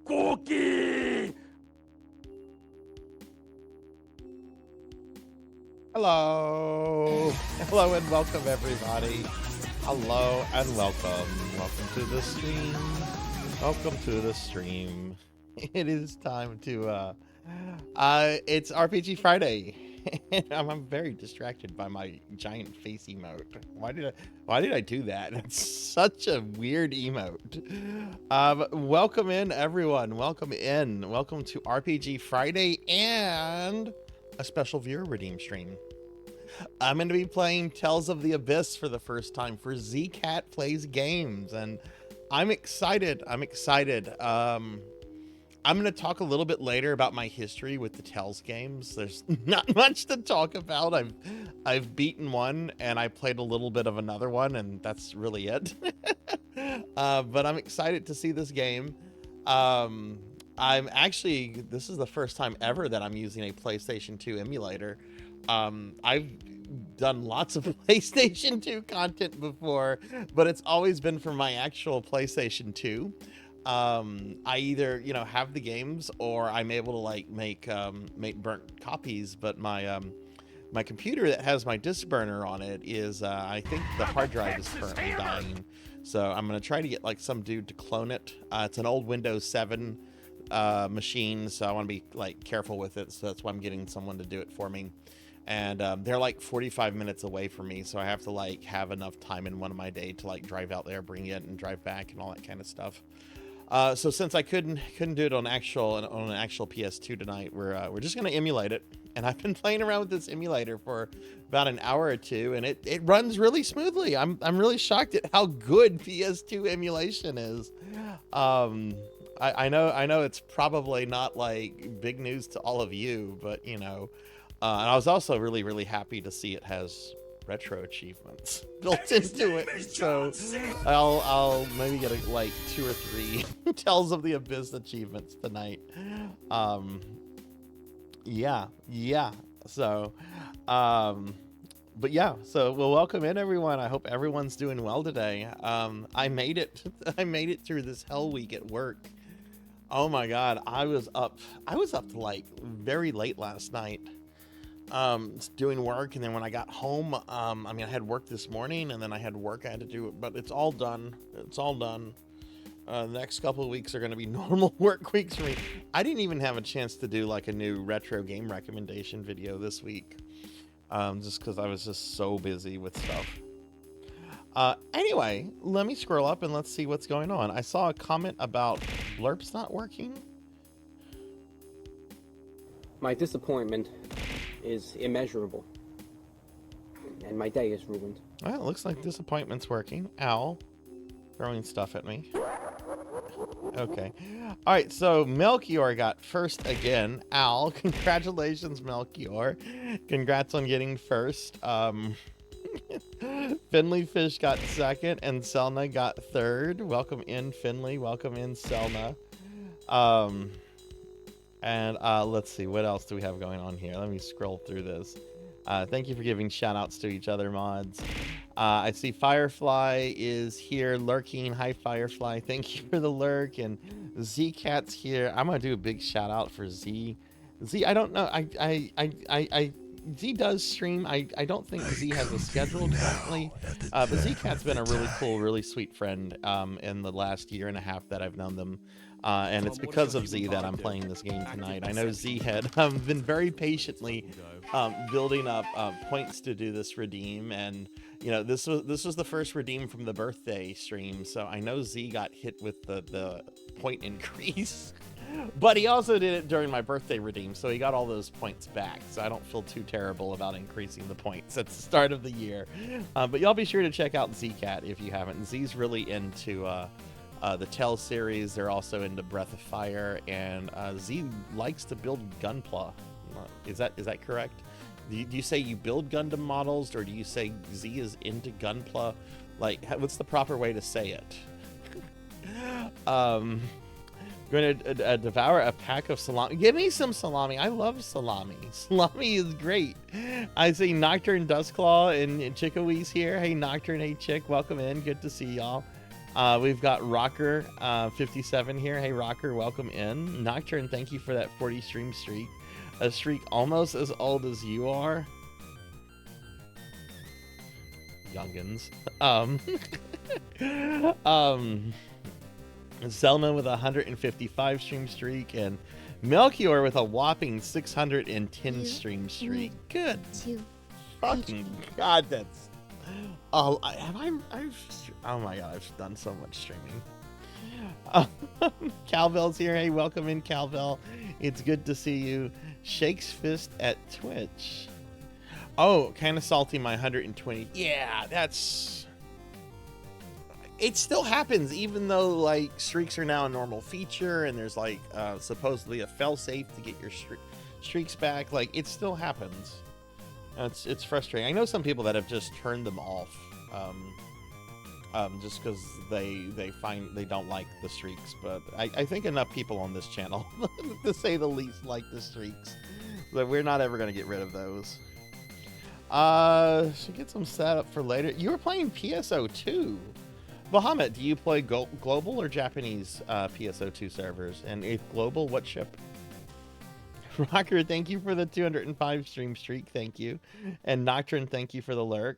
Cookie! Hello. Hello and welcome everybody. Hello and welcome. Welcome to the stream. Welcome to the stream. It is time to it's RPG Friday. And I'm very distracted by my giant face emote. Why did I do that? It's such a weird emote. Welcome in everyone. Welcome in. Welcome to RPG Friday and a special viewer redeem stream. I'm going to be playing Tales of the Abyss for the first time for ZCat Plays Games, and I'm excited. I'm going to talk a little bit later about my history with the Tales games. There's not much to talk about. I've beaten one and I played a little bit of another one, and that's really it. But I'm excited to see this game. This is the first time ever that I'm using a PlayStation 2 emulator. I've done lots of PlayStation 2 content before, but it's always been for my actual PlayStation 2. I either, have the games or I'm able to make burnt copies, but my computer that has my disc burner on it is, I think the hard drive is currently dying. So I'm going to try to get some dude to clone it. It's an old Windows 7 machine, so I want to be careful with it. So that's why I'm getting someone to do it for me. And they're 45 minutes away from me, so I have to have enough time in one of my day to drive out there, bring it, and drive back, and all that kind of stuff. So since I couldn't do it on an actual PS2 tonight, we're just gonna emulate it. And I've been playing around with this emulator for about an hour or two, and it runs really smoothly. I'm really shocked at how good PS2 emulation is. I know it's probably not big news to all of you, but and I was also really happy to see it has retro achievements built into it. So I'll maybe get 2 or 3 Tales of the Abyss achievements tonight. Yeah. So but yeah, so we'll welcome in everyone. I hope everyone's doing well today. I made it through this hell week at work. Oh my god, I was up to very late last night, doing work, and then when I got home, I had work this morning, and then I had work I had to do, but it's all done. next couple of weeks are going to be normal work weeks for me. I didn't even have a chance to do like a new retro game recommendation video this week, just because I was just so busy with stuff. Anyway, let me scroll up and let's see what's going on. I saw a comment about blurps not working. My disappointment is immeasurable, and my day is ruined. Well, it looks like disappointment's working. Ow. Throwing stuff at me. Okay. All right, so Melchior got first again. Ow. Congratulations, Melchior. Congrats on getting first. Finley Fish got second, and Selna got third. Welcome in, Finley. Welcome in, Selna. And let's see, what else do we have going on here? Let me scroll through this. Thank you for giving shout outs to each other, mods. I see Firefly is here lurking. Hi, Firefly. Thank you for the lurk. And Z-Cat's here. I'm going to do a big shout out for Z. Z, I don't know. Z does stream. I don't think Z has a schedule currently. But Z-Cat's been a really cool, really sweet friend in the last year and a half that I've known them. And it's because of Z that I'm playing this game tonight. I know Z had been very patiently building up points to do this redeem, and you know this was the first redeem from the birthday stream, so I know Z got hit with the point increase. But he also did it during my birthday redeem, so he got all those points back. So I don't feel too terrible about increasing the points at the start of the year. But y'all be sure to check out Z-Cat if you haven't. Z's really into the Tell series. They're also into Breath of Fire, and Z likes to build Gunpla. Is that correct? Do you say you build Gundam models, or do you say Z is into Gunpla? Like, what's the proper way to say it? Going to devour a pack of salami. Give me some salami. I love salami. Salami is great. I see Nocturne, Dustclaw, and Chickawee's here. Hey, Nocturne. Hey, Chick. Welcome in. Good to see y'all. We've got Rocker 57 here. Hey, Rocker. Welcome in. Nocturne, thank you for that 40 stream streak. A streak almost as old as you are. Youngins. Selma with a 155 stream streak, and Melchior with a whopping 610 stream streak. Good. Fucking God, that's. Oh, oh my God, I've done so much streaming. Calvel's here. Hey, welcome in, Calvel. It's good to see you. Shakes fist at Twitch. Oh, kind of salty. My 120. Yeah, that's. It still happens, even though like streaks are now a normal feature, and there's like supposedly a failsafe to get your streaks back. Like, it still happens. It's frustrating. I know some people that have just turned them off, just because they find they don't like the streaks. But I think enough people on this channel, to say the least, like the streaks, that we're not ever going to get rid of those. Should get some set up for later. You were playing PSO2. Bahamut, do you play global or Japanese PSO2 servers? And if global, what ship? Rocker, thank you for the 205 stream streak. Thank you. And Nocturne, thank you for the lurk.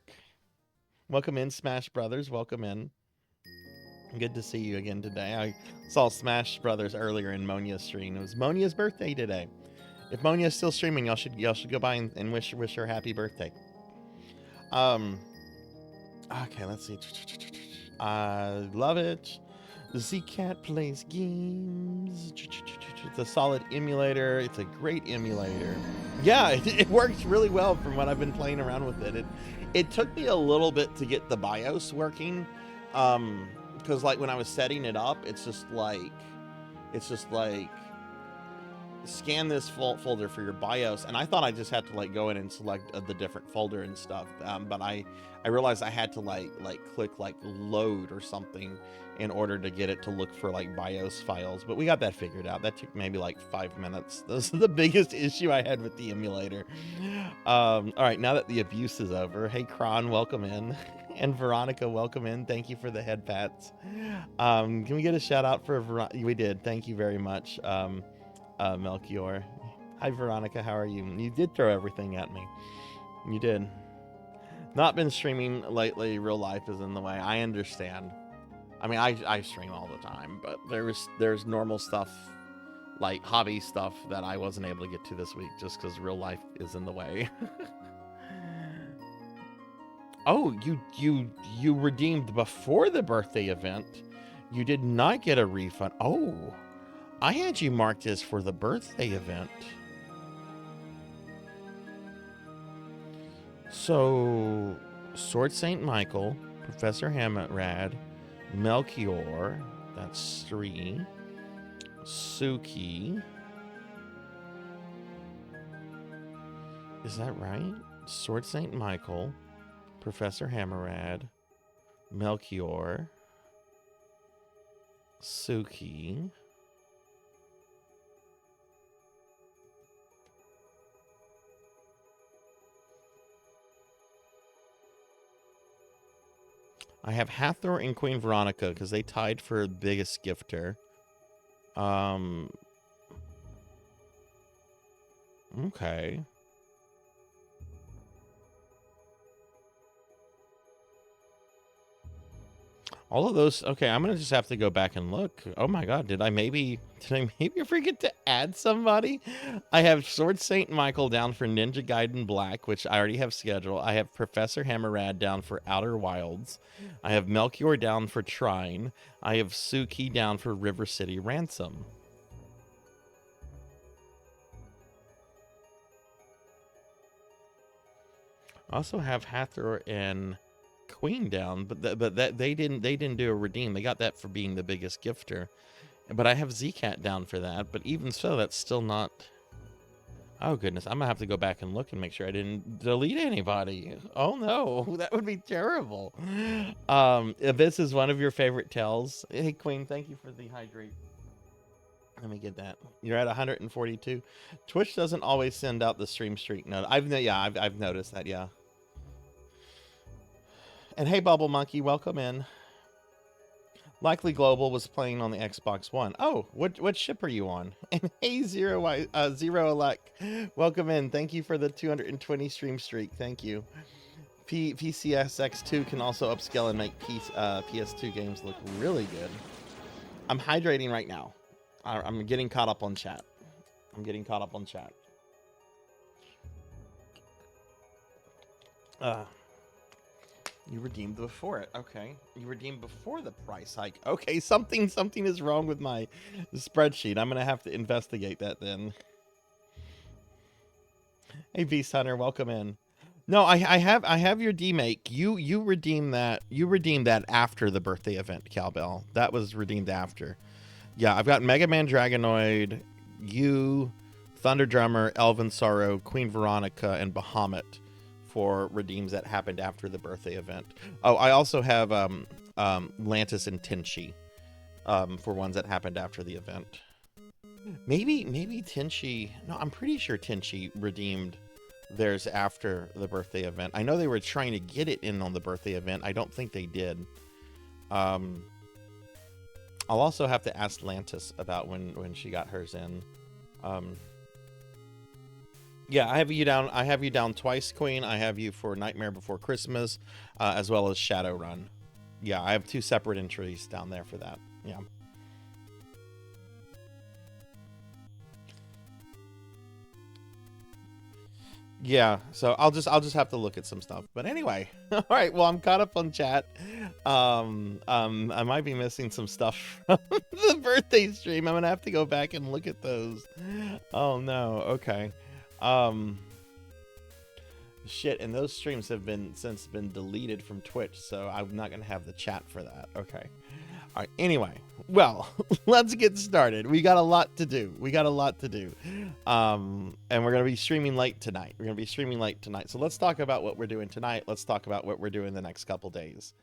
Welcome in, Smash Brothers. Welcome in. Good to see you again today. I saw Smash Brothers earlier in Monia's stream. It was Monia's birthday today. If Monia's still streaming, y'all should go by and wish her happy birthday. Okay, let's see. I love it. Z-Cat plays games. It's a solid emulator. It's a great emulator. Yeah, it works really well from what I've been playing around with it. It took me a little bit to get the BIOS working, because like when I was setting it up, it's just like scan this folder for your BIOS, and I thought I just had to like go in and select the different folder and stuff, but I realized I had to like click like load or something in order to get it to look for like BIOS files. But we got that figured out. That took maybe like 5 minutes. This is the biggest issue I had with the emulator. All right, now that the abuse is over, hey Kron, welcome in. And Veronica, welcome in. Thank you for the head pats. Can we get a shout out for Veronica? We did. Thank you very much, Melchior. Hi Veronica, how are you? You did throw everything at me. You did. Not been streaming lately. Real life is in the way. I understand. I mean, I stream all the time, but there's normal stuff, like hobby stuff, that I wasn't able to get to this week just because real life is in the way. Oh, you redeemed before the birthday event. You did not get a refund. Oh, I had you marked as for the birthday event. So, Sword Saint Michael, Professor Hammerrad, Melchior, that's 3. Suki. Is that right? Sword Saint Michael, Professor Hammerrad, Melchior, Suki. I have Hathor and Queen Veronica because they tied for biggest gifter. Okay. All of those. Okay, I'm gonna just have to go back and look. Oh my god, did I maybe forget to add somebody? I have Sword Saint Michael down for Ninja Gaiden Black, which I already have scheduled. I have Professor Hammerrad down for Outer Wilds. I have Melchior down for Trine. I have Suki down for River City Ransom. I also have Hathor and Queen down, but that they didn't do a redeem. They got that for being the biggest gifter. But I have Zcat down for that. But even so, that's still not. Oh goodness, I'm gonna have to go back and look and make sure I didn't delete anybody. Oh no, that would be terrible. If this is one of your favorite tells, hey Queen, thank you for the hydrate. Let me get that. You're at 142. Twitch doesn't always send out the stream streak note. I've noticed that. Yeah. And hey, Bubble Monkey, welcome in. Likely Global was playing on the Xbox One. Oh, what ship are you on? And hey, Zero Elec, welcome in. Thank you for the 220 stream streak. Thank you. PCSX2 can also upscale and make PS2 games look really good. I'm hydrating right now. I'm getting caught up on chat. You redeemed before it. Okay. You redeemed before the price hike. Okay, something is wrong with my spreadsheet. I'm going to have to investigate that then. Hey Beast Hunter, welcome in. No, I have your demake. You redeemed that after the birthday event, Cowbell. That was redeemed after. Yeah, I've got Mega Man Dragonoid, you, Thunder Drummer, Elven Sorrow, Queen Veronica, and Bahamut for redeems that happened after the birthday event. Oh, I also have Lantis and Tenchi for ones that happened after the event. Maybe Tenchi. No, I'm pretty sure Tenchi redeemed theirs after the birthday event. I know they were trying to get it in on the birthday event. I don't think they did. I'll also have to ask Lantis about when she got hers in. Yeah, I have you down twice, Queen. I have you for Nightmare Before Christmas, as well as Shadowrun. Yeah, I have 2 separate entries down there for that. Yeah. Yeah, so I'll just have to look at some stuff. But anyway, all right. Well, I'm caught up on chat. I might be missing some stuff from the birthday stream. I'm gonna have to go back and look at those. Oh no. Okay. Shit, and those streams have since been deleted from Twitch, so I'm not gonna have the chat for that. Okay. All right. Anyway, well, let's get started. We got a lot to do. And we're gonna be streaming late tonight. So let's talk about what we're doing tonight. Let's talk about what we're doing the next couple days.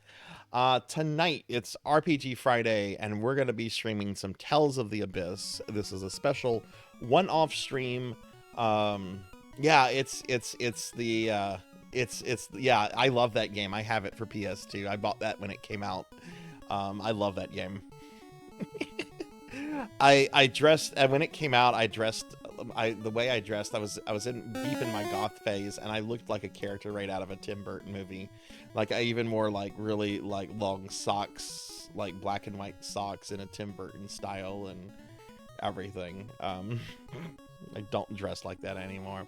Tonight it's RPG Friday, and we're gonna be streaming some Tales of the Abyss. This is a special one-off stream. Yeah, yeah, I love that game. I have it for PS2. I bought that when it came out. I love that game. I dressed, and when it came out, the way I dressed, I was deep in my goth phase, and I looked like a character right out of a Tim Burton movie. Like, I even wore like really like long socks wears like black and white socks in a Tim Burton style and everything. I don't dress like that anymore.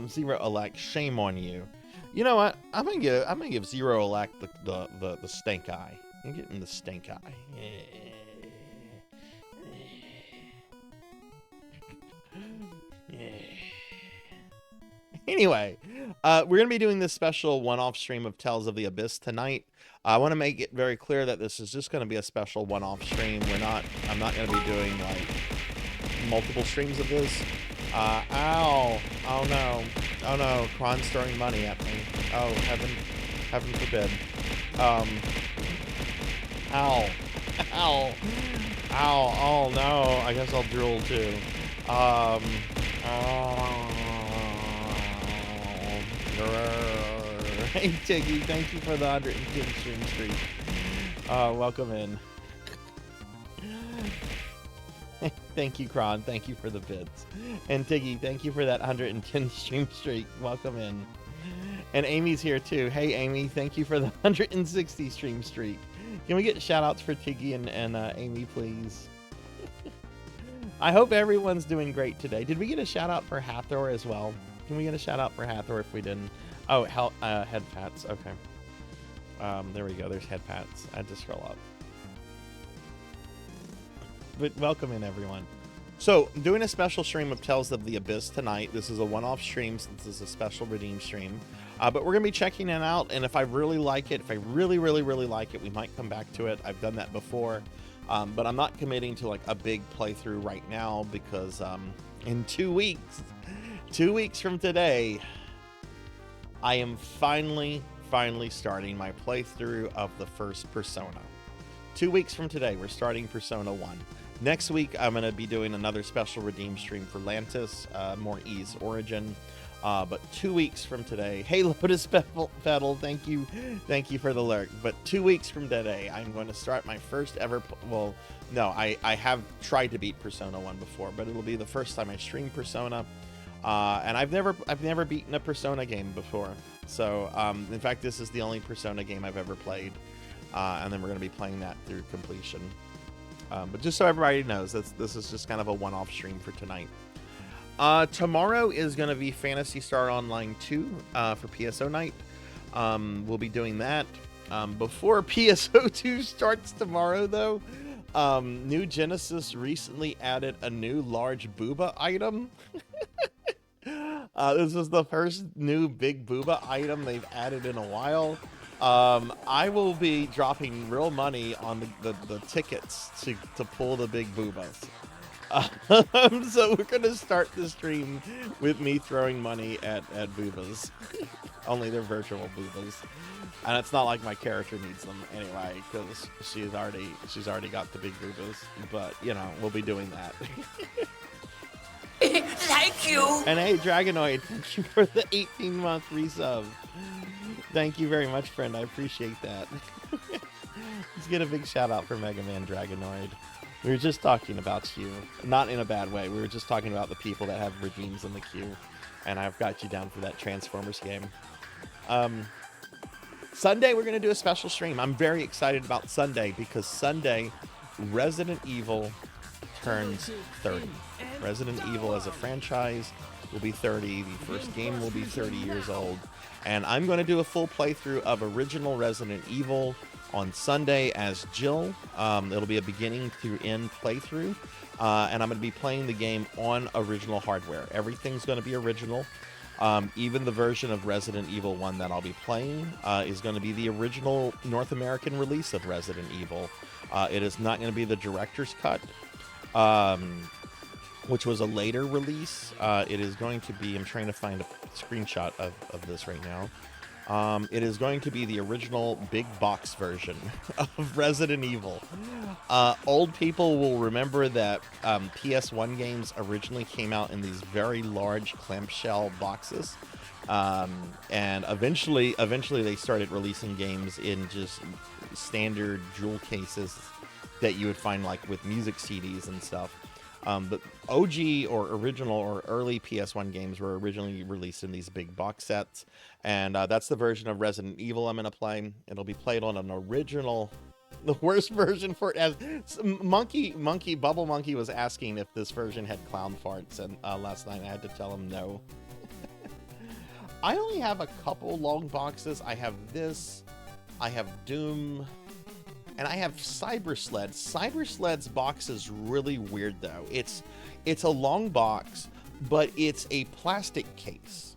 Zero Elect, shame on you. You know what? I'm gonna give Zero Elect the stink eye. I'm getting the stink eye. Anyway, we're going to be doing this special one-off stream of Tales of the Abyss tonight. I want to make it very clear that this is just going to be a special one-off stream. I'm not going to be doing like multiple streams of this. Ow. Oh no. Oh no. Kron's throwing money at me. Oh, heaven forbid. Ow. Ow. Ow. Oh no. I guess I'll drool too. Oh. Hey Tiggy, thank you for the 110 stream streak. Welcome in. Thank you, Kron. Thank you for the bits. And Tiggy, thank you for that 110 stream streak. Welcome in. And Amy's here too. Hey Amy, thank you for the 160 stream streak. Can we get shout outs for Tiggy and Amy, please? I hope everyone's doing great today. Did we get a shout out for Hathor as well? Can we get a shout out for Hathor if we didn't? Oh, head pats. Okay. There we go. There's head pats. I had to scroll up. But welcome in, everyone. So, doing a special stream of Tales of the Abyss tonight. This is a one-off stream since this is a special redeem stream. But we're going to be checking it out, and if I really like it, if I really, really, really like it, we might come back to it. I've done that before. But I'm not committing to like a big playthrough right now because in 2 weeks, 2 weeks from today, I am finally starting my playthrough of the first Persona. 2 weeks from today, we're starting Persona 1. Next week, I'm going to be doing another special redeem stream for Lantis, more Ease Origin. But 2 weeks from today, hey Lotus Petal, thank you for the lurk. But 2 weeks from today, I'm going to start my first ever. Well, no, I have tried to beat Persona 1 before, but it'll be the first time I stream Persona. And I've never beaten a Persona game before. So in fact, this is the only Persona game I've ever played. And then we're going to be playing that through completion. But just so everybody knows, this is just kind of a one-off stream for tonight. Tomorrow is going to be Phantasy Star Online 2 for PSO night. We'll be doing that. Before PSO 2 starts tomorrow, though, New Genesis recently added a new large booba item. This is the first new big booba item they've added in a while. I will be dropping real money on the tickets to pull the big boobas. So we're gonna start the stream with me throwing money at boobas. Only they're virtual boobas, and it's not like my character needs them anyway because she's already got the big boobas. But you know, we'll be doing that. Thank you. And hey, Dragonoid, thank you for the 18-month resub. Thank you very much, friend. I appreciate that. Let's get a big shout out for Mega Man Dragonoid. We were just talking about you. Not in a bad way. We were just talking about the people that have redeems in the queue. And I've got you down for that Transformers game. Sunday, we're going to do a special stream. I'm very excited about Sunday because Sunday, Resident Evil turns 30. Resident Evil as a franchise will be 30. The first game will be 30 years old. And I'm going to do a full playthrough of original Resident Evil on Sunday as Jill. It'll be a beginning to end playthrough. And I'm going to be playing the game on original hardware. Everything's going to be original. Even the version of Resident Evil 1 that I'll be playing is going to be the original North American release of Resident Evil. It is not going to be the director's cut, which was a later release. It is going to be, I'm trying to find a screenshot of this right now. It is going to be the original big box version of Resident Evil. Old people will remember that PS1 games originally came out in these very large clamshell boxes. And eventually they started releasing games in just standard jewel cases that you would find like with music CDs and stuff. But OG or original or early PS1 games were originally released in these big box sets. And that's the version of Resident Evil I'm going to play. It'll be played on an original The worst version for it as Bubble Monkey was asking if this version had clown farts, and last night I had to tell him no. I only have a couple long boxes. I have this, I have Doom, and I have Cyber Sled. Cyber Sled's box is really weird though. It's a long box, but it's a plastic case.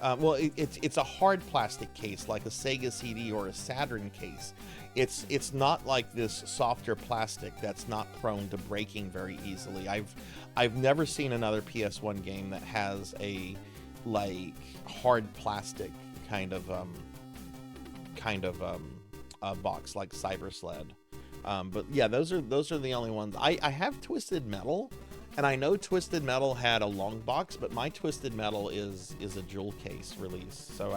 Well, it's a hard plastic case like a Sega CD or a Saturn case. It's not like this softer plastic that's not prone to breaking very easily. I've never seen another PS1 game that has a like hard plastic kind of box like Cyber Sled. But yeah, those are the only ones. I have Twisted Metal, and I know Twisted Metal had a long box, but my Twisted Metal is a jewel case release. So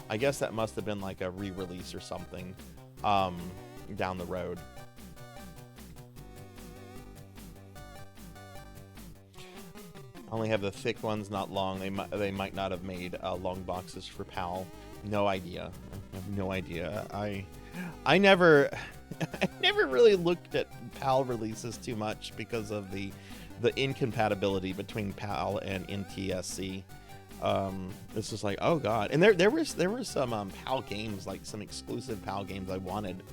I guess that must have been like a re-release or something down the road. I only have the thick ones, not long. They might not have made long boxes for PAL. No idea. I have no idea. I never really looked at PAL releases too much because of the incompatibility between PAL and NTSC. It's just like, oh god. And there were some PAL games, like some exclusive PAL games I wanted,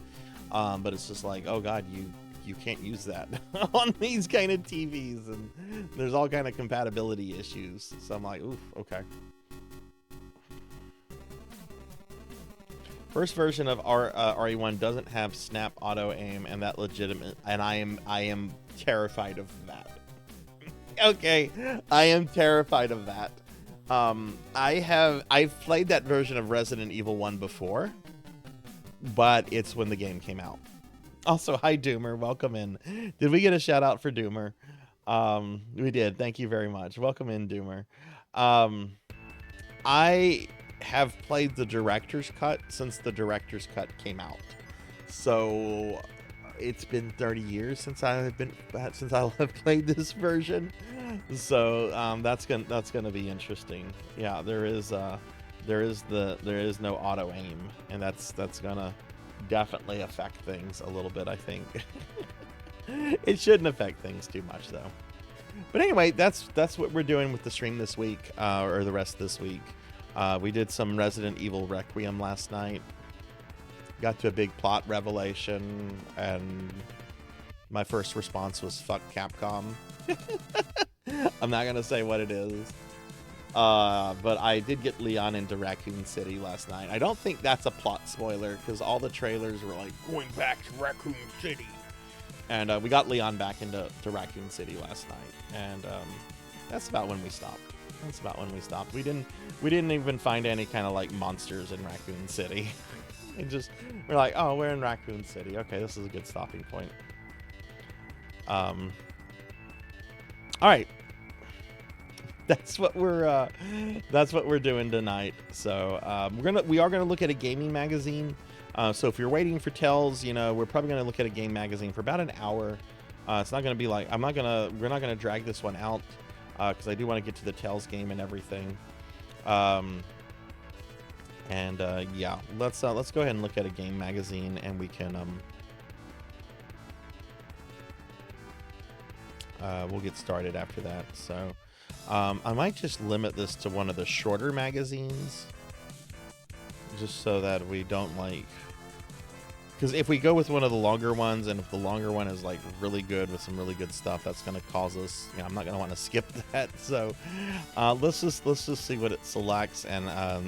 but it's just like, oh god, you can't use that on these kind of TVs, and there's all kind of compatibility issues. So I'm like, oof, okay. First version of RE1 doesn't have snap auto aim, and that legitimate, and I am terrified of that. Okay, I am terrified of that. I've played that version of Resident Evil 1 before, but it's when the game came out. Also, hi Doomer, welcome in. Did we get a shout out for Doomer? We did. Thank you very much. Welcome in, Doomer. I have played the director's cut since the director's cut came out. So it's been 30 years since I have played this version. So that's gonna be interesting. Yeah, there is no auto aim, and that's gonna definitely affect things a little bit, I think. It shouldn't affect things too much though. But anyway, that's what we're doing with the stream this week, or the rest of this week. We did some Resident Evil Requiem last night. Got to a big plot revelation, and my first response was fuck Capcom. I'm not gonna say what it is. But I did get Leon into Raccoon City last night. I don't think that's a plot spoiler, because all the trailers were like, going back to Raccoon City. And we got Leon back into Raccoon City last night. And that's about when we stopped. We didn't even find any kind of like monsters in Raccoon City. We're like, oh, we're in Raccoon City. Okay, this is a good stopping point. All right. That's what we're doing tonight. So we are gonna look at a gaming magazine. So if you're waiting for Tells, we're probably gonna look at a game magazine for about an hour. It's not gonna be like we're not gonna drag this one out, because I do want to get to the Tells game and everything. Yeah, let's go ahead and look at a game magazine, and we can we'll get started after that. So I might just limit this to one of the shorter magazines, just so that we don't because if we go with one of the longer ones, and if the longer one is like really good with some really good stuff, that's going to cause us, I'm not going to want to skip that. So let's just see what it selects, and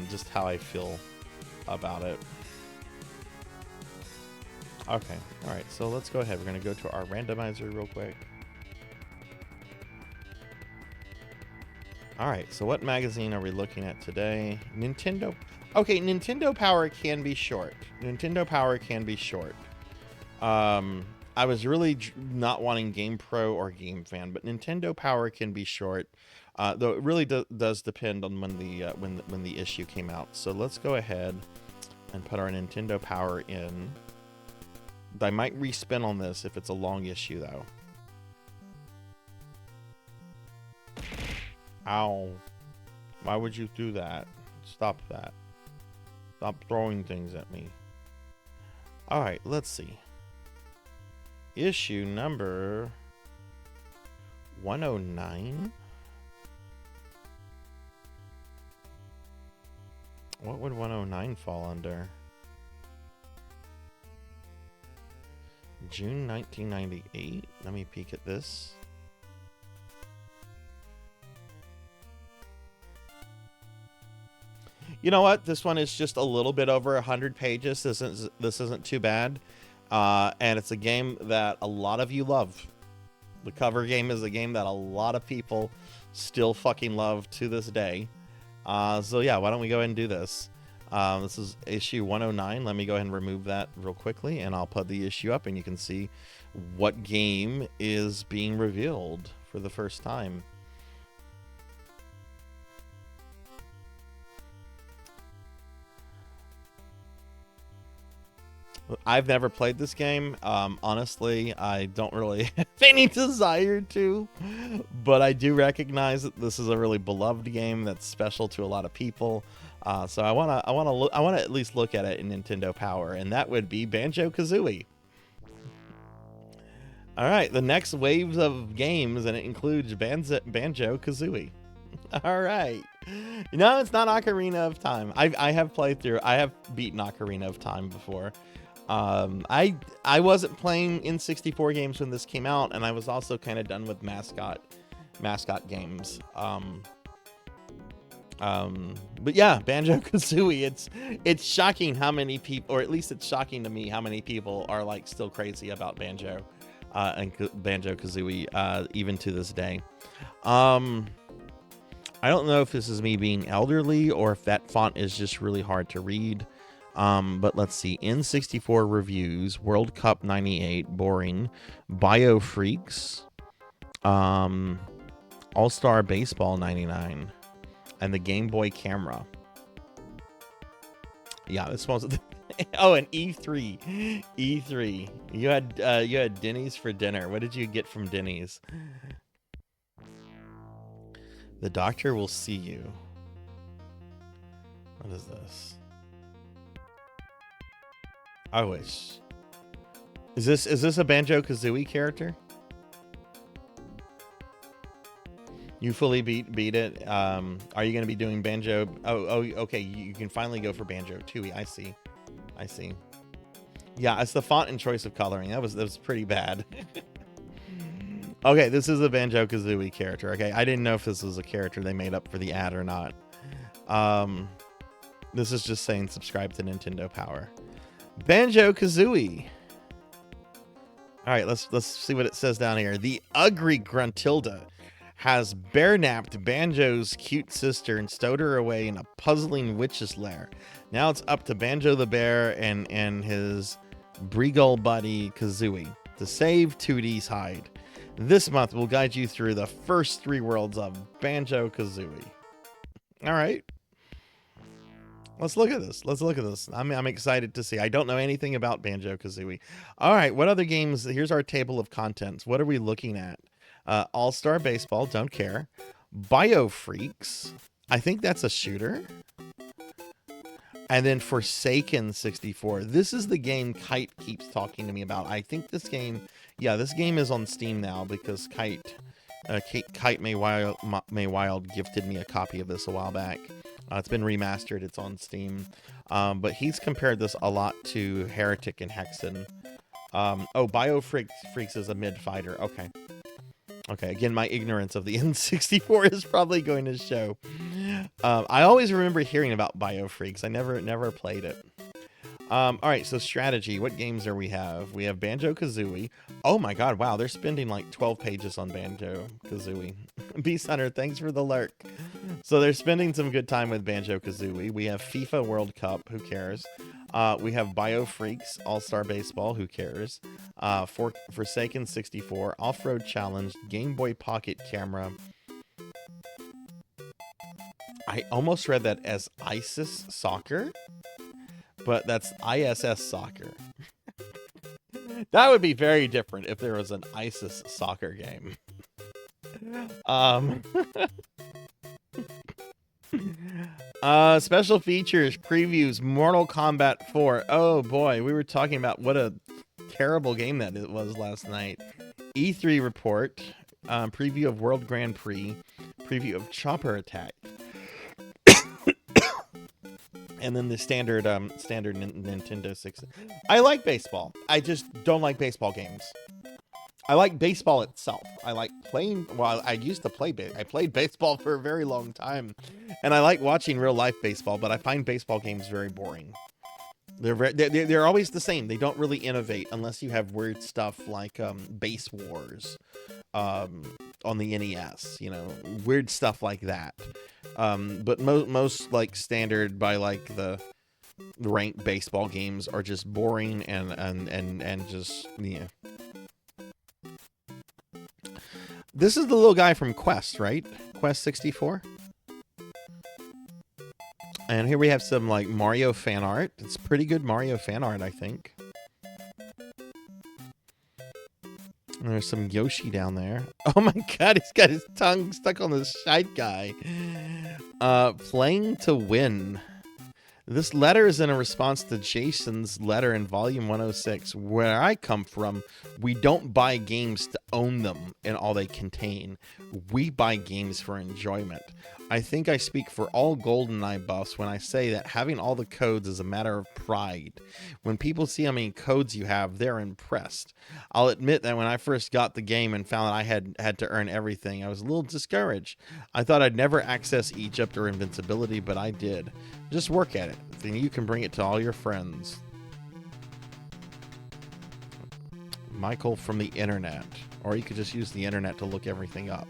just how I feel about it. Okay, all right, so let's go ahead. We're going to go to our randomizer real quick. All right, so what magazine are we looking at today? Nintendo. Okay, Nintendo Power can be short. I was really not wanting Game Pro or Game Fan, but Nintendo Power can be short. Though it really does depend on when the issue came out. So let's go ahead and put our Nintendo Power in. I might respin on this if it's a long issue though. Ow. Why would you do that? Stop that. Stop throwing things at me. Alright, let's see. issue number 109. What would 109 fall under? June 1998. Let me peek at this. You know what? This one is just a little bit over 100 pages. This isn't too bad. And it's a game that a lot of you love. The cover game is a game that a lot of people still fucking love to this day. So yeah, why don't we go ahead and do this? This is issue 109. Let me go ahead and remove that real quickly, and I'll put the issue up, and you can see what game is being revealed for the first time. I've never played this game. Honestly, I don't really have any desire to, but I do recognize that this is a really beloved game that's special to a lot of people. So I wanna at least look at it in Nintendo Power, and that would be Banjo-Kazooie. All right, the next waves of games, and it includes Banjo-Kazooie. All right. No, it's not Ocarina of Time. I have beaten Ocarina of Time before. I wasn't playing N64 games when this came out, and I was also kind of done with mascot games. But yeah, Banjo-Kazooie, it's shocking how many people, or at least it's shocking to me how many people are like still crazy about Banjo and Banjo-Kazooie even to this day. I don't know if this is me being elderly or if that font is just really hard to read. But let's see. N64 reviews, World Cup 98, boring. Bio Freaks, All-Star Baseball 99, and the Game Boy Camera. Yeah, this one's oh, and E3. E3. You had Denny's for dinner. What did you get from Denny's? The doctor will see you. What is this? I wish. Is this a Banjo-Kazooie character? You fully beat it. Are you going to be doing Banjo? Oh, okay. You can finally go for Banjo-Tooie. I see. Yeah, it's the font and choice of coloring. That was pretty bad. Okay, this is a Banjo-Kazooie character. Okay, I didn't know if this was a character they made up for the ad or not. This is just saying subscribe to Nintendo Power. Banjo-Kazooie. All right, let's see what it says down here. The ugly Gruntilda has bear-napped Banjo's cute sister and stowed her away in a puzzling witch's lair. Now it's up to Banjo the bear and his Breagle buddy Kazooie to save 2D's hide. This month we'll guide you through the first 3 worlds of Banjo-Kazooie. All right. Let's look at this. I'm excited to see. I don't know anything about Banjo-Kazooie. All right, what other games? Here's our table of contents. What are we looking at? All-Star Baseball, don't care. Bio Freaks, I think that's a shooter. And then Forsaken 64. This is the game Kite keeps talking to me about. I think this game, yeah, this game is on Steam now because Kite May Wild gifted me a copy of this a while back. It's been remastered. It's on Steam. But he's compared this a lot to Heretic and Hexen. Bio Freaks is a mid-fighter. Okay. Again, my ignorance of the N64 is probably going to show. I always remember hearing about Bio Freaks. I never played it. All right, so strategy. What games do we have? We have Banjo-Kazooie. Oh my god, wow, they're spending like 12 pages on Banjo-Kazooie. Beast Hunter, thanks for the lurk. So they're spending some good time with Banjo-Kazooie. We have FIFA World Cup, who cares? We have Bio Freaks, All-Star Baseball, who cares? Forsaken 64, Off-Road Challenge, Game Boy Pocket Camera. I almost read that as ISIS Soccer, but that's ISS Soccer. That would be very different if there was an ISIS soccer game. Special features, previews, Mortal Kombat 4. Oh boy, we were talking about what a terrible game that it was last night. E3 report, preview of World Grand Prix, preview of Chopper Attack, and then the standard Nintendo 6. I like baseball. I just don't like baseball games. I like baseball itself. I like playing. Well, I used to play. I played baseball for a very long time, and I like watching real life baseball. But I find baseball games very boring. They're always the same. They don't really innovate unless you have weird stuff like Base Wars on the NES. You know, weird stuff like that. But most like standard by like the ranked baseball games are just boring and just yeah. This is the little guy from Quest, right? Quest 64. And here we have some like Mario fan art. It's pretty good Mario fan art, I think. And there's some Yoshi down there. Oh my god, he's got his tongue stuck on this shite guy. Playing to win. This letter is in a response to Jason's letter in volume 106. Where I come from, we don't buy games to own them and all they contain. We buy games for enjoyment. I think I speak for all GoldenEye buffs when I say that having all the codes is a matter of pride. When people see how many codes you have, they're impressed. I'll admit that when I first got the game and found I had to earn everything, I was a little discouraged. I thought I'd never access Egypt or invincibility, but I did. Just work at it, then you can bring it to all your friends. Michael from the internet. Or you could just use the internet to look everything up.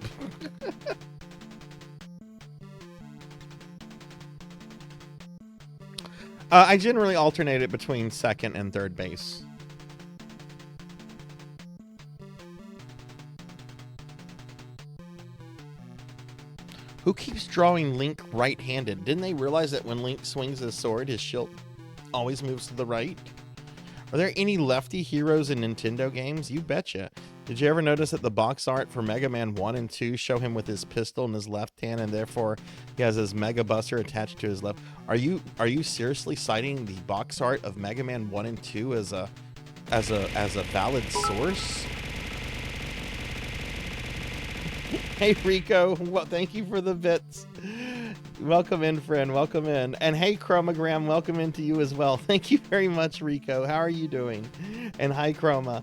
I generally alternate it between second and third base. Who keeps drawing Link right-handed? Didn't they realize that when Link swings his sword, his shield always moves to the right? Are there any lefty heroes in Nintendo games? You betcha. Did you ever notice that the box art for Mega Man 1 and 2 show him with his pistol in his left hand, and therefore he has his Mega Buster attached to his left? Are you seriously citing the box art of Mega Man 1 and 2 as a valid source? Hey Rico, well, thank you for the bits. Welcome in, friend. Welcome in. And hey, Chromogram, welcome into you as well. Thank you very much, Rico. How are you doing? And hi, Chroma.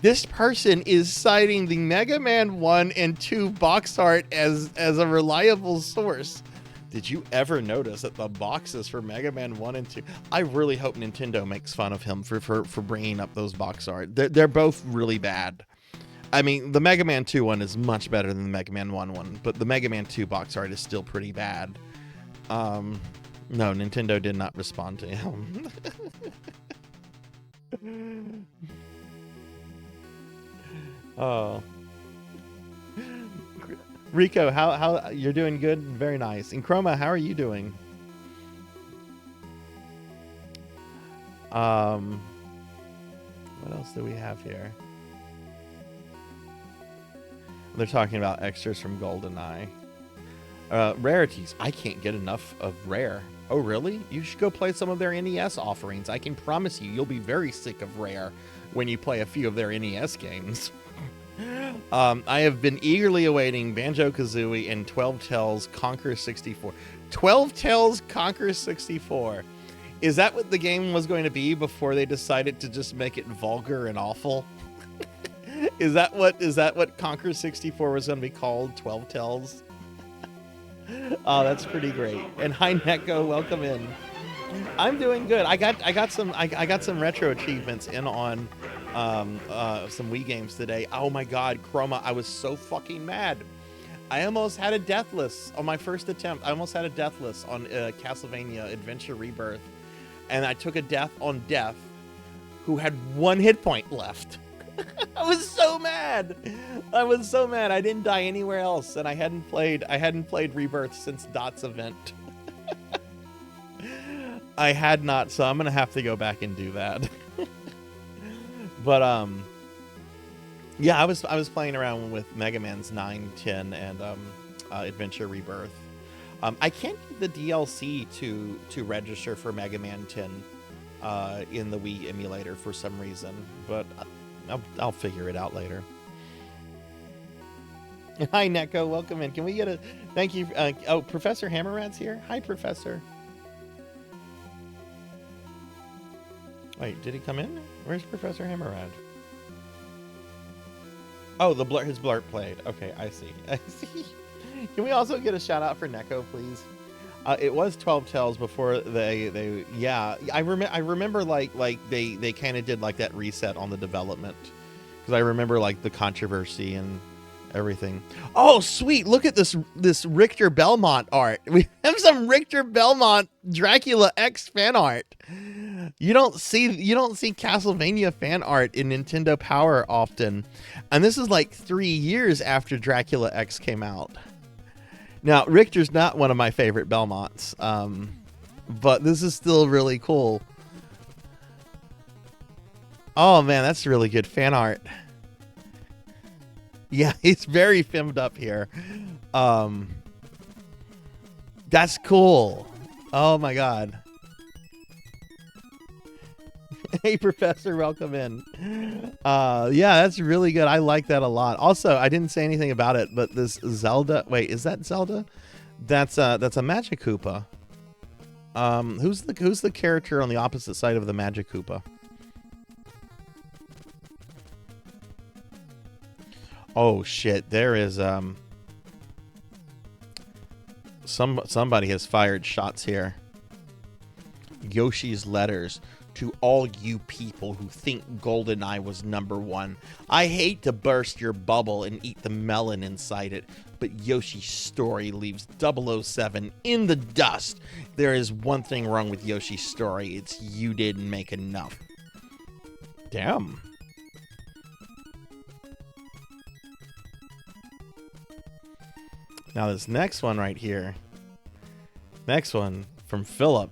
This person is citing the Mega Man 1 and 2 box art as a reliable source. Did you ever notice that the boxes for Mega Man 1 and 2... I really hope Nintendo makes fun of him for bringing up those box art. They're both really bad. I mean, the Mega Man 2 one is much better than the Mega Man 1 one, but the Mega Man 2 box art is still pretty bad. No, Nintendo did not respond to him. Oh. Rico, how you're doing good? Very nice. And Chroma, how are you doing? What else do we have here? They're talking about extras from GoldenEye. Rarities. I can't get enough of Rare. Oh, really? You should go play some of their NES offerings. I can promise you, you'll be very sick of Rare when you play a few of their NES games. I have been eagerly awaiting Banjo-Kazooie and 12 Tales Conquer 64. 12 Tales Conquer 64. Is that what the game was going to be before they decided to just make it vulgar and awful? Is that what Conquer 64 was going to be called? 12 Tales? Oh, that's pretty great. And hi Neko, welcome in. I'm doing good. I got some retro achievements in on some Wii games today. Oh my god, Chroma, I was so fucking mad. I almost had a deathless on my first attempt. I almost had a deathless on Castlevania Adventure Rebirth. And I took a death on Death, who had 1 hit point left. I was so mad. I was so mad. I didn't die anywhere else, and I hadn't played Rebirth since Dot's event. I had not, so I'm gonna have to go back and do that. But yeah, I was playing around with Mega Man's 9, 10, and Adventure Rebirth. I can't get the DLC to register for Mega Man 10. in the Wii emulator for some reason, but I'll figure it out later. Hi, Neko. Welcome in. Can we get a thank you? Oh, Professor Hammerrad's here. Hi, Professor. Wait, did he come in? Where's Professor Hammerrad? Oh, his blurb played. Okay, I see. I see. Can we also get a shout out for Neko, please? It was 12 Tales before they yeah. I remember like they kind of did like that reset on the development, because I remember like the controversy and everything. Oh, sweet! Look at this Richter Belmont art. We have some Richter Belmont Dracula X fan art. You don't see Castlevania fan art in Nintendo Power often, and this is like 3 years after Dracula X came out. Now, Richter's not one of my favorite Belmonts, but this is still really cool. Oh man, that's really good fan art. Yeah, he's very filmed up here. That's cool. Oh my god. Hey, Professor, welcome in. Yeah, that's really good. I like that a lot. Also, I didn't say anything about it, but this Zelda. Wait, is that Zelda? That's a Magic Koopa. Who's the character on the opposite side of the Magic Koopa? Oh shit! There is somebody has fired shots here. Yoshi's letters. To all you people who think GoldenEye was #1, I hate to burst your bubble and eat the melon inside it, but Yoshi's story leaves 007 in the dust. There is one thing wrong with Yoshi's story. It's you didn't make enough. Damn. Now this next one right here. Next one from Philip.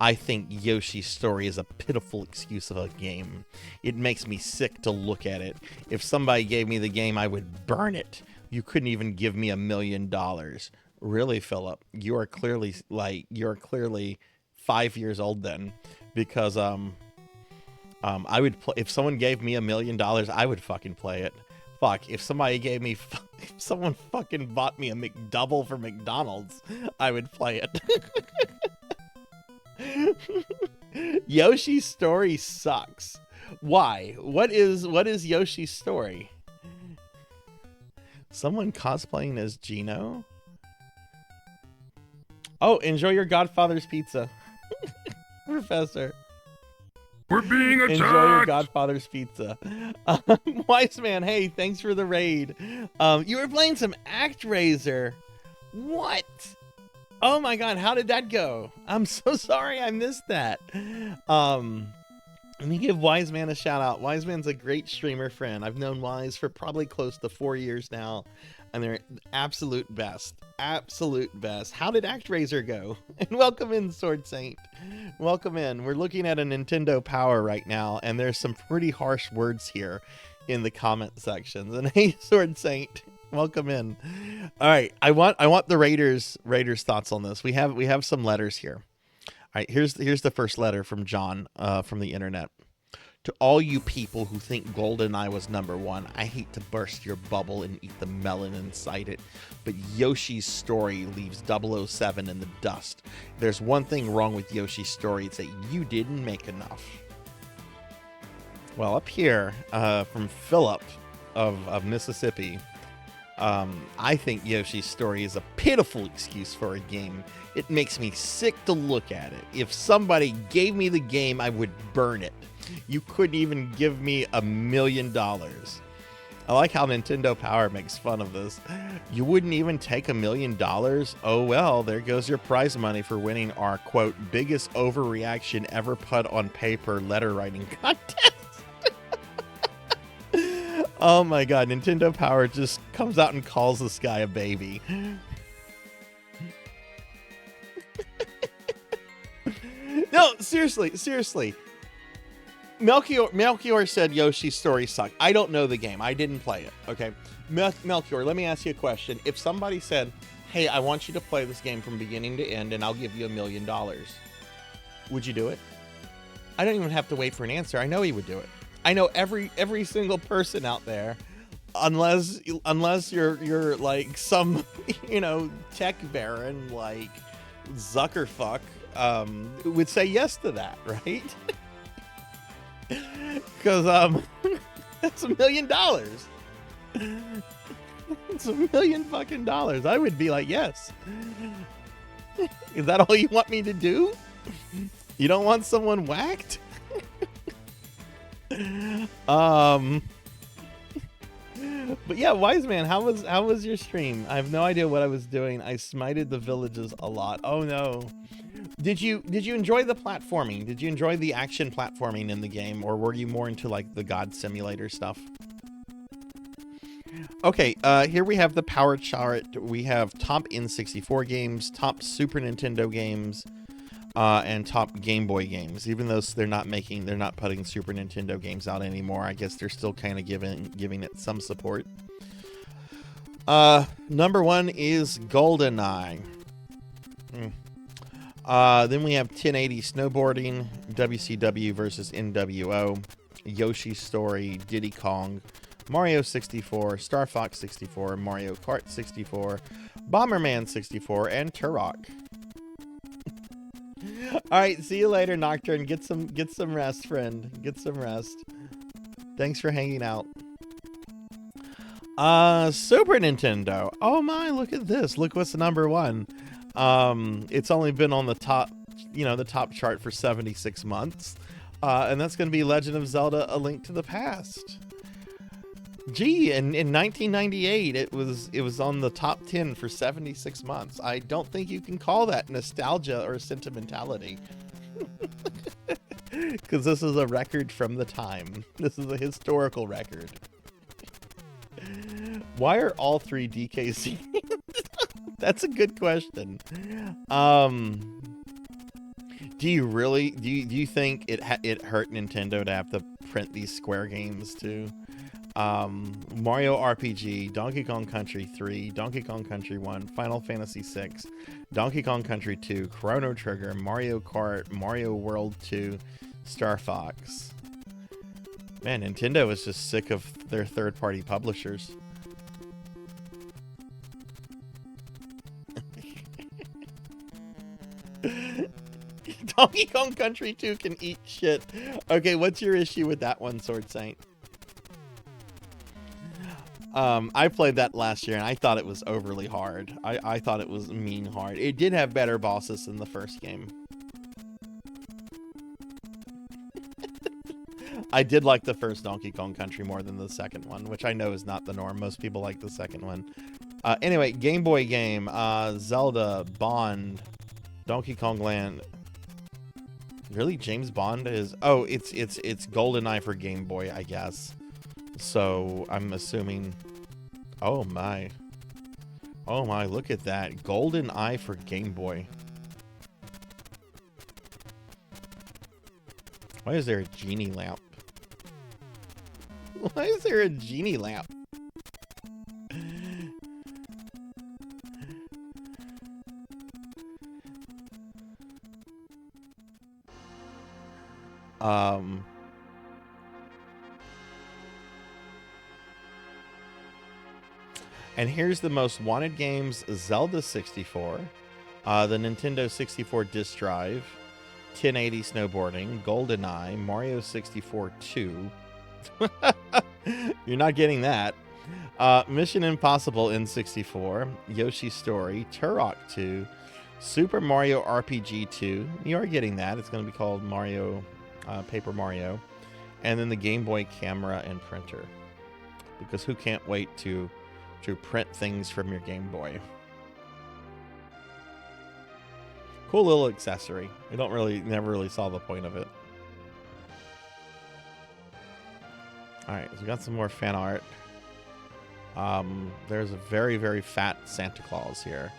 I think Yoshi's story is a pitiful excuse of a game. It makes me sick to look at it. If somebody gave me the game, I would burn it. You couldn't even give me $1 million. Really, Philip? You're clearly 5 years old then, because I would if someone gave me $1 million, I would fucking play it. Fuck, if somebody gave me, if someone fucking bought me a McDouble for McDonald's, I would play it. Yoshi's story sucks. Why? What is Yoshi's story? Someone cosplaying as Gino? Oh, enjoy your Godfather's pizza. Professor. We're being attacked! Enjoy your Godfather's pizza. Wise man, hey, thanks for the raid. You were playing some ActRaiser. What? Oh my god, how did that go? I'm so sorry I missed that. Let me give Wise Man a shout out. Wise Man's a great streamer friend. I've known Wise for probably close to 4 years now, and they're absolute best. Absolute best. How did ActRaiser go? And welcome in, Sword Saint. Welcome in. We're looking at a Nintendo Power right now, and there's some pretty harsh words here in the comment sections. And hey, Sword Saint. Welcome in. All right, I want the Raiders thoughts on this. We have some letters here. All right, here's the first letter from John from the internet. To all you people who think GoldenEye was #1, I hate to burst your bubble and eat the melon inside it, but Yoshi's story leaves 007 in the dust. There's one thing wrong with Yoshi's story. It's that you didn't make enough. Well, up here from Philip of Mississippi. I think Yoshi's story is a pitiful excuse for a game. It makes me sick to look at it. If somebody gave me the game, I would burn it. You couldn't even give me $1 million. I like how Nintendo Power makes fun of this. You wouldn't even take $1 million? Oh well, there goes your prize money for winning our, quote, biggest overreaction ever put on paper letter writing contest. Oh my god, Nintendo Power just comes out and calls this guy a baby. No, seriously. Melchior said Yoshi's story sucked. I don't know the game. I didn't play it, okay? Melchior, let me ask you a question. If somebody said, hey, I want you to play this game from beginning to end and I'll give you $1 million, would you do it? I don't even have to wait for an answer. I know he would do it. I know every single person out there, unless you're like some, you know, tech baron like Zuckerfuck, would say yes to that, right? Because that's $1 million. It's $1 million fucking dollars. I would be like, yes. Is that all you want me to do? You don't want someone whacked? But yeah, Wise Man, how was your stream? I have no idea what I was doing. I smited the villages a lot. Oh no. Did you enjoy the platforming? Did you enjoy the action platforming in the game, or were you more into like the God Simulator stuff? Okay, here we have the power chart. We have top N64 games, top Super Nintendo games, and top Game Boy games. Even though they're not putting Super Nintendo games out anymore, I guess they're still kind of giving it some support. Number 1 is GoldenEye. Then we have 1080 snowboarding, WCW versus NWO, Yoshi's Story, Diddy Kong, Mario 64, Star Fox 64, Mario Kart 64, Bomberman 64, and Turok. All right, see you later, Nocturne. Get some rest, friend. Get some rest. Thanks for hanging out. Super Nintendo. Oh my, look at this. Look what's number 1. It's only been on the top, the top chart for 76 months. And that's going to be Legend of Zelda: A Link to the Past. Gee, in 1998, it was on the top 10 for 76 months. I don't think you can call that nostalgia or sentimentality. Because this is a record from the time. This is a historical record. Why are all 3 DKC? That's a good question. Do you think it hurt Nintendo to have to print these Square games too? Mario RPG, Donkey Kong Country 3, Donkey Kong Country 1, Final Fantasy 6, Donkey Kong Country 2, Chrono Trigger, Mario Kart, Mario World 2, Star Fox. Man, Nintendo is just sick of their third-party publishers. Donkey Kong Country 2 can eat shit. Okay, what's your issue with that one, Sword Saint? I played that last year and I thought it was overly hard. I thought it was mean hard. It did have better bosses than the first game. I did like the first Donkey Kong Country more than the second one, which I know is not the norm. Most people like the second one. Anyway, Game Boy game, Zelda, Bond, Donkey Kong Land. Really, James Bond is? Oh, it's GoldenEye for Game Boy, I guess. So I'm assuming. Oh my! Oh my! Look at that, GoldenEye for Game Boy. Why is there a genie lamp? Why is there a genie lamp? And here's the most wanted games: Zelda 64, the Nintendo 64 disk drive, 1080 snowboarding, GoldenEye, Mario 64 2. You're not getting that. Mission Impossible N64, Yoshi's Story, Turok 2, Super Mario RPG 2. You are getting that. It's going to be called Mario, Paper Mario. And then the Game Boy camera and printer. Because who can't wait to print things from your Game Boy? Cool little accessory. I never really saw the point of it. Alright, so we got some more fan art. There's a very, very fat Santa Claus here.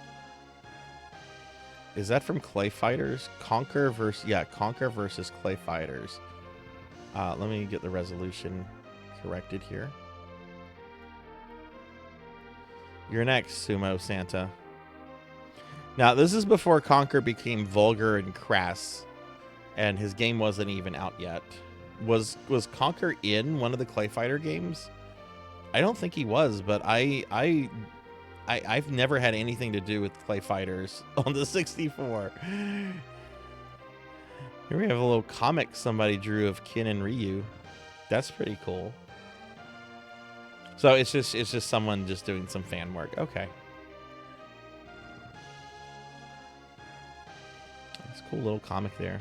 Is that from Clay Fighters? Conquer versus Clay Fighters. Let me get the resolution corrected here. You're next, Sumo Santa. Now, this is before Conquer became vulgar and crass. and his game wasn't even out yet. Was Conker in one of the Clay Fighter games? I don't think he was, but I've never had anything to do with Clay Fighters on the 64. Here we have a little comic somebody drew of Ken and Ryu. That's pretty cool. So it's just someone just doing some fan work. Okay. That's a cool little comic there.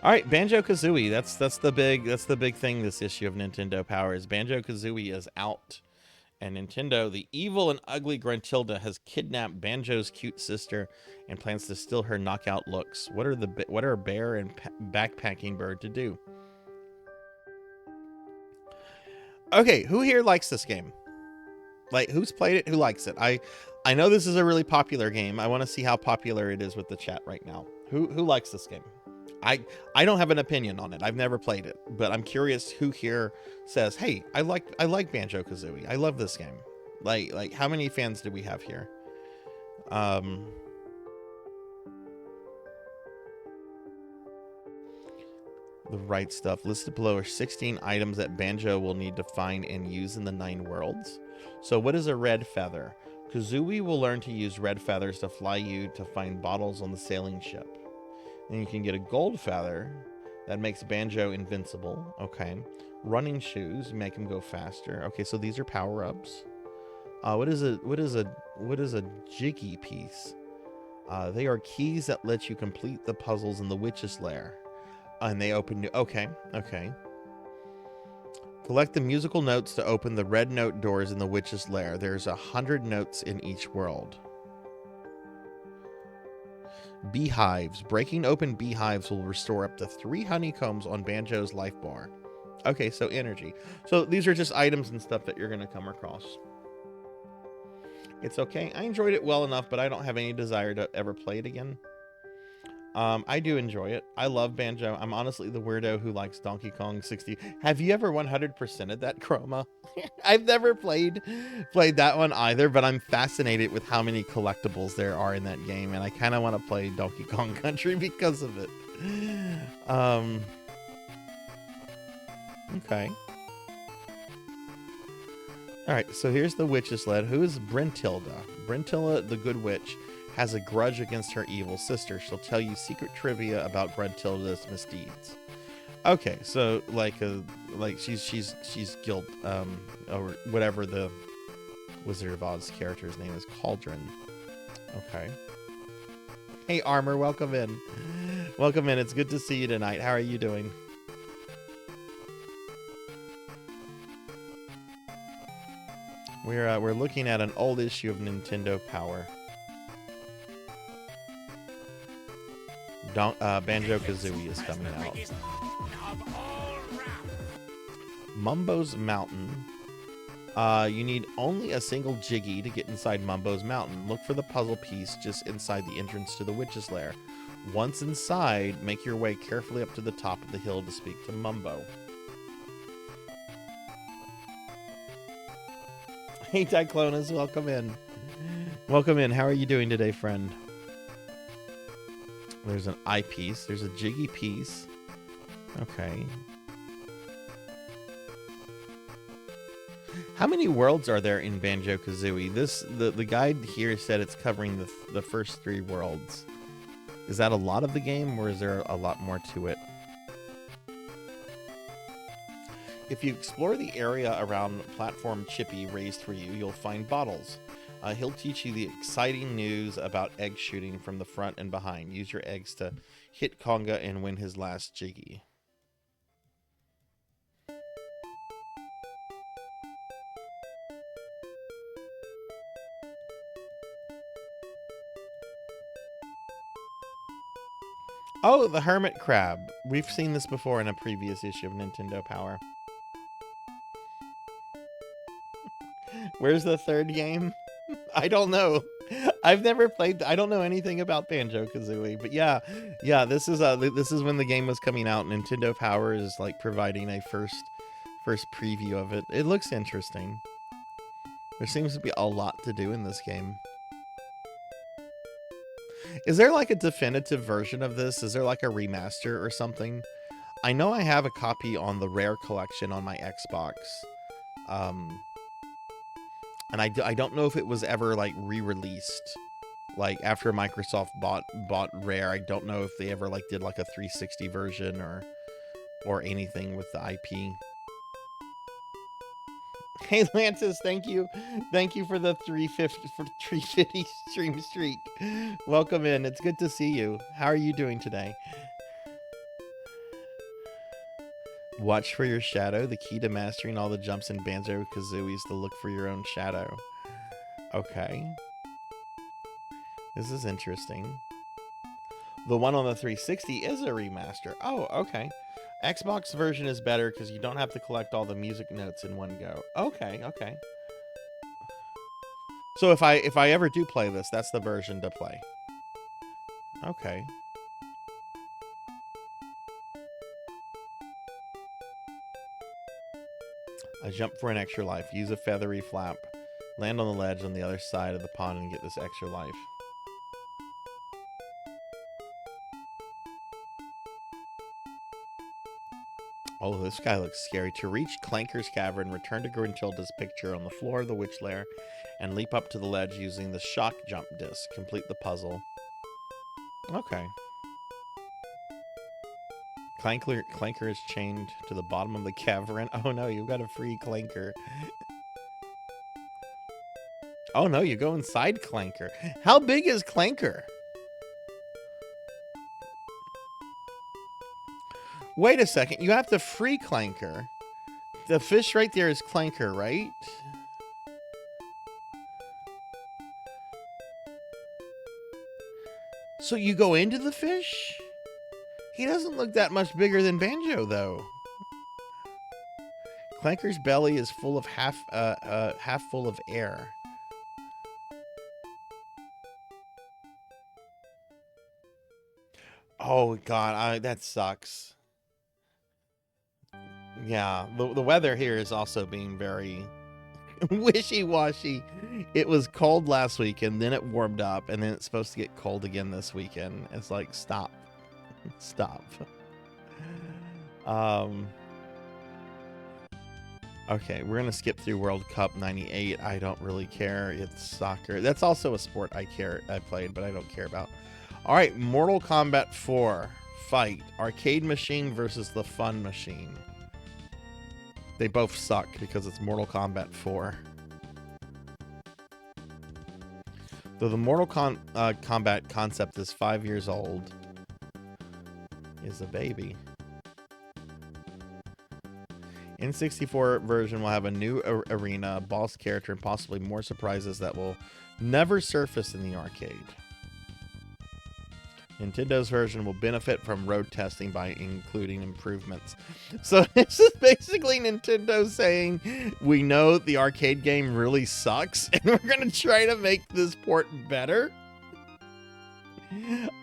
All right, Banjo-Kazooie. That's the big thing this issue of Nintendo Power is Banjo-Kazooie is out. And Nintendo, the evil and ugly Gruntilda, has kidnapped Banjo's cute sister and plans to steal her knockout looks. What are a bear and backpacking bird to do? Okay, who here likes this game? Like, who's played it? Who likes it? I know this is a really popular game. I want to see how popular it is with the chat right now. Who likes this game? I don't have an opinion on it. I've never played it, but I'm curious who here says, "Hey, I like Banjo-Kazooie. I love this game." Like how many fans do we have here? The right stuff. Listed below are 16 items that Banjo will need to find and use in the 9 worlds. So what is a red feather? Kazooie will learn to use red feathers to fly you to find bottles on the sailing ship. And you can get a gold feather that makes Banjo invincible. Okay. Running shoes make him go faster. Okay, so these are power-ups. What is a jiggy piece? They are keys that let you complete the puzzles in the witch's lair. And they open new. Okay. Collect the musical notes to open the red note doors in the witch's lair. There's 100 notes in each world. Beehives. Breaking open beehives will restore up to 3 honeycombs on Banjo's life bar. Okay, so energy. So these are just items and stuff that you're going to come across. It's okay. I enjoyed it well enough, but I don't have any desire to ever play it again. I do enjoy it. I love Banjo. I'm honestly the weirdo who likes Donkey Kong 60. Have you ever 100%ed that, Chroma? I've never played that one either, but I'm fascinated with how many collectibles there are in that game, and I kind of want to play Donkey Kong Country because of it. Okay. All right, so here's the witch's lead. Who is Brentilda? Brentilda, the good witch, has a grudge against her evil sister. She'll tell you secret trivia about Brentilda's misdeeds. Okay, so she's guilt, or whatever the Wizard of Oz character's name is, Cauldron. Okay. Hey Armor, welcome in. Welcome in. It's good to see you tonight. How are you doing? We're looking at an old issue of Nintendo Power. Banjo-Kazooie is coming out. Mumbo's Mountain. You need only a single Jiggy to get inside Mumbo's Mountain. Look for the puzzle piece just inside the entrance to the witch's lair. Once inside, make your way carefully up to the top of the hill to speak to Mumbo. Hey Diclonus, welcome in. Welcome in. How are you doing today, friend? There's an eye piece. There's a Jiggy piece. Okay. How many worlds are there in Banjo-Kazooie? The guide here said it's covering the first 3 worlds. Is that a lot of the game, or is there a lot more to it? If you explore the area around platform Chippy raised for you, you'll find bottles. He'll teach you the exciting news about egg shooting from the front and behind. Use your eggs to hit Conga and win his last Jiggy. Oh, the Hermit Crab. We've seen this before in a previous issue of Nintendo Power. Where's the 3rd game? I don't know. I've never played. I don't know anything about Banjo-Kazooie, but yeah, this is when the game was coming out. Nintendo Power is like providing a first preview of it. It looks interesting. There seems to be a lot to do in this game. Is there like a definitive version of this? Is there like a remaster or something? I know I have a copy on the Rare collection on my Xbox. And I don't know if it was ever like re-released. Like after Microsoft bought Rare, I don't know if they ever like did like a 360 version or anything with the IP. Hey Lantis, thank you for the 350 stream streak. Welcome in. It's good to see you. How are you doing today? Watch for your shadow. The key to mastering all the jumps in Banjo-Kazooie is to look for your own shadow. Okay. This is interesting. The one on the 360 is a remaster. Oh, okay. Xbox version is better because you don't have to collect all the music notes in one go. Okay, okay. So if I ever do play this, that's the version to play. Okay. I jump for an extra life. Use a feathery flap. Land on the ledge on the other side of the pond and get this extra life. Oh, this guy looks scary. To reach Clanker's cavern, return to Gruntilda's picture on the floor of the witch lair and leap up to the ledge using the shock jump disc. Complete the puzzle. Okay. Clanker is chained to the bottom of the cavern. Oh no, you've got to free Clanker. Oh no, you go inside Clanker. How big is Clanker? Wait a second, you have to free Clanker. The fish right there is Clanker, right? So you go into the fish? He doesn't look that much bigger than Banjo, though. Clanker's belly is full of half full of air. Oh God, that sucks. Yeah, the weather here is also being very wishy-washy. It was cold last week, and then it warmed up, and then it's supposed to get cold again this weekend. It's like, stop. Stop. Okay, we're gonna skip through World Cup 98. I don't really care. It's soccer. That's also a sport I played, but I don't care about. All right, Mortal Kombat 4. Fight. Arcade machine versus the fun machine. They both suck because it's Mortal Kombat 4. Though the Mortal Kombat concept is 5 years old, is a baby. N64 version will have a new arena, boss character, and possibly more surprises that will never surface in the arcade. Nintendo's version will benefit from road testing by including improvements. So this is basically Nintendo saying, we know the arcade game really sucks, and we're going to try to make this port better.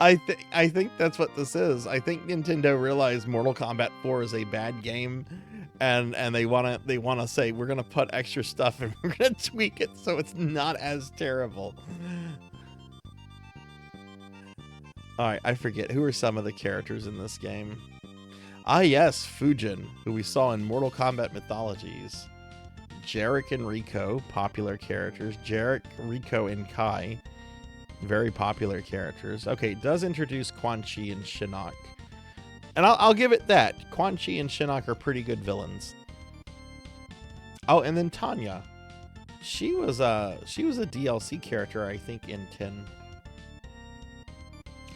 I think that's what this is. I think Nintendo realized Mortal Kombat 4 is a bad game, and they wanna say, we're gonna put extra stuff and we're gonna tweak it so it's not as terrible. Alright, I forget. Who are some of the characters in this game? Ah yes, Fujin, who we saw in Mortal Kombat Mythologies. Jarek and Rico, popular characters. Jarek, Rico, and Kai, very popular characters. Okay, it does introduce Quan Chi and Shinnok. And I'll give it that. Quan Chi and Shinnok are pretty good villains. Oh, and then Tanya. She was a DLC character, I think, in 10.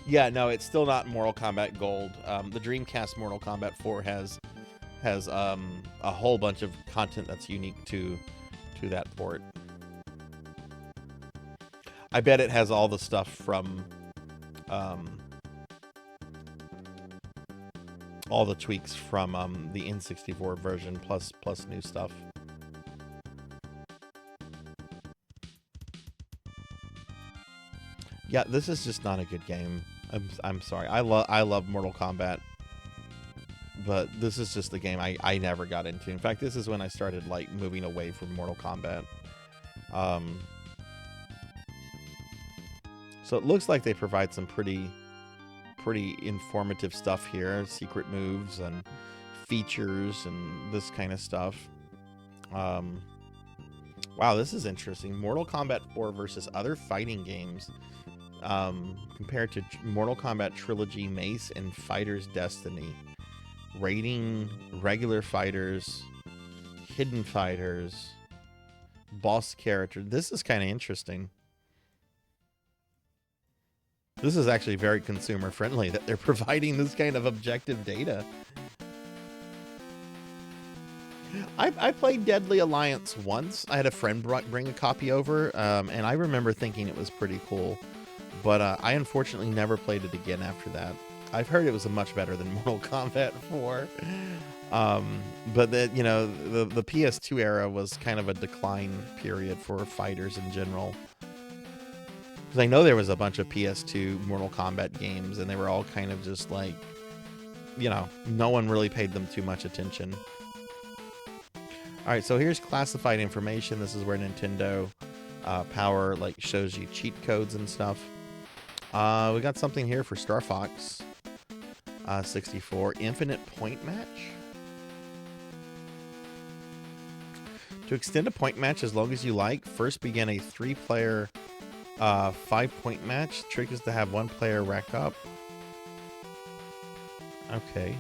Yeah, no, it's still not Mortal Kombat Gold. The Dreamcast Mortal Kombat 4 has a whole bunch of content that's unique to that port. I bet it has all the stuff from all the tweaks from the N64 version plus new stuff. Yeah, this is just not a good game. I'm sorry. I love Mortal Kombat, but this is just the game I never got into. In fact, this is when I started like moving away from Mortal Kombat. So it looks like they provide some pretty informative stuff here, secret moves and features and this kind of stuff. Wow, this is interesting. Mortal Kombat 4 versus other fighting games. Compared to Mortal Kombat Trilogy, Mace, and Fighters Destiny. Rating, regular fighters, hidden fighters, boss character. This is kind of interesting. This is actually very consumer friendly that they're providing this kind of objective data. I played Deadly Alliance once. I had a friend bring a copy over, and I remember thinking it was pretty cool. But I unfortunately never played it again after that. I've heard it was much better than Mortal Kombat 4. But you know, the PS2 era was kind of a decline period for fighters in general. Because I know there was a bunch of PS2 Mortal Kombat games, and they were all kind of just like, you know, no one really paid them too much attention. All right, so here's classified information. This is where Nintendo Power like shows you cheat codes and stuff. We got something here for Star Fox 64 Infinite Point Match. To extend a point match as long as you like, first begin a 3-player 5-point match. Trick is to have 1 player rack up. Okay.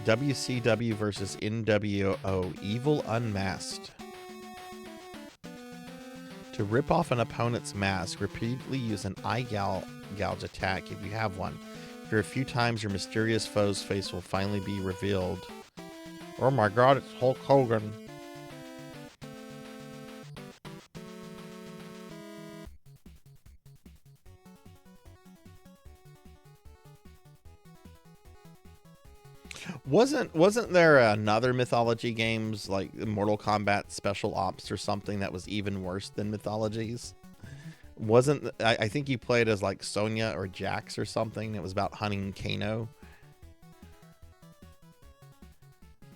WCW versus NWO Evil Unmasked. To rip off an opponent's mask, repeatedly use an eye gouge attack if you have one. For a few times, your mysterious foe's face will finally be revealed. Oh my god, it's Hulk Hogan. Wasn't there another Mythology games like Mortal Kombat Special Ops or something that was even worse than Mythologies? I think you played as like Sonya or Jax or something. It was about hunting Kano.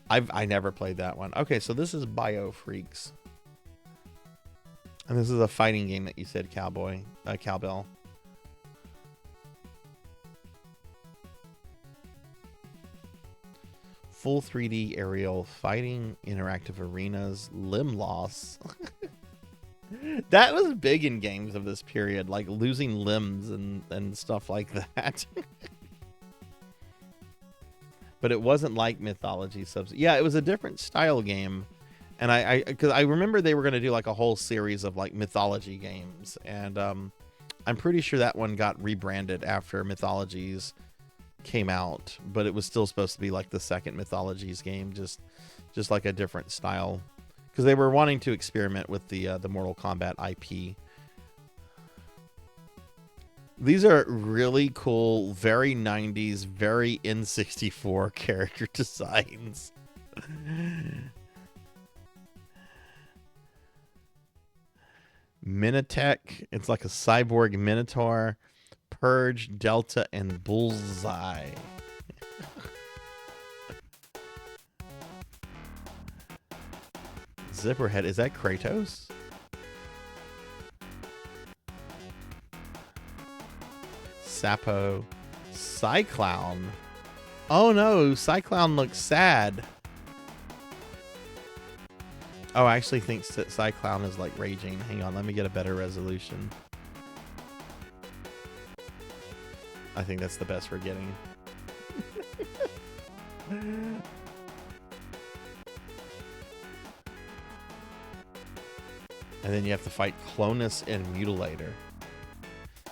I never played that one. Okay, so this is Bio Freaks. And this is a fighting game that you said, Cowbell. Full 3D aerial fighting, interactive arenas, limb loss. That was big in games of this period, like losing limbs and stuff like that. But it wasn't like Mythology subs. Yeah, it was a different style game. And because I remember they were going to do like a whole series of like Mythology games. And I'm pretty sure that one got rebranded after Mythologies came out, but it was still supposed to be like the second Mythologies game, just like a different style, because they were wanting to experiment with the Mortal Kombat IP. These are really cool, very 90s, very N64 character designs. Minitech, it's like a cyborg Minotaur. Purge, Delta, and Bullseye. Zipperhead, is that Kratos? Sapo. Cyclown. Oh no, Cyclown looks sad. Oh, I actually think Cyclown is like raging. Hang on, let me get a better resolution. I think that's the best we're getting. And then you have to fight Clonus and Mutilator.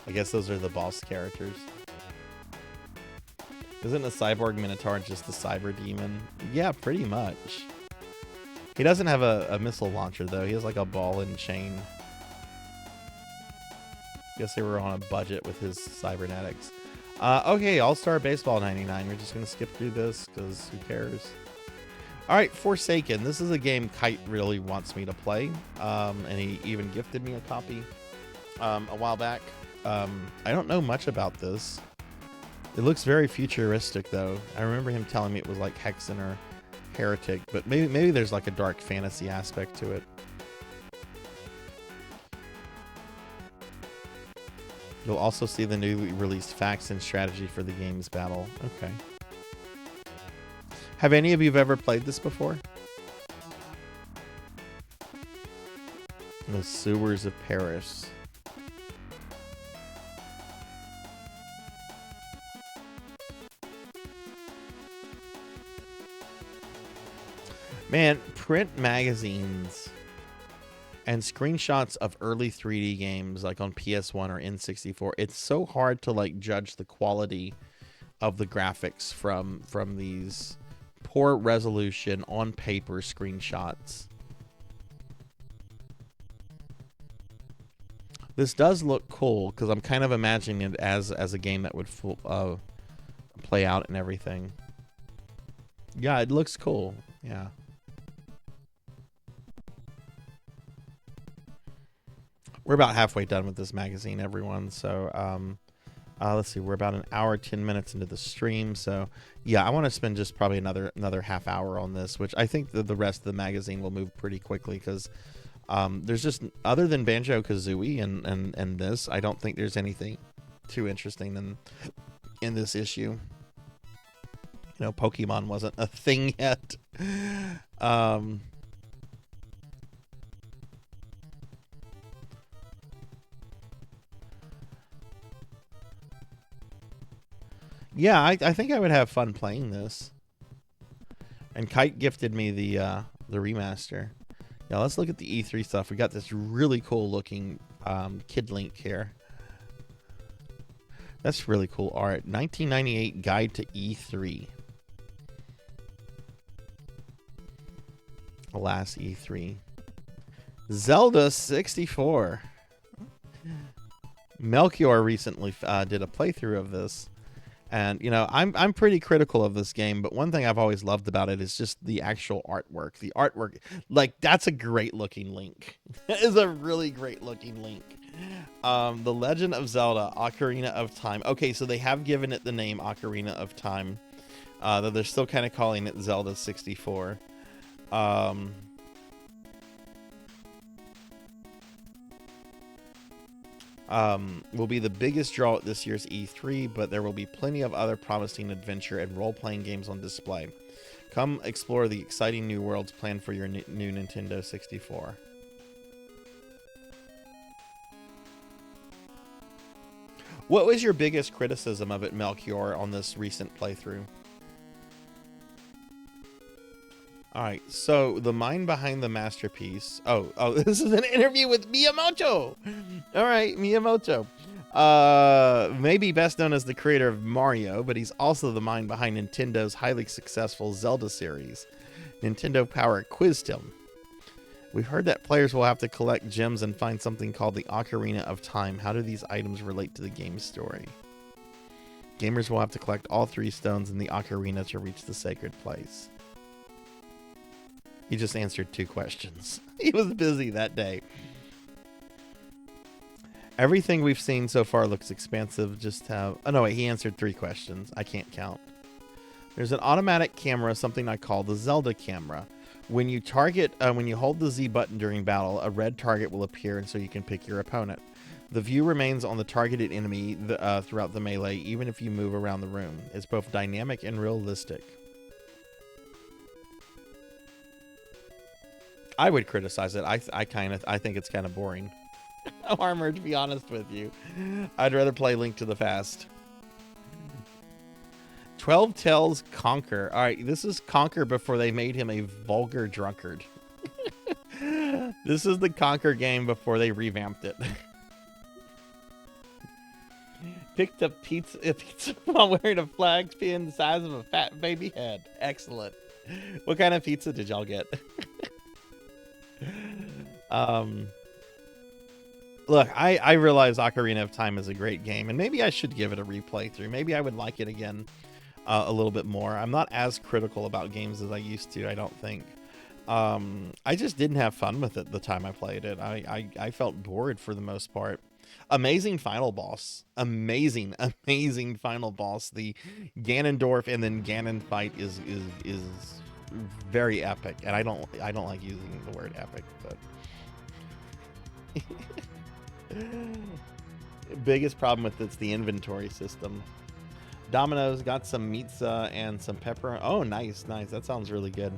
I guess those are the boss characters. Isn't a cyborg Minotaur just a cyber demon? Yeah, pretty much. He doesn't have a missile launcher, though. He has like a ball and chain. Guess they were on a budget with his cybernetics. Okay, All-Star Baseball 99. We're just going to skip through this because who cares? All right, Forsaken. This is a game Kite really wants me to play. And he even gifted me a copy a while back. I don't know much about this. It looks very futuristic, though. I remember him telling me it was like Hexen or Heretic, but maybe there's like a dark fantasy aspect to it. You'll also see the newly released facts and strategy for the game's battle. Okay. Have any of you ever played this before? The Sewers of Paris. Man, print magazines and screenshots of early 3D games like on PS1 or N64. It's so hard to like judge the quality of the graphics from these poor resolution on paper screenshots. This does look cool because I'm kind of imagining it as a game that would play out and everything. Yeah, it looks cool. Yeah. We're about halfway done with this magazine, everyone. So, let's see. We're about an hour, 10 minutes into the stream. So, yeah, I want to spend just probably another half hour on this, which I think the rest of the magazine will move pretty quickly because there's just, other than Banjo-Kazooie and this, I don't think there's anything too interesting in this issue. You know, Pokemon wasn't a thing yet. Yeah, I think I would have fun playing this. And Kite gifted me the remaster. Yeah, let's look at the E3 stuff. We got this really cool looking Kid Link here. That's really cool art. 1998 Guide to E3. Last E3. Zelda 64. Melchior recently did a playthrough of this. And, you know, I'm pretty critical of this game, but one thing I've always loved about it is just the actual artwork. The artwork, like, that's a great looking Link. That is a really great looking Link. The Legend of Zelda, Ocarina of Time. Okay, so they have given it the name Ocarina of Time, though they're still kind of calling it Zelda 64. Will be the biggest draw at this year's E3, but there will be plenty of other promising adventure and role-playing games on display. Come explore the exciting new worlds planned for your new Nintendo 64. What was your biggest criticism of it, Melchior, on this recent playthrough? All right, so the mind behind the masterpiece. Oh, this is an interview with Miyamoto. All right, Miyamoto. Maybe best known as the creator of Mario, but he's also the mind behind Nintendo's highly successful Zelda series. Nintendo Power quizzed him. We've heard that players will have to collect gems and find something called the Ocarina of Time. How do these items relate to the game's story? Gamers will have to collect all 3 stones in the ocarina to reach the sacred place. He just answered 2 questions. He was busy that day. Everything we've seen so far looks expansive. Just have... Oh, no, wait. He answered 3 questions. I can't count. There's an automatic camera, something I call the Zelda camera. When you hold the Z button during battle, a red target will appear, and so you can pick your opponent. The view remains on the targeted enemy throughout the melee, even if you move around the room. It's both dynamic and realistic. I would criticize it. I think it's kind of boring. Armor, to be honest with you. I'd rather play Link to the Past. 12 Tales Conquer. All right, this is Conquer before they made him a vulgar drunkard. This is the Conquer game before they revamped it. Picked up pizza while wearing a flag pin the size of a fat baby head. Excellent. What kind of pizza did y'all get? Look, I realize Ocarina of Time is a great game, and maybe I should give it a replay through. Maybe I would like it again a little bit more. I'm not as critical about games as I used to, I don't think. I just didn't have fun with it the time I played it. I felt bored for the most part. Amazing final boss. Amazing final boss. The Ganondorf and then Ganon fight is very epic, and I don't like using the word epic, but Biggest problem with it's the inventory system. Domino's got some pizza and some pepper. Oh, nice, nice. That sounds really good.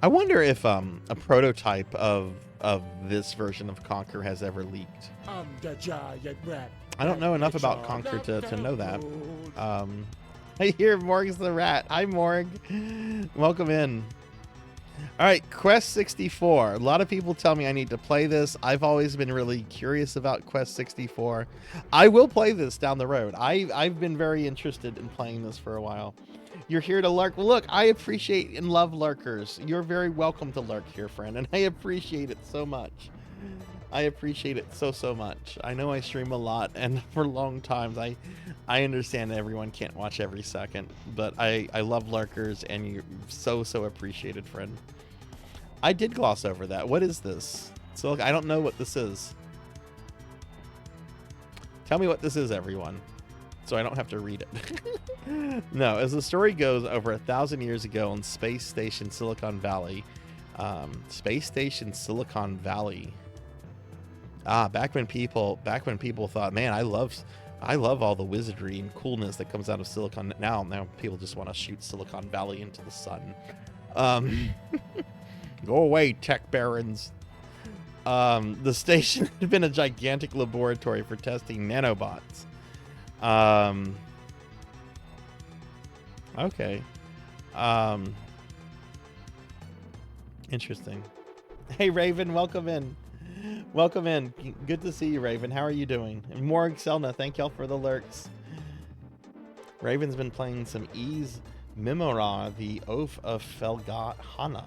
I wonder if a prototype of this version of Conquer has ever leaked. I'm the giant rat. I don't know enough about Conquer to know that. Hey, here, Morg's the rat. Hi, Morg. Welcome in. All right, Quest 64. A lot of people tell me I need to play this. I've always been really curious about Quest 64. I will play this down the road. I've been very interested in playing this for a while. You're here to lurk. Well, look, I appreciate and love lurkers. You're very welcome to lurk here, friend, and I appreciate it so much. I appreciate it so much. I know I stream a lot, and for long times, I understand that everyone can't watch every second, but I love lurkers, and you're so appreciated, friend. I did gloss over that. What is this? So look, I don't know what this is. Tell me what this is, everyone, so I don't have to read it. No, as the story goes, over 1,000 years ago on Space Station Silicon Valley, Space Station Silicon Valley. Back when people thought, man, I love all the wizardry and coolness that comes out of Silicon. Now people just want to shoot Silicon Valley into the sun. Go away, tech barons. The station had been a gigantic laboratory for testing nanobots. Okay. Interesting. Hey, Raven, welcome in. Welcome in. Good to see you, Raven. How are you doing? And Morg, Selna, thank y'all for the lurks. Raven's been playing some Ys Mimora, the Oath of Felgat Hana.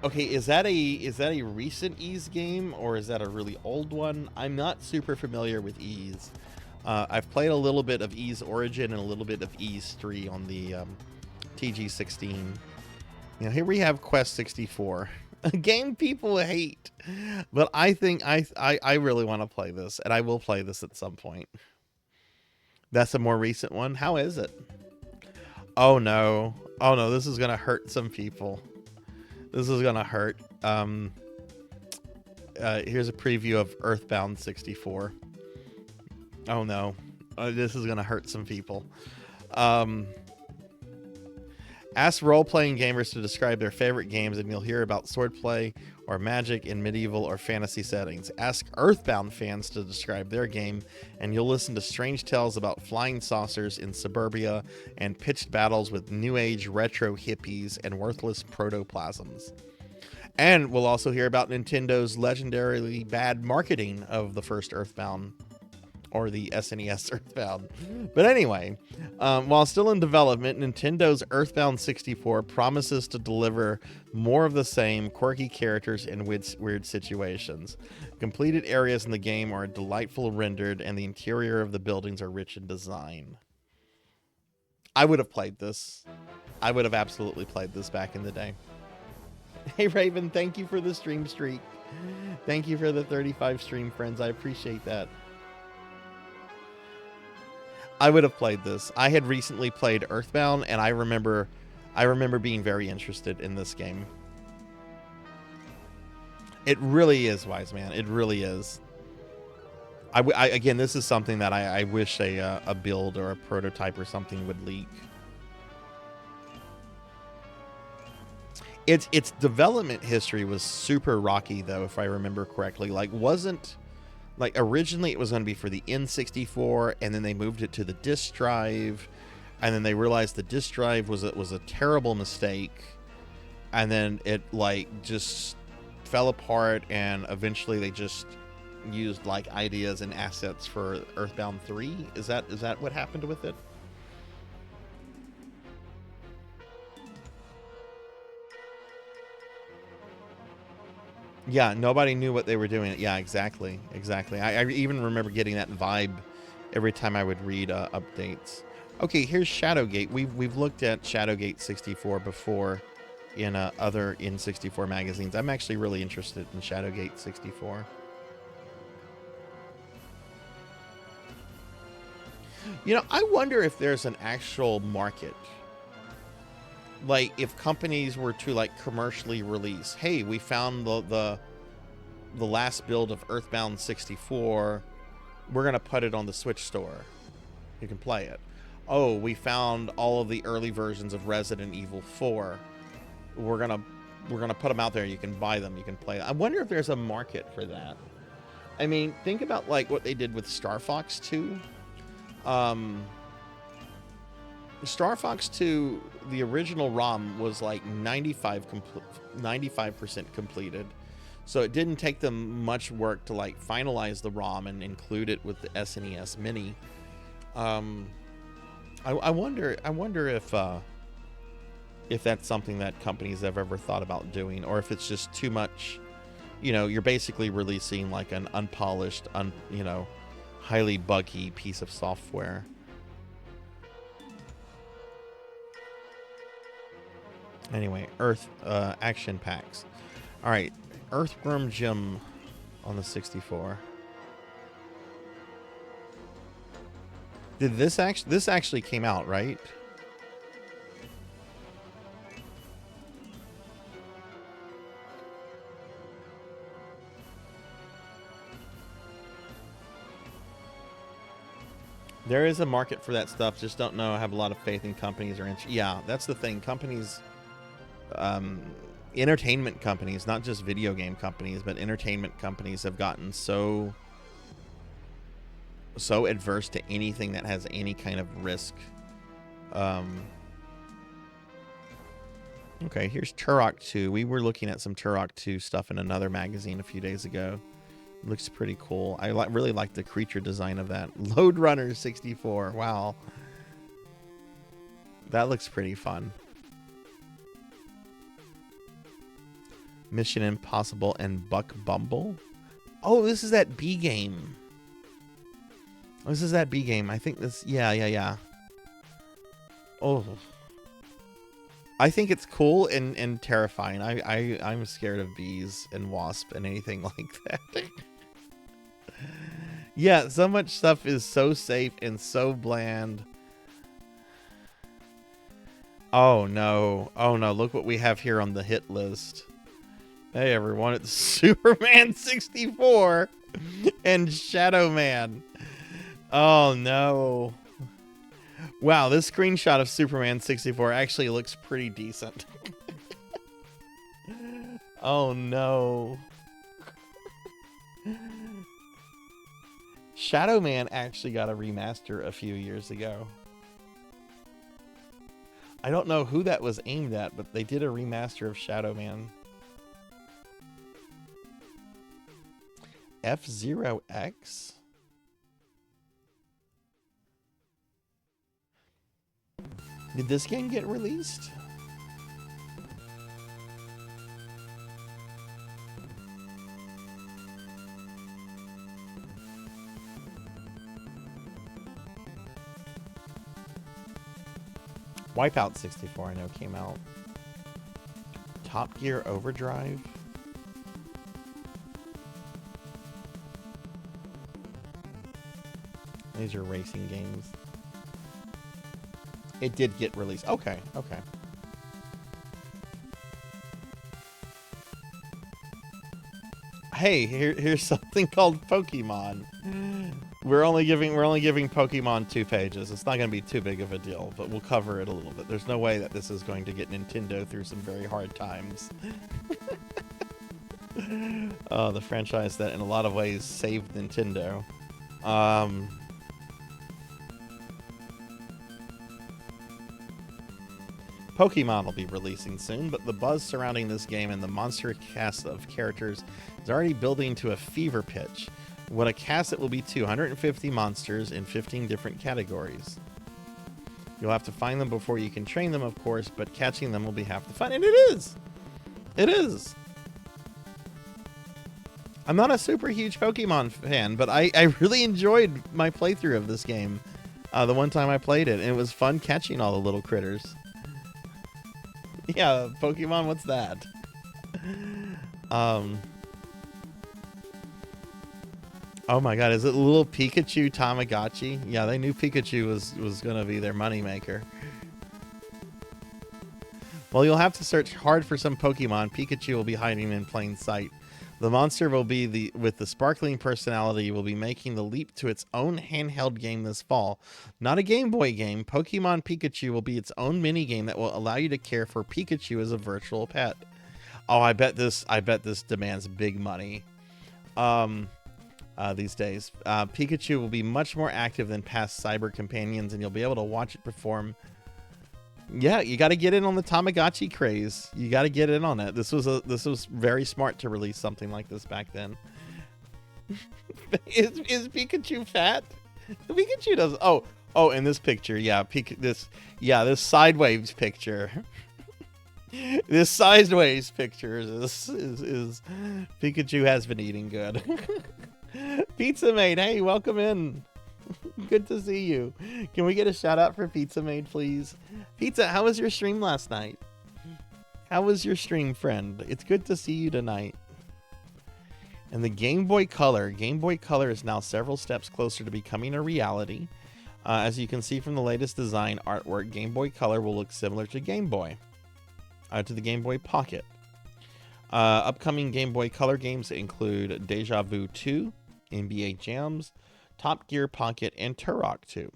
Okay, is that a recent Ys game, or is that a really old one? I'm not super familiar with Ys. I've played a little bit of Ys Origin and a little bit of Ys 3 on the TG16. You know, here we have Quest 64. A game people hate, but I think I really want to play this, and I will play this at some point. That's a more recent one. How is it? Oh no, this is gonna hurt some people. This is gonna hurt. Here's a preview of Earthbound 64. Oh no, this is gonna hurt some people. Ask role-playing gamers to describe their favorite games, and you'll hear about swordplay or magic in medieval or fantasy settings. Ask Earthbound fans to describe their game, and you'll listen to strange tales about flying saucers in suburbia and pitched battles with new age retro hippies and worthless protoplasms. And we'll also hear about Nintendo's legendarily bad marketing of the first Earthbound, or the SNES Earthbound. But anyway, while still in development, Nintendo's Earthbound 64 promises to deliver more of the same quirky characters in weird situations. Completed areas in the game are delightful rendered, and the interior of the buildings are rich in design. I would have played this. I would have absolutely played this back in the day. Hey Raven, thank you for the stream streak. Thank you for the 35 stream friends. I appreciate that. I would have played this. I had recently played Earthbound, and I remember being very interested in this game. It really is, Wise Man. It really is. Again, this is something that I wish a build or a prototype or something would leak. Its development history was super rocky, though, if I remember correctly. Originally it was going to be for the N64, and then they moved it to the disk drive, and then they realized the disk drive was a terrible mistake, and then it just fell apart, and eventually they just used ideas and assets for Earthbound 3. Is that what happened with it? Yeah, nobody knew what they were doing. Yeah, exactly. I even remember getting that vibe every time I would read updates. Okay, here's Shadowgate. We've looked at Shadowgate 64 before in other N64 magazines. I'm actually really interested in Shadowgate 64. You know, I wonder if there's an actual market. like if companies were to like commercially release, hey, we found the last build of Earthbound 64, we're gonna put it on the Switch store, you can play it. Oh, we found all of the early versions of Resident Evil 4, we're gonna put them out there, you can buy them, you can play them. I wonder if there's a market for that. I mean, think about like what they did with Star Fox 2. Star Fox 2, the original ROM was like 95% completed. So it didn't take them much work to like finalize the ROM and include it with the SNES Mini. I wonder if that's something that companies have ever thought about doing, or if it's just too much. You know, you're basically releasing like an unpolished, highly buggy piece of software. Anyway, Earth action packs. All right, Earthworm Jim on the 64. Did this actually came out, right? There is a market for that stuff. Just don't know. I have a lot of faith in companies or yeah, that's the thing. Companies, entertainment companies, not just video game companies, but entertainment companies have gotten so adverse to anything that has any kind of risk. Okay, here's Turok 2. We were looking at some Turok 2 stuff in another magazine a few days ago. Looks pretty cool. I really like the creature design of that. Lode Runner 64. Wow. That looks pretty fun. Mission Impossible and Buck Bumble. Oh, this is that B game. Oh, this is that B game. I think this... Yeah. Oh. I think it's cool and terrifying. I'm scared of bees and wasp and anything like that. Yeah, so much stuff is so safe and so bland. Oh no. Oh no, look what we have here on the hit list. Hey everyone, it's Superman 64 and Shadow Man. Oh no. Wow, this screenshot of Superman 64 actually looks pretty decent. Oh no. Shadow Man actually got a remaster a few years ago. I don't know who that was aimed at, but they did a remaster of Shadow Man. F-Zero X? Did this game get released? Wipeout 64, I know, came out. Top Gear Overdrive. These are racing games. It did get released. Okay. Hey, here's something called Pokemon. We're only giving Pokemon 2 pages. It's not going to be too big of a deal, but we'll cover it a little bit. There's no way that this is going to get Nintendo through some very hard times. Oh, the franchise that in a lot of ways saved Nintendo. Pokemon will be releasing soon, but the buzz surrounding this game and the monster cast of characters is already building to a fever pitch. What a cast it will be, 250 monsters in 15 different categories. You'll have to find them before you can train them, of course, but catching them will be half the fun. And it is! It is! I'm not a super huge Pokemon fan, but I really enjoyed my playthrough of this game the one time I played it, and it was fun catching all the little critters. Yeah, Pokemon, what's that? Oh my god, is it little Pikachu Tamagotchi? Yeah, they knew Pikachu was gonna be their moneymaker. While you'll have to search hard for some Pokemon, Pikachu will be hiding in plain sight. The monster will be with the sparkling personality will be making the leap to its own handheld game this fall. Not a Game Boy game, Pokemon Pikachu will be its own mini game that will allow you to care for Pikachu as a virtual pet. Oh, I bet this demands big money. These days, Pikachu will be much more active than past cyber companions, and you'll be able to watch it perform. Yeah, you got to get in on the Tamagotchi craze. You got to get in on it. This was very smart to release something like this back then. is Pikachu fat? Pikachu does. Oh, in this picture, yeah, this sideways picture. This sideways picture is Pikachu has been eating good. Pizza Maid, hey, welcome in. Good to see you. Can we get a shout out for Pizza Maid, please? Pizza, how was your stream last night? How was your stream, friend? It's good to see you tonight. And the Game Boy Color. Game Boy Color is now several steps closer to becoming a reality. As you can see from the latest design artwork, Game Boy Color will look similar to Game Boy. To the Game Boy Pocket. Upcoming Game Boy Color games include Deja Vu 2, NBA Jams, Top Gear Pocket, and Turok 2.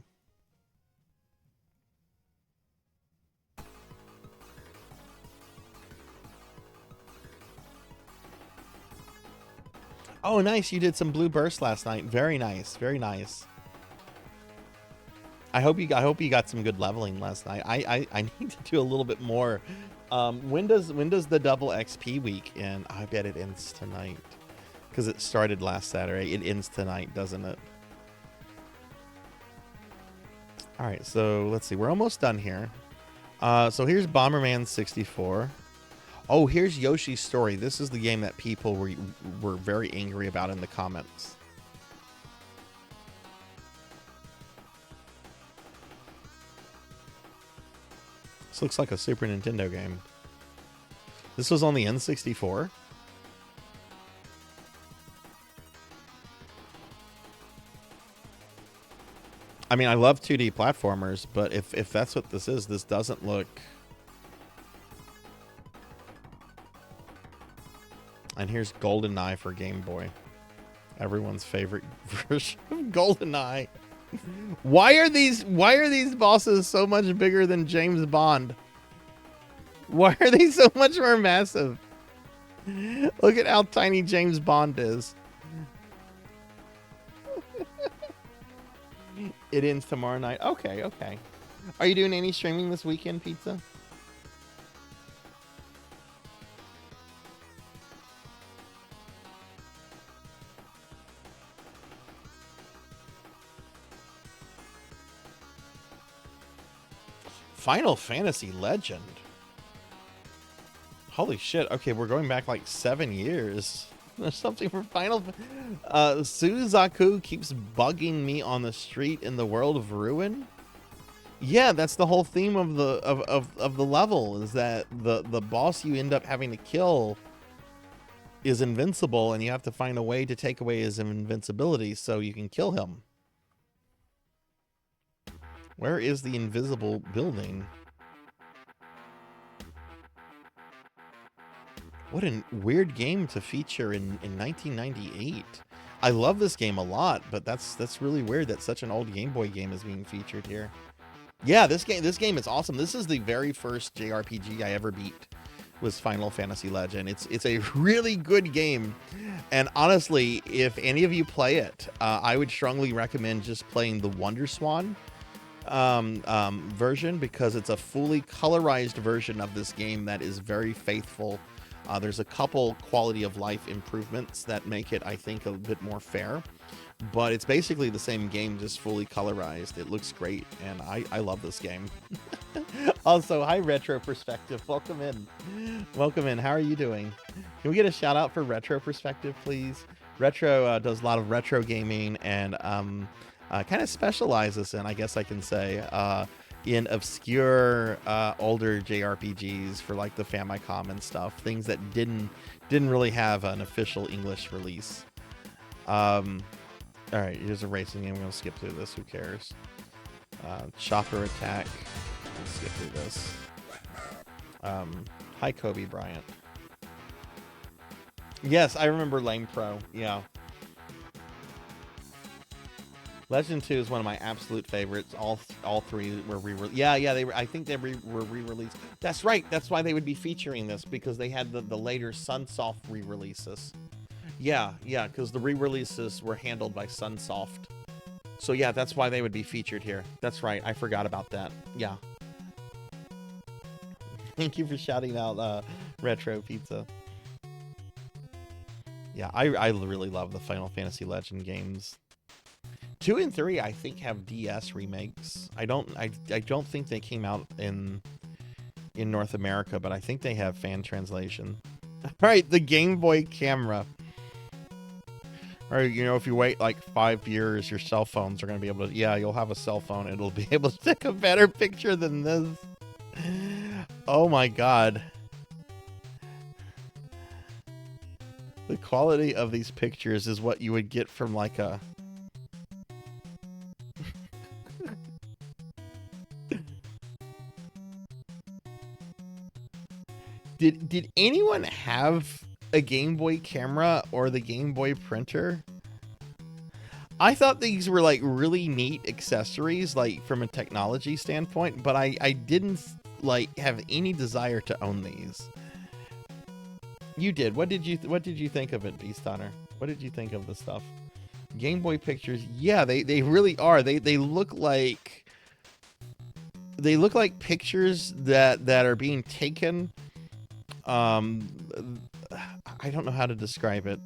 Oh, nice. You did some Blue Burst last night. Very nice. Very nice. I hope you got some good leveling last night. I need to do a little bit more. When does the double XP week end? I bet it ends tonight because it started last Saturday. It ends tonight, doesn't it? All right, so let's see. We're almost done here. So here's Bomberman 64. Oh, here's Yoshi's Story. This is the game that people were very angry about in the comments. This looks like a Super Nintendo game. This was on the N64. I mean, I love 2D platformers, but if that's what this is, this doesn't look... And here's GoldenEye for Game Boy. Everyone's favorite version of GoldenEye. Why are these bosses so much bigger than James Bond? Why are they so much more massive? Look at how tiny James Bond is. It ends tomorrow night. Okay, okay. Are you doing any streaming this weekend, Pizza? Final Fantasy Legend. Holy shit. Okay, we're going back like 7 years. There's something for Final... Suzaku keeps bugging me on the street in the world of Ruin. Yeah, that's the whole theme of the level, is that the boss you end up having to kill is invincible, and you have to find a way to take away his invincibility so you can kill him. Where is the invisible building? What a weird game to feature in 1998. I love this game a lot, but that's really weird that such an old Game Boy game is being featured here. Yeah, this game is awesome. This is the very first JRPG I ever beat, was Final Fantasy Legend. It's a really good game, and honestly, if any of you play it, I would strongly recommend just playing the Wonder Swan version, because it's a fully colorized version of this game that is very faithful. There's a couple quality of life improvements that make it, I think, a bit more fair, but it's basically the same game, just fully colorized. It looks great, and I love this game. Also, hi Retro Perspective, welcome in. Welcome in. How are you doing? Can we get a shout out for Retro Perspective, please? Retro does a lot of retro gaming, and kind of specializes in, I guess I can say, in obscure older JRPGs for like the Famicom and stuff, things that didn't really have an official English release. All right, here's a racing game. We're gonna skip through this. Who cares? Chopper Attack. Let's skip through this. Hi, Kobe Bryant. Yes, I remember Lame Pro. Yeah. Legend 2 is one of my absolute favorites. All three were re-released. Yeah, they were. I think they were re-released. That's right. That's why they would be featuring this, because they had the later Sunsoft re-releases. Yeah, because the re-releases were handled by Sunsoft. So yeah, that's why they would be featured here. That's right. I forgot about that. Yeah. Thank you for shouting out Retro Pizza. Yeah, I really love the Final Fantasy Legend games. 2 and 3, I think, have DS remakes. I don't think they came out in North America, but I think they have fan translation. All right, the Game Boy camera. All right, you know, if you wait like 5 years, your cell phones are going to be able to... Yeah, you'll have a cell phone. It'll be able to take a better picture than this. Oh my God. The quality of these pictures is what you would get from like a... Did anyone have a Game Boy camera or the Game Boy printer? I thought these were like really neat accessories, like from a technology standpoint, but I didn't like have any desire to own these. You did. What did you think of it, Beast Hunter? What did you think of the stuff? Game Boy pictures, yeah, they really are. They look like pictures that are being taken. I don't know how to describe it.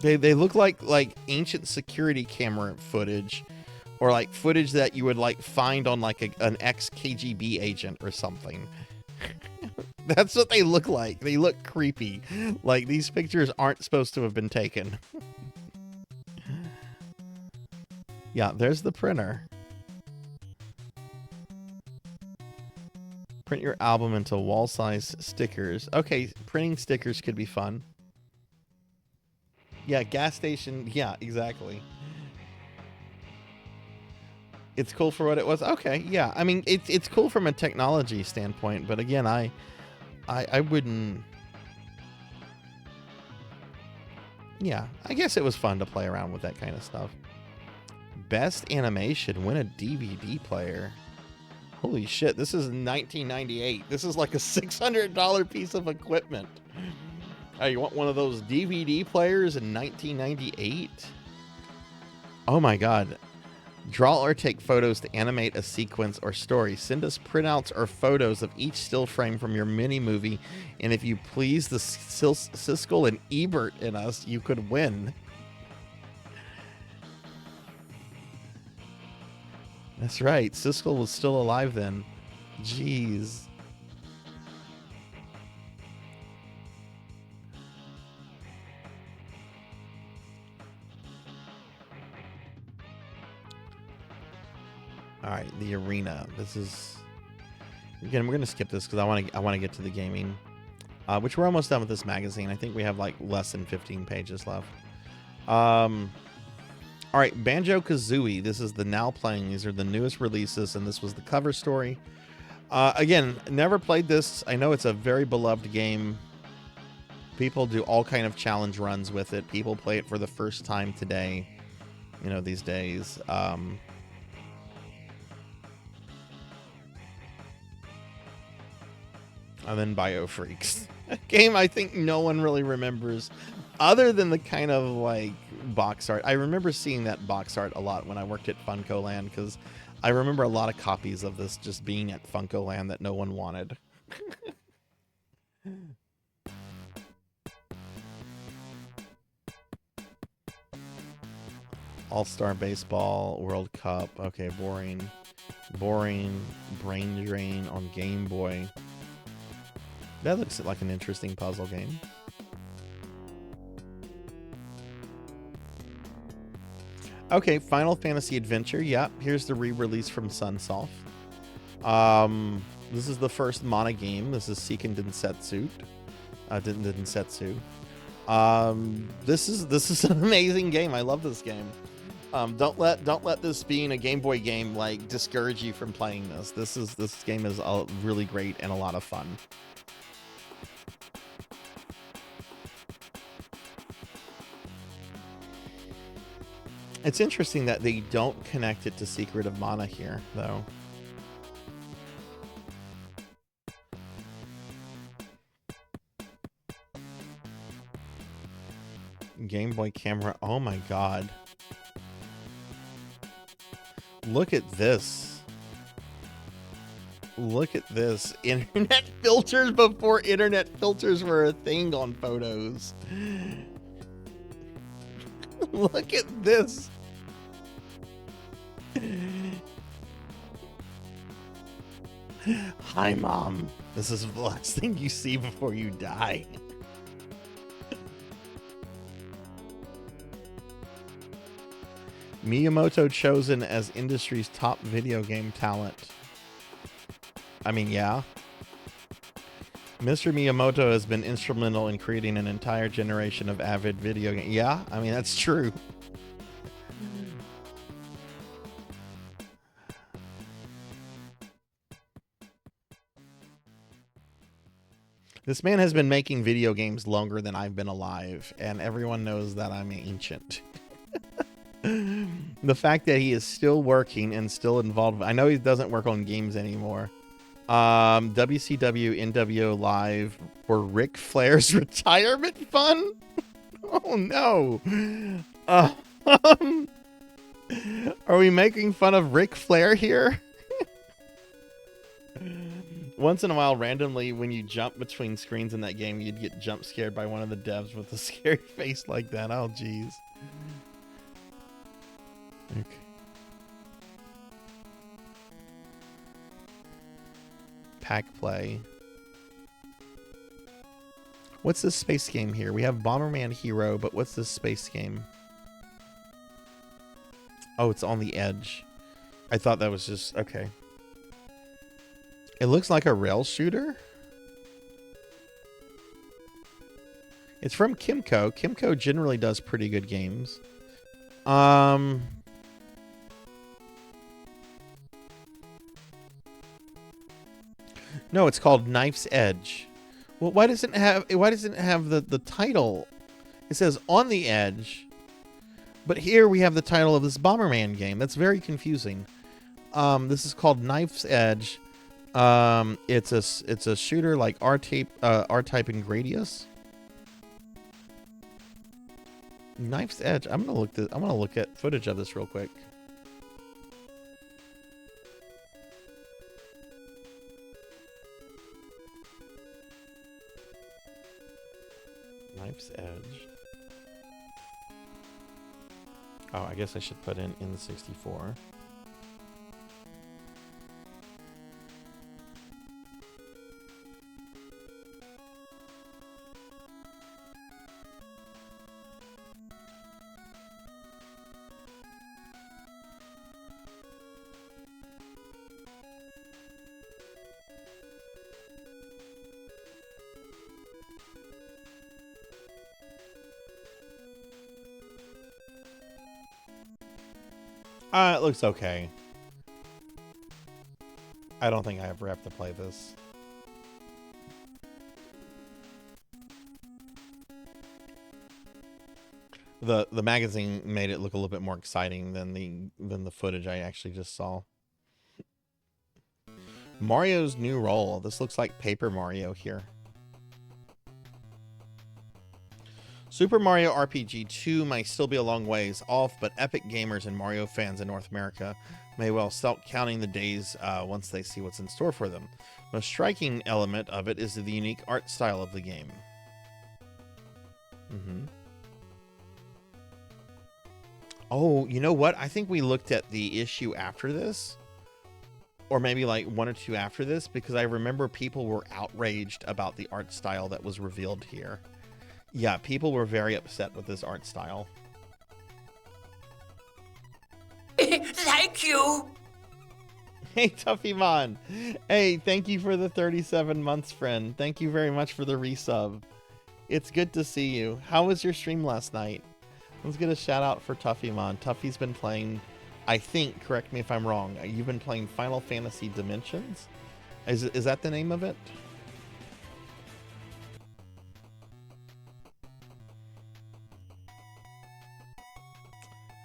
They look like ancient security camera footage, or like footage that you would like find on like an ex-KGB agent or something. That's what they look like. They look creepy. Like these pictures aren't supposed to have been taken. Yeah, there's the printer. Print your album into wall-size stickers. Okay, printing stickers could be fun. Yeah, gas station. Yeah, exactly. It's cool for what it was. Okay, yeah. I mean, it's cool from a technology standpoint, but again, I wouldn't. Yeah, I guess it was fun to play around with that kind of stuff. Best animation, win a DVD player. Holy shit, this is 1998. This is like a $600 piece of equipment. Hey, you want one of those DVD players in 1998? Oh my God. Draw or take photos to animate a sequence or story. Send us printouts or photos of each still frame from your mini movie. And if you please the Siskel and Ebert in us, you could win. That's right. Siskel was still alive then. Jeez. All right, the arena. This is, again, we're gonna skip this because I want to get to the gaming, which we're almost done with this magazine. I think we have like less than 15 pages left. All right, Banjo-Kazooie. This is the now playing. These are the newest releases, and this was the cover story. Again, never played this. I know it's a very beloved game. People do all kind of challenge runs with it. People play it for the first time today, you know, these days. And then BioFreaks. A game I think no one really remembers, other than the kind of like box art. I remember seeing that box art a lot when I worked at Funko Land, because I remember a lot of copies of this just being at Funko Land that no one wanted. All-Star Baseball, World Cup. Okay, boring. Boring. Brain Drain on Game Boy. That looks like an interesting puzzle game. Okay, Final Fantasy Adventure. Yep, here's the re-release from Sunsoft. This is the first Mana game. This is Seiken Densetsu. Densetsu. This is an amazing game. I love this game. Don't let this being a Game Boy game like discourage you from playing this. This game is really great and a lot of fun. It's interesting that they don't connect it to Secret of Mana here, though. Game Boy camera. Oh my god. Look at this. Look at this. Internet filters before internet filters were a thing on photos. Look at this. Hi, Mom. This is the last thing you see before you die. Miyamoto chosen as industry's top video game talent. I mean, yeah. Mr. Miyamoto has been instrumental in creating an entire generation of avid video game. Yeah, I mean, that's true. This man has been making video games longer than I've been alive, and everyone knows that I'm ancient. The fact that he is still working and still involved. I know he doesn't work on games anymore. WCW NWO Live for Ric Flair's retirement fund? Oh no. Are we making fun of Ric Flair here? Once in a while, randomly, when you jump between screens in that game, you'd get jump scared by one of the devs with a scary face like that. Oh, jeez. Okay. Pack play. What's this space game here? We have Bomberman Hero, but what's this space game? Oh, it's On the Edge. I thought that was just... Okay. It looks like a rail shooter. It's from Kimco. Kimco generally does pretty good games. No, it's called Knife's Edge. Well, why doesn't it have the title? It says On the Edge. But here we have the title of this Bomberman game. That's very confusing. This is called Knife's Edge. It's a shooter like R-Type and Gradius. Knife's Edge. I'm gonna look at footage of this real quick. Knife's Edge. Oh, I guess I should put in the 64. It looks okay. I don't think I ever have to play this. The magazine made it look a little bit more exciting than the footage I actually just saw. Mario's new role. This looks like Paper Mario here. Super Mario RPG 2 might still be a long ways off, but epic gamers and Mario fans in North America may well start counting the days once they see what's in store for them. The most striking element of it is the unique art style of the game. Oh, you know what? I think we looked at the issue after this, or maybe like one or two after this, because I remember people were outraged about the art style that was revealed here. Yeah, people were very upset with this art style. Thank you. Hey, Tuffymon. Hey, thank you for the 37 months, friend. Thank you very much for the resub. It's good to see you. How was your stream last night? Let's get a shout out for Tuffymon. Tuffy's been playing, I think, correct me if I'm wrong, you've been playing Final Fantasy Dimensions? Is that the name of it?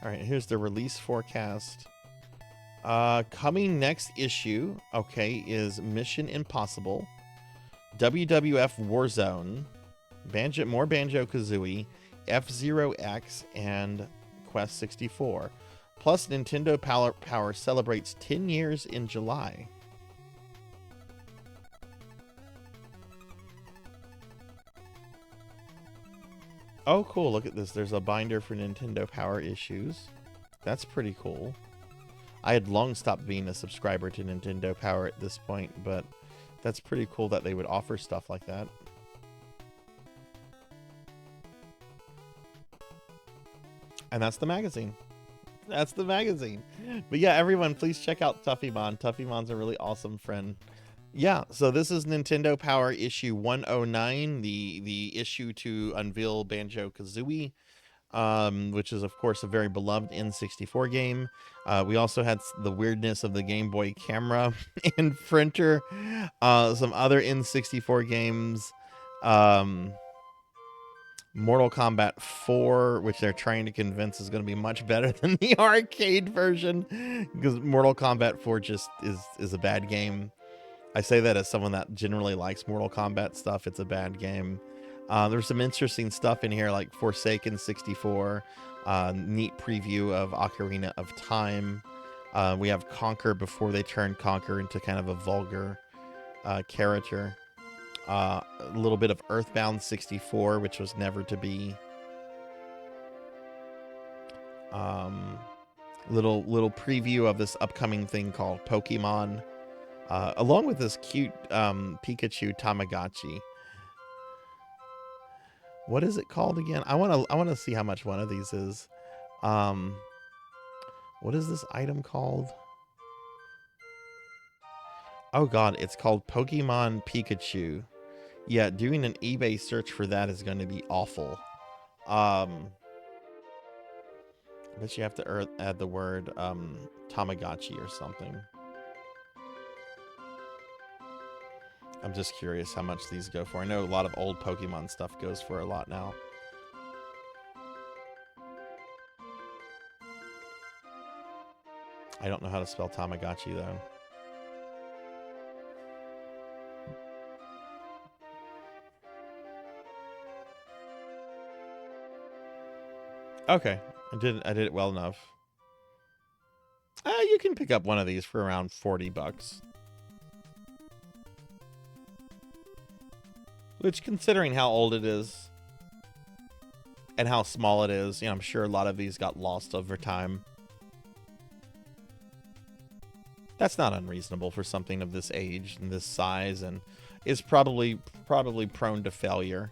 All right, here's the release forecast. Coming next issue, okay, is Mission Impossible, WWF Warzone, more Banjo-Kazooie, F-Zero X, and Quest 64. Plus, Nintendo Power celebrates 10 years in July. Oh, cool. Look at this. There's a binder for Nintendo Power issues. That's pretty cool. I had long stopped being a subscriber to Nintendo Power at this point, but that's pretty cool that they would offer stuff like that. And that's the magazine. That's the magazine. But yeah, everyone, please check out Tuffymon. Tuffymon's a really awesome friend. Yeah, so this is Nintendo Power issue 109, the issue to unveil Banjo-Kazooie, which is, of course, a very beloved N64 game. We also had the weirdness of the Game Boy camera and printer, some other N64 games, Mortal Kombat 4, which they're trying to convince is going to be much better than the arcade version, because Mortal Kombat 4 just is a bad game. I say that as someone that generally likes Mortal Kombat stuff. It's a bad game. There's some interesting stuff in here, like Forsaken 64, neat preview of Ocarina of Time. We have Conker before they turned Conker into kind of a vulgar character. A little bit of Earthbound 64, which was never to be. Little preview of this upcoming thing called Pokemon. Along with this cute Pikachu Tamagotchi. What is it called again? I want to see how much one of these is. What is this item called? Oh god, it's called Pokemon Pikachu. Yeah, doing an eBay search for that is going to be awful. I bet you have to add the word Tamagotchi or something. I'm just curious how much these go for. I know a lot of old Pokemon stuff goes for a lot now. I don't know how to spell Tamagotchi, though. Okay, I did it well enough. You can pick up one of these for around $40. Which, considering how old it is and how small it is, you know, I'm sure a lot of these got lost over time. That's not unreasonable for something of this age and this size, and is probably prone to failure.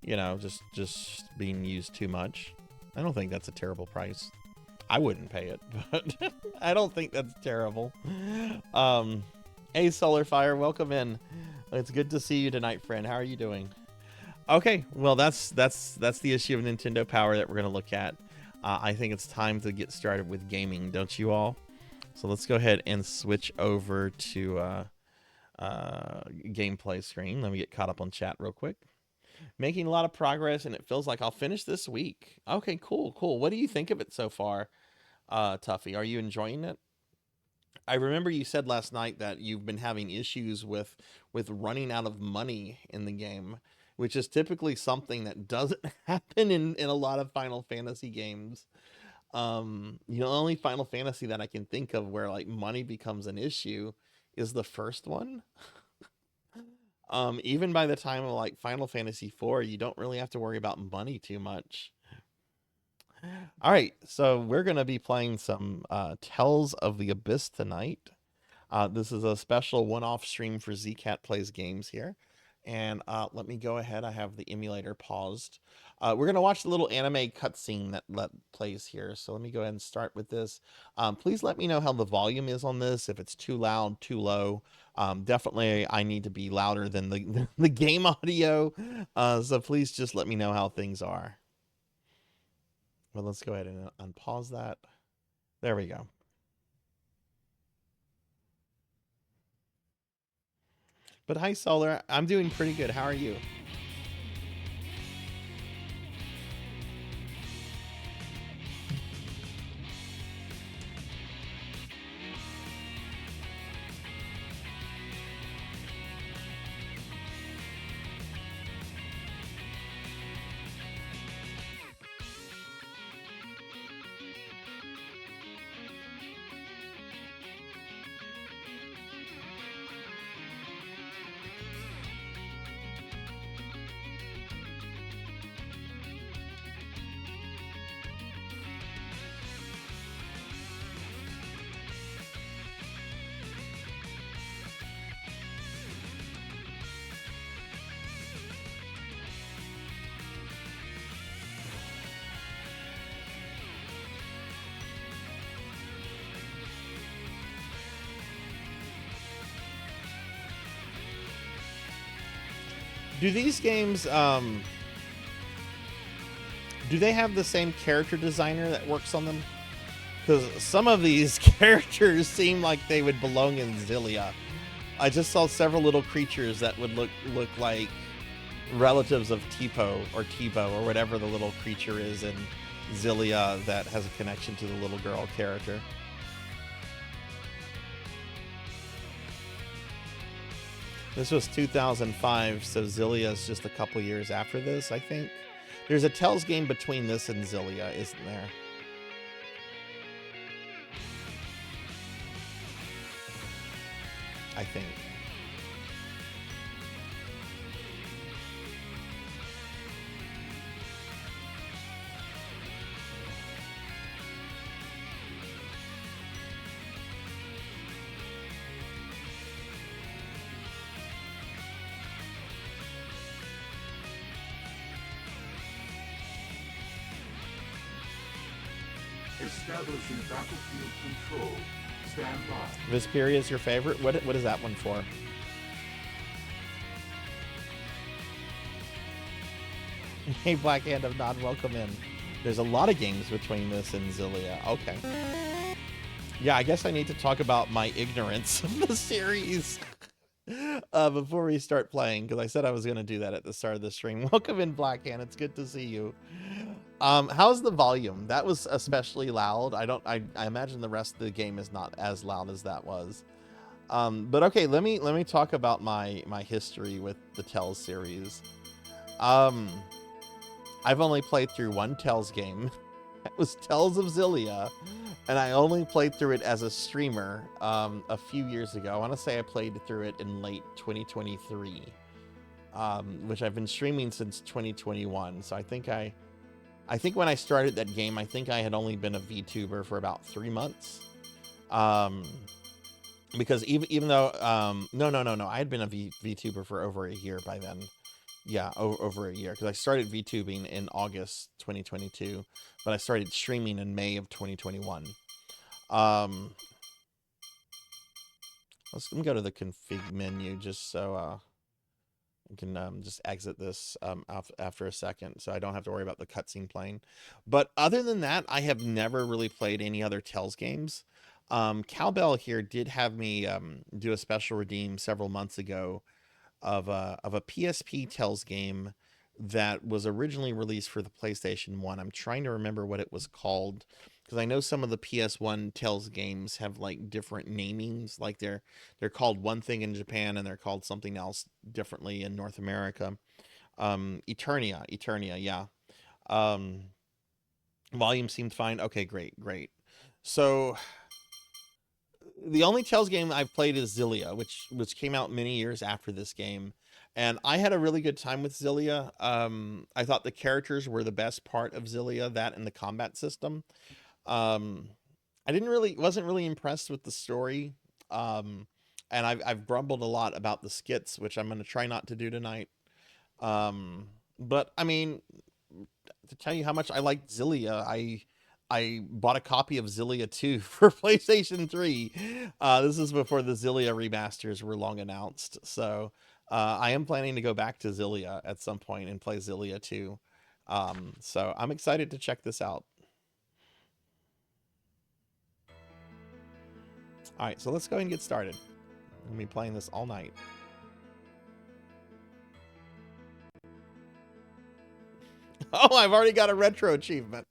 You know, just being used too much. I don't think that's a terrible price. I wouldn't pay it, but I don't think that's terrible. Hey, Solarfire, welcome in. It's good to see you tonight, friend. How are you doing? Okay, well, that's the issue of Nintendo Power that we're going to look at. I think it's time to get started with gaming, don't you all? So let's go ahead and switch over to gameplay screen. Let me get caught up on chat real quick. Making a lot of progress, and it feels like I'll finish this week. Okay, cool. What do you think of it so far, Tuffy? Are you enjoying it? I remember you said last night that you've been having issues with running out of money in the game, which is typically something that doesn't happen in a lot of Final Fantasy games. You know, the only Final Fantasy that I can think of where like money becomes an issue is the first one. Even by the time of like Final Fantasy IV, you don't really have to worry about money too much. All right, so we're going to be playing some Tales of the Abyss tonight. This is a special one-off stream for ZCat Plays Games here. And let me go ahead. I have the emulator paused. We're going to watch the little anime cutscene that plays here. So let me go ahead and start with this. Please let me know how the volume is on this, if it's too loud, too low. Definitely, I need to be louder than the game audio. So please just let me know how things are. Well, let's go ahead and unpause that. There we go. But hi, Solar. I'm doing pretty good. How are you? Do these games, do they have the same character designer that works on them? Because some of these characters seem like they would belong in Xillia. I just saw several little creatures that would look like relatives of Tipo or Tebow or whatever the little creature is in Xillia that has a connection to the little girl character. This was 2005, so Xillia is just a couple years after this, I think. There's a Tales game between this and Xillia, isn't there? I think. Establishing battlefield control. Stand by. Vesperia is your favorite? What is that one for? Hey, Black Hand of Nod, welcome in. There's a lot of games between this and Xillia. Okay. Yeah, I guess I need to talk about my ignorance of the series before we start playing, because I said I was going to do that at the start of the stream. Welcome in, Black Hand. It's good to see you. How's the volume? That was especially loud. I imagine the rest of the game is not as loud as that was. But okay, let me talk about my history with the Tales series. I've only played through one Tales game. It was Tales of Xillia, and I only played through it as a streamer a few years ago. I want to say I played through it in late 2023, which I've been streaming since 2021. So I think when I started that game, I think I had only been a VTuber for about 3 months. Because even though, no, I had been a VTuber for over a year by then. Yeah, over a year. Because I started VTubing in August 2022, but I started streaming in May of 2021. Let me go to the config menu just so I can just exit this after a second, so I don't have to worry about the cutscene playing. But other than that, I have never really played any other Tales games. Cowbell here did have me do a special redeem several months ago of a PSP Tales game that was originally released for the PlayStation 1. I'm trying to remember what it was called, because I know some of the PS1 Tales games have like different namings, like they're called one thing in Japan and they're called something else differently in North America. Eternia, yeah. Volume seemed fine. Okay, great. So the only Tales game I've played is Xillia, which came out many years after this game. And I had a really good time with Xillia. I thought the characters were the best part of Xillia, that and the combat system. I wasn't really impressed with the story. And I've grumbled a lot about the skits, which I'm going to try not to do tonight. But I mean, to tell you how much I liked Xillia, I bought a copy of Xillia 2 for PlayStation 3. This is before the Xillia remasters were long announced. So I am planning to go back to Xillia at some point and play Xillia 2. So I'm excited to check this out. All right, so let's go ahead and get started. I'm gonna be playing this all night. Oh, I've already got a retro achievement.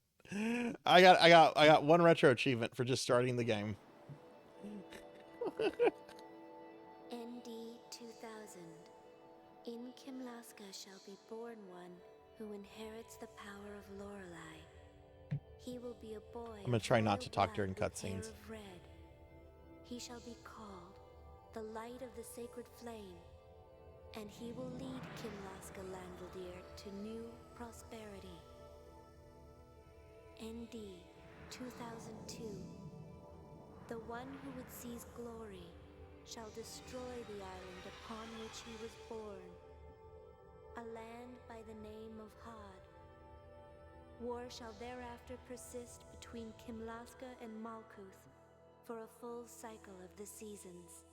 I got one retro achievement for just starting the game. ND 2000. In Kimlaska shall be born one who inherits the power of Lorelei. He will be a boy. I'm gonna try not royal to talk blood during with hair cutscenes. of red. He shall be called the light of the sacred flame, and he will lead Kimlaska Landvaldir to new prosperity. ND 2002. The one who would seize glory shall destroy the island upon which he was born, a land by the name of Had. War shall thereafter persist between Kimlaska and Malkuth for a full cycle of the seasons.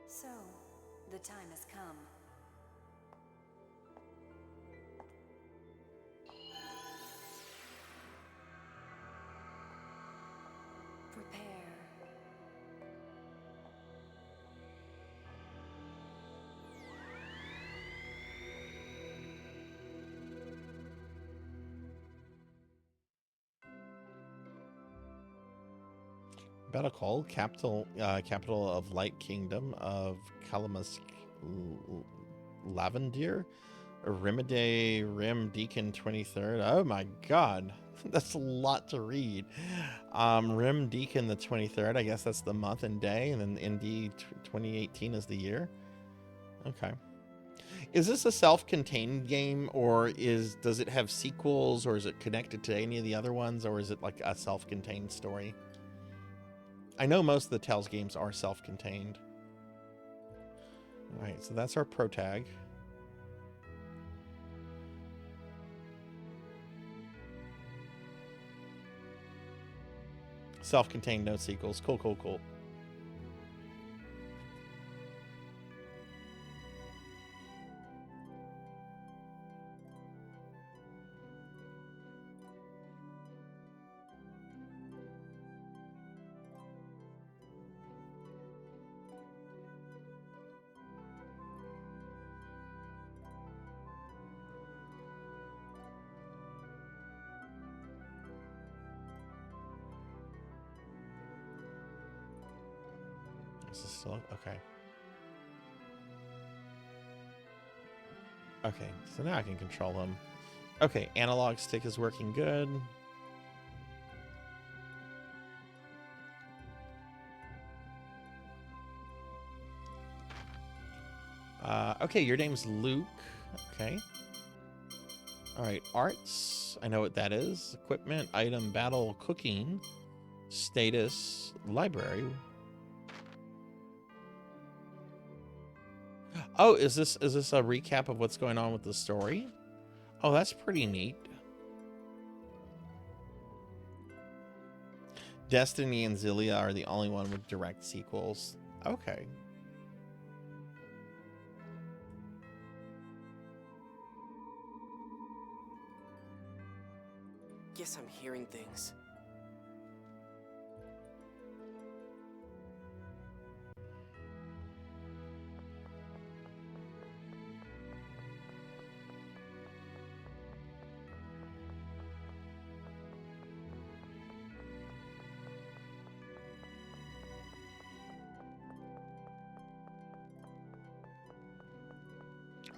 So, the time has come. Prepare. Battle call, capital of Light Kingdom of Kalamas Lavendir, Rimide Rim Deacon 23rd. Oh my god, that's a lot to read. Rim Deacon the 23rd, I guess that's the month and day, and then ND 2018 is the year. Okay. Is this a self-contained game, or does it have sequels, or is it connected to any of the other ones, or is it like a self-contained story? I know most of the Tales games are self-contained. All right, so that's our pro tag. Self-contained, no sequels. Cool, cool, cool. Is this still okay? Okay, so now I can control them. Okay, analog stick is working good. Okay, your name's Luke. Okay. All right, arts. I know what that is. Equipment, item, battle, cooking, status, library. Oh, is this a recap of what's going on with the story? Oh, that's pretty neat. Destiny and Zillia are the only one with direct sequels. Okay. Guess I'm hearing things.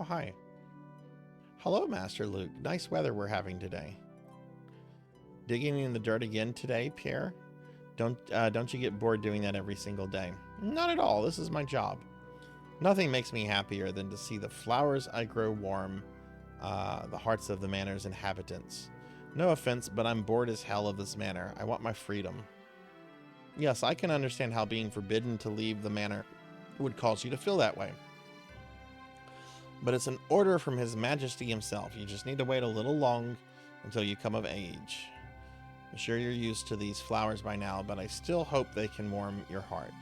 Oh, hi. Hello, Master Luke. Nice weather we're having today. Digging in the dirt again today, Pierre? Don't you get bored doing that every single day? Not at all. This is my job. Nothing makes me happier than to see the flowers I grow warm the hearts of the manor's inhabitants. No offense, but I'm bored as hell of this manor. I want my freedom. Yes, I can understand how being forbidden to leave the manor would cause you to feel that way. But it's an order from His Majesty himself. You just need to wait a little long until you come of age. I'm sure you're used to these flowers by now, but I still hope they can warm your heart.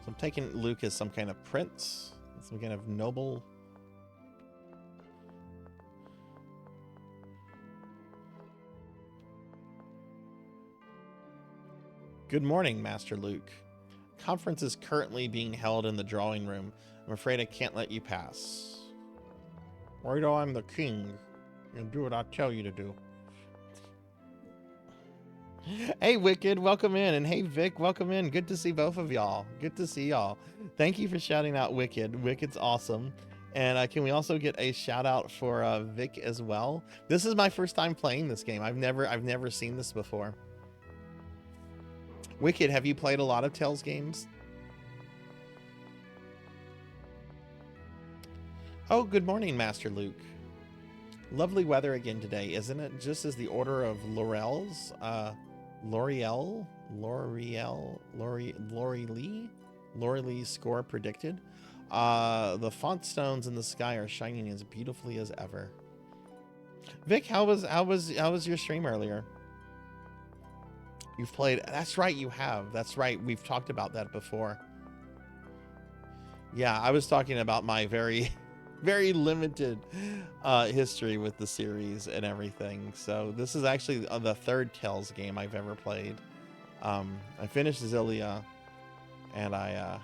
So I'm taking Luke as some kind of prince, some kind of noble. Good morning, Master Luke. Conference is currently being held in the drawing room. I'm afraid I can't let you pass. Why do I'm the king? You do what I tell you to do. Hey, Wicked, welcome in. And hey, Vic, welcome in. Good to see both of y'all. Good to see y'all. Thank you for shouting out Wicked. Wicked's awesome. And can we also get a shout out for Vic as well? This is my first time playing this game. I've never seen this before. Wicked, have you played a lot of Tales games? Oh, good morning, Master Luke. Lovely weather again today, isn't it? Just as the order of L'Oreal's, L'Oreal Lee's score predicted. The font stones in the sky are shining as beautifully as ever. Vic, how was your stream earlier? You've played. That's right, you have. That's right. We've talked about that before. Yeah, I was talking about my very limited history with the series and everything. So this is actually the third Tales game I've ever played. I finished Zillia, and I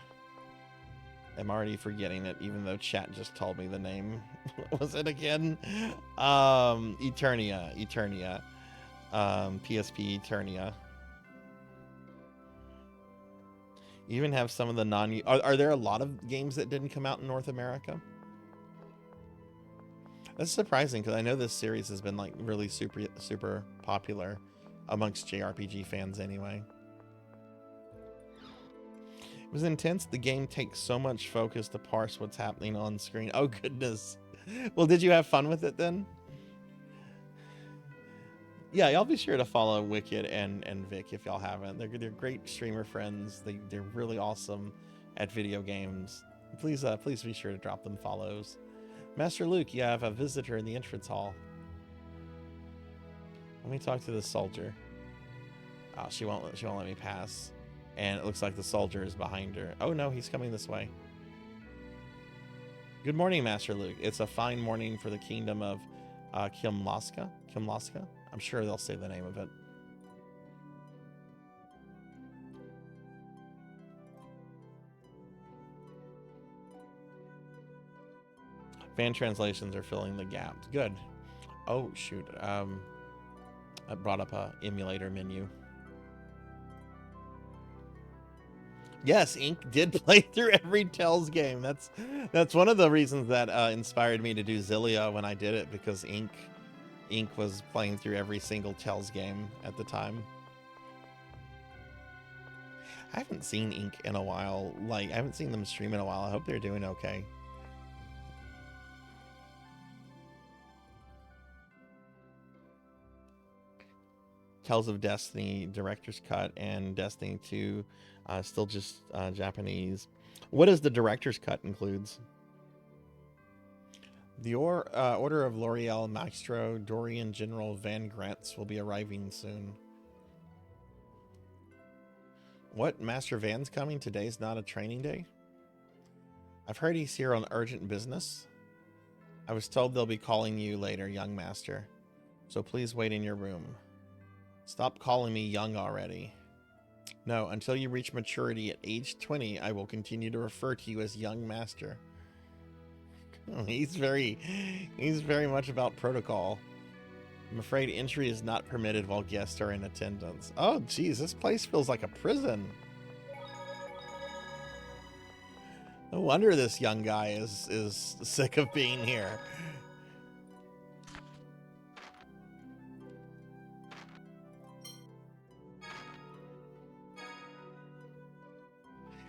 am already forgetting it, even though chat just told me the name. What was it again? Eternia. PSP Eternia. You even have some of the are there a lot of games that didn't come out in North America? That's surprising, because I know this series has been like really super popular amongst JRPG fans anyway. It was intense. The game takes so much focus to parse what's happening on screen. Oh goodness. Well, did you have fun with it then? Yeah, y'all be sure to follow Wicked and Vic if y'all haven't. They're great streamer friends. They're really awesome at video games. Please be sure to drop them follows. Master Luke, you have a visitor in the entrance hall. Let me talk to the soldier. Oh, she won't let me pass. And it looks like the soldier is behind her. Oh no, he's coming this way. Good morning, Master Luke. It's a fine morning for the kingdom of Kimlaska. I'm sure they'll say the name of it. Fan translations are filling the gaps. Good. Oh shoot. I brought up a emulator menu. Yes, Ink did play through every Tales game. That's one of the reasons that inspired me to do Zillia when I did it, because Ink was playing through every single Tales game at the time. I haven't seen Ink in a while. Like, I haven't seen them stream in a while. I hope they're doing okay. Tales of Destiny Director's Cut and Destiny 2 still just Japanese. What does the Director's Cut includes? The Order of L'Oreal Maestro Dorian General Van Grants will be arriving soon. What? Master Van's coming? Today's not a training day? I've heard he's here on urgent business. I was told they'll be calling you later, young master. So please wait in your room. Stop calling me young already. No, until you reach maturity at age 20, I will continue to refer to you as young master. He's very much about protocol. I'm afraid entry is not permitted while guests are in attendance. Oh, geez, this place feels like a prison. No wonder this young guy is sick of being here.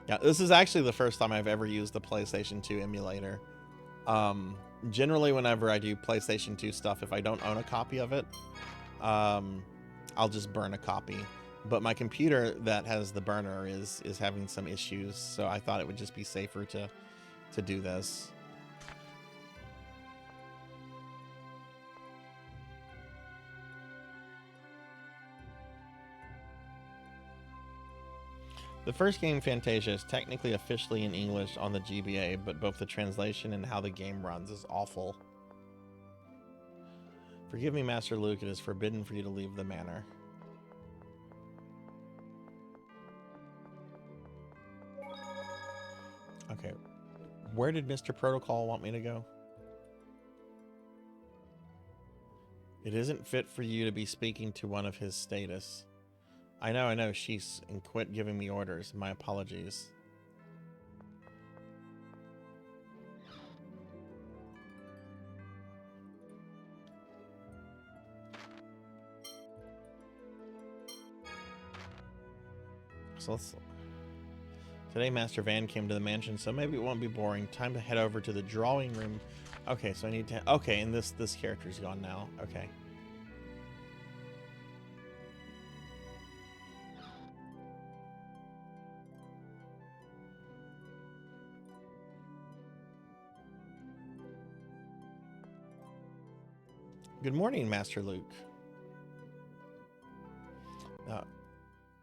Yeah, this is actually the first time I've ever used the PlayStation 2 emulator. Generally, whenever I do PlayStation 2 stuff, if I don't own a copy of it, I'll just burn a copy. But my computer that has the burner is having some issues, so I thought it would just be safer to do this. The first game, Fantasia, is technically officially in English on the GBA, but both the translation and how the game runs is awful. Forgive me, Master Luke, it is forbidden for you to leave the manor. Okay. Where did Mr. Protocol want me to go? It isn't fit for you to be speaking to one of his status. I know, she's and quit giving me orders. My apologies. So today Master Van came to the mansion, so maybe it won't be boring. Time to head over to the drawing room. Okay, so I need to... Okay, and this character's gone now. Okay. Good morning, Master Luke.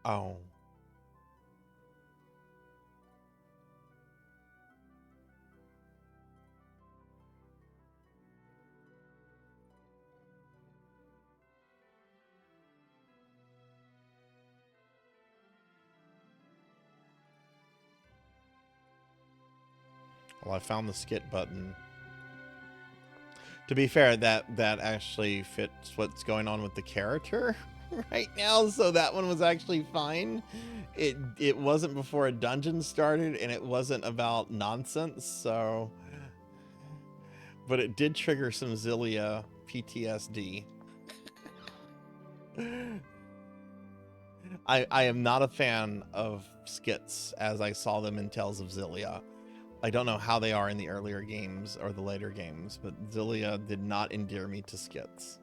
Oh. Well, I found the skit button. To be fair, that actually fits what's going on with the character right now, so that one was actually fine. It wasn't before a dungeon started, and it wasn't about nonsense, so... But it did trigger some Zillia PTSD. I am not a fan of skits as I saw them in Tales of Zillia. I don't know how they are in the earlier games or the later games, but Zillia did not endear me to skits.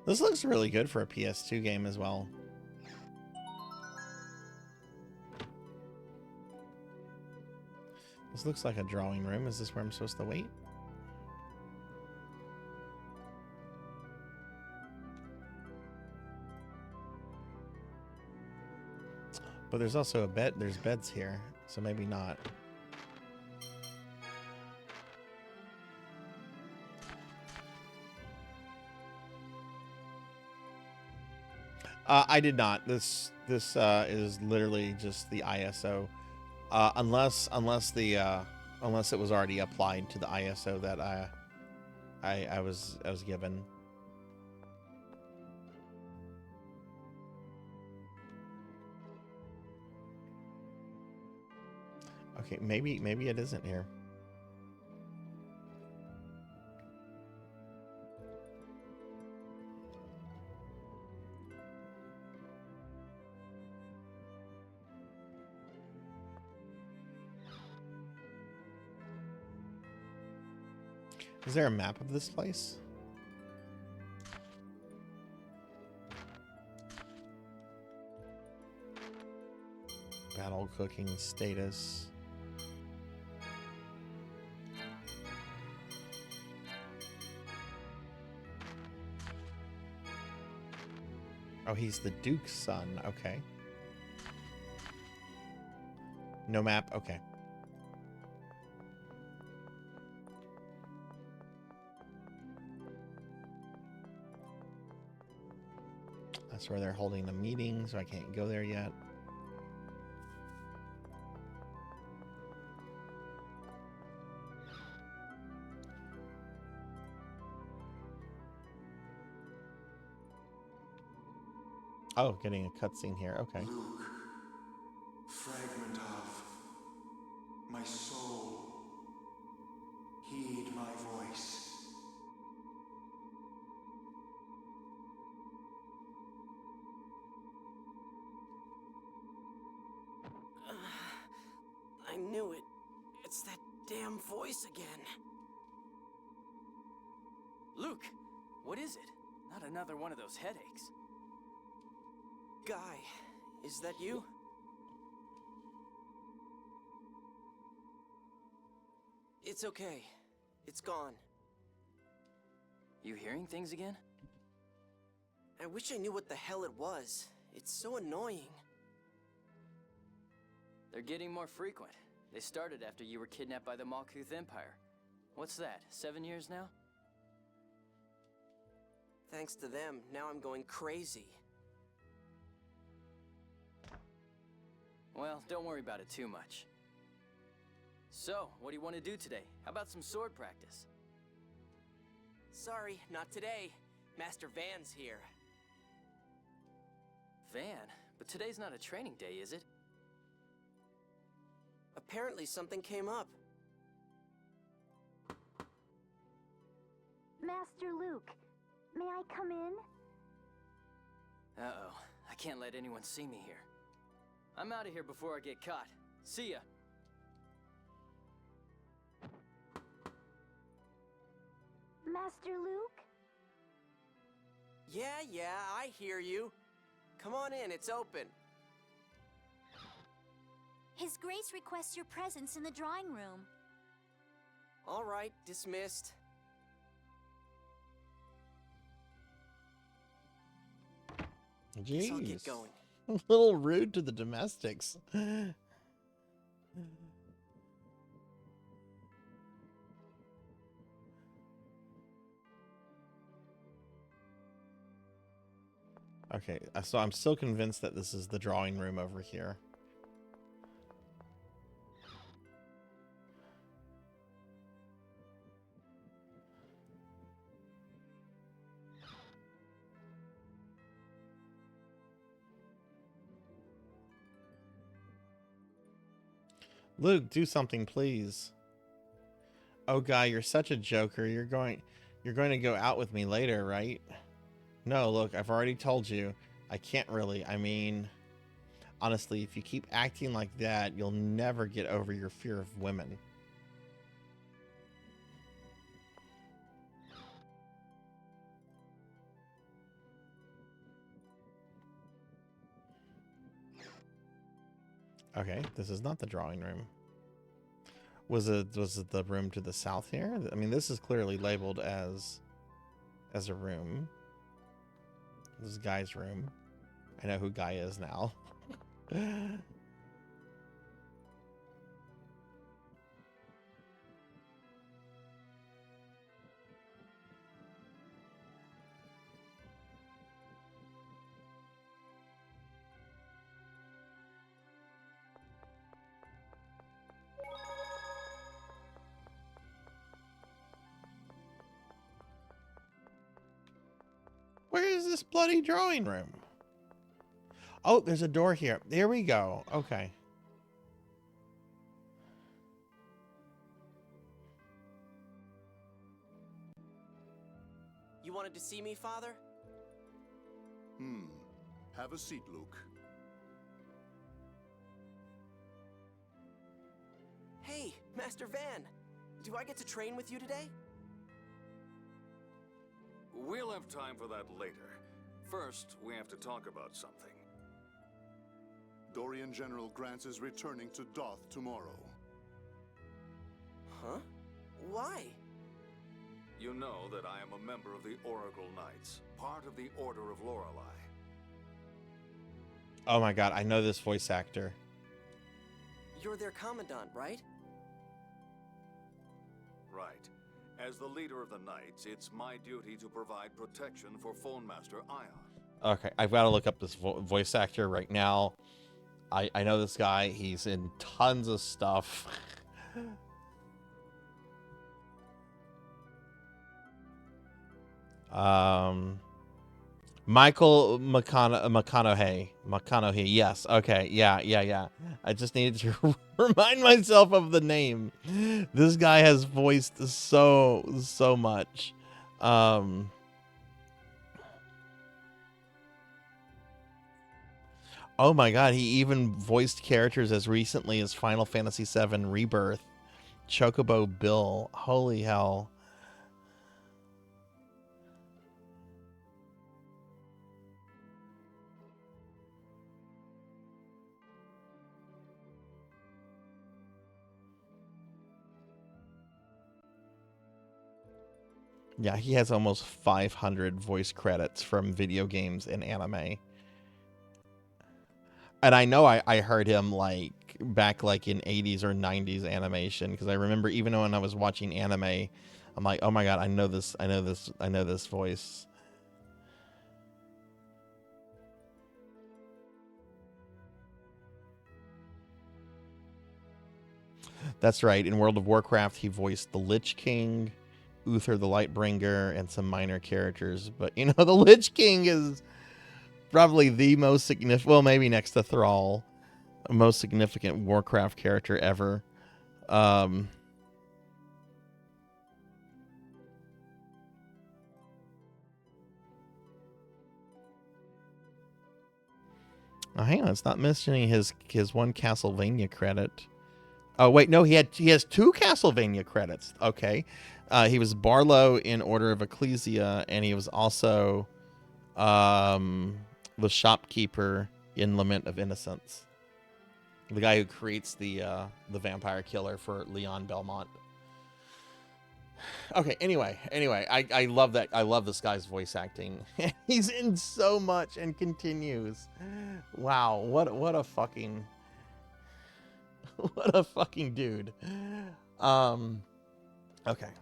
This looks really good for a PS2 game as well. This looks like a drawing room. Is this where I'm supposed to wait? But there's also a bed. There's beds here, so maybe not. I did not. This is literally just the ISO, unless it was already applied to the ISO that I was given. Okay, maybe it isn't here. Is there a map of this place? Battle cooking status. Oh, he's the Duke's son. Okay. No map. Okay. That's where they're holding the meeting, so I can't go there yet. Oh, getting a cutscene here. Okay. Luke, fragment of my soul, heed my voice. I knew it. It's that damn voice again. Luke, what is it? Not another one of those headaches. Guy, Is that you? It's okay. It's gone. You hearing things again? I wish I knew what the hell it was. It's so annoying. They're getting more frequent. They started after you were kidnapped by the Malkuth Empire. What's that, 7 years now? Thanks to them, now I'm going crazy. Well, don't worry about it too much. So, what do you want to do today? How about some sword practice? Sorry, not today. Master Van's here. Van? But today's not a training day, is it? Apparently something came up. Master Luke, may I come in? Uh-oh. I can't let anyone see me here. I'm out of here before I get caught. See ya. Master Luke? Yeah, I hear you. Come on in, it's open. His Grace requests your presence in the drawing room. All right, dismissed. Guess I'll get Jeez. going. A little rude to the domestics. Okay, so I'm still convinced that this is the drawing room over here. Luke, do something, please. Oh, Guy, you're such a joker. You're going to go out with me later, right? No, look, I've already told you. I can't really. I mean, honestly, if you keep acting like that, you'll never get over your fear of women. Okay, this is not the drawing room. Was it the room to the south here? I mean, this is clearly labeled as a room. This is Guy's room. I know who Guy is now. Where is this bloody drawing room? Oh, there's a door here. There we go. Okay. You wanted to see me, Father? Have a seat, Luke. Hey, Master Van! Do I get to train with you today? We'll have time for that later. First, we have to talk about something. Dorian General Grants is returning to Doth tomorrow. Huh? Why? You know that I am a member of the Oracle Knights, part of the Order of Lorelei. Oh my god, I know this voice actor. You're their commandant, right? Right. As the leader of the Knights, it's my duty to provide protection for Phone Master Ion. Okay, I've got to look up this voice actor right now. I know this guy. He's in tons of stuff. Michael McConaughey. Yes. Okay. Yeah. I just needed to remind myself of the name. This guy has voiced so much. Oh my god, he even voiced characters as recently as Final Fantasy VII Rebirth. Chocobo Bill. Holy hell. Yeah, he has almost 500 voice credits from video games and anime. And I know I heard him like back like in 80s or 90s animation, because I remember even when I was watching anime, I'm like, oh my god, I know this voice. That's right. In World of Warcraft, he voiced the Lich King, Uther the Lightbringer, and some minor characters. But you know, the Lich King is probably the most significant, well, maybe next to Thrall, most significant Warcraft character ever. Oh, hang on, it's not mentioning his one Castlevania credit. Oh wait, no, he has 2 Castlevania credits. Okay, he was Barlow in Order of Ecclesia, and he was also the shopkeeper in Lament of Innocence. The guy who creates the vampire killer for Leon Belmont. Okay, anyway, I love that. I love this guy's voice acting. He's in so much and continues. Wow, what a fucking what a fucking dude. Okay.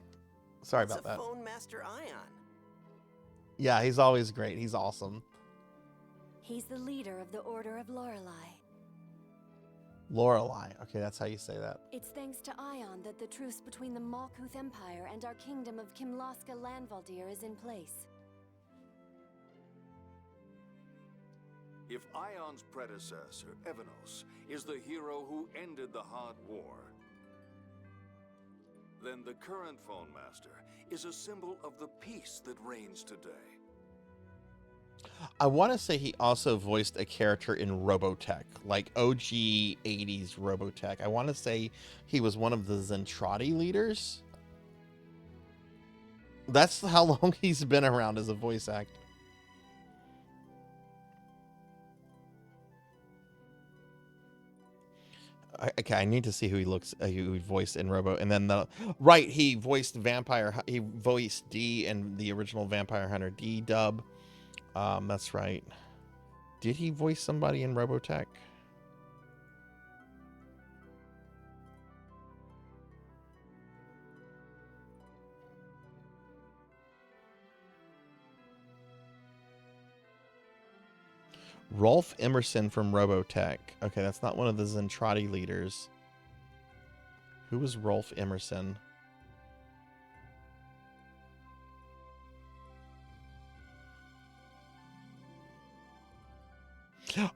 Sorry about that. Phone Master Ion. Yeah, he's always great. He's awesome. He's the leader of the Order of Lorelei. Lorelei. Okay, that's how you say that. It's thanks to Ion that the truce between the Malkuth Empire and our kingdom of Kimlaska Landvaldir is in place. If Ion's predecessor, Evanos, is the hero who ended the Hard War, then the current Phone Master is a symbol of the peace that reigns today. I want to say he also voiced a character in Robotech, like OG 80s Robotech. I want to say he was one of the Zentradi leaders. That's how long he's been around as a voice actor. Okay, I need to see who he looks, who he voiced in Robo, and then right, he voiced he voiced D in the original Vampire Hunter D dub. That's right. Did he voice somebody in Robotech? Rolf Emerson from Robotech. Okay, that's not one of the Zentradi leaders. Who was Rolf Emerson?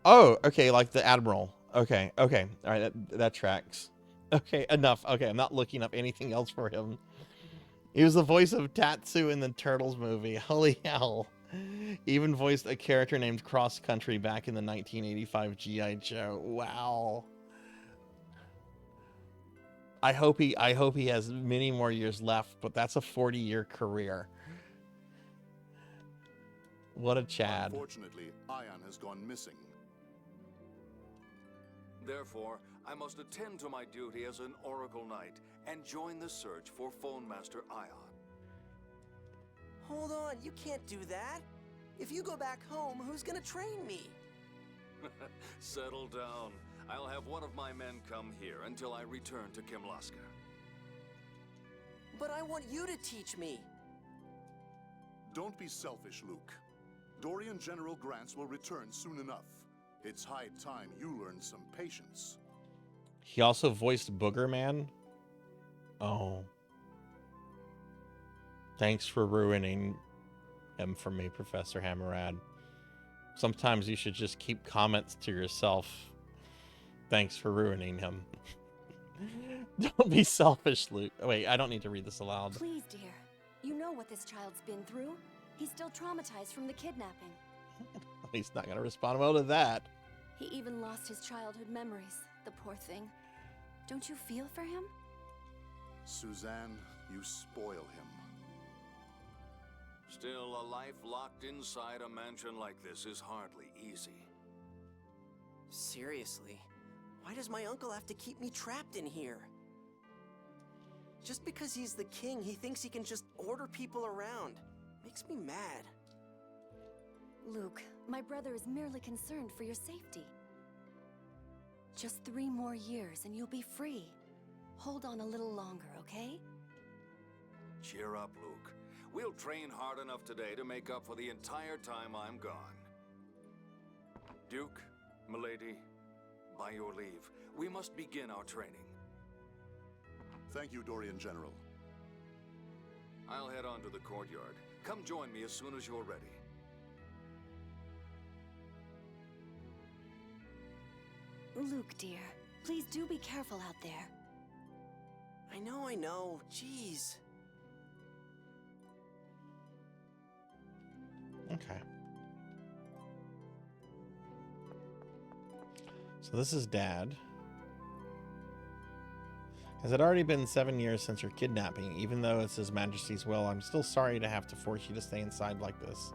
Oh, okay, like the Admiral. Okay. All right, that tracks. Okay, enough. Okay, I'm not looking up anything else for him. He was the voice of Tatsu in the Turtles movie. Holy hell. Even voiced a character named Cross Country back in the 1985 G.I. Joe. Wow. I hope he has many more years left, but that's a 40-year career. What a Chad. Unfortunately, Ion has gone missing. Therefore, I must attend to my duty as an Oracle Knight and join the search for Phone Master Ion. Hold on, you can't do that. If you go back home, who's gonna train me? Settle down. I'll have one of my men come here until I return to Kimlaska. But I want you to teach me. Don't be selfish, Luke. Dorian General Grants will return soon enough. It's high time you learn some patience. He also voiced Booger Man. Oh. Thanks for ruining him for me, Professor Hammerad. Sometimes you should just keep comments to yourself. Thanks for ruining him. Don't be selfish, Luke. Oh, wait, I don't need to read this aloud. Please, dear. You know what this child's been through. He's still traumatized from the kidnapping. He's not going to respond well to that. He even lost his childhood memories, the poor thing. Don't you feel for him? Suzanne, you spoil him. Still, a life locked inside a mansion like this is hardly easy. Seriously, why does my uncle have to keep me trapped in here? Just because he's the king, he thinks he can just order people around. Makes me mad. Luke, my brother is merely concerned for your safety. Just 3 more years and you'll be free. Hold on a little longer, okay? Cheer up, Luke. We'll train hard enough today to make up for the entire time I'm gone. Duke, milady, by your leave, we must begin our training. Thank you, Dorian General. I'll head on to the courtyard. Come join me as soon as you're ready. Luke, dear, please do be careful out there. I know. Jeez. Okay. So this is Dad. Has it already been 7 years since your kidnapping? Even though it's His Majesty's will, I'm still sorry to have to force you to stay inside like this.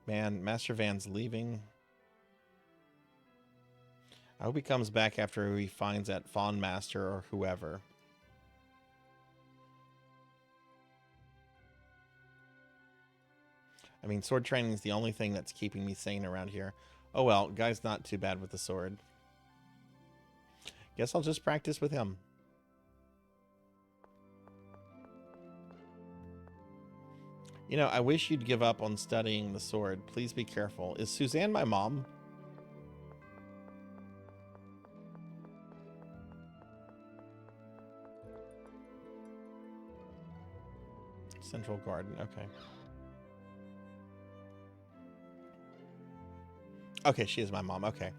Man, Master Van's leaving. I hope he comes back after who he finds at Fawn Master or whoever. I mean, sword training is the only thing that's keeping me sane around here. Oh well, guy's not too bad with the sword. Guess I'll just practice with him. You know, I wish you'd give up on studying the sword. Please be careful. Is Suzanne my mom? Central Garden, okay. Okay, she is my mom, okay.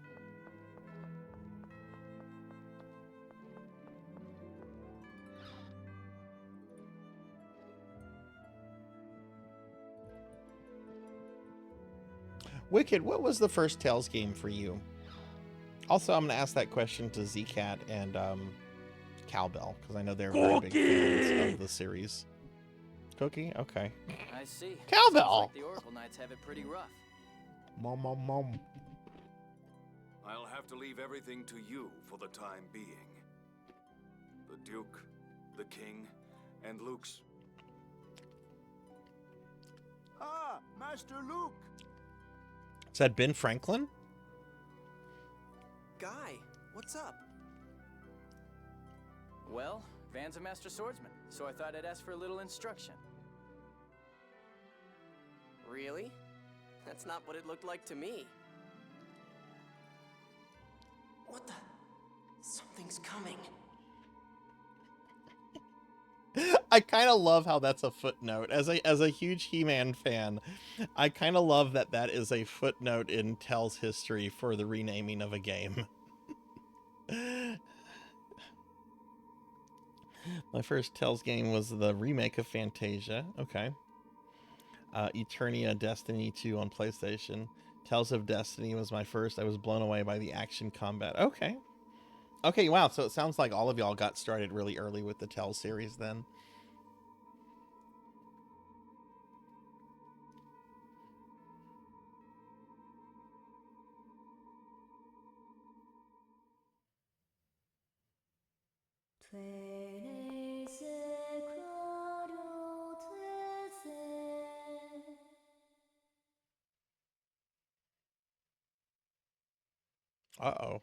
Wicked, what was the first Tales game for you? Also, I'm going to ask that question to Zcat and Cowbell, because I know they're very big fans of the series. Cookie? Okay. I see. Cowbell! Seems like the Oracle Knights have it pretty rough. Mom. I'll have to leave everything to you for the time being. The Duke, the King, and Luke's... Ah, Master Luke! Is that Ben Franklin? Guy, what's up? Well, Van's a master swordsman, so I thought I'd ask for a little instruction. Really? That's not what it looked like to me. What the? Something's coming. I kind of love how that's a footnote. As a huge He-Man fan, I kind of love that that is a footnote in Tell's history for the renaming of a game. My first Tell's game was the remake of Fantasia. Okay. Eternia Destiny 2 on PlayStation. Tales of Destiny was my first. I was blown away by the action combat. Okay. Okay, wow. So it sounds like all of y'all got started really early with the Tell series then. Uh-oh.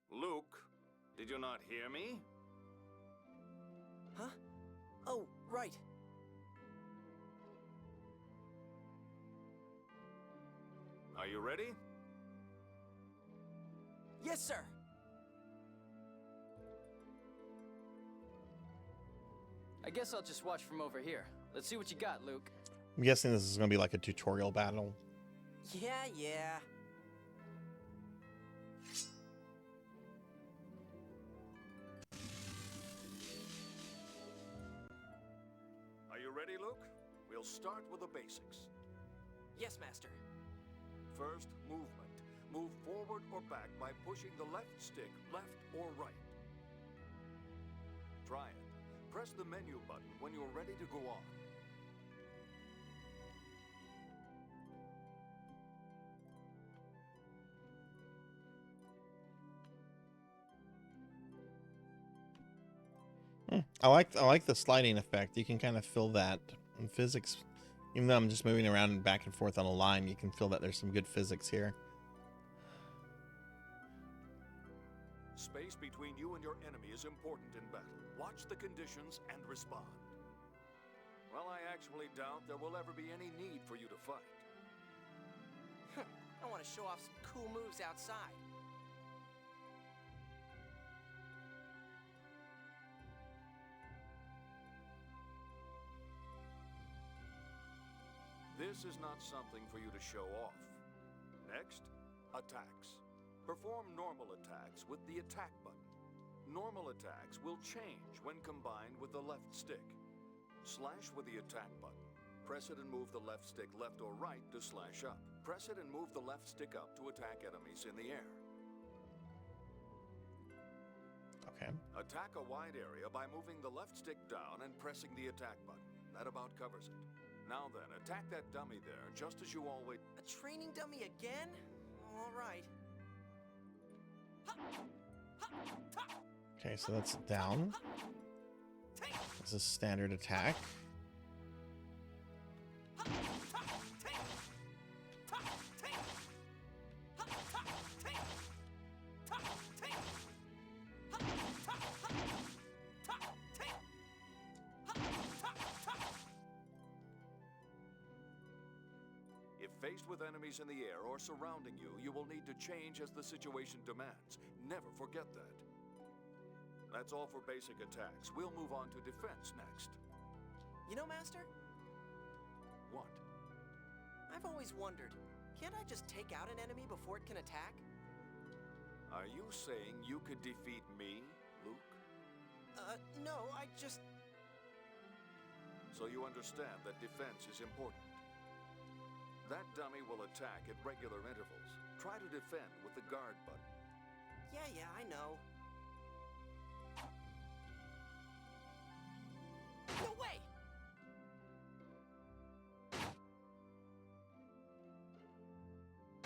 Luke, did you not hear me? Huh? Oh, right. Are you ready? Yes, sir. I guess I'll just watch from over here. Let's see what you got, Luke. I'm guessing this is going to be like a tutorial battle. Yeah. Are you ready, Luke? We'll start with the basics. Yes, Master. First, movement. Move forward or back by pushing the left stick, left or right. Try it. Press the menu button when you're ready to go on. I like the sliding effect. You can kind of feel that in physics. Even though I'm just moving around and back and forth on a line, you can feel that there's some good physics here. Space between you and your enemy is important in battle. Watch the conditions and respond. Well, I actually doubt there will ever be any need for you to fight. I want to show off some cool moves outside. This is not something for you to show off. Next, attacks. Perform normal attacks with the attack button. Normal attacks will change when combined with the left stick. Slash with the attack button. Press it and move the left stick left or right to slash up. Press it and move the left stick up to attack enemies in the air. Okay. Attack a wide area by moving the left stick down and pressing the attack button. That about covers it. Now then, attack that dummy there, just as you always... A training dummy again? All right. Okay, so that's down. This is standard attack. Faced with enemies in the air or surrounding you, you will need to change as the situation demands. Never forget that. That's all for basic attacks. We'll move on to defense next. You know, Master? What? I've always wondered, can't I just take out an enemy before it can attack? Are you saying you could defeat me, Luke? No, I just... So you understand that defense is important. That dummy will attack at regular intervals. Try to defend with the guard button. Yeah, I know. No way!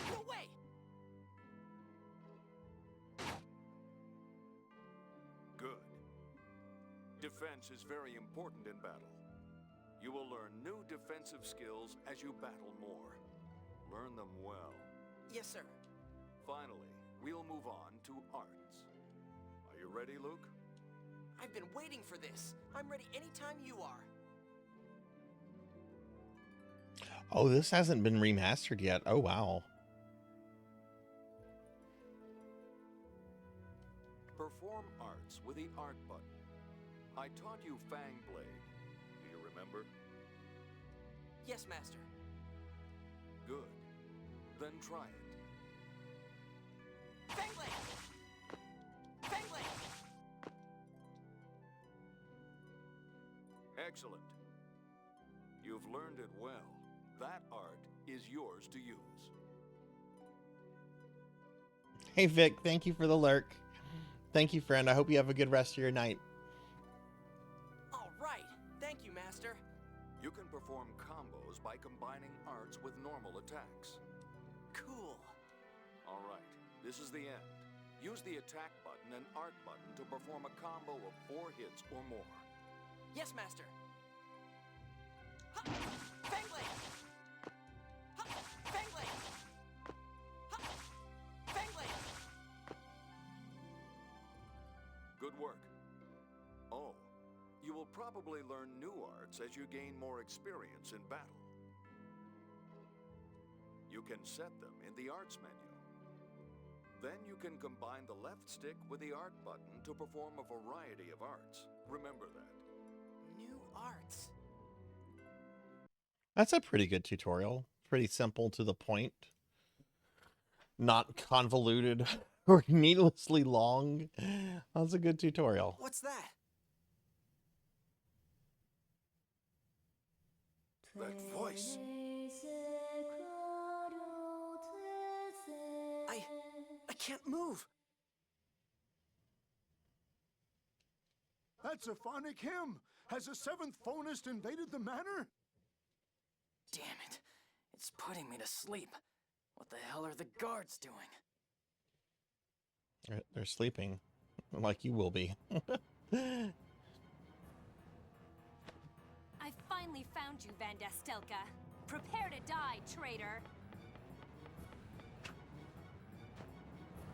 No way! Good. Defense is very important in battle. You will learn new defensive skills as you battle more. Learn them well. Yes, sir. Finally, we'll move on to arts. Are you ready, Luke? I've been waiting for this. I'm ready anytime you are. Oh, this hasn't been remastered yet. Oh, wow. Perform arts with the art button. I taught you Fang Blade. Do you remember? Yes, Master. Good. Then try it. Fang Blade! Fang Blade! Excellent. You've learned it well. That art is yours to use. Hey, Vic, thank you for the lurk. Thank you, friend. I hope you have a good rest of your night. All right. Thank you, Master. You can perform combos by combining arts with normal attacks. Cool. All right, this is the end. Use the attack button and art button to perform a combo of 4 hits or more. Yes, Master. Ha! Fang Blade! Ha! Fang Blade! Ha! Fang Blade! Good work. Oh, you will probably learn new arts as you gain more experience in battle. You can set them in the arts menu. Then you can combine the left stick with the art button to perform a variety of arts. Remember that. New arts. That's a pretty good tutorial. Pretty simple to the point. Not convoluted or needlessly long. That's a good tutorial. What's that? That voice. I can't move. Hey, That's a phonic hymn! Has a seventh phonist invaded the manor? Damn it. It's putting me to sleep. What the hell are the guards doing? They're sleeping, like you will be. I finally found you, Van Dastelka. Prepare to die, traitor.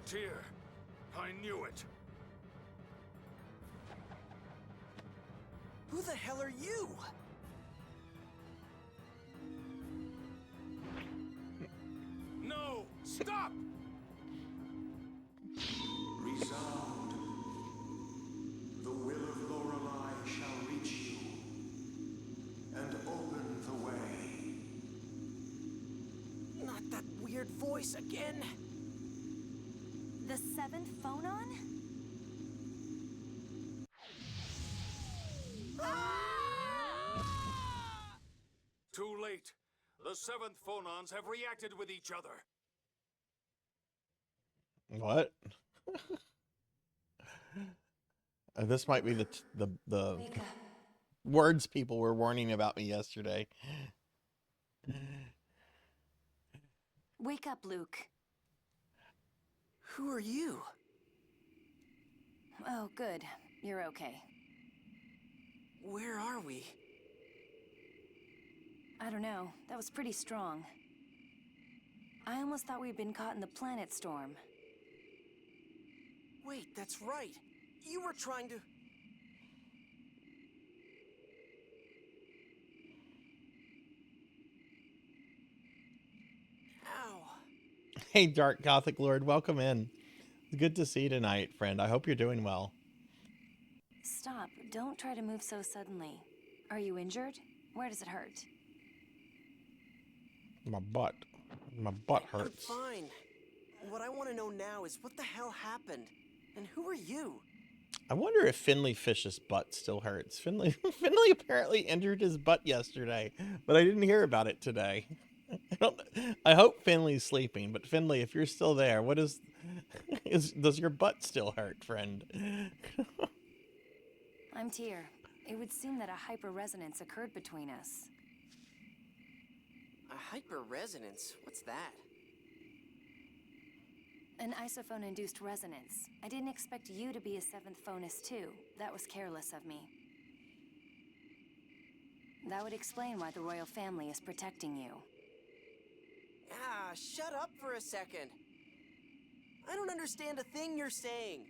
Tyr, I knew it. Who the hell are you? No! Stop! Resound. The will of Lorelei shall reach you and open the way. Not that weird voice again. The seventh phonon? Too late. The seventh phonons have reacted with each other. What? This might be the Wake up. words people were warning about me yesterday. Wake up, Luke. Who are you? Oh, good. You're okay. Where are we? I don't know. That was pretty strong. I almost thought we'd been caught in the planet storm. Wait, that's right. You were trying to... Ow. Hey, Dark Gothic Lord, welcome in. Good to see you tonight, friend. I hope you're doing well. Stop. Don't try to move so suddenly. Are you injured? Where does it hurt? My butt. My butt hurts. I'm fine. What I want to know now is what the hell happened? And who are you? I wonder if Finley Fish's butt still hurts. Finley apparently injured his butt yesterday, but I didn't hear about it today. I hope Finley's sleeping, but Finley, if you're still there, what is does your butt still hurt, friend? I'm Tyr. It would seem that a hyperresonance occurred between us. A hyperresonance? What's that? An isophone-induced resonance. I didn't expect you to be a seventh phonus too. That was careless of me. That would explain why the royal family is protecting you. Ah, shut up for a second. I don't understand a thing you're saying.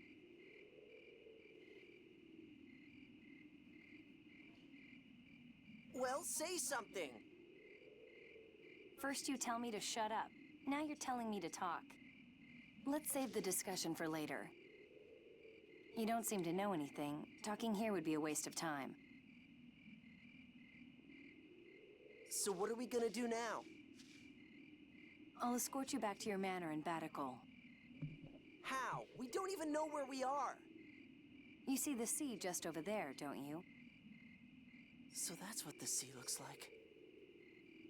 Well, say something. First you tell me to shut up. Now you're telling me to talk. Let's save the discussion for later. You don't seem to know anything. Talking here would be a waste of time. So what are we gonna do now? I'll escort you back to your manor in Batikal. How? We don't even know where we are. You see the sea just over there, don't you? So that's what the sea looks like.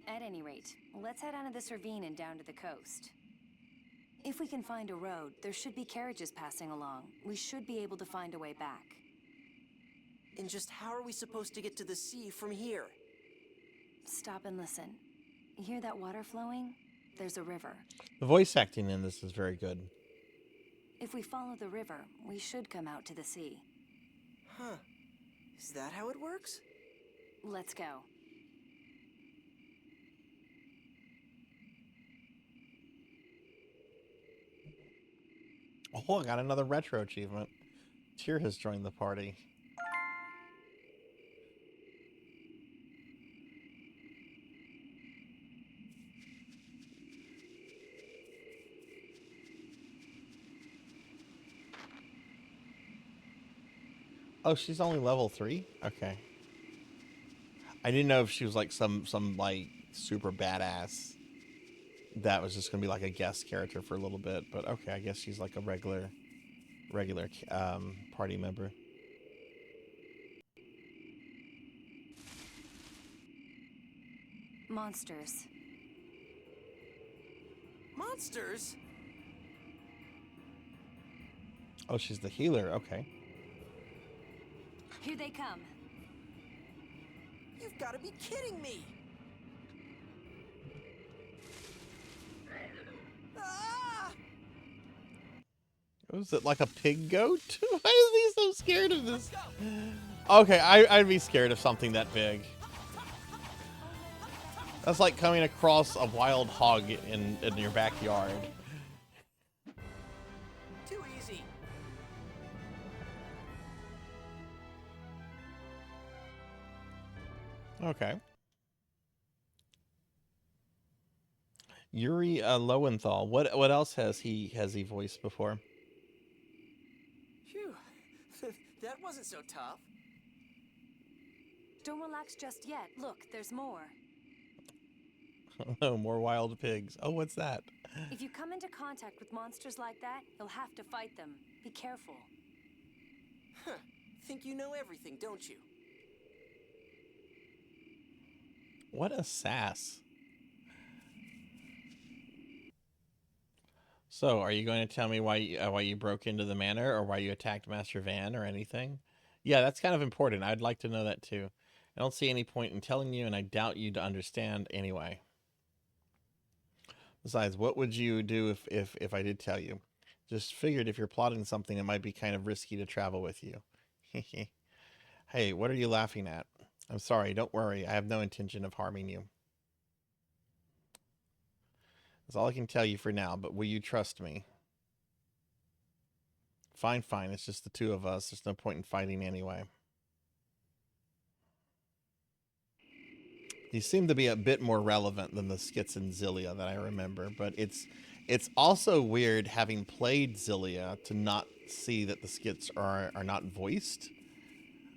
At any rate, let's head out of this ravine and down to the coast. If we can find a road, there should be carriages passing along. We should be able to find a way back. And just how are we supposed to get to the sea from here? Stop and listen. You hear that water flowing? There's a river. The voice acting in this is very good. If we follow the river, we should come out to the sea. Huh. Is that how it works? Let's go. Oh, I got another retro achievement. Tyr has joined the party. Oh, she's only level 3? Okay. I didn't know if she was like some like super badass that was just gonna be like a guest character for a little bit, but okay, I guess she's like a regular party member. Monsters. Monsters? Oh, she's the healer. Okay. Here they come. You've got to be kidding me! Ah! Was it like a pig goat? Why is he so scared of this? Okay, I'd be scared of something that big. That's like coming across a wild hog in your backyard. Too easy. Okay. Yuri Lowenthal. What else has he voiced before? Phew. That wasn't so tough. Don't relax just yet. Look, there's more. Oh, more wild pigs. Oh, what's that? If you come into contact with monsters like that, you'll have to fight them. Be careful. Huh. Think you know everything, don't you? What a sass. So, are you going to tell me why you broke into the manor, or why you attacked Master Van, or anything? Yeah, that's kind of important. I'd like to know that too. I don't see any point in telling you, and I doubt you'd understand anyway. Besides, what would you do if I did tell you? Just figured if you're plotting something, it might be kind of risky to travel with you. Hey, what are you laughing at? I'm sorry, don't worry. I have no intention of harming you. That's all I can tell you for now, but will you trust me? Fine, fine. It's just the two of us. There's no point in fighting anyway. These seem to be a bit more relevant than the skits in Zillia that I remember, but it's also weird, having played Zillia, to not see that the skits are not voiced.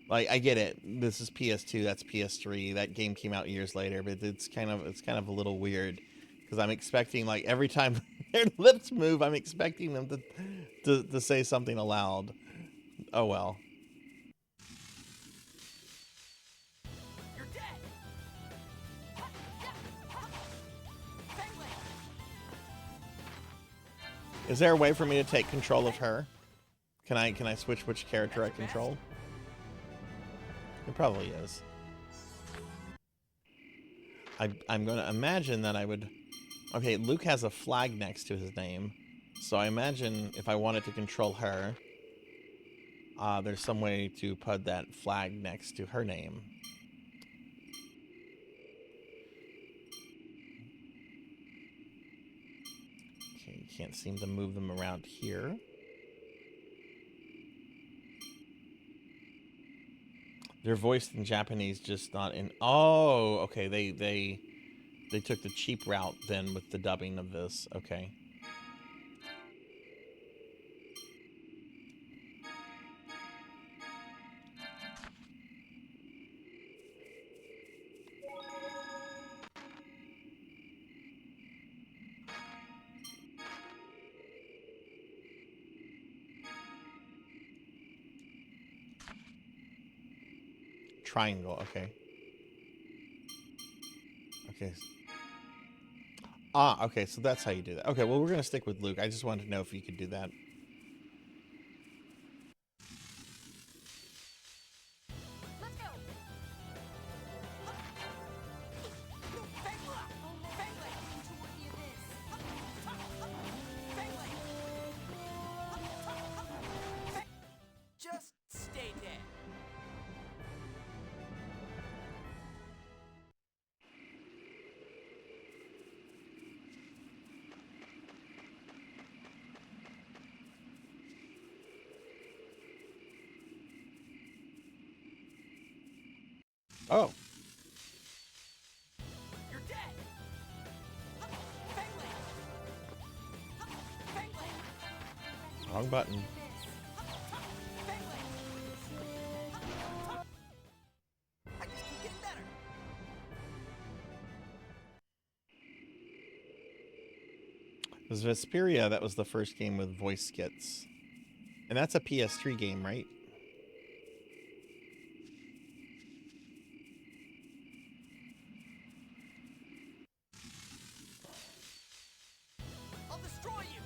Like, I get it. This is PS2, that's PS3. That game came out years later, but it's kind of a little weird, because I'm expecting, like, every time their lips move, I'm expecting them to say something aloud. Oh well. You're dead. Is there a way for me to take control of her? Can I switch which character I control? It probably is. I'm going to imagine that I would... Okay, Luke has a flag next to his name. So I imagine if I wanted to control her, there's some way to put that flag next to her name. Okay, you can't seem to move them around here. They're voiced in Japanese, just not in... Oh, okay, they took the cheap route then with the dubbing of this. Okay. Triangle, okay. Okay. Ah, okay, so that's how you do that. Okay, well, we're going to stick with Luke. I just wanted to know if you could do that. Let's go. Just stay dead. Oh. You're dead. Wrong button. I just keep getting better. It was Vesperia, that was the first game with voice skits. And that's a PS3 game, right? I'll destroy you.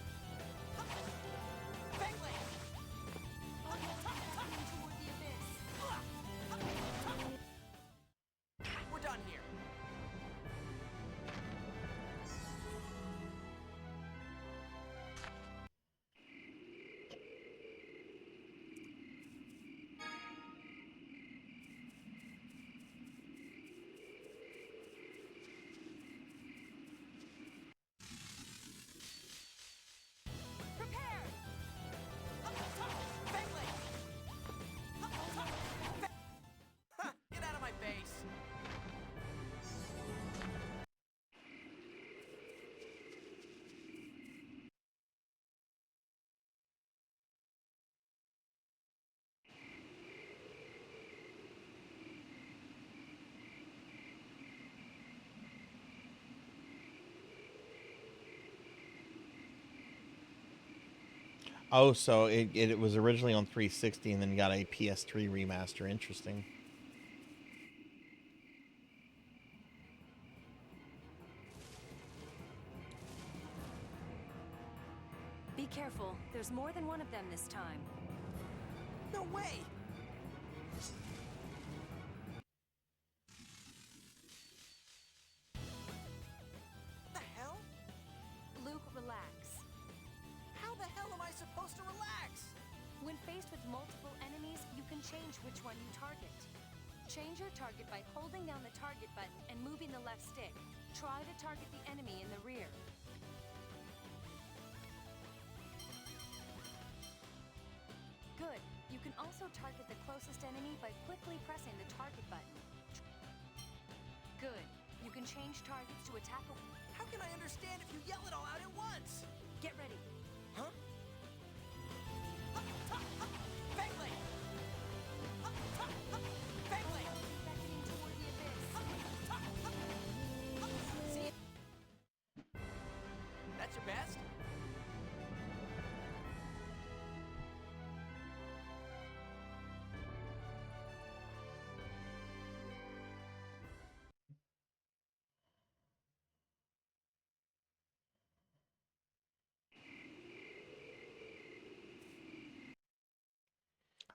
Oh, so it was originally on 360 and then got a PS3 remaster. Interesting. Be careful. There's more than one of them this time. No way! The hell? Luke, relax. How the hell am I supposed to relax? When faced with multiple enemies, you can change which one you target. Change your target by holding down the target button and moving the left stick. Try to target the enemy in the rear. Good. You can also target the closest enemy by quickly pressing the target button. Good. You can change targets to attack a... How can I understand if you yell it all out at once? Get ready. Huh? Beyblade! Beyblade! Beckoning toward the abyss. See? That's your best?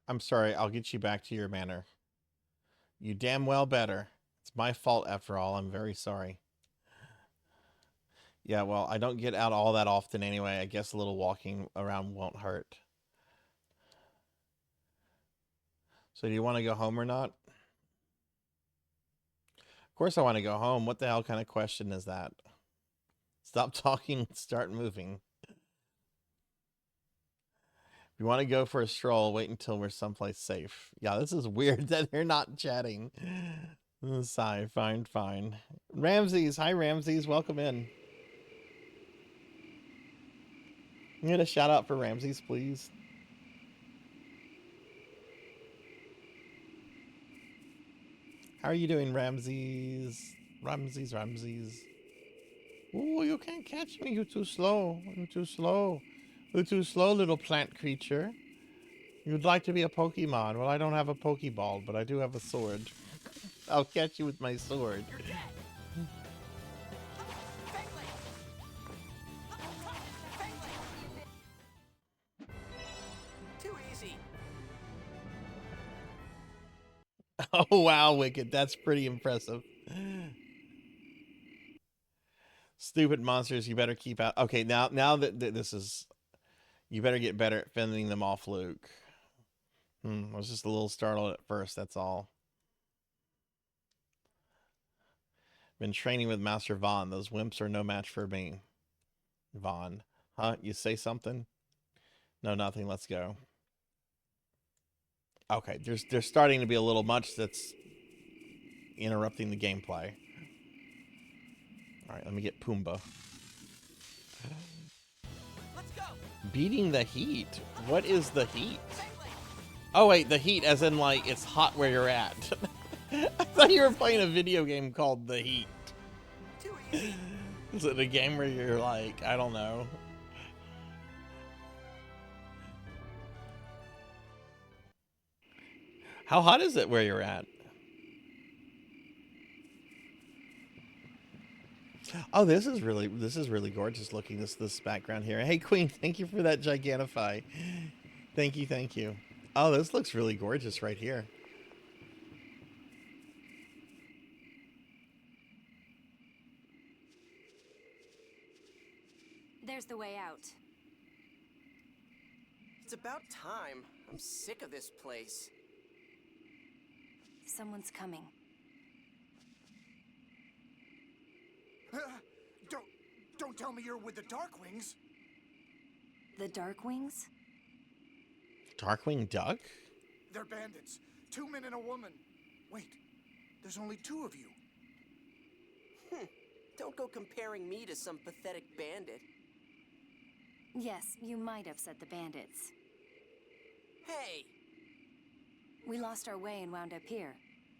I'm sorry, I'll get you back to your manner. You damn well better. It's my fault after all. I'm very sorry. Yeah, well, I don't get out all that often anyway. I guess a little walking around won't hurt. So do you want to go home or not? Of course I want to go home. What the hell kind of question is that? Stop talking, start moving. If you want to go for a stroll, wait until we're someplace safe. Yeah, this is weird that they're not chatting. Sigh, fine. Ramses, hi Ramses, welcome in. You get a shout out for Ramses, please. How are you doing, Ramses? Ramses. Ooh, you can't catch me. You're too slow. You're too slow, little plant creature. You'd like to be a Pokemon. Well, I don't have a Pokeball, but I do have a sword. I'll catch you with my sword. You're dead! Too easy. Oh, wow, Wicked. That's pretty impressive. Stupid monsters, you better keep out. Okay, now that this is... You better get better at fending them off, Luke. I was just a little startled at first, that's all. Been training with Master Vaughn. Those wimps are no match for me. Vaughn. Huh? You say something? No, nothing. Let's go. Okay, there's starting to be a little much that's interrupting the gameplay. All right, let me get Pumbaa. Let's go. Beating the heat? What is the heat? Oh, wait, the heat as in, like, it's hot where you're at. I thought you were playing a video game called The Heat. Too easy. Is it a game where you're like, I don't know. How hot is it where you're at? Oh, this is really gorgeous looking, this background here. Hey Queen, thank you for that Gigantify. Thank you. Oh, this looks really gorgeous right here. There's the way out. It's about time. I'm sick of this place. Someone's coming. Don't tell me you're with the Darkwings. The Darkwings? Darkwing Duck? They're bandits. 2 men and a woman. Wait, there's only 2 of you. Don't go comparing me to some pathetic bandit. Yes, you might upset the bandits. Hey! We lost our way and wound up here.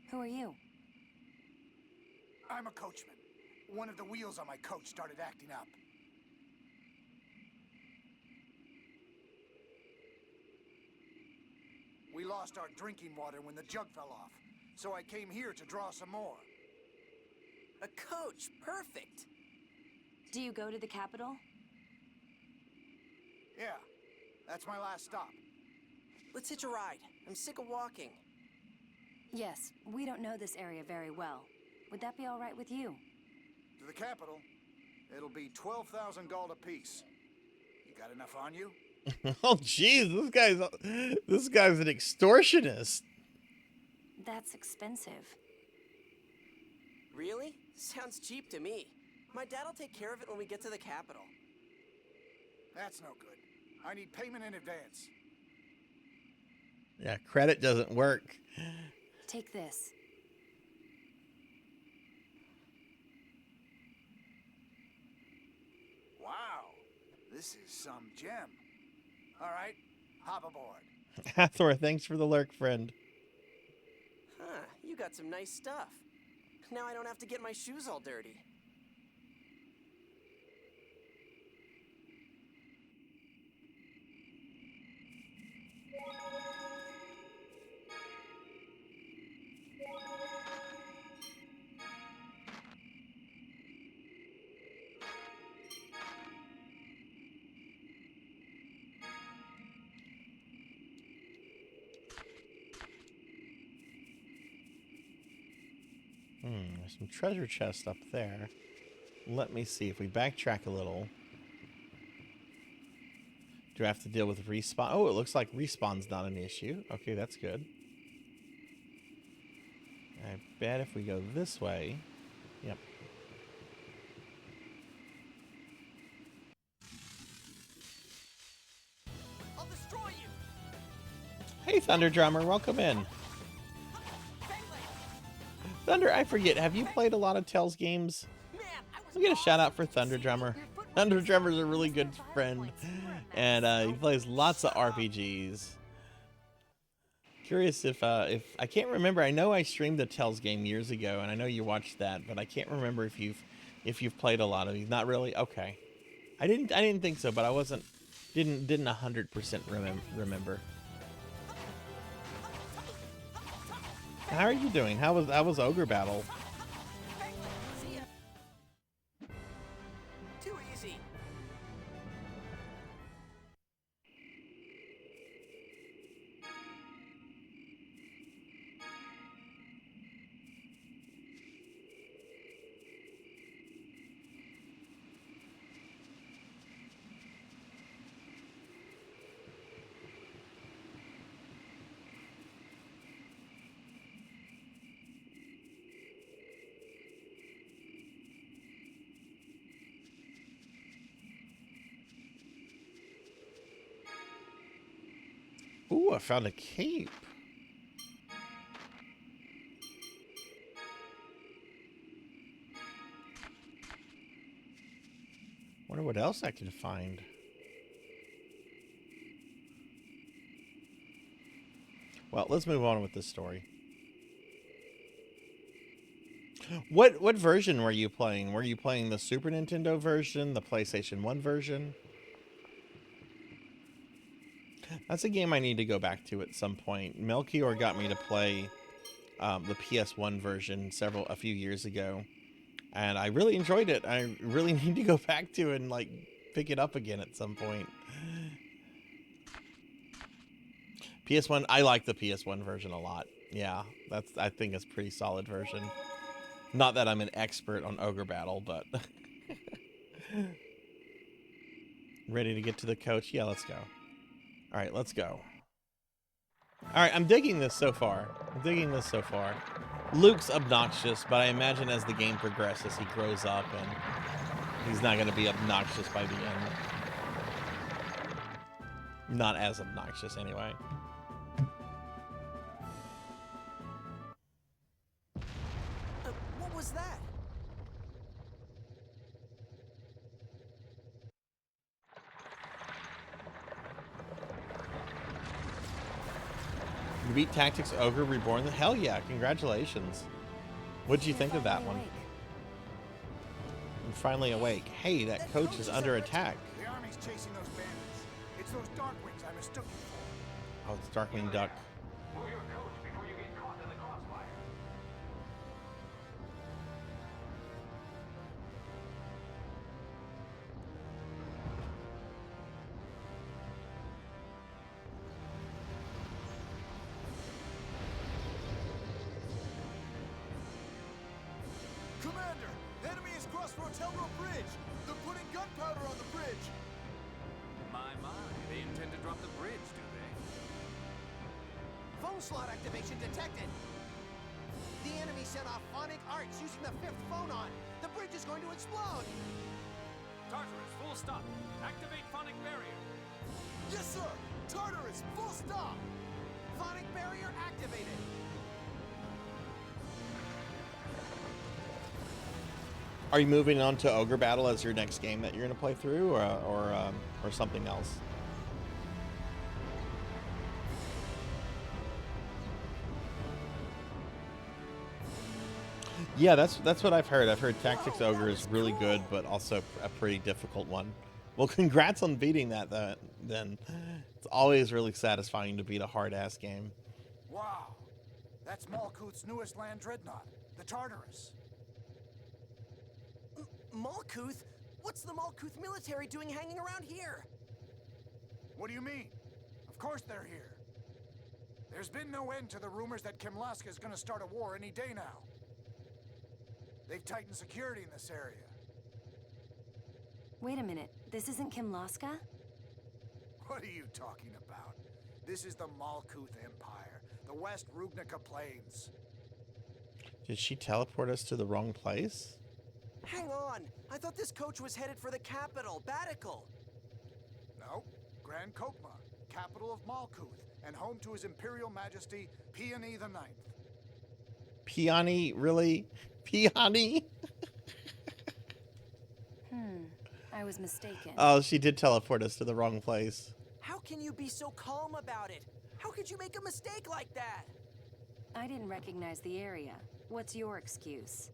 Who are you? I'm a coachman. One of the wheels on my coach started acting up. lost our drinking water when the jug fell off, so I came here to draw some more. A coach, perfect. Do you go to the capital? Yeah, that's my last stop. Let's hitch a ride. I'm sick of walking. Yes, we don't know this area very well. Would that be all right with you? To the capital, it'll be 12,000 gold apiece. You got enough on you? Oh, jeez, this guy's an extortionist. That's expensive. Really? Sounds cheap to me. My dad'll take care of it when we get to the capital. That's no good. I need payment in advance. Yeah, credit doesn't work. Take this. Wow, this is some gem. All right, hop aboard. Hathor, thanks for the lurk, friend. Huh, you got some nice stuff. Now I don't have to get my shoes all dirty. There's some treasure chest up there. Let me see if we backtrack a little. Do I have to deal with respawn? Oh, it looks like respawn's not an issue. Okay, that's good. I bet if we go this way... Yep. I'll destroy you. Hey, Thunder Drummer, welcome in. Thunder, I forget, have you played a lot of Tales games? I'll get a shout out for Thunder Drummer. Thunder Drummer's a really good friend, and he plays lots of RPGs. Curious if I can't remember. I know I streamed the Tales game years ago, and I know you watched that, but I can't remember if you've played a lot of these. Not really. Okay, I didn't think so, but I didn't 100% remember. How are you doing? How was Ogre Battle? Too easy. Ooh, I found a cape. Wonder what else I can find. Well, let's move on with this story. What version were you playing? Were you playing the Super Nintendo version, the PlayStation 1 version? That's a game I need to go back to at some point. Melchior got me to play the PS1 version a few years ago, and I really enjoyed it. I really need to go back to it and like pick it up again at some point. PS1, I like the PS1 version a lot. Yeah, I think it's a pretty solid version. Not that I'm an expert on Ogre Battle, but ready to get to the coach? Yeah, let's go. All right, let's go. All right, I'm digging this so far. Luke's obnoxious, but I imagine as the game progresses, he grows up and he's not going to be obnoxious by the end. Not as obnoxious, anyway. What was that? You beat Tactics Ogre Reborn? Hell yeah, congratulations. What'd you think of that one? I'm finally awake. Hey, that coach is under attack. The army's chasing those bandits. It's those Darkwings I mistook you for. Oh, it's Darkwing Duck. Move your coach before you get caught in the crossfire. Commander, enemy is crossed Rotelro Bridge. They're putting gunpowder on the bridge. My, they intend to drop the bridge, do they? Phone slot activation detected. The enemy set off phonic arts using the 5th phonon. The bridge is going to explode. Tartarus, full stop. Activate phonic barrier. Yes, sir. Tartarus, full stop. Phonic barrier activated. Are you moving on to Ogre Battle as your next game that you're going to play through, or something else? Yeah, that's what I've heard. I've heard Tactics Ogre is really good, but also a pretty difficult one. Well, congrats on beating that. Then it's always really satisfying to beat a hard-ass game. Wow. That's Malkuth's newest land dreadnought, the Tartarus. Malkuth? What's the Malkuth military doing hanging around here? What do you mean? Of course they're here. There's been no end to the rumors that Kimlaska is going to start a war any day now. They've tightened security in this area. Wait a minute, this isn't Kimlaska? What are you talking about? This is the Malkuth Empire, the West Rugnica Plains. Did she teleport us to the wrong place? Hang on. I thought this coach was headed for the capital, Batical. No, Grand Kokma, capital of Malkuth, and home to His Imperial Majesty Peony the Ninth. Peony? Really? Peony? I was mistaken. Oh, she did teleport us to the wrong place. How can you be so calm about it? How could you make a mistake like that? I didn't recognize the area. What's your excuse?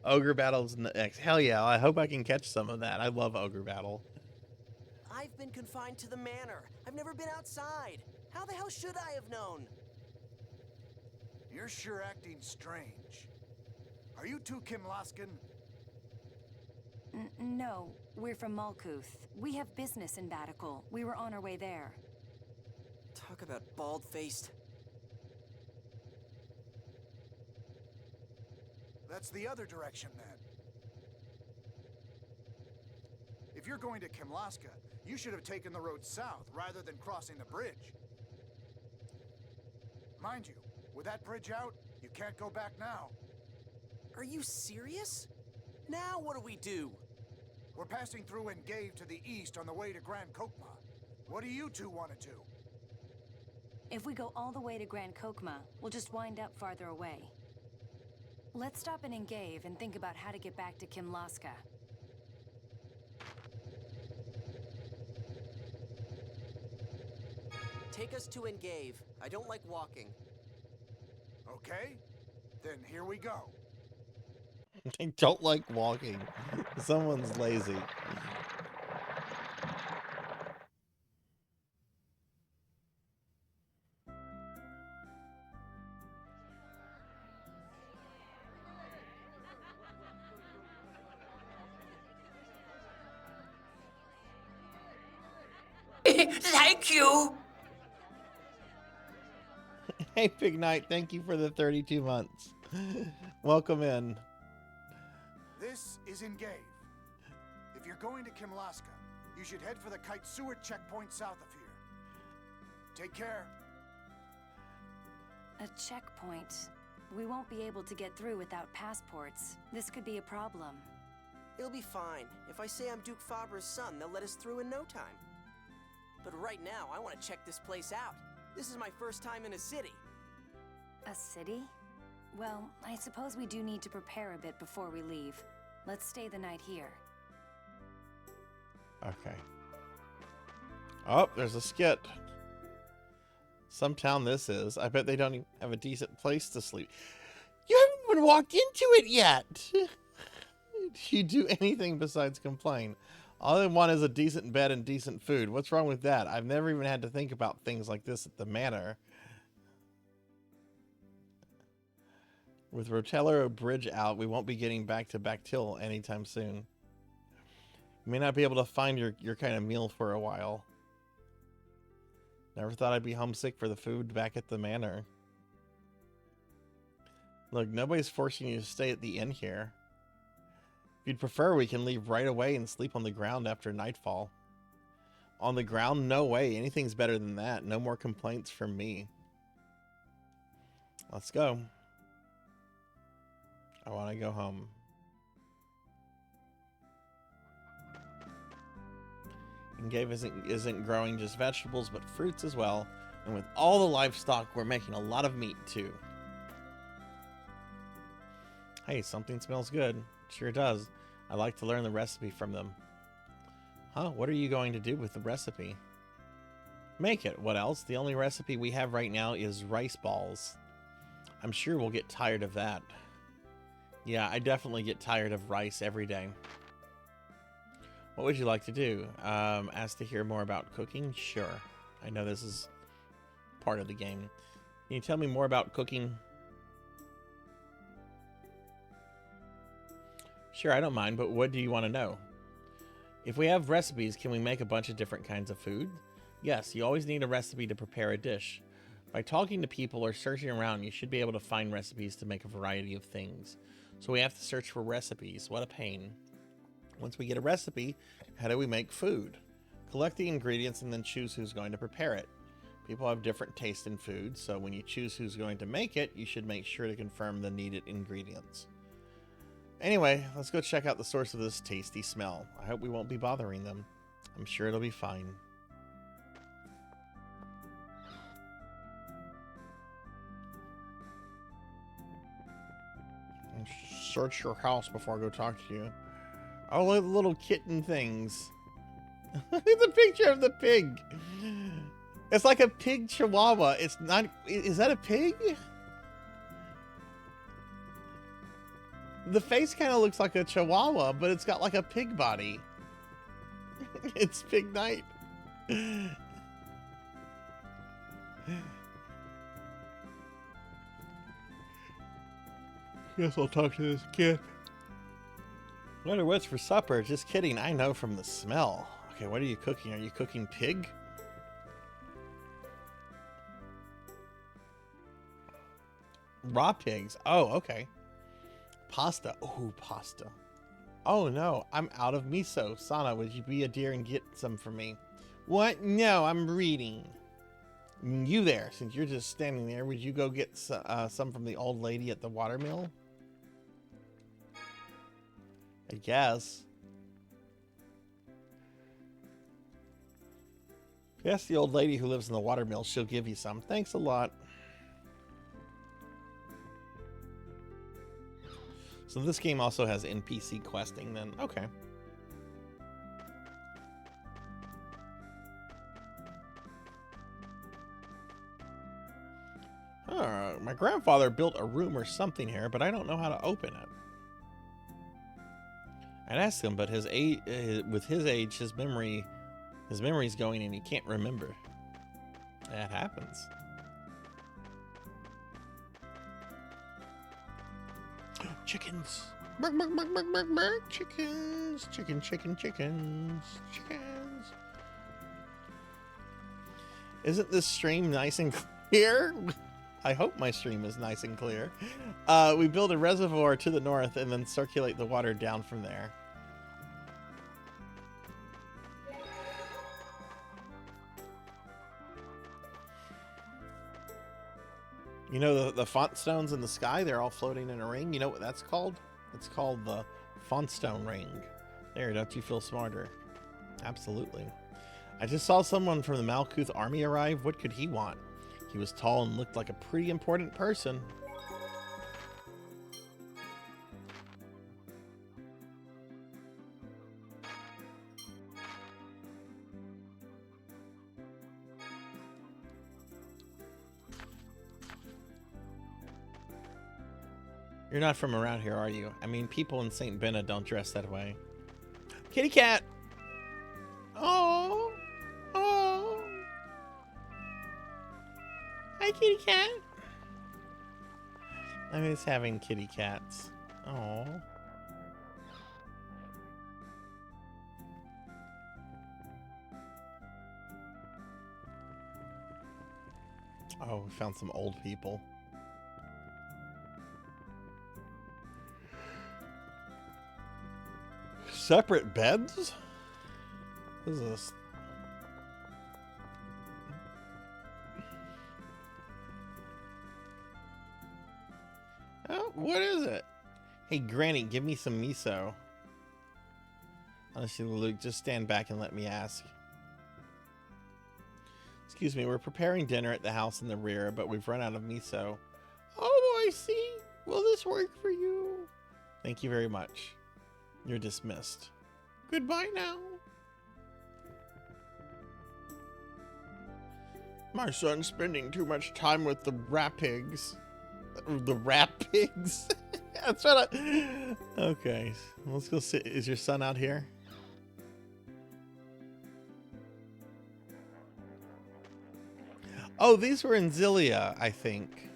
Ogre Battle's next. Hell yeah, I hope I can catch some of that. I love Ogre Battle. I've been confined to the manor. I've never been outside. How the hell should I have known? You're sure acting strange. Are you two Kimlaskan? No, we're from Malkuth. We have business in Batical. We were on our way there. Talk about bald-faced. That's the other direction, then. If you're going to Kimlaska, you should have taken the road south rather than crossing the bridge. Mind you, with that bridge out, you can't go back now. Are you serious? Now what do we do? We're passing through Engave to the east on the way to Grand Kokma. What do you two want to do? If we go all the way to Grand Kokma, we'll just wind up farther away. Let's stop in Engave and think about how to get back to Kimlaska. Take us to Engave. I don't like walking. Okay, then here we go. I don't like walking. Someone's lazy. Thank you! Hey, Big Knight, thank you for the 32 months. Welcome in. This is Engave. If you're going to Kimlaska, you should head for the Kaitsuit checkpoint south of here. Take care. A checkpoint. We won't be able to get through without passports. This could be a problem. It'll be fine. If I say I'm Duke Fabra's son, they'll let us through in no time. But right now, I want to check this place out. This is my first time in a city. A city? Well, I suppose we do need to prepare a bit before we leave. Let's stay the night here. Okay. Oh, there's a skit. Some town this is. I bet they don't even have a decent place to sleep. You haven't even walked into it yet. Do you do anything besides complain? All I want is a decent bed and decent food. What's wrong with that? I've never even had to think about things like this at the manor. With Rotellero Bridge out, we won't be getting back to Bactil anytime soon. You may not be able to find your kind of meal for a while. Never thought I'd be homesick for the food back at the manor. Look, nobody's forcing you to stay at the inn here. If you'd prefer, we can leave right away and sleep on the ground after nightfall. On the ground? No way. Anything's better than that. No more complaints from me. Let's go. I want to go home. Engave isn't growing just vegetables, but fruits as well. And with all the livestock, we're making a lot of meat too. Hey, something smells good. Sure does. I'd like to learn the recipe from them. Huh? What are you going to do with the recipe? Make it. What else? The only recipe we have right now is rice balls. I'm sure we'll get tired of that. Yeah, I definitely get tired of rice every day. What would you like to do? Ask to hear more about cooking? Sure. I know this is part of the game. Can you tell me more about cooking? Sure, I don't mind, but what do you want to know? If we have recipes, can we make a bunch of different kinds of food? Yes, you always need a recipe to prepare a dish. By talking to people or searching around, you should be able to find recipes to make a variety of things. So we have to search for recipes. What a pain. Once we get a recipe, how do we make food? Collect the ingredients and then choose who's going to prepare it. People have different taste in food, so when you choose who's going to make it, you should make sure to confirm the needed ingredients. Anyway, let's go check out the source of this tasty smell. I hope we won't be bothering them. I'm sure it'll be fine. Search your house before I go talk to you. Oh, look at the little kitten things. Look at the picture of the pig. It's like a pig chihuahua. It's not... Is that a pig? The face kind of looks like a chihuahua, but it's got like a pig body. It's pig night. Guess I'll talk to this kid. Wonder what's for supper? Just kidding. I know from the smell. Okay, what are you cooking? Are you cooking pig? Raw pigs. Oh, okay. Pasta. Oh, pasta. Oh, no. I'm out of miso. Sana, would you be a dear and get some for me? What? No, I'm reading. You there, since you're just standing there, would you go get some from the old lady at the watermill? I guess. Ask the old lady who lives in the watermill. She'll give you some. Thanks a lot. So this game also has NPC questing then. Okay. My grandfather built a room or something here, but I don't know how to open it. I'd ask him, but his age, with his age, his memory's going and he can't remember. That happens. Chickens. Bark, bark, bark, bark, bark, bark. Chickens. Chickens. Isn't this stream nice and clear? I hope my stream is nice and clear. We build a reservoir to the north and then circulate the water down from there. You know the font stones in the sky, they're all floating in a ring. You know what that's called? It's called the font stone ring. There, don't you feel smarter? Absolutely. I just saw someone from the Malkuth army arrive. What could he want? He was tall and looked like a pretty important person. You're not from around here, are you? I mean, people in St. Benna don't dress that way. Kitty cat! Oh, oh. Hi, kitty cat. I miss having kitty cats. Oh. Oh, we found some old people. Separate beds? What is this? Oh, what is it? Hey, Granny, give me some miso. Honestly, Luke, just stand back and let me ask. Excuse me, we're preparing dinner at the house in the rear, but we've run out of miso. Oh, I see. Will this work for you? Thank you very much. You're dismissed. Goodbye now. My son's spending too much time with the rat pigs. The rat pigs? That's what I... Okay, let's go sit. Is your son out here? Oh, these were in Zilia, I think.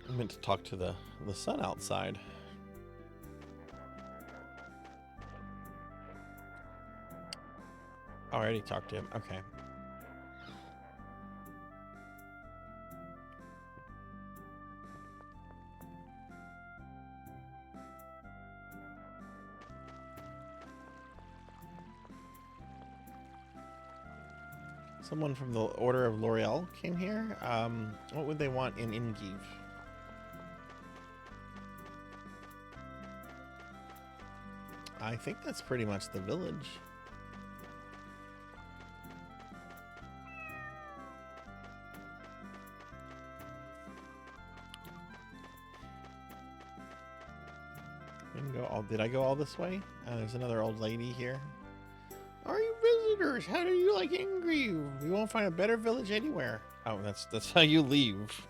I meant to talk to the son outside. Oh, I already talked to him. Okay. Someone from the Order of L'Oreal came here. What would they want in Ingiv? I think that's pretty much the village. We can go all, did I go all this way? There's another old lady here. Are you visitors? How do you like Ingrieve? You won't find a better village anywhere. Oh, that's how you leave.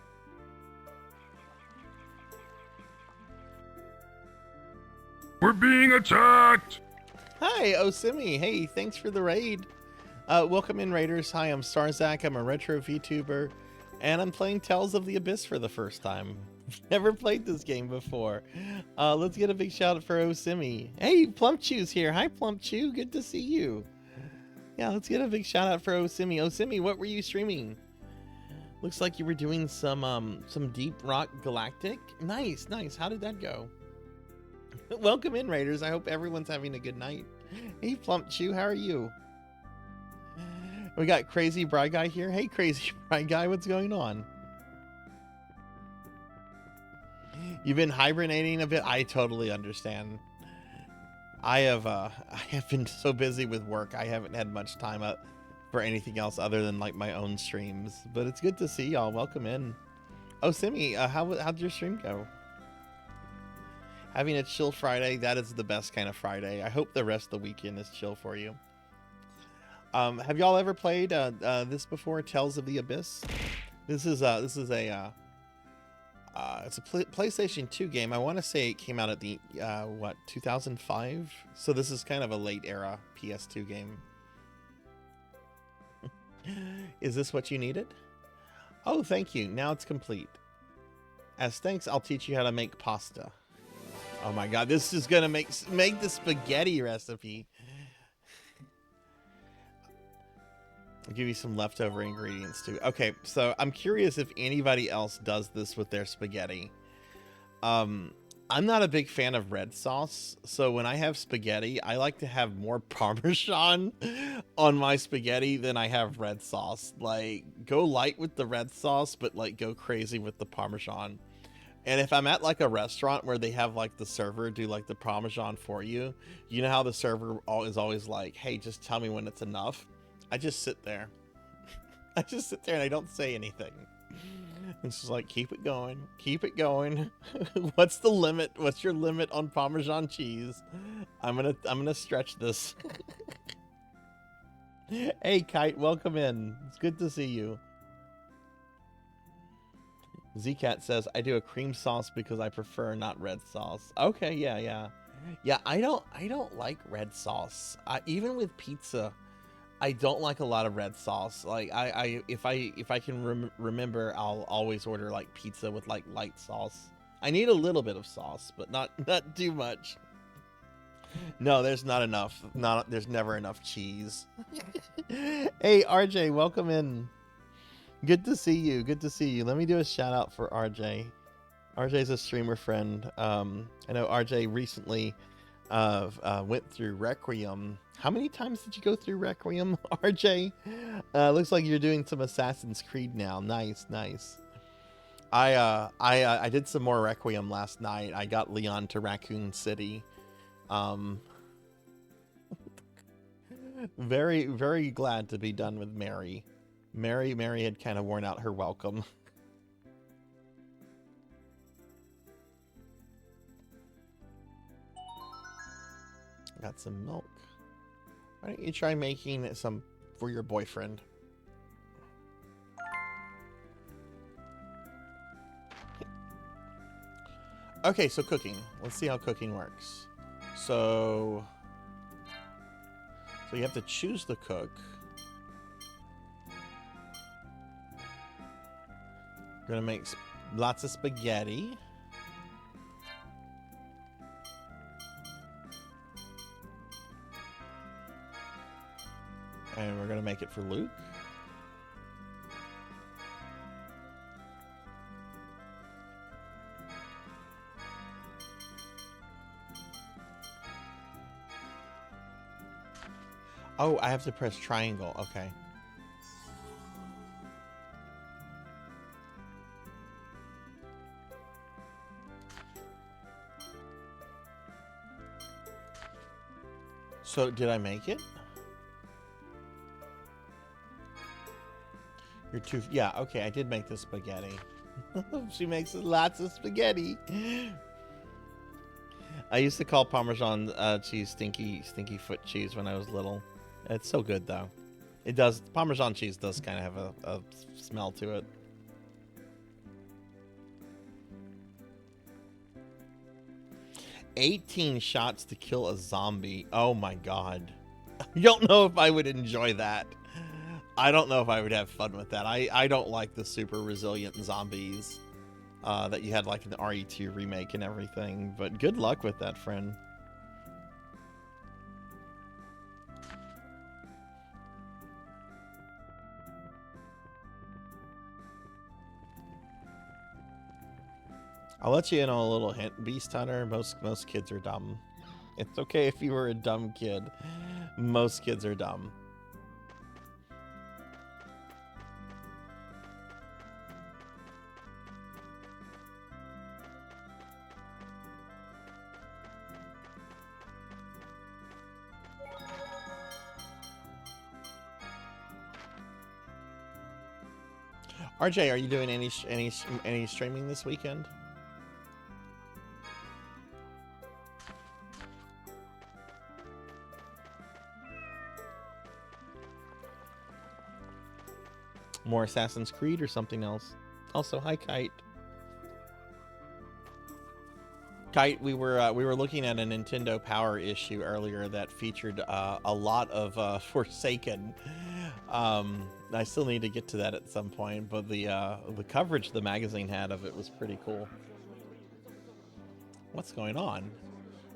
We're being attacked! Hi, Osimi. Hey, thanks for the raid. Welcome in, raiders. Hi, I'm Sarzac. I'm a retro VTuber, and I'm playing Tales of the Abyss for the first time. Never played this game before. Let's get a big shout out for Osimi. Hey, Plumpchew's here. Hi, Plumpchew. Good to see you. Yeah, let's get a big shout out for Osimi. Osimi, what were you streaming? Looks like you were doing some Deep Rock Galactic. Nice, nice. How did that go? Welcome in, raiders. I hope everyone's having a good night. Hey, Plumpchew, how are you? We got Crazy Bry Guy here. Hey, Crazy Bry Guy, what's going on? You've been hibernating a bit. I totally understand. I have been so busy with work. I haven't had much time up for anything else other than like my own streams. But it's good to see y'all. Welcome in. Oh, Simi, how'd your stream go? Having a chill Friday. That is the best kind of Friday. I hope the rest of the weekend is chill for you. Have y'all ever played this before? Tales of the Abyss. This is a it's a PlayStation 2 game. I want to say it came out at the, 2005? So this is kind of a late era PS2 game. Is this what you needed? Oh, thank you. Now it's complete. As thanks, I'll teach you how to make pasta. Oh my god, this is gonna make the spaghetti recipe. I'll give you some leftover ingredients too. Okay, so I'm curious if anybody else does this with their spaghetti. I'm not a big fan of red sauce, so when I have spaghetti, I like to have more Parmesan on my spaghetti than I have red sauce. Like, go light with the red sauce, but like go crazy with the Parmesan. And if I'm at like a restaurant where they have like the server do like the Parmesan for you, you know how the server is always like, hey, just tell me when it's enough. I just sit there. I just sit there and I don't say anything. It's just like, keep it going. Keep it going. What's the limit? What's your limit on Parmesan cheese? I'm gonna stretch this. Hey, Kite, welcome in. It's good to see you. Zcat says, I do a cream sauce because I prefer not red sauce. Okay, yeah. Yeah, I don't like red sauce. Even with pizza, I don't like a lot of red sauce. Like if I can remember, I'll always order like pizza with like light sauce. I need a little bit of sauce, but not too much. No, there's not enough. There's never enough cheese. Hey, RJ, welcome in. Good to see you. Good to see you. Let me do a shout out for RJ. RJ's a streamer friend. I know RJ recently went through Requiem. How many times did you go through Requiem, RJ? Looks like you're doing some Assassin's Creed now. Nice. I did some more Requiem last night. I got Leon to Raccoon City. Very, very glad to be done with Mary. Mary had kind of worn out her welcome. Got some milk. Why don't you try making some for your boyfriend? Okay, so cooking. Let's see how cooking works. So you have to choose the cook. We're gonna make lots of spaghetti. And we're gonna make it for Luke. Oh, I have to press triangle. Okay. So, did I make it? You're too... Yeah, okay, I did make the spaghetti. She makes lots of spaghetti. I used to call Parmesan cheese stinky foot cheese when I was little. It's so good, though. It does... Parmesan cheese does kind of have a smell to it. "18 shots to kill a zombie." Oh my god. I don't know if I would enjoy that. I don't know if I would have fun with that. I don't like the super resilient zombies that you had like in the RE2 remake and everything. But good luck with that, friend. I'll let you in on a little hint. Beast Hunter, most kids are dumb. It's okay if you were a dumb kid. Most kids are dumb. RJ, are you doing any streaming this weekend? More Assassin's Creed or something else? Also, hi Kite. Kite, we were looking at a Nintendo Power issue earlier that featured a lot of Forsaken. I still need to get to that at some point, but the coverage the magazine had of it was pretty cool. What's going on?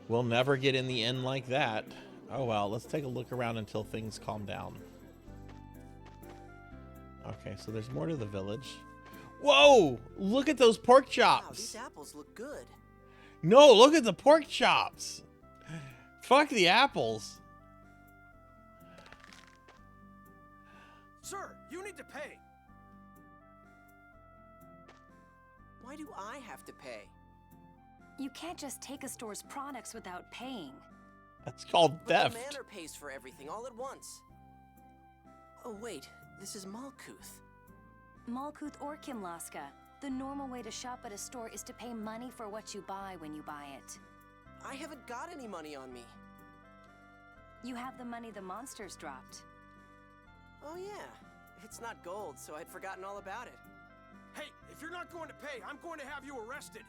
We'll never get in the end like that. Oh well, let's take a look around until things calm down. Okay, so there's more to the village. Whoa! Look at those pork chops! Wow, these apples look good. No, look at the pork chops! Fuck the apples. Sir, you need to pay. Why do I have to pay? You can't just take a store's products without paying. That's called theft. But the manor pays for everything all at once. Oh wait, this is Malkuth. Malkuth or Kimlaska. The normal way to shop at a store is to pay money for what you buy when you buy it. I haven't got any money on me. You have the money the monsters dropped. Oh yeah, it's not gold, so I'd forgotten all about it. Hey, if you're not going to pay, I'm going to have you arrested.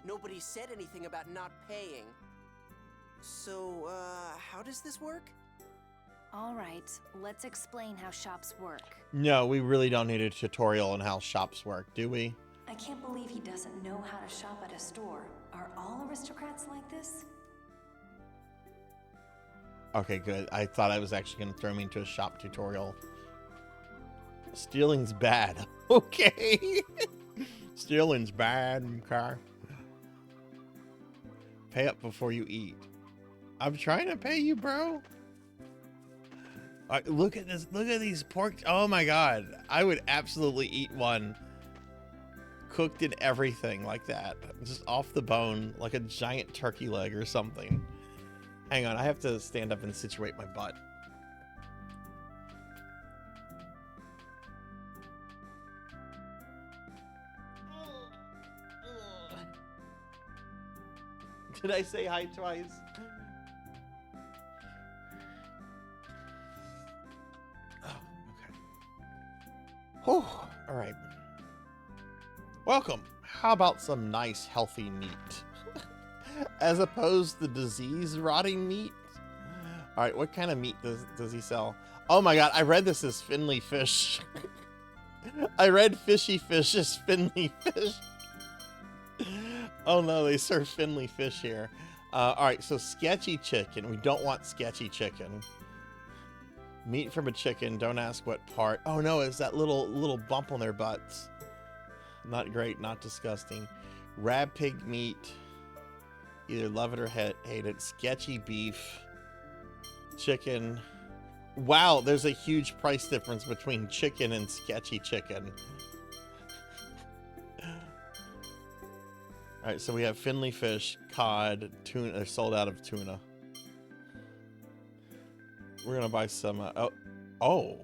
Nobody said anything about not paying. So, how does this work? All right, let's explain how shops work. No, we really don't need a tutorial on how shops work, do we? I can't believe he doesn't know how to shop at a store. Are all aristocrats like this? Okay, good. I thought I was actually going to throw me into a shop tutorial. Stealing's bad. Okay. Stealing's bad. Okay. Pay up before you eat. I'm trying to pay you, bro. Look at this. Look at these pork. Oh my god. I would absolutely eat one cooked in everything like that. Just off the bone, like a giant turkey leg or something. Hang on. I have to stand up and situate my butt. Did I say hi twice? Oh, okay. Whew. All right. Welcome. How about some nice, healthy meat? As opposed to disease-rotting meat? All right, what kind of meat does he sell? Oh my god, I read this as Finley fish. I read fishy fish as Finley fish. Oh no, they serve Finley fish here. All right, so sketchy chicken. We don't want sketchy chicken. Meat from a chicken. Don't ask what part. Oh no, it's that little bump on their butts. Not great, not disgusting. Rab pig meat. Either love it or hate it. Sketchy beef. Chicken. Wow, there's a huge price difference between chicken and sketchy chicken. All right, so we have Finley fish, cod, tuna. They're sold out of tuna. We're gonna buy some. Oh,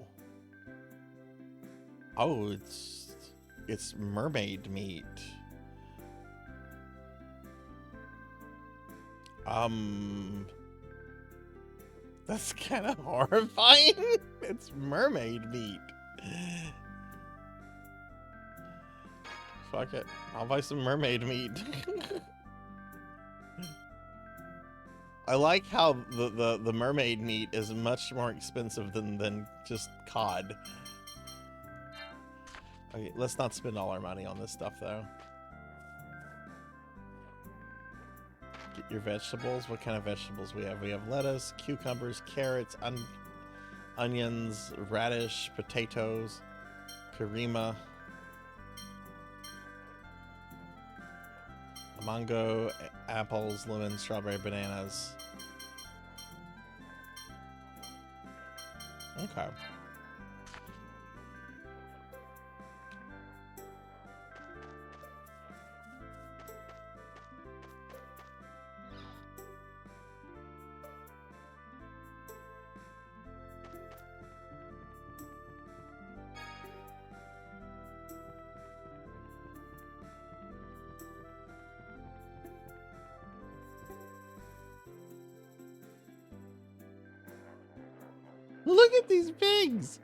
it's mermaid meat. That's kind of horrifying. It's mermaid meat. Fuck it. I'll buy some mermaid meat. I like how the mermaid meat is much more expensive than just cod. Okay, let's not spend all our money on this stuff though. Get your vegetables. What kind of vegetables we have? We have lettuce, cucumbers, carrots, onions, radish, potatoes, karima, mango, apples, lemon, strawberry, bananas. Okay. Look at these pigs.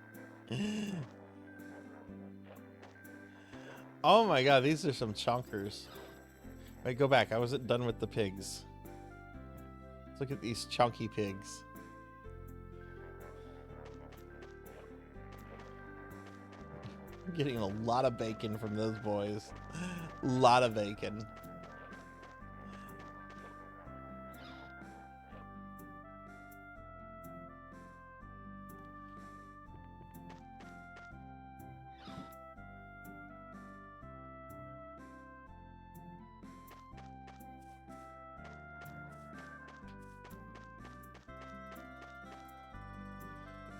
Oh my god, these are some chunkers. Wait, go back. I wasn't done with the pigs. Let's look at these chunky pigs. I'm getting a lot of bacon from those boys. A lot of bacon.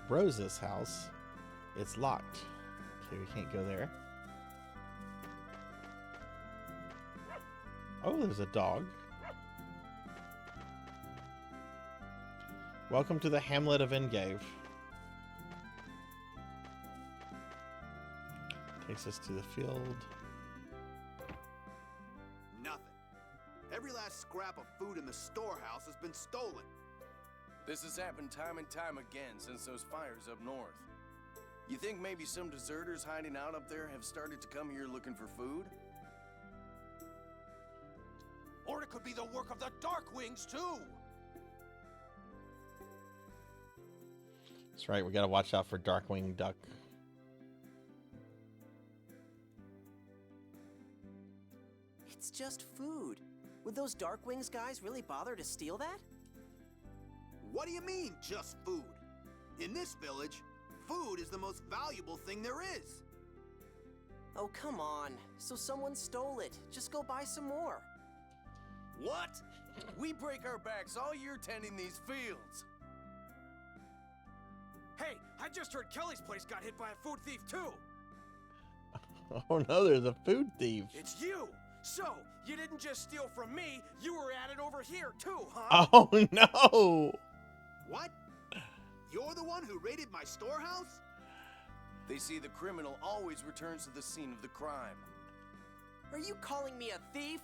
Rose's house. It's locked. Okay, we can't go there. Oh, there's a dog. Welcome to the hamlet of Engave. Takes us to the field. Nothing. Every last scrap of food in the storehouse has been stolen. This has happened time and time again since those fires up north. You think maybe some deserters hiding out up there have started to come here looking for food? Or it could be the work of the Darkwings, too! That's right, we gotta watch out for Darkwing Duck. It's just food. Would those Darkwings guys really bother to steal that? What do you mean, just food? In this village, food is the most valuable thing there is. Oh, come on. So someone stole it. Just go buy some more. What? We break our backs all year tending these fields. Hey, I just heard Kelly's place got hit by a food thief, too! Oh no, there's a food thief. It's you! So, you didn't just steal from me, you were at it over here, too, huh? Oh no! What? You're the one who raided my storehouse? They see the criminal always returns to the scene of the crime. Are you calling me a thief?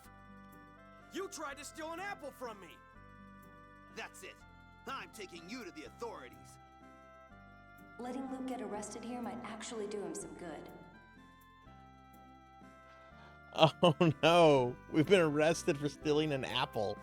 You tried to steal an apple from me! That's it. I'm taking you to the authorities. Letting Luke get arrested here might actually do him some good. Oh no, we've been arrested for stealing an apple.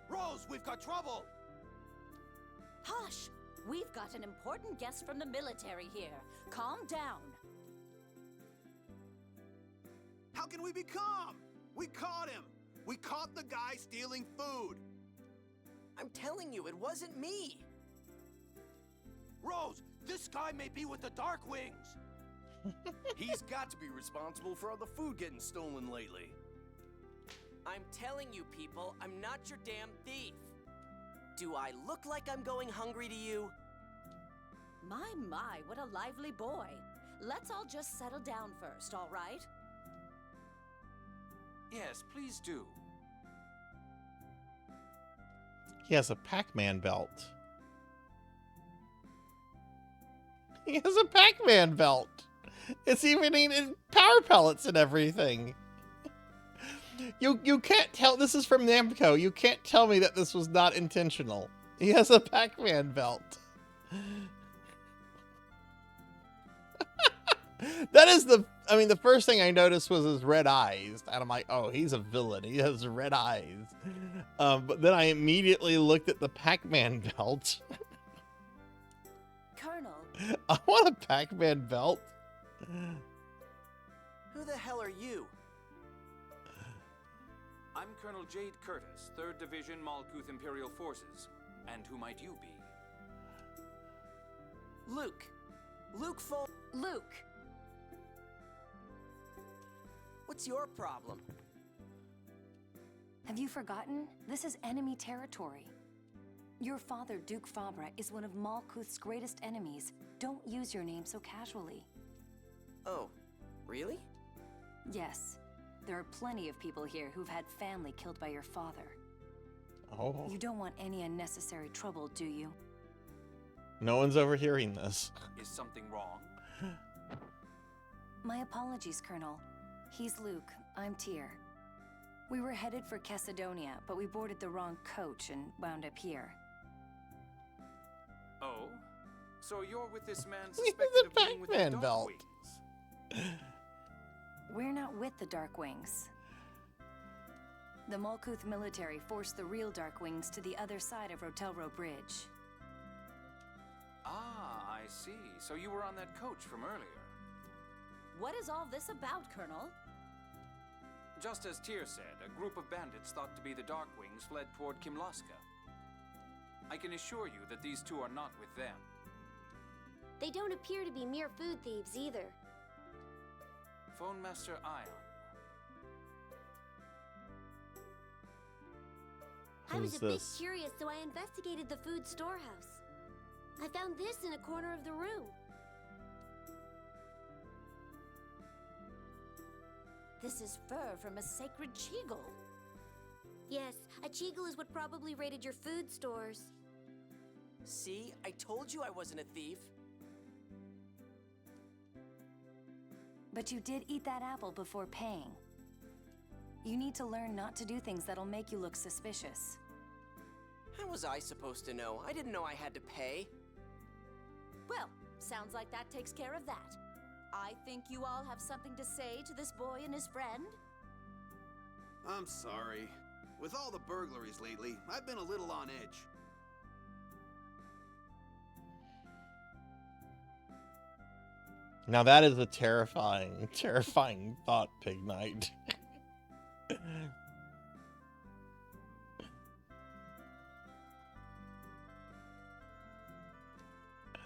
Rose, we've got trouble! Hush! We've got an important guest from the military here. Calm down. How can we be calm? We caught him! We caught the guy stealing food! I'm telling you, it wasn't me! Rose, this guy may be with the Darkwings! He's got to be responsible for all the food getting stolen lately. I'm telling you, people, I'm not your damn thief. Do I look like I'm going hungry to you? My, what a lively boy. Let's all just settle down first, all right? Yes, please do. He has a Pac-Man belt. He has a Pac-Man belt. It's even in power pellets and everything. You can't tell, this is from Namco. You can't tell me that this was not intentional. He has a Pac-Man belt. That is the first thing I noticed was his red eyes. And I'm like, oh, he's a villain. He has red eyes. But then I immediately looked at the Pac-Man belt. Colonel. I want a Pac-Man belt. Who the hell are you? I'm Colonel Jade Curtis, 3rd Division Malkuth Imperial Forces. And who might you be? Luke. Luke. What's your problem? Have you forgotten? This is enemy territory. Your father, Duke Fabra, is one of Malkuth's greatest enemies. Don't use your name so casually. Oh, really? Yes. There are plenty of people here who've had family killed by your father. Oh. You don't want any unnecessary trouble, do you? No one's overhearing this. Is something wrong? My apologies, Colonel. He's Luke. I'm Tyr. We were headed for Caledonia, but we boarded the wrong coach and wound up here. Oh? So you're with this man suspected of being with the Pac-Man belt. Darkwings? We're not with the Darkwings. The Malkuth military forced the real Darkwings to the other side of Rotelro Bridge. Ah, I see. So you were on that coach from earlier. What is all this about, Colonel? Just as Tyr said, a group of bandits thought to be the Darkwings fled toward Kimlaska. I can assure you that these two are not with them. They don't appear to be mere food thieves either. Phone Master Ion. I was Who's a bit this? curious, so I investigated the food storehouse. I found this in a corner of the room. This is fur from a sacred cheagle. Yes, a cheagle is what probably raided your food stores. See, I told you I wasn't a thief. but you did eat that apple before paying. You need to learn not to do things that'll make you look suspicious. How was I supposed to know? I didn't know I had to pay. Well, sounds like that takes care of that. I think you all have something to say to this boy and his friend. I'm sorry. With all the burglaries lately, I've been a little on edge. Now that is a terrifying, terrifying thought, Pig Knight.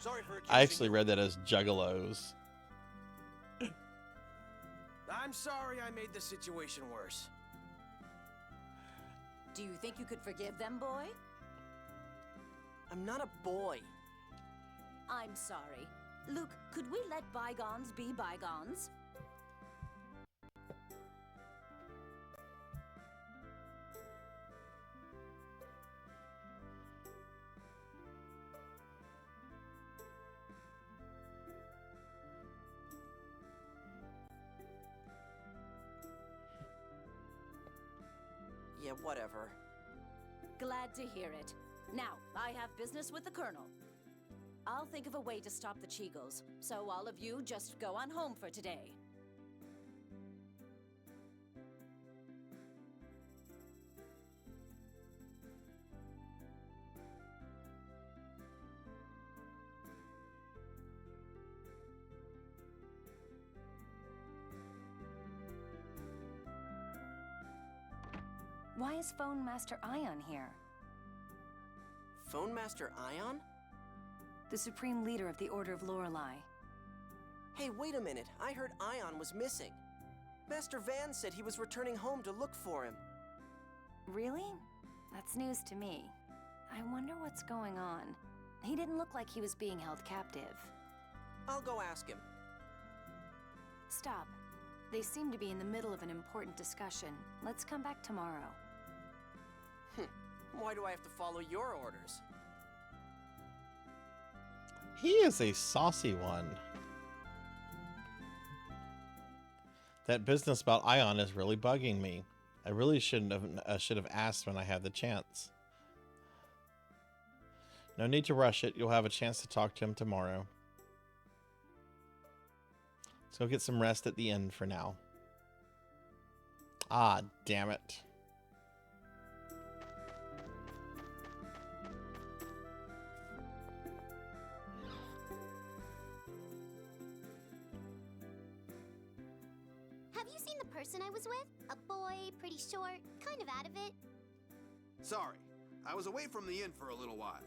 Sorry for I actually read that as juggalos. I'm sorry I made the situation worse. Do you think you could forgive them, boy? I'm not a boy. I'm sorry. Luke, could we let bygones be bygones? Yeah, whatever. Glad to hear it. Now, I have business with the Colonel. I'll think of a way to stop the Cheagles, so all of you just go on home for today. Why is Phone Master Ion here? Phone Master Ion? The supreme leader of the Order of Lorelei. Hey, wait a minute. I heard Ion was missing. Master Van said he was returning home to look for him. Really? That's news to me. I wonder what's going on. He didn't look like he was being held captive. I'll go ask him. Stop. They seem to be in the middle of an important discussion. Let's come back tomorrow. Why do I have to follow your orders? He is a saucy one. That business about Ion is really bugging me. I really should have asked when I had the chance. No need to rush it. You'll have a chance to talk to him tomorrow. Let's go get some rest at the inn for now. Ah, damn it. Have you seen the person I was with? A boy, pretty short, kind of out of it. Sorry, I was away from the inn for a little while.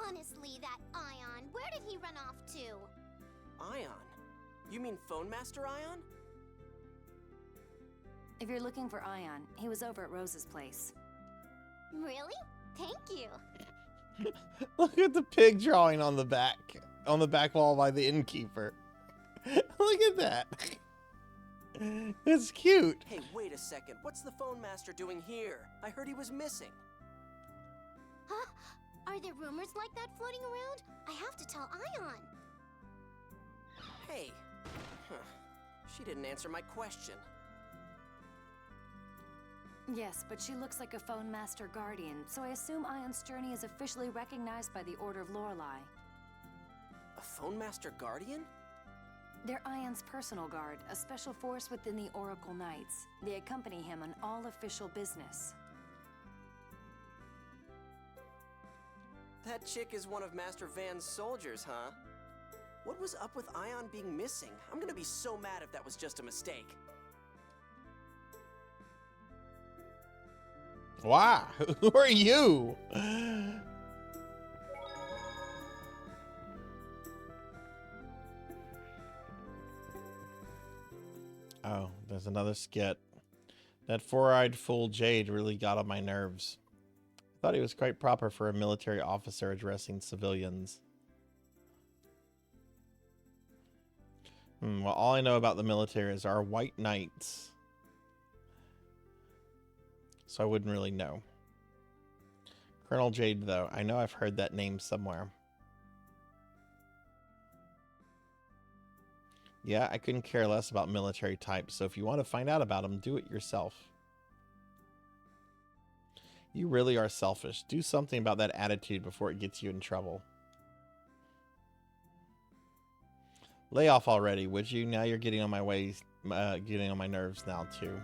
Honestly, that Ion, where did he run off to? Ion? You mean Phone Master Ion? If you're looking for Ion, he was over at Rose's place. Really? Thank you. Look at the pig drawing on the back wall by the innkeeper. Look at that. It's cute. Hey, wait a second. What's the Phone Master doing here? I heard he was missing. Huh? Are there rumors like that floating around? I have to tell Ion. Hey. Huh. She didn't answer my question. Yes, but she looks like a Phone Master Guardian, so I assume Ion's journey is officially recognized by the Order of Lorelei. A Phone Master Guardian? They're Ion's personal guard, a special force within the Oracle Knights. They accompany him on all official business. That chick is one of Master Van's soldiers, huh? What was up with Ion being missing? I'm gonna be so mad if that was just a mistake. Wow, who are you? Oh, there's another skit. That four-eyed fool Jade really got on my nerves. I thought he was quite proper for a military officer addressing civilians. Well, all I know about the military is our white knights. So I wouldn't really know. Colonel Jade, though. I know I've heard that name somewhere. Yeah, I couldn't care less about military types, so if you want to find out about them, do it yourself. You really are selfish. Do something about that attitude before it gets you in trouble. Lay off already, would you? Now you're getting on my getting on my nerves now too.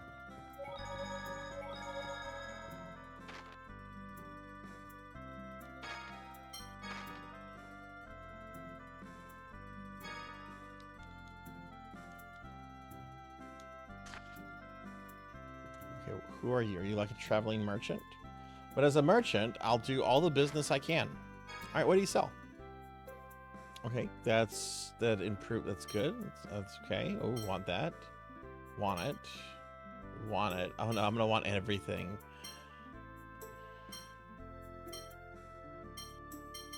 Okay, who are you? Are you like a traveling merchant? But as a merchant, I'll do all the business I can. All right, what do you sell? Okay, that's good. That's okay. Oh, want that. Want it. Want it. Oh no, I'm gonna want everything.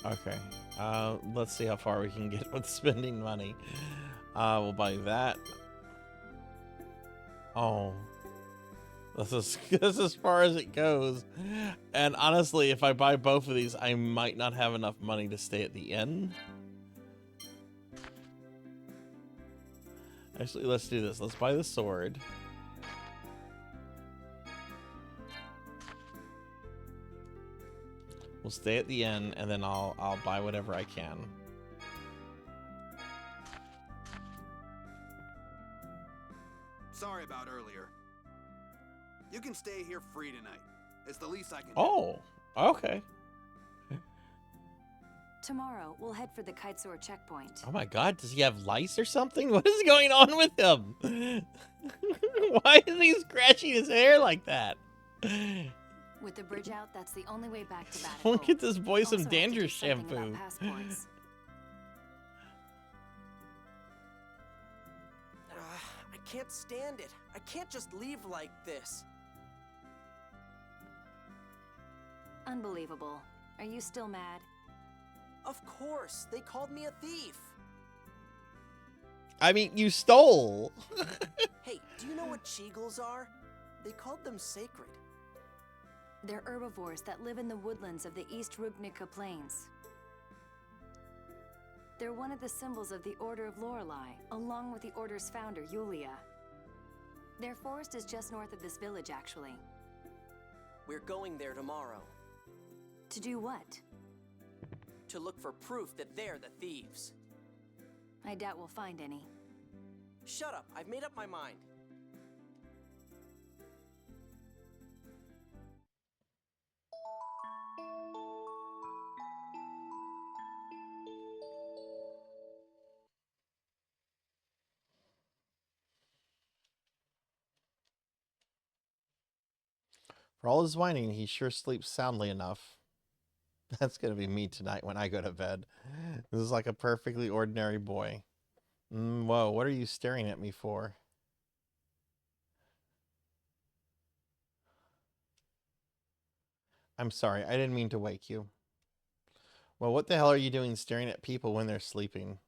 Okay. Let's see how far we can get with spending money. We'll buy that. Oh. This is as far as it goes. And honestly, if I buy both of these, I might not have enough money to stay at the inn. Actually, let's do this. Let's buy the sword. We'll stay at the inn, and then I'll buy whatever I can. Sorry about earlier. You can stay here free tonight. It's the least I can do. Oh, okay. Tomorrow, we'll head for the Kitesoar checkpoint. Oh my god, does he have lice or something? What is going on with him? Why is he scratching his hair like that? With the bridge out, that's the only way back to Battle. Look at this boy some Also, dandruff shampoo. Passports. I can't stand it. I can't just leave like this. Unbelievable. Are you still mad? Of course, they called me a thief. I mean, you stole. Hey, do you know what cheagles are? They called them sacred. They're herbivores that live in the woodlands of the East Rubnica Plains. They're one of the symbols of the Order of Lorelei, along with the Order's founder, Yulia. Their forest is just north of this village, actually. We're going there tomorrow. To do what? To look for proof that they're the thieves. I doubt we'll find any. Shut up, I've made up my mind. For all his whining, he sure sleeps soundly enough. That's gonna be me tonight when I go to bed. This is like a perfectly ordinary boy. Whoa, what are you staring at me for? I'm sorry, I didn't mean to wake you. Well, what the hell are you doing staring at people when they're sleeping?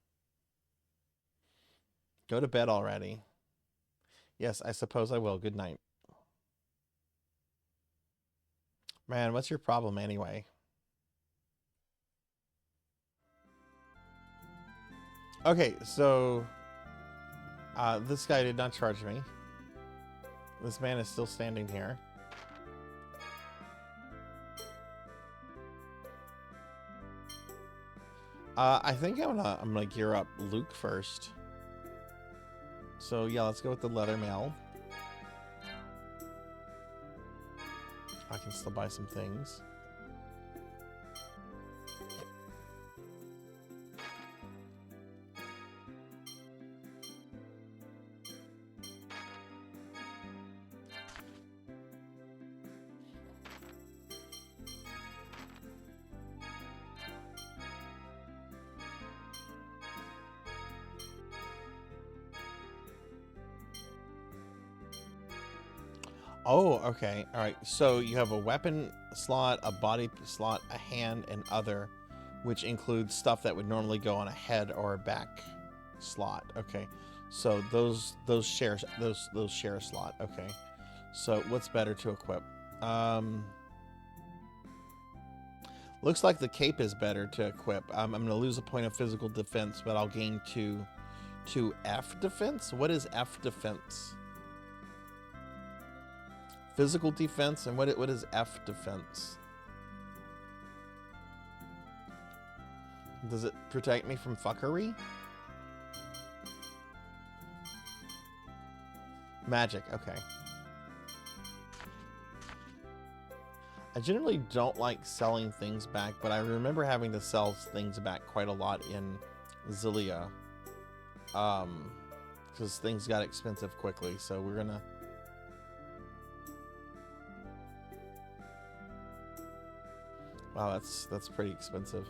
Go to bed already. Yes, I suppose I will. Good night. Man, what's your problem anyway? Okay, so this guy did not charge me. This man is still standing here. I think I'm gonna gear up Luke first. So yeah, let's go with the leather mail. I can still buy some things. Oh, okay. All right. So you have a weapon slot, a body slot, a hand, and other, which includes stuff that would normally go on a head or a back slot. Okay. So those share a slot. Okay. So what's better to equip? Looks like the cape is better to equip. I'm going to lose a point of physical defense, but I'll gain 2 to F defense? What is F defense? Physical defense, and what is F defense? Does it protect me from fuckery? Magic, okay. I generally don't like selling things back, but I remember having to sell things back quite a lot in Zillia. Because things got expensive quickly, so we're gonna... Wow, that's pretty expensive.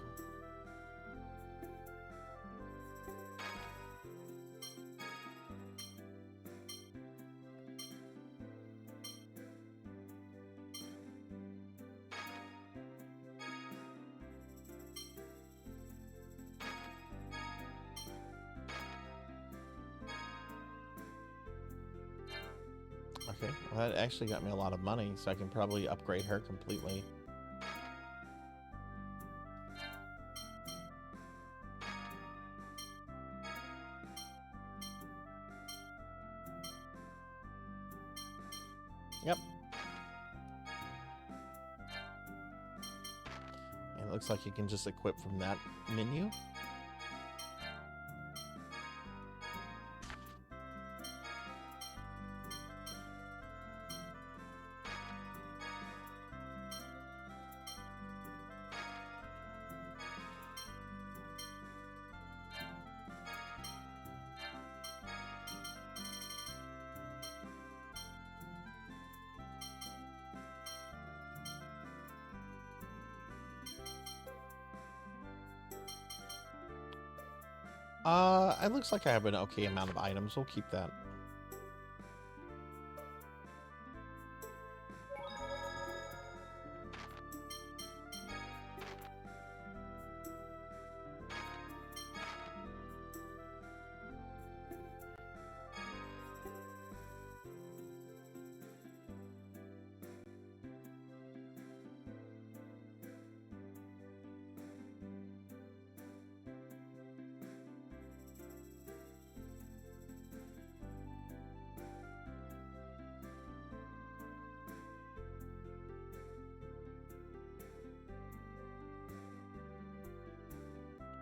Okay, well that actually got me a lot of money, so I can probably upgrade her completely. Yep. And it looks like you can just equip from that menu. It looks like I have an okay amount of items. We'll keep that.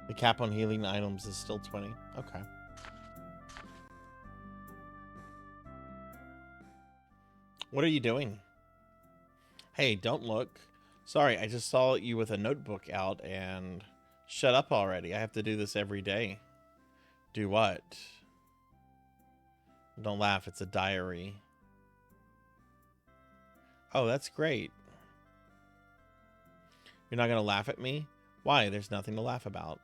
The cap on healing items is still 20. Okay. What are you doing? Hey, don't look. Sorry, I just saw you with a notebook out and... Shut up already. I have to do this every day. Do what? Don't laugh, it's a diary. Oh, that's great. You're not gonna laugh at me? Why? There's nothing to laugh about.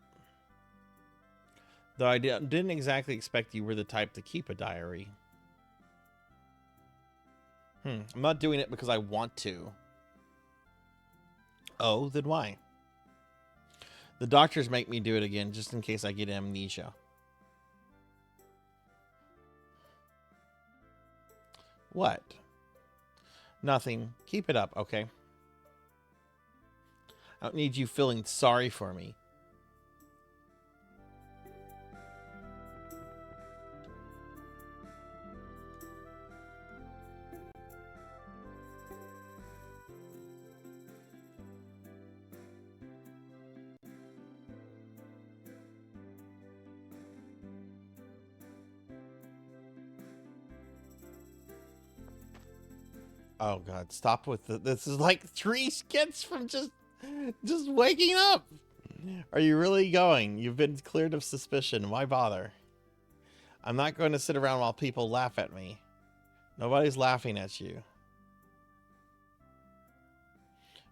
Though I didn't exactly expect you were the type to keep a diary. I'm not doing it because I want to. Oh, then why? The doctors make me do it again just in case I get amnesia. What? Nothing. Keep it up, okay? I don't need you feeling sorry for me. Oh God, stop with this is like 3 skits from just waking up. Are you really going? You've been cleared of suspicion. Why bother? I'm not going to sit around while people laugh at me. Nobody's laughing at you.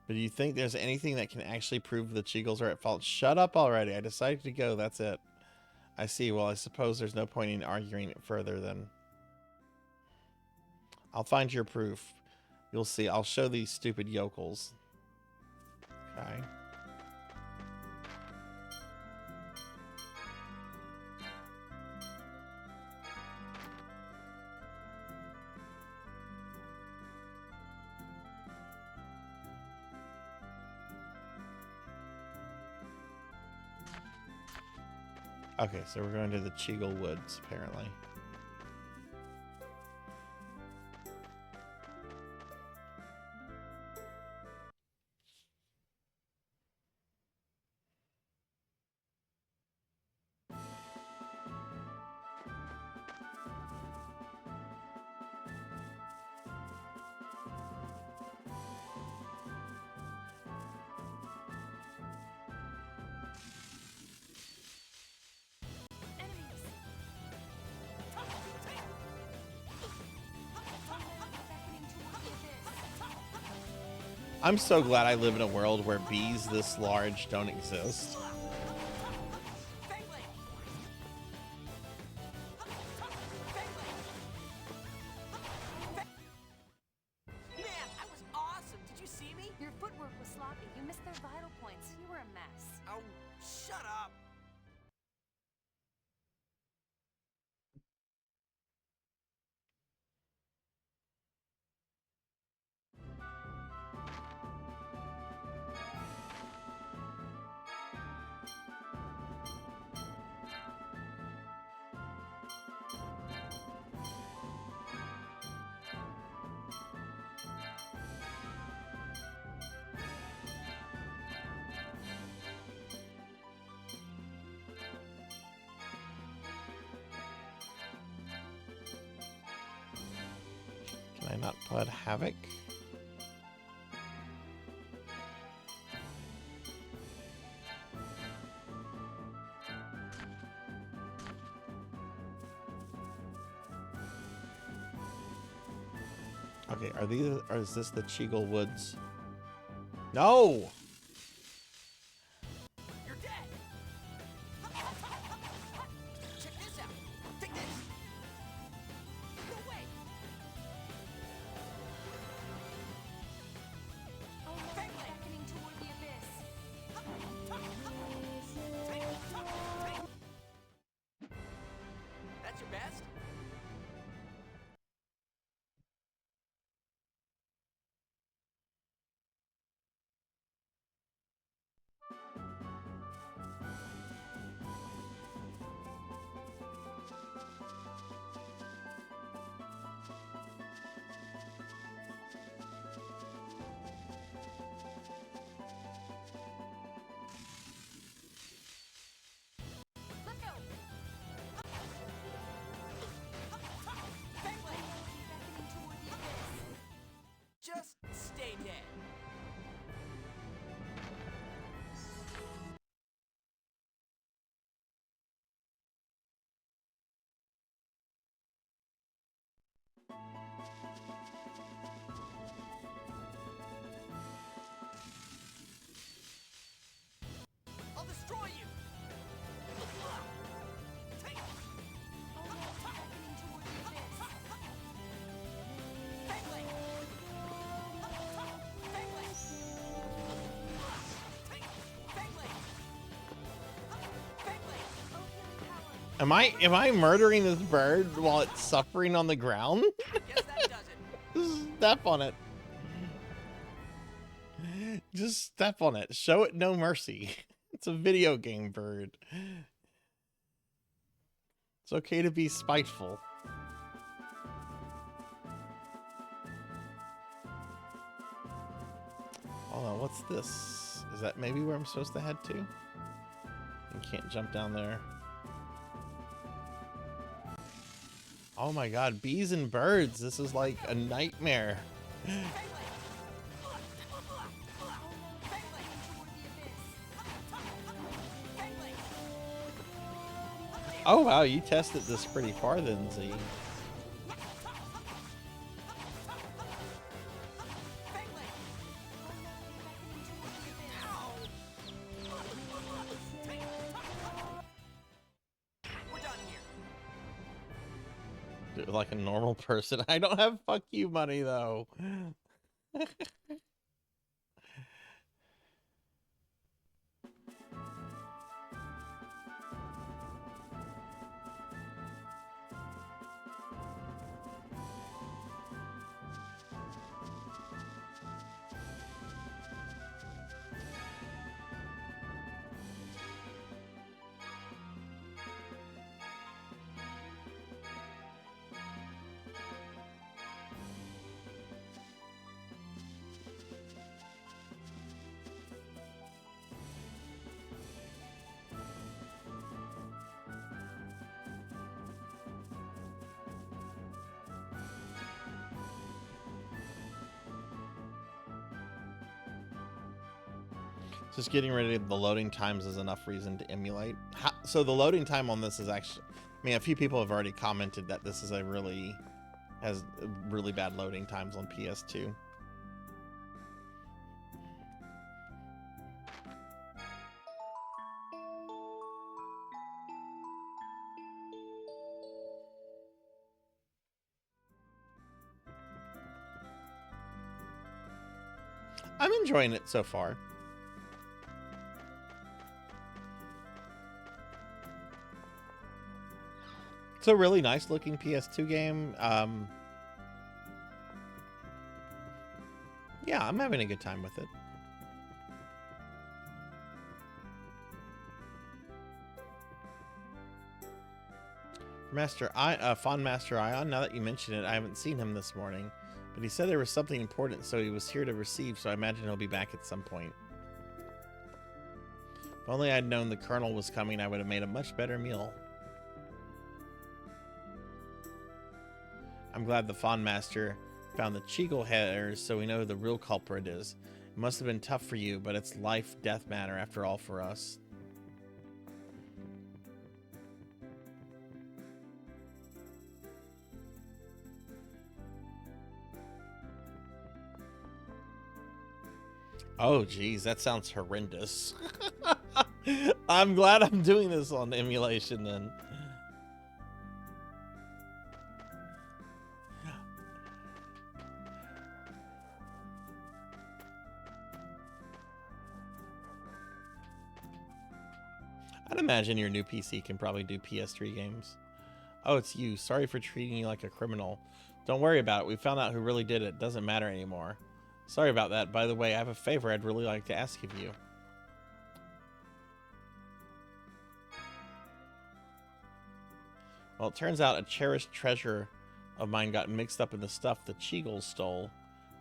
But do you think there's anything that can actually prove the Cheagles are at fault? Shut up already. I decided to go. That's it. I see. Well, I suppose there's no point in arguing it further then. I'll find your proof. You'll see. I'll show these stupid yokels. Okay. Okay, so we're going to the Cheagle Woods, apparently. I'm so glad I live in a world where bees this large don't exist. Man, I was awesome. Did you see me? Your footwork was sloppy. You missed their vital points. You were a mess. Oh, shut up. Can I not put Havoc? Okay, are these, or is this the Cheagle Woods? No! You're dead. Check this out. Take this. No way. Beckoning toward the abyss. That's your best? Let go. Beckoning toward the abyss. Just stay dead. I'll destroy you. Take. Beckoning toward the abyss. Bangling. Bangling. Take. Bangling. Bangling. Am I murdering this bird while it's suffering on the ground? Guess that does it. Just step on it. Just step on it. Show it no mercy. It's a video game bird. It's okay to be spiteful. Hold on, what's this? Is that maybe where I'm supposed to head to? You can't jump down there. Oh my god, bees and birds. This is like a nightmare. Oh wow, you tested this pretty far then, Z. We're done here. Do it like a normal person. I don't have fuck you money though. Just getting rid of the loading times is enough reason to emulate. So the loading time on this is actually, I mean, a few people have already commented that this is has really bad loading times on PS2. I'm enjoying it so far. It's a really nice looking PS2 game. Yeah, I'm having a good time with it. Fond Master Ion, now that you mention it, I haven't seen him this morning, but he said there was something important, so he was here to receive, so I imagine he'll be back at some point. If only I'd known the Colonel was coming, I would have made a much better meal. I'm glad the Fond Master found the Cheagle headers, so we know who the real culprit is. It must have been tough for you, but it's life-death matter after all for us. Oh, geez, that sounds horrendous. I'm glad I'm doing this on emulation then. I'd imagine your new PC can probably do PS3 games. Oh, it's you. Sorry for treating you like a criminal. Don't worry about it. We found out who really did it. Doesn't matter anymore. Sorry about that. By the way, I have a favor I'd really like to ask of you. Well, it turns out a cherished treasure of mine got mixed up in the stuff the Cheagles stole.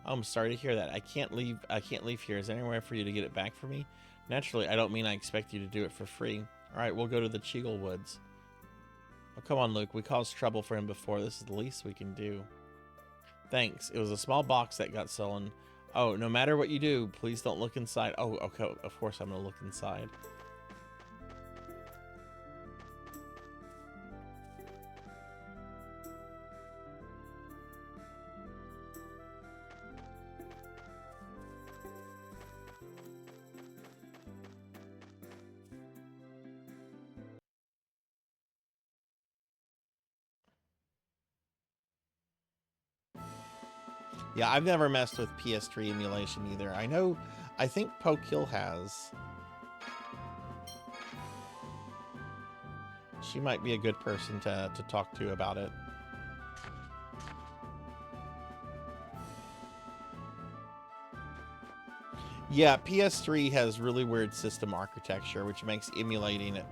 Oh, I'm sorry to hear that. I can't leave here. Is there anywhere for you to get it back for me? Naturally, I don't mean I expect you to do it for free. Alright, we'll go to the Cheagle Woods. Oh, come on, Luke. We caused trouble for him before. This is the least we can do. Thanks. It was a small box that got stolen. Oh, no matter what you do, please don't look inside. Oh, okay. Of course I'm going to look inside. Yeah, I've never messed with PS3 emulation either. I think Pokekill has. She might be a good person to talk to about it. Yeah, PS3 has really weird system architecture, which makes emulating it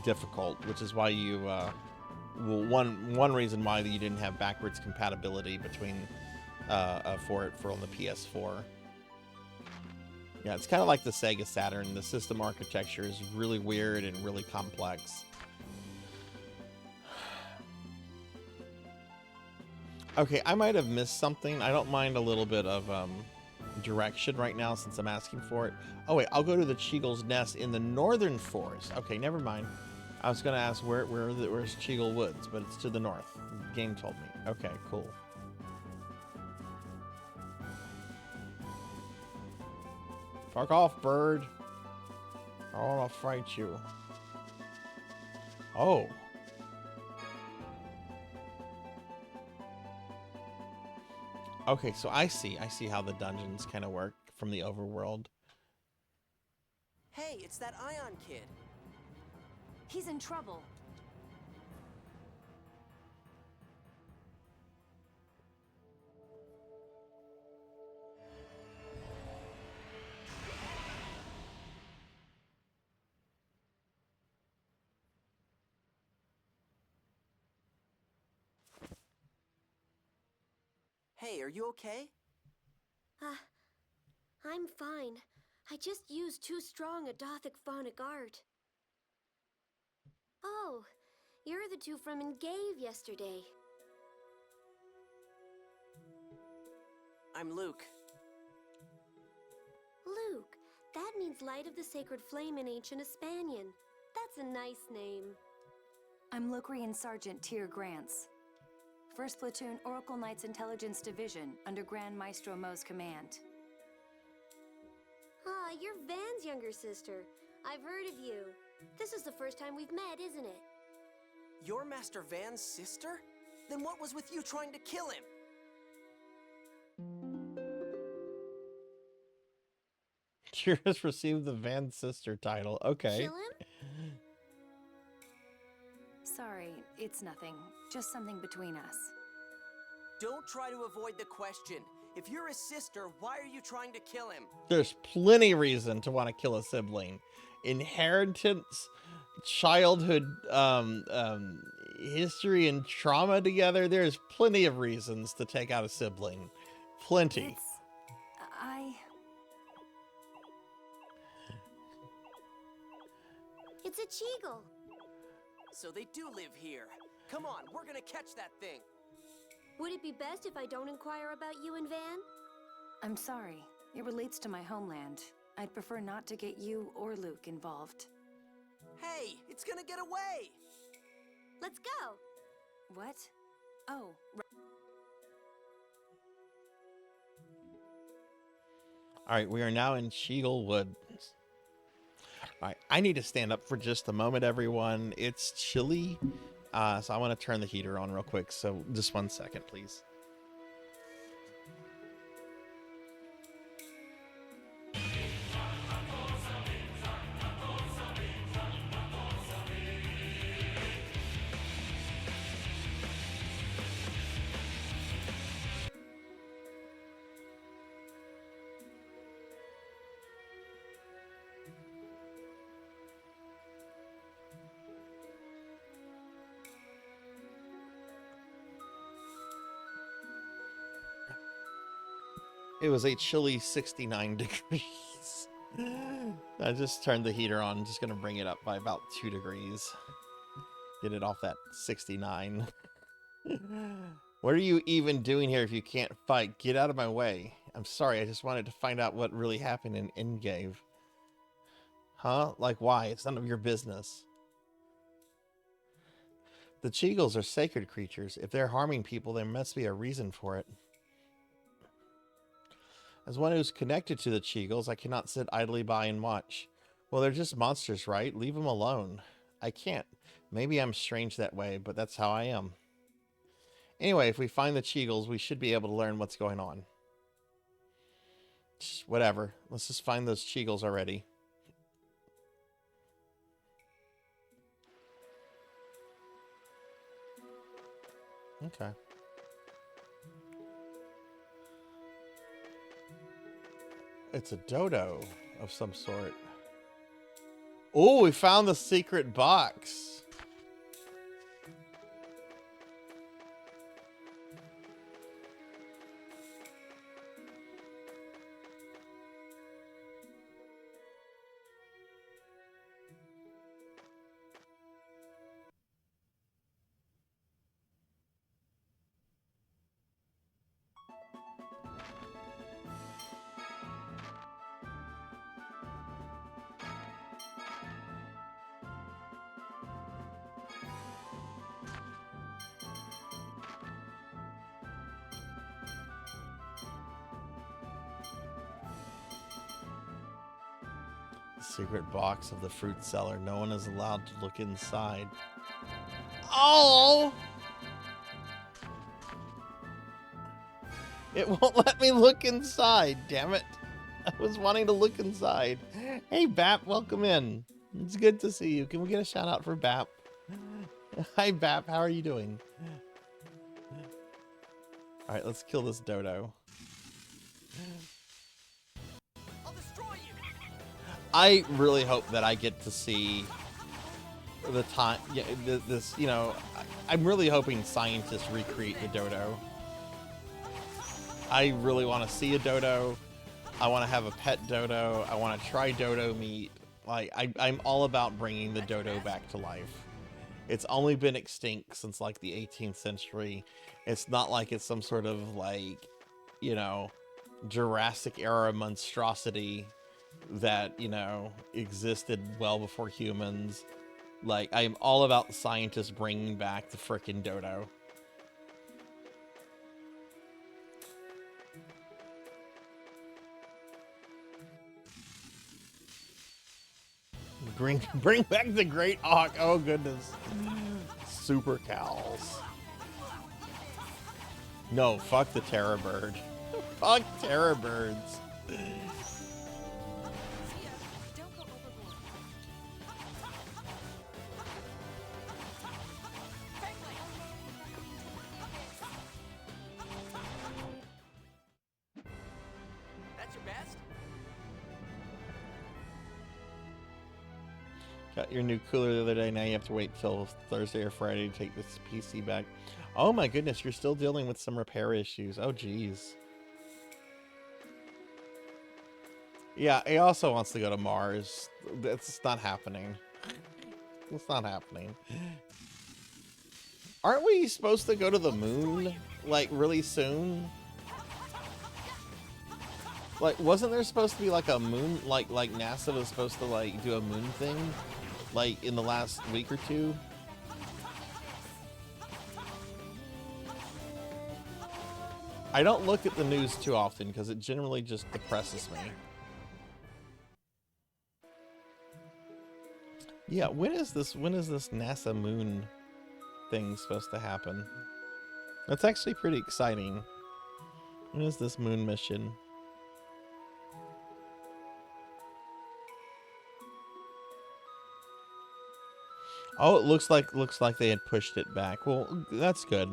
difficult, which is why you, well, one reason why you didn't have backwards compatibility between for on the PS4. Yeah, it's kind of like the Sega Saturn. The system architecture is really weird and really complex. Okay, I might have missed something. I don't mind a little bit of direction right now since I'm asking for it. Oh wait, I'll go to the Cheagle's nest in the northern forest. Okay, never mind. I was gonna ask where's Cheagle Woods, but it's to the north. The game told me. Okay, cool. Fuck off, bird. I want to fight you. Oh. Okay, so I see how the dungeons kind of work from the overworld. Hey, it's that Ion kid. He's in trouble. Hey, are you okay? I'm fine. I just used too strong a Dothic phonic art. Oh, you're the two from Engave yesterday. I'm Luke. Luke, That means Light of the Sacred Flame in ancient Hispanian. That's a nice name. I'm Locrian Sergeant Tyr Grants. 1st Platoon Oracle Knights Intelligence Division, under Grand Maestro Mo's command. Ah, you're Van's younger sister. I've heard of you. This is the first time we've met, isn't it? You're Master Van's sister? Then what was with you trying to kill him? Tyr has received the Van Sister title. Okay. Kill him? Sorry, it's nothing. Just something between us. Don't try to avoid the question. If you're his sister, why are you trying to kill him? There's plenty reason to want to kill a sibling. Inheritance, childhood, history and trauma together. There's plenty of reasons to take out a sibling. Plenty. It's a Cheagle. So they do live here. Come on, we're gonna catch that thing. Would it be best if I don't inquire about you and Van? I'm sorry. It relates to my homeland. I'd prefer not to get you or Luke involved. Hey, it's gonna get away! Let's go! What? Oh, All right, we are now in Cheagle Woods. All right, I need to stand up for just a moment, everyone. It's chilly, so I want to turn the heater on real quick. So just 1 second, please. It was a chilly 69 degrees. I just turned the heater on. I'm just going to bring it up by about 2 degrees. Get it off that 69. What are you even doing here if you can't fight? Get out of my way. I'm sorry, I just wanted to find out what really happened in Endgame. Huh? Like why? It's none of your business. The Cheagles are sacred creatures. If they're harming people, there must be a reason for it. As one who's connected to the Cheagles, I cannot sit idly by and watch. Well, they're just monsters, right? Leave them alone. I can't. Maybe I'm strange that way, but that's how I am. Anyway, if we find the Cheagles, we should be able to learn what's going on. Just whatever. Let's just find those Cheagles already. Okay. It's a dodo of some sort. Oh, we found the secret box. Secret box of the fruit cellar. No one is allowed to look inside. Oh! It won't let me look inside, damn it. I was wanting to look inside. Hey, Bap, welcome in. It's good to see you. Can we get a shout out for Bap? Hi, Bap, how are you doing? All right, let's kill this dodo. I really hope that I get to see the time. Yeah, this. You know, I'm really hoping scientists recreate the dodo. I really want to see a dodo. I want to have a pet dodo. I want to try dodo meat. Like I'm all about bringing the dodo back to life. It's only been extinct since like the 18th century. It's not like it's some sort of like, you know, Jurassic era monstrosity that, you know, existed well before humans. Like, I am all about the scientists bringing back the frickin' dodo. Bring back the great auk. Oh goodness. Super cows. No, fuck the terror bird. Fuck terror birds. That's your best? Got your new cooler the other day. Now you have to wait till Thursday or Friday to take this PC back. Oh my goodness, you're still dealing with some repair issues. Oh geez. Yeah, he also wants to go to Mars. That's not happening. It's not happening. Aren't we supposed to go to the moon, like, really soon? Like, wasn't there supposed to be, like, a moon, like NASA was supposed to, like, do a moon thing, like, in the last week or two? I don't look at the news too often, because it generally just depresses me. Yeah, when is this NASA moon thing supposed to happen? That's actually pretty exciting. When is this moon mission? Oh, it looks like they had pushed it back. Well, that's good.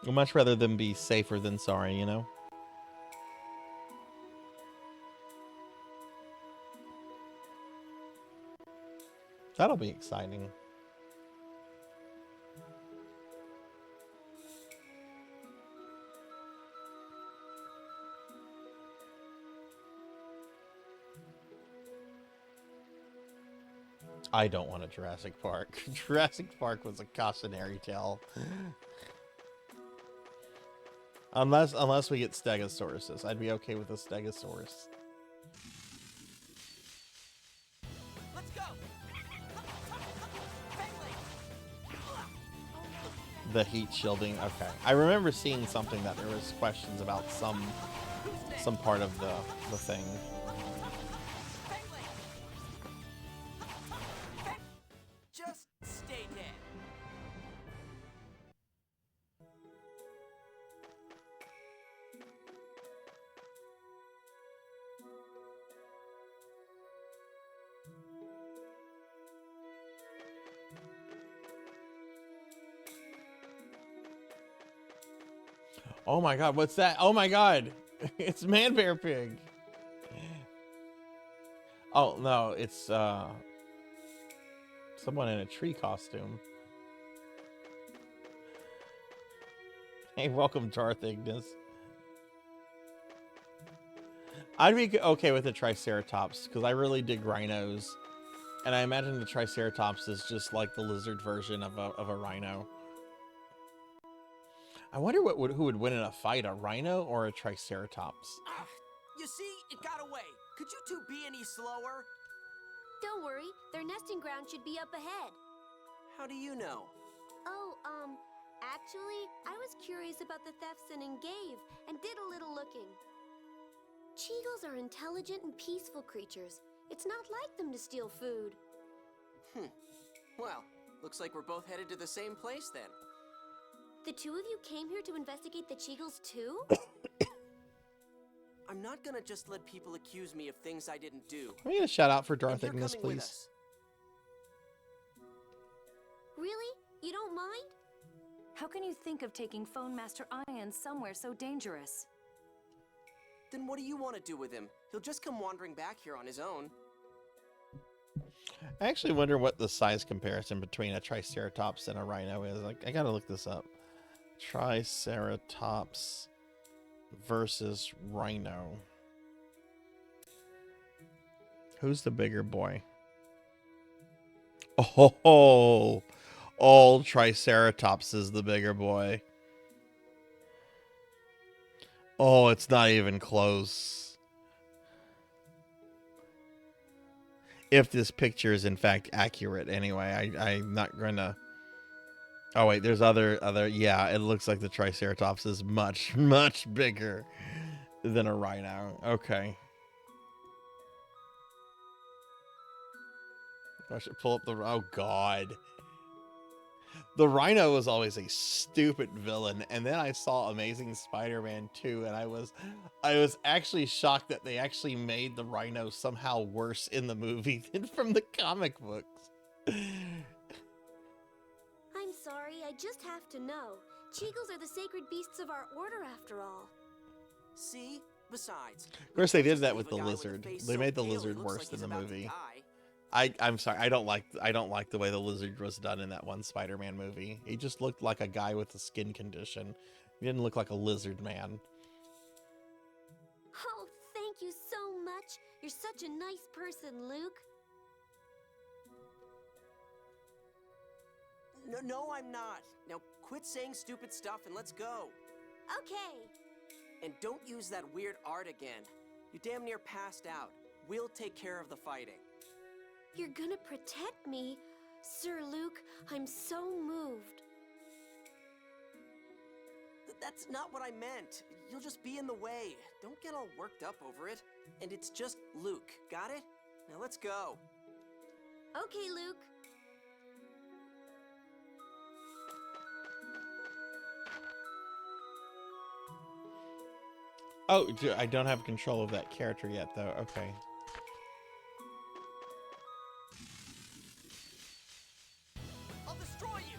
I'd much rather them be safer than sorry, you know? That'll be exciting. I don't want a Jurassic Park. Jurassic Park was a cautionary tale. Unless we get Stegosauruses. I'd be okay with a Stegosaurus. Let's go. The heat shielding. Okay. I remember seeing something that there was questions about some part of the thing. Just stay dead. Oh my god, what's that? Oh my god! It's Man Bear Pig! Oh no, it's someone in a tree costume. Hey, welcome Darth Ignis. I'd be okay with a Triceratops, because I really dig rhinos. And I imagine the Triceratops is just like the lizard version of a rhino. I wonder who would win in a fight, a rhino or a Triceratops? You see, it got away. Could you two be any slower? Don't worry, their nesting ground should be up ahead. How do you know? Oh, actually, I was curious about the thefts in Engave and did a little looking. Cheagles are intelligent and peaceful creatures. It's not like them to steal food. Well, looks like we're both headed to the same place then. The two of you came here to investigate the Cheagles too? I'm not gonna just let people accuse me of things I didn't do. Can we get a shout out for Darth And you're Ignis, coming with please? us. Really? You don't mind? How can you think of taking Phone Master Ian somewhere so dangerous? Then what do you want to do with him? He'll just come wandering back here on his own. I actually wonder what the size comparison between a Triceratops and a rhino is. Like, I gotta look this up. Triceratops versus rhino. Who's the bigger boy? Oh, all Triceratops is the bigger boy. Oh, it's not even close. if this picture is in fact accurate. Anyway, I'm not gonna. Oh wait, there's other. Yeah, it looks like the Triceratops is much bigger than a rhino. Okay. I should pull up the. Oh God. The Rhino was always a stupid villain, and then I saw Amazing Spider-Man 2, and I was actually shocked that they actually made the Rhino somehow worse in the movie than from the comic books. I'm sorry, I just have to know. Cheagles are the sacred beasts of our order, after all. See? Besides, Of course, they did that with the lizard. They made the lizard worse in the movie. I'm sorry, I don't like the way the lizard was done in that one Spider-Man movie. He just looked like a guy with a skin condition. He didn't look like a lizard man. Oh, thank you so much. You're such a nice person, Luke. No, I'm not. Now quit saying stupid stuff and let's go. Okay. And don't use that weird art again. You damn near passed out. We'll take care of the fighting. You're gonna protect me? Sir Luke, I'm so moved. That's not what I meant. You'll just be in the way. Don't get all worked up over it. And it's just Luke, got it? Now let's go. Okay, Luke. Oh, I don't have control of that character yet, though. Okay. I'll destroy you.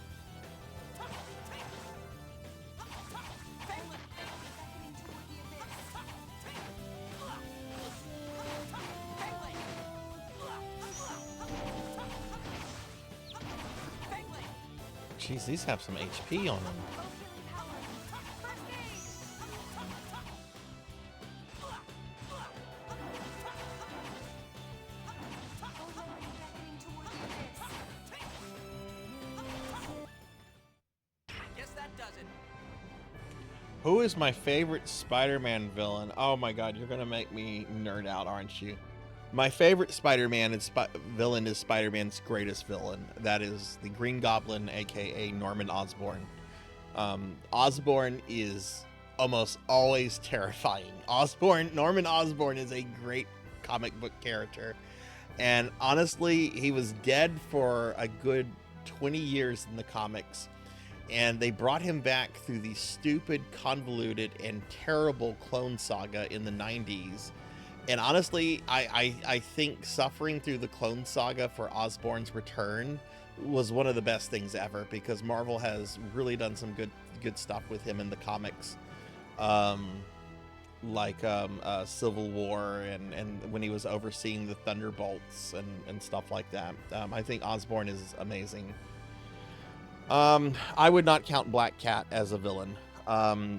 Jeez, these have some HP on them. Who is my favorite Spider-Man villain? Oh my God, you're gonna make me nerd out, aren't you? My favorite Spider-Man villain is Spider-Man's greatest villain. That is the Green Goblin, aka Norman Osborn. Osborn is almost always terrifying. Norman Osborn is a great comic book character. And honestly, he was dead for a good 20 years in the comics. And they brought him back through the stupid, convoluted, and terrible Clone Saga in the 90s. And honestly, I think suffering through the Clone Saga for Osborn's return was one of the best things ever, because Marvel has really done some good stuff with him in the comics. Like Civil War and when he was overseeing the Thunderbolts and stuff like that. I think Osborn is amazing. I would not count Black Cat as a villain.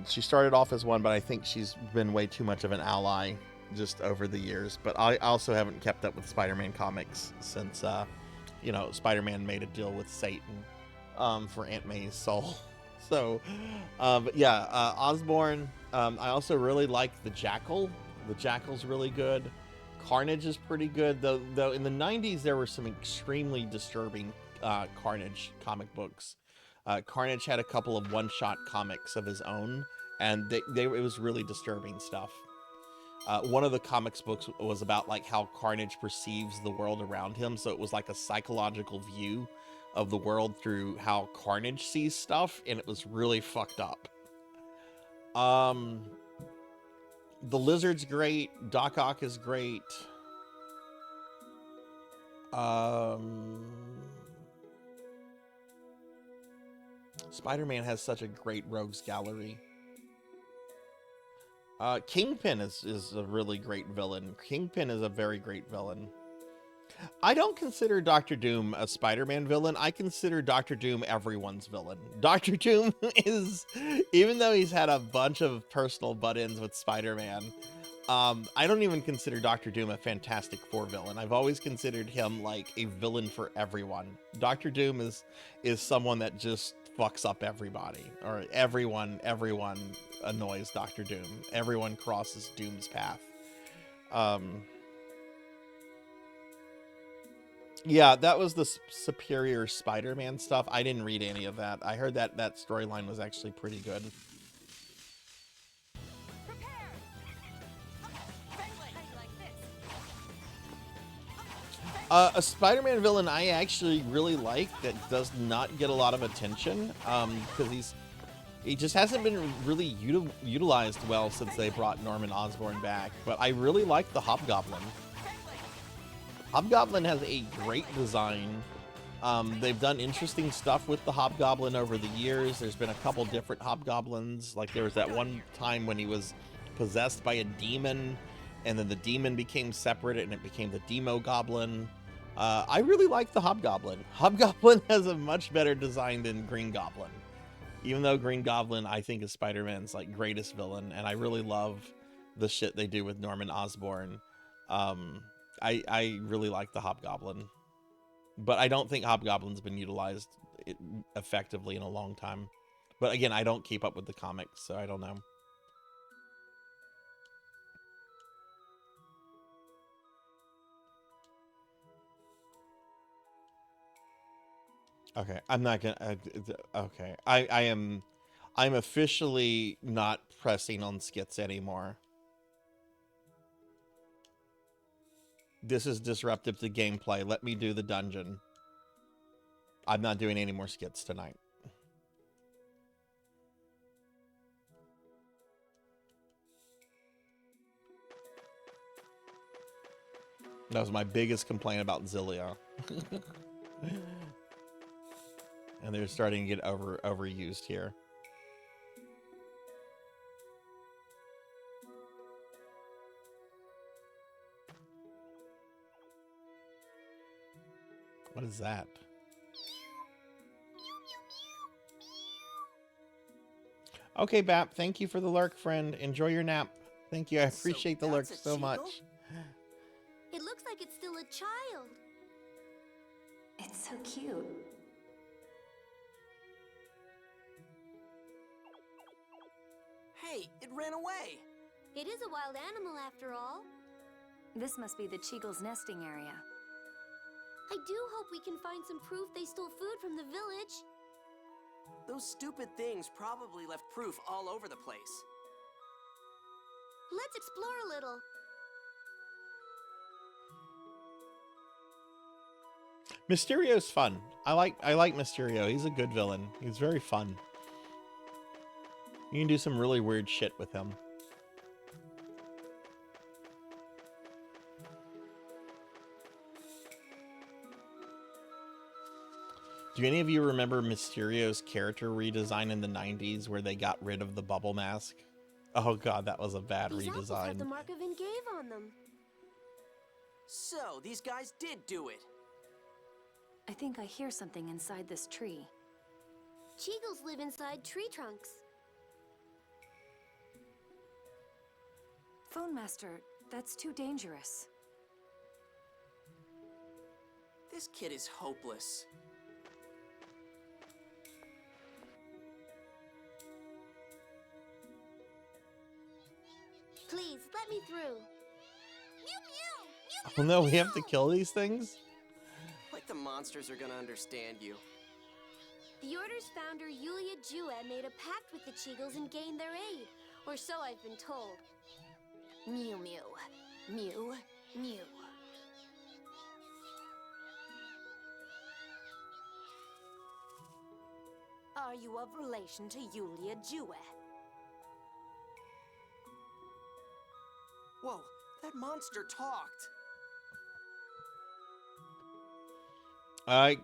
She started off as one, but I think she's been way too much of an ally just over the years. But I also haven't kept up with Spider-Man comics since, Spider-Man made a deal with Satan for Aunt May's soul. So, but yeah, Osborn. I also really like the Jackal. The Jackal's really good. Carnage is pretty good, though in the 90s there were some extremely disturbing Carnage comic books. Carnage had a couple of one-shot comics of his own, and it was really disturbing stuff. One of the comics books was about like how Carnage perceives the world around him, so it was like a psychological view of the world through how Carnage sees stuff, and it was really fucked up. The Lizard's great. Doc Ock is great. Spider-Man has such a great rogues gallery. Kingpin is a really great villain. Kingpin is a very great villain. I don't consider Doctor Doom a Spider-Man villain. I consider Doctor Doom everyone's villain. Doctor Doom is, even though he's had a bunch of personal butt-ins with Spider-Man, I don't even consider Doctor Doom a Fantastic Four villain. I've always considered him like a villain for everyone. Doctor Doom is someone that just fucks up everybody, or everyone annoys Doctor Doom. Everyone crosses Doom's path. Yeah, that was the Superior Spider-Man stuff. I didn't read any of that. I heard that that storyline was actually pretty good. A Spider-Man villain I actually really like that does not get a lot of attention because he just hasn't been really utilized well since they brought Norman Osborn back. But I really like the Hobgoblin. Hobgoblin has a great design. They've done interesting stuff with the Hobgoblin over the years. There's been a couple different Hobgoblins. Like there was that one time when he was possessed by a demon, and then the demon became separate and it became the Demo Goblin. I really like the Hobgoblin. Hobgoblin has a much better design than Green Goblin. Even though Green Goblin, I think, is Spider-Man's like greatest villain, and I really love the shit they do with Norman Osborn. I really like the Hobgoblin, but I don't think Hobgoblin's been utilized effectively in a long time. But again, I don't keep up with the comics, so I don't know. Okay, I'm not gonna. Okay, I'm officially not pressing on skits anymore. This is disruptive to gameplay. Let me do the dungeon. I'm not doing any more skits tonight. That was my biggest complaint about Zillia. And they're starting to get overused here. What is that? Okay, Bap, thank you for the lurk, friend. Enjoy your nap. Thank you. I appreciate the lurk so much. It looks like it's still a child. It's so cute. Hey, it ran away. It is a wild animal after all. This must be the Cheagle's nesting area. I do hope we can find some proof they stole food from the village. Those stupid things probably left proof all over the place. Let's explore a little. Mysterio's fun. I like Mysterio. He's a good villain. He's very fun. You can do some really weird shit with him. Do any of you remember Mysterio's character redesign in the 90s where they got rid of the bubble mask? Oh god, that was a bad These apples redesign. have the mark of Engave on them. So, these guys did do it. I think I hear something inside this tree. Cheagles live inside tree trunks. Phone Master, that's too dangerous. This kid is hopeless. Please, let me through. Oh no, we have to kill these things? Like the monsters are gonna understand you. The Order's founder, Yulia Jue, made a pact with the Cheagles and gained their aid. Or so I've been told. Mew mew. Mew mew. Are you of relation to Yulia Jue? Whoa, that monster talked.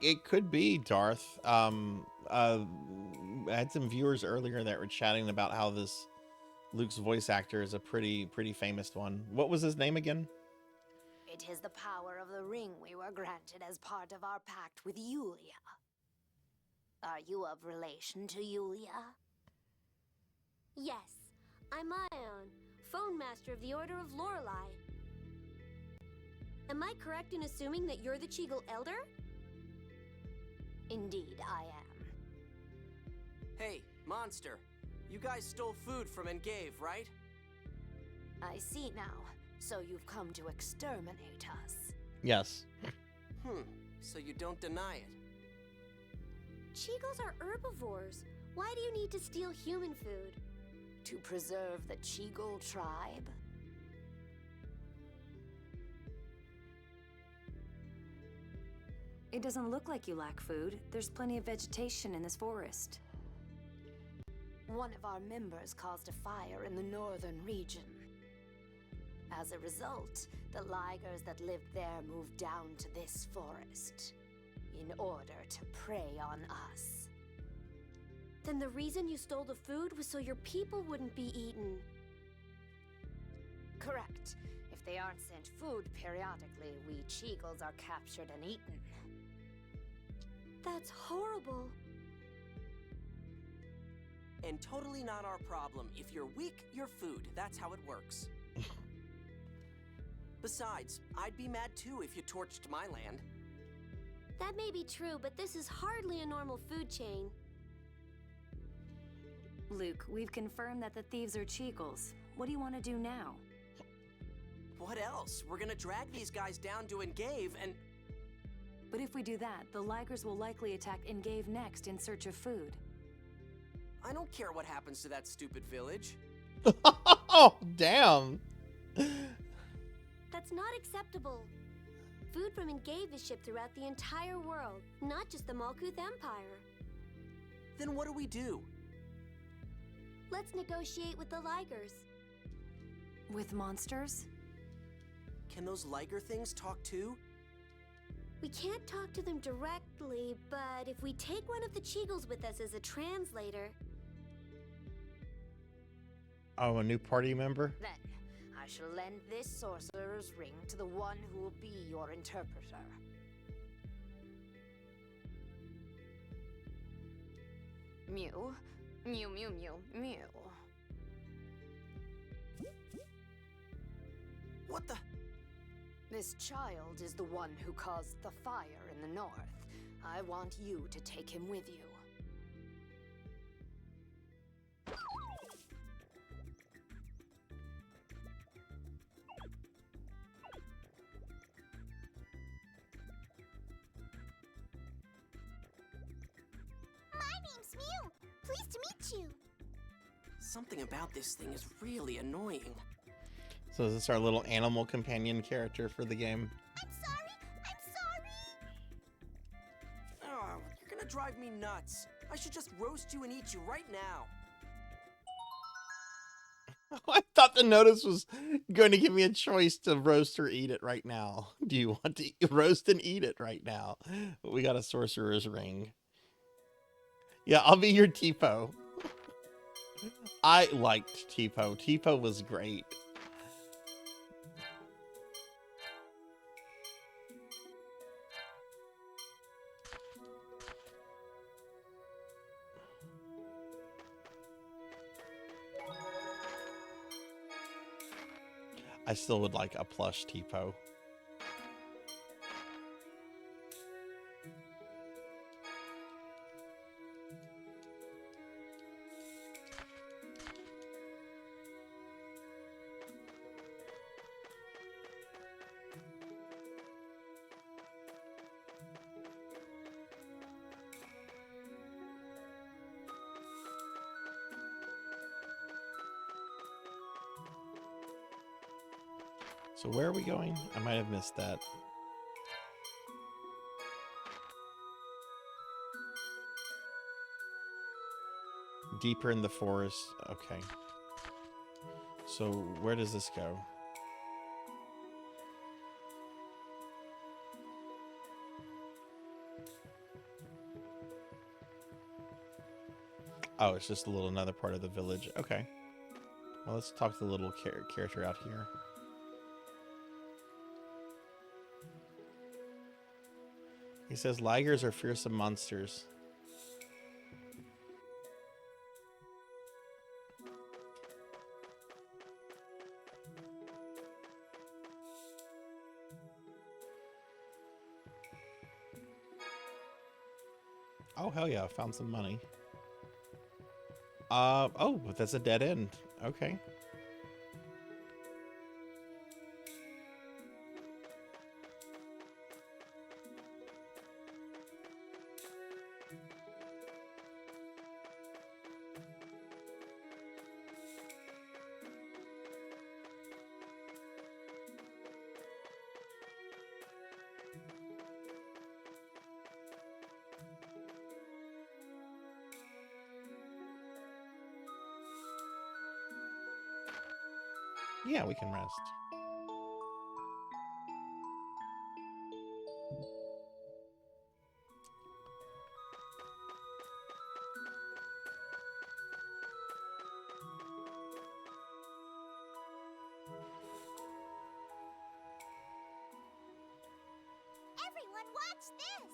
It could be Darth. I had some viewers earlier that were chatting about how this Luke's voice actor is a pretty famous one. What was his name again? It is the power of the ring we were granted as part of our pact with Yulia. Are you of relation to Yulia? Yes, I'm Ion, Phone Master of the Order of Lorelei. Am I correct in assuming that you're the Cheagle Elder? Indeed, I am. Hey, monster. You guys stole food from Engave, right? I see now. So you've come to exterminate us. Yes. so you don't deny it. Cheagles are herbivores. Why do you need to steal human food? To preserve the Cheagle tribe? It doesn't look like you lack food. There's plenty of vegetation in this forest. One of our members caused a fire in the northern region. As a result, the Ligers that lived there moved down to this forest in order to prey on us. Then the reason you stole the food was so your people wouldn't be eaten. Correct. If they aren't sent food periodically, we Cheagles are captured and eaten. That's horrible. And totally not our problem. If you're weak, you're food. That's how it works. Besides, I'd be mad too if you torched my land. That may be true, but this is hardly a normal food chain. Luke, we've confirmed that the thieves are Cheagles. What do you want to do now? What else? We're gonna drag these guys down to Engave and... But if we do that, the Ligers will likely attack Engave next in search of food. I don't care what happens to that stupid village. Oh, damn. That's not acceptable. Food from Engave is shipped throughout the entire world, not just the Malkuth Empire. Then what do we do? Let's negotiate with the Ligers. With monsters? Can those Liger things talk too? We can't talk to them directly, but if we take one of the Cheagles with us as a translator... Oh, a new party member? Then, I shall lend this sorcerer's ring to the one who will be your interpreter. Mew, mew, mew, mew, mew. What the? This child is the one who caused the fire in the north. I want you to take him with you. My name's Mew. Pleased to meet you. Something about this thing is really annoying. So is this our little animal companion character for the game? I'm sorry. Oh, you're gonna drive me nuts. I should just roast you and eat you right now. I thought the notice was going to give me a choice to roast or eat it right now. Do you want to roast and eat it right now? We got a sorcerer's ring. Yeah, I'll be your Tipo. I liked Tipo. Tipo was great. I still would like a plush Tipo. So where are we going? I might have missed that. Deeper in the forest. Okay. So where does this go? Oh, it's just a little another part of the village. Okay. Well, let's talk to the little character out here. He says Ligers are fearsome monsters. Oh, hell yeah, I found some money. Oh, but that's a dead end. Okay. Yeah, we can rest. Everyone, watch this!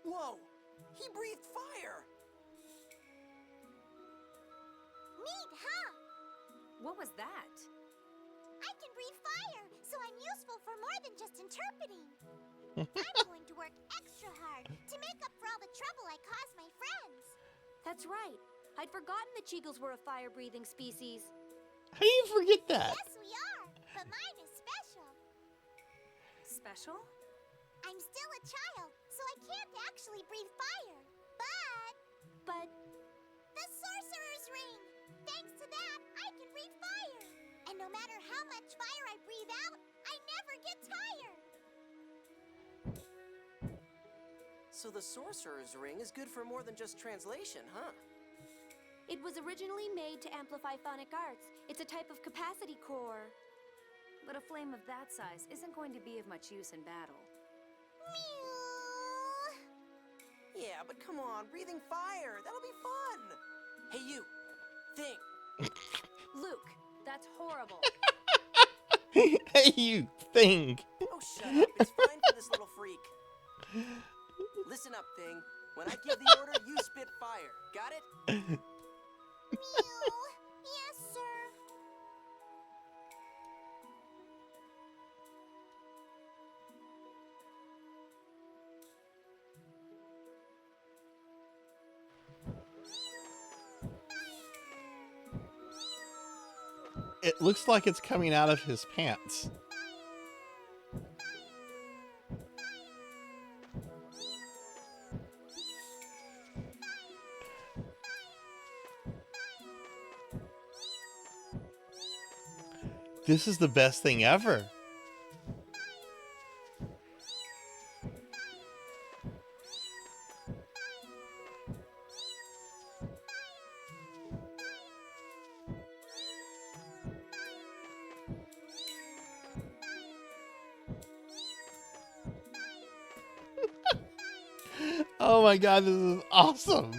Whoa! He breathed fire! Neat, huh? What was that? I can breathe fire, so I'm useful for more than just interpreting. I'm going to work extra hard to make up for all the trouble I caused my friends. That's right. I'd forgotten the Cheagles were a fire-breathing species. How do you forget that? Yes, we are, but mine is special. Special? I'm still a child, so I can't actually breathe fire. But the Sorcerer's Ring! Thanks to that, I can breathe fire. And no matter how much fire I breathe out, I never get tired. So the Sorcerer's Ring is good for more than just translation, huh? It was originally made to amplify phonic arts. It's a type of capacity core. But a flame of that size isn't going to be of much use in battle. Yeah, but come on, breathing fire, that'll be fun! Hey you, Thing! Luke, that's horrible. Hey, you thing. Oh, shut up, it's fine for this little freak. Listen up, Thing. When I give the order, you spit fire. Got it? Yes, sir. It looks like it's coming out of his pants. This is the best thing ever. Oh my god, this is awesome.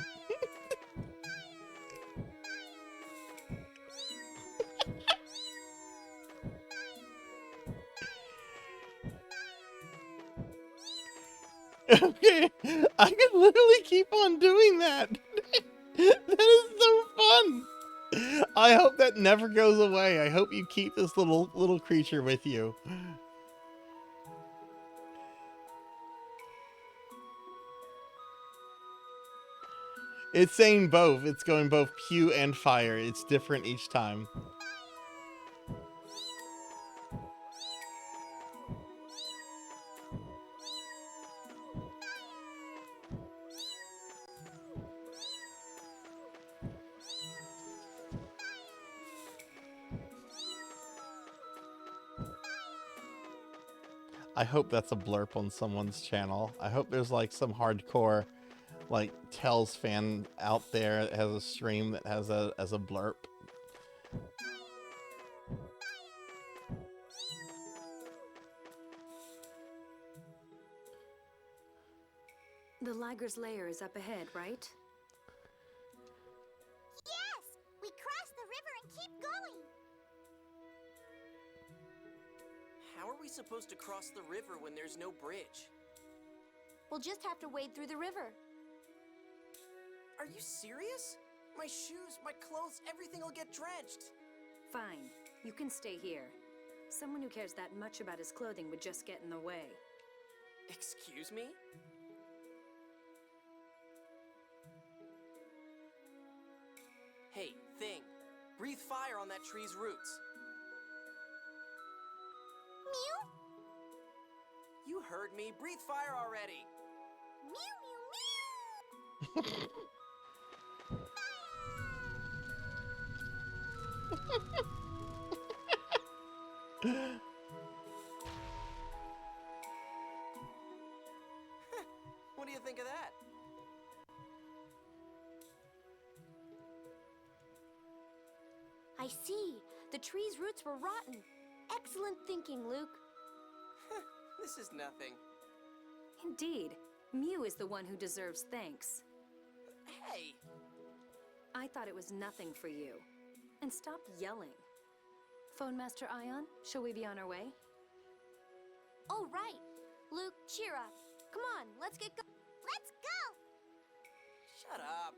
Okay, I could literally keep on doing that. That is so fun. I hope that never goes away. I hope you keep this little creature with you. It's saying both. It's going both pew and fire. It's different each time. I hope that's a blurb on someone's channel. I hope there's like some hardcore like Tells fan out there that has a stream that has as a blurb. The Liger's lair is up ahead, right? Yes! We cross the river and keep going! How are we supposed to cross the river when there's no bridge? We'll just have to wade through the river. Are you serious? My shoes, my clothes, everything will get drenched. Fine. You can stay here. Someone who cares that much about his clothing would just get in the way. Excuse me? Hey, Thing. Breathe fire on that tree's roots. Mew? You heard me. Breathe fire already. Mew, mew, mew! What do you think of that? I see. The tree's roots were rotten. Excellent thinking, Luke. This is nothing. Indeed. Mew is the one who deserves thanks. Hey! I thought it was nothing for you. And stop yelling. Phone Master Ion, shall we be on our way? Oh, right. Luke, cheer up. Come on, let's get go. Let's go! Shut up.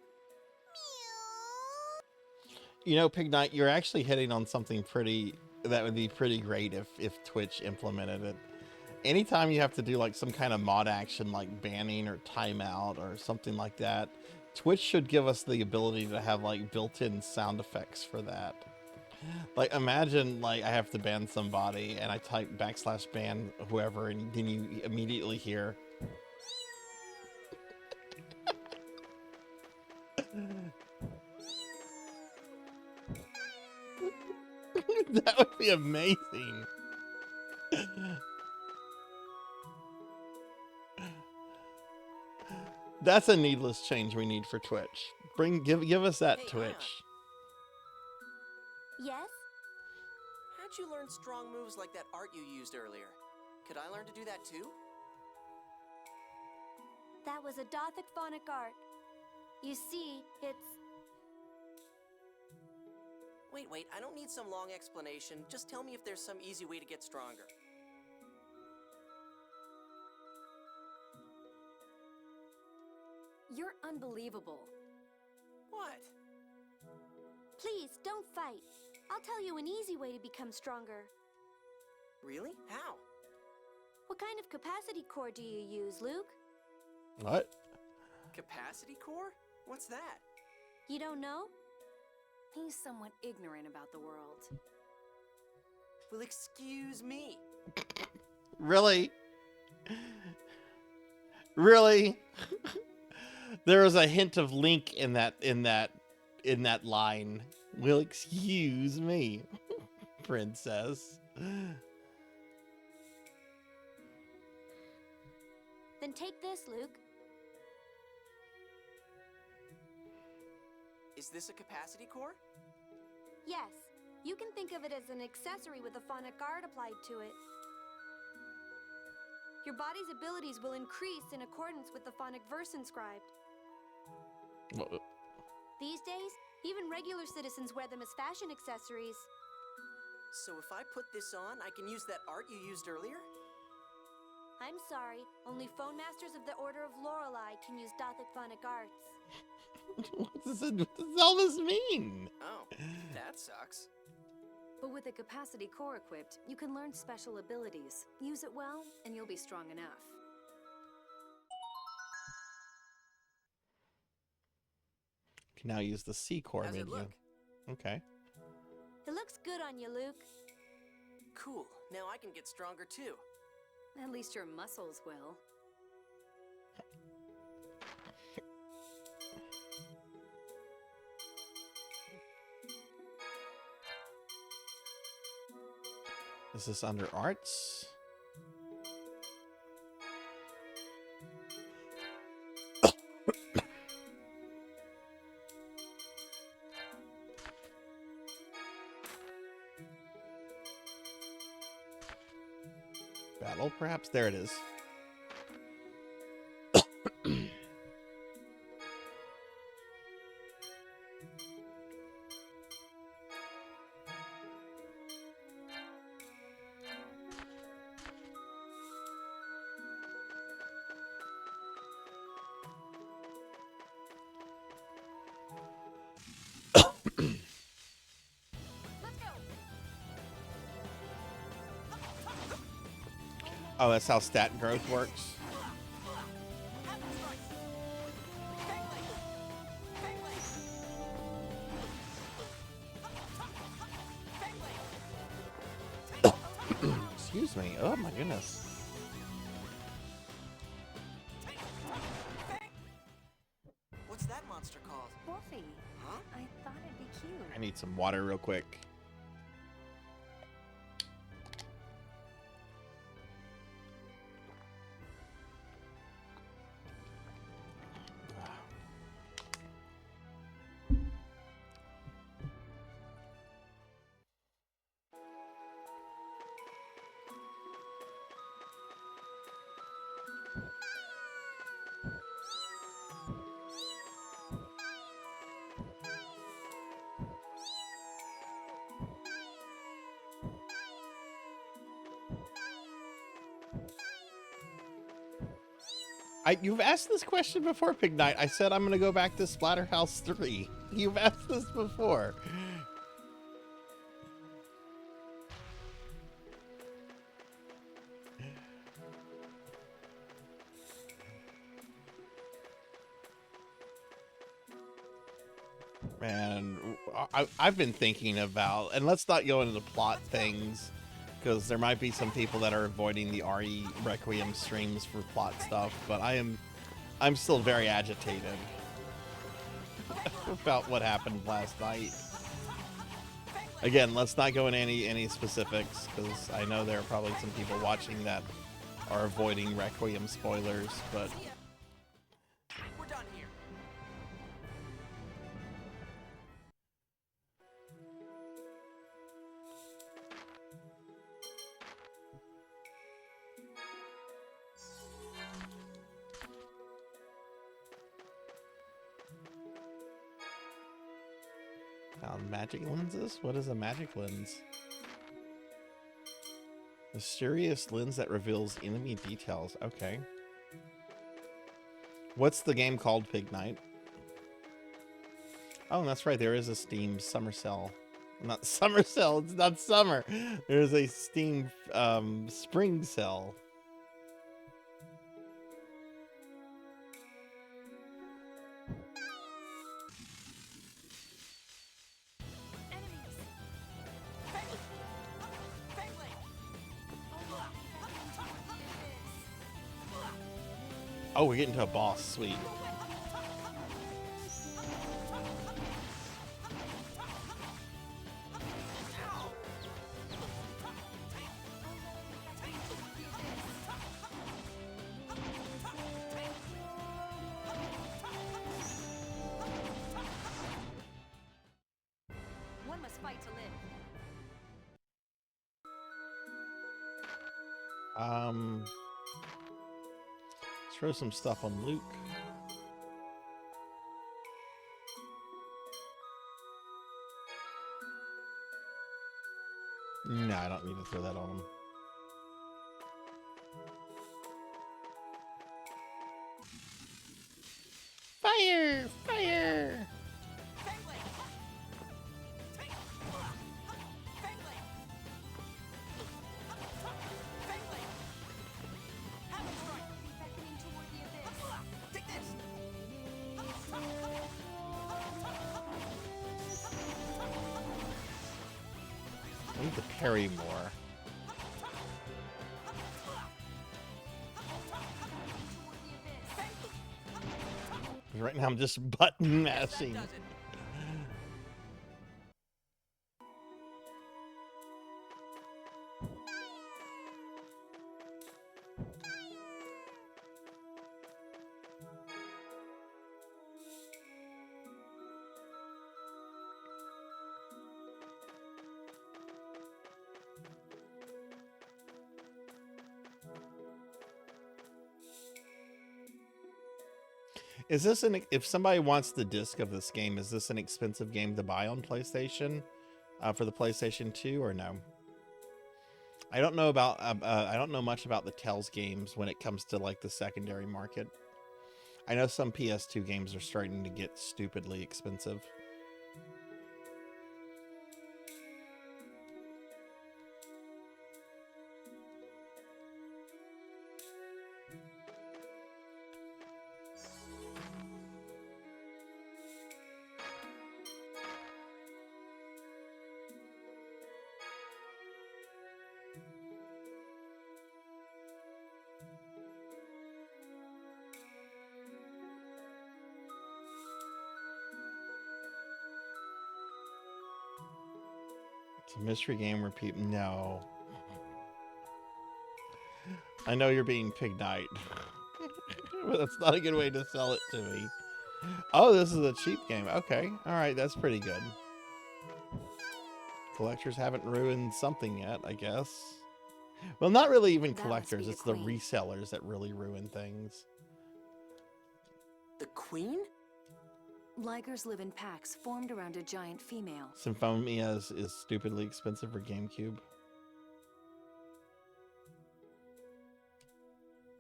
You know, Pig Knight, you're actually hitting on something that would be pretty great if Twitch implemented it. Anytime you have to do like some kind of mod action like banning or timeout or something like that, Twitch should give us the ability to have like built-in sound effects for that. Like imagine like I have to ban somebody and I type \ban whoever and then you immediately hear that would be amazing. That's a needless change we need for Twitch. Give us that, Hey, Twitch. Yes? How'd you learn strong moves like that art you used earlier? Could I learn to do that too? That was a Dothic phonic art. You see, it's... Wait, I don't need some long explanation. Just tell me if there's some easy way to get stronger. You're unbelievable. What? Please, don't fight. I'll tell you an easy way to become stronger. Really? How? What kind of capacity core do you use, Luke? What? Capacity core? What's that? You don't know? He's somewhat ignorant about the world. Well, excuse me. Really? Really? There was a hint of Link in that line. Well, excuse me, princess. Then take this, Luke. Is this a capacity core? Yes. You can think of it as an accessory with a phonic guard applied to it. Your body's abilities will increase in accordance with the phonic verse inscribed. These days, even regular citizens wear them as fashion accessories. So if I put this on, I can use that art you used earlier? I'm sorry, only phone masters of the Order of Lorelei can use Dothic phonic arts. What does all this mean? Oh, that sucks. But with a capacity core equipped, you can learn special abilities. Use it well, and you'll be strong enough. Can now use the C core How's it menu. look? Okay. It looks good on you, Luke. Cool. Now I can get stronger too. At least your muscles will. Is this under arts? Battle, perhaps? There it is. Oh, that's how stat growth works. Excuse me. Oh my goodness. What's that monster called? Wolfie. Huh? I thought it'd be cute. I need some water real quick. You've asked this question before, Pig Knight. I said I'm gonna go back to Splatterhouse 3. You've asked this before. Man, I've been thinking about, and let's not go into the plot things, because there might be some people that are avoiding the RE Requiem streams for plot stuff, but I'm still very agitated about what happened last night. Again, let's not go into any specifics, because I know there are probably some people watching that are avoiding Requiem spoilers, but... We're done here. Magic lenses? What is a magic lens? Mysterious lens that reveals enemy details. Okay. What's the game called, Pig Knight? Oh, that's right. There is a Steam summer sale. Not summer sale. It's not summer. There's a Steam spring sale. Oh, we're getting to a boss. Sweet. One must fight to live. Let's throw some stuff on Luke. No, I don't need to throw that on him. Fire! Fire! I need to parry more. Right now I'm just button mashing. Is this if somebody wants the disc of this game, is this an expensive game to buy on PlayStation for the PlayStation 2 or no? I don't know about I don't know much about the Tell's games when it comes to like the secondary market. I know some PS2 games are starting to get stupidly expensive. It's a mystery game where people... No. I know you're being Pig Knight. But that's not a good way to sell it to me. Oh, this is a cheap game. Okay. Alright, that's pretty good. Collectors haven't ruined something yet, I guess. Well, not really even collectors. It's the resellers that really ruin things. The Queen? Ligers live in packs formed around a giant female. Symphonia is stupidly expensive for GameCube.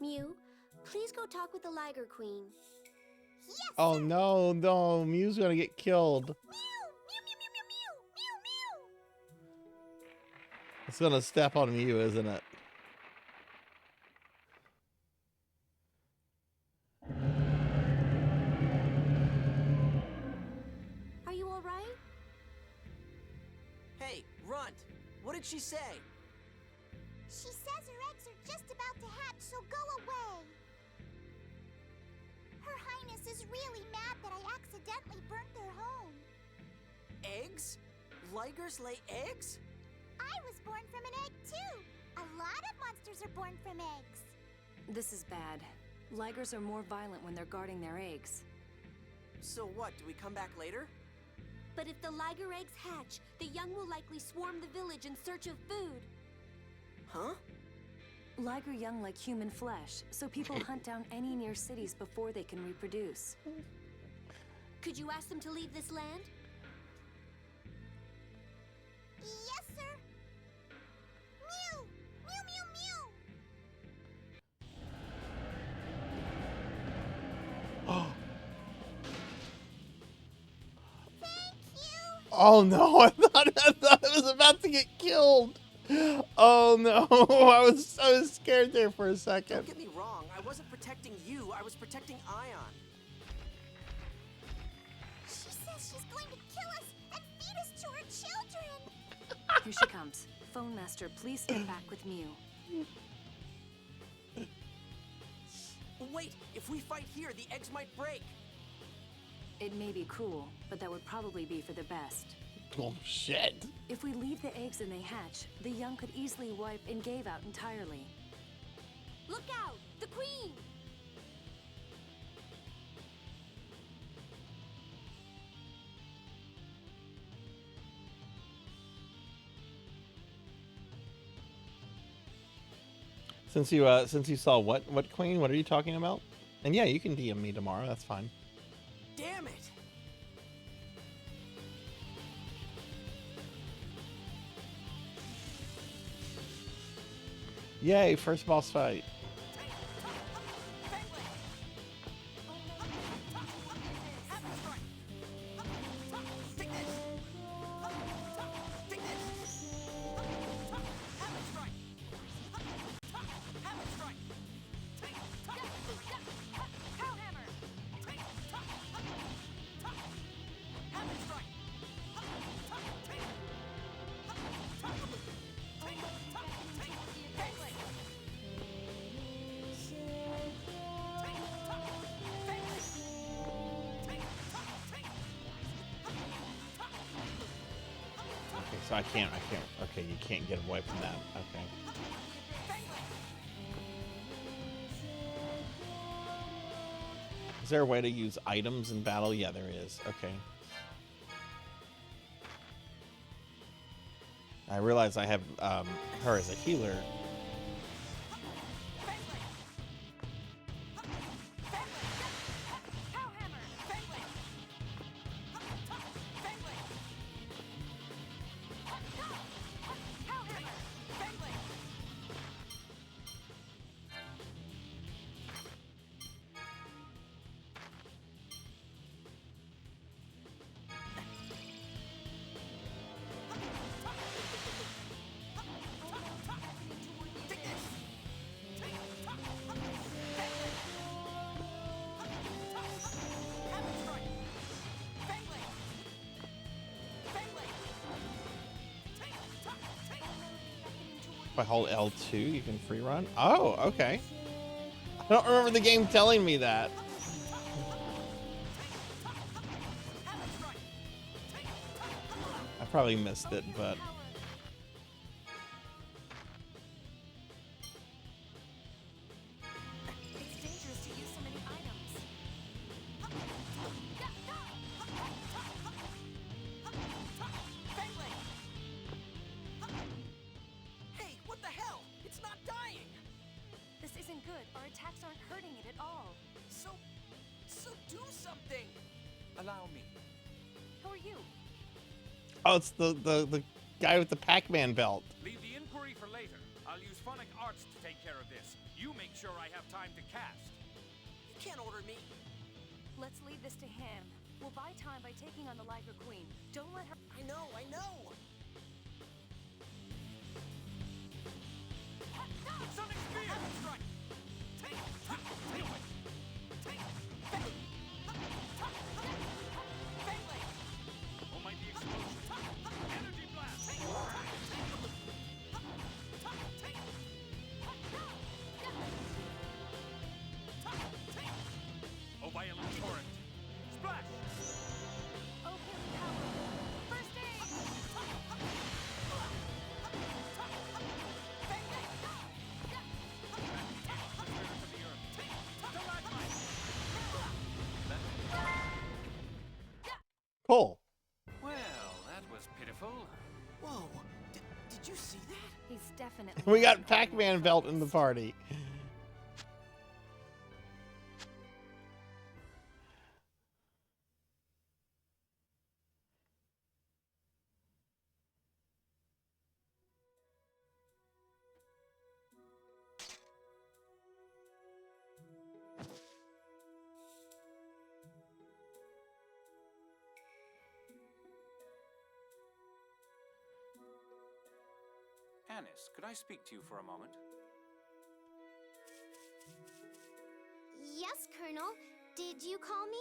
Mew, Please go talk with the Liger Queen. Yes, Oh no, no, Mew's gonna get killed. It's gonna step on Mew, isn't it? Are you all right? Hey, Runt, what did she say? She says her eggs are just about to hatch, so go away. Her Highness is really mad that I accidentally burnt their home. Eggs? Ligers lay eggs? I was born from an egg, too. A lot of monsters are born from eggs. This is bad. Ligers are more violent when they're guarding their eggs. So what, do we come back later? But if the Liger eggs hatch, the young will likely swarm the village in search of food. Huh? Liger young like human flesh, so people hunt down any near cities before they can reproduce. Could you ask them to leave this land? Yes, sir. Mew! Mew, mew, mew! Thank you! Oh no, I thought I was about to get killed. Oh no, I was scared there for a second. Don't get me wrong, I wasn't protecting you, I was protecting Ion. She says she's going to kill us and feed us to her children! Here she comes. Phone Master, please step back with Mew. Wait, if we fight here, the eggs might break. It may be cruel, but that would probably be for the best. Oh shit. If we leave the eggs and they hatch, the young could easily wipe ENVTuber out entirely. Look out! The Queen! Since you saw what queen? What are you talking about? And yeah, you can DM me tomorrow. That's fine. Damn it! Yay! First boss fight. So I can't, okay, you can't get away from that, okay. Is there a way to use items in battle? Yeah, there is, okay. I realize I have her as a healer. If I hold L2, you can free run? Oh, okay. I don't remember the game telling me that. I probably missed it, but... It's dangerous to use so many items. Hey, what the hell? It's not dying! This isn't good. Our attacks aren't hurting it at all. So do something! Allow me. Who are you? Oh, it's the guy with the Pac-Man belt. Leave the inquiry for later. I'll use phonic arts to take care of this. You make sure I have time to cast. You can't order me. Let's leave this to him. We'll buy time by taking on the Liger Queen. Don't let her... I know, I know! Sonic Spear! Strike! Take! Almighty Explosion! Energy Blast! Oh, Violent Torrent! Splash! Oh, healing power! First aid! Cool. Well, that was pitiful. Whoa, did you see that? He's definitely... We got Pac-Man belt in the party. Anis, could I speak to you for a moment? Yes, Colonel. Did you call me?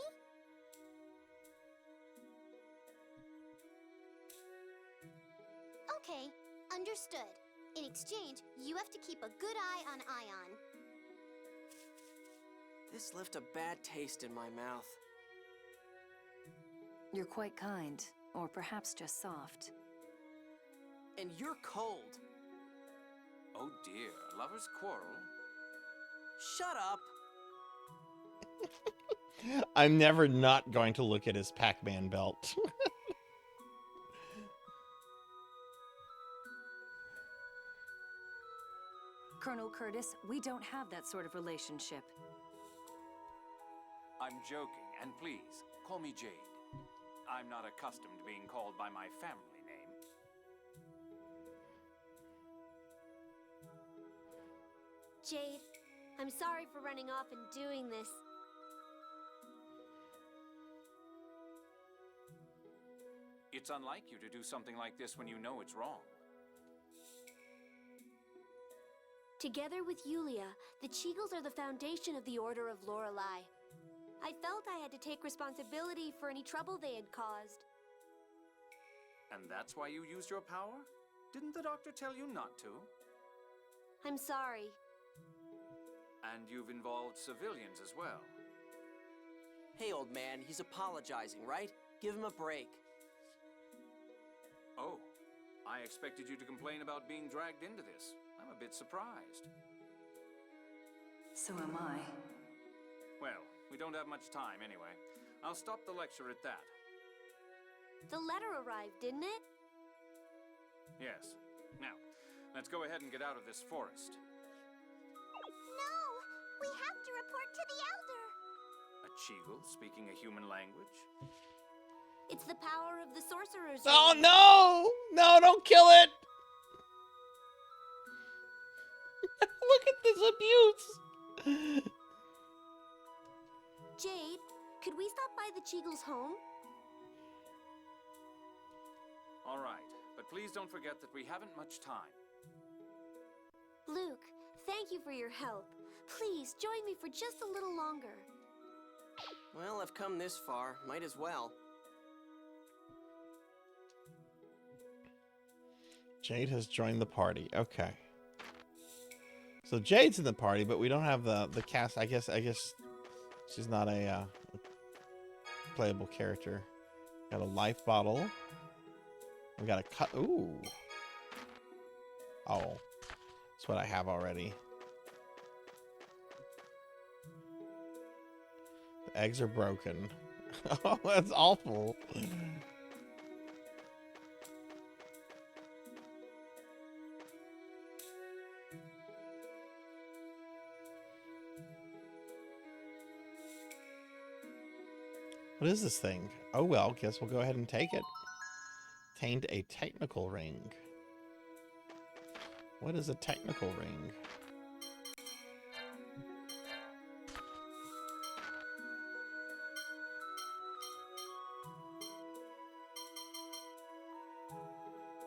Okay, understood. In exchange, you have to keep a good eye on Ion. This left a bad taste in my mouth. You're quite kind, or perhaps just soft. And you're cold. Oh dear, lovers quarrel? Shut up! I'm never not going to look at his Pac-Man belt. Colonel Curtis, we don't have that sort of relationship. I'm joking, and please, call me Jade. I'm not accustomed to being called by my family name. Jade, I'm sorry for running off and doing this. It's unlike you to do something like this when you know it's wrong. Together with Yulia, the Cheagles are the foundation of the Order of Lorelei. I felt I had to take responsibility for any trouble they had caused. And that's why you used your power? Didn't the doctor tell you not to? I'm sorry. And you've involved civilians as well. Hey, old man, he's apologizing, right? Give him a break. Oh, I expected you to complain about being dragged into this. I'm a bit surprised. So am I. Well, we don't have much time anyway. I'll stop the lecture at that. The letter arrived, didn't it? Yes. Now, let's go ahead and get out of this forest. No! We have to report to the Elder! A Cheagle speaking a human language? It's the power of the sorcerer's Oh ring. no! No, don't kill it! Look at this abuse! Jade, could we stop by the Cheagles' home? All right, but please don't forget that we haven't much time. Luke, thank you for your help. Please, join me for just a little longer. Well, I've come this far. Might as well. Jade has joined the party. Okay. So Jade's in the party, but we don't have the cast. I guess she's not a playable character. Got a life bottle. We got a cut. Ooh. Oh, that's what I have already. The eggs are broken. Oh, that's awful. What is this thing? Oh well, guess we'll go ahead and take it. Obtained a technical ring. What is a technical ring?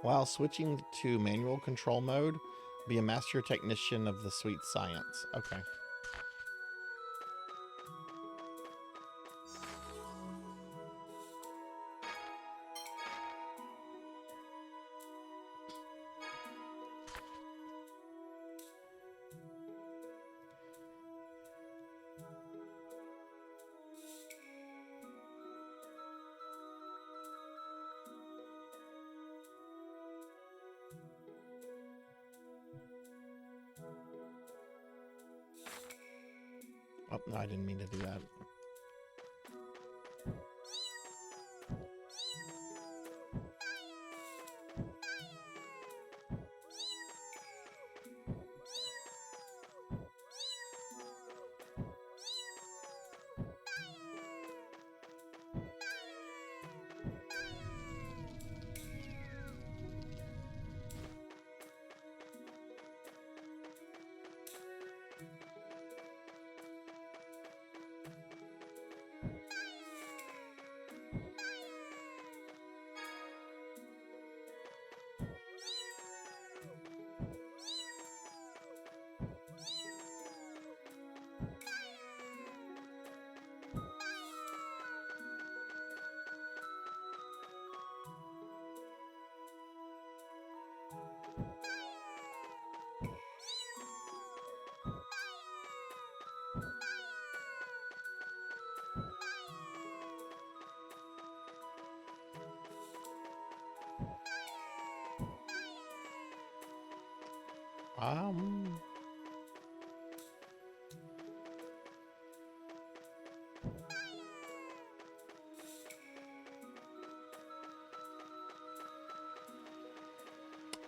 While switching to manual control mode, be a master technician of the sweet science. Okay. Oh, no, I didn't mean to do that.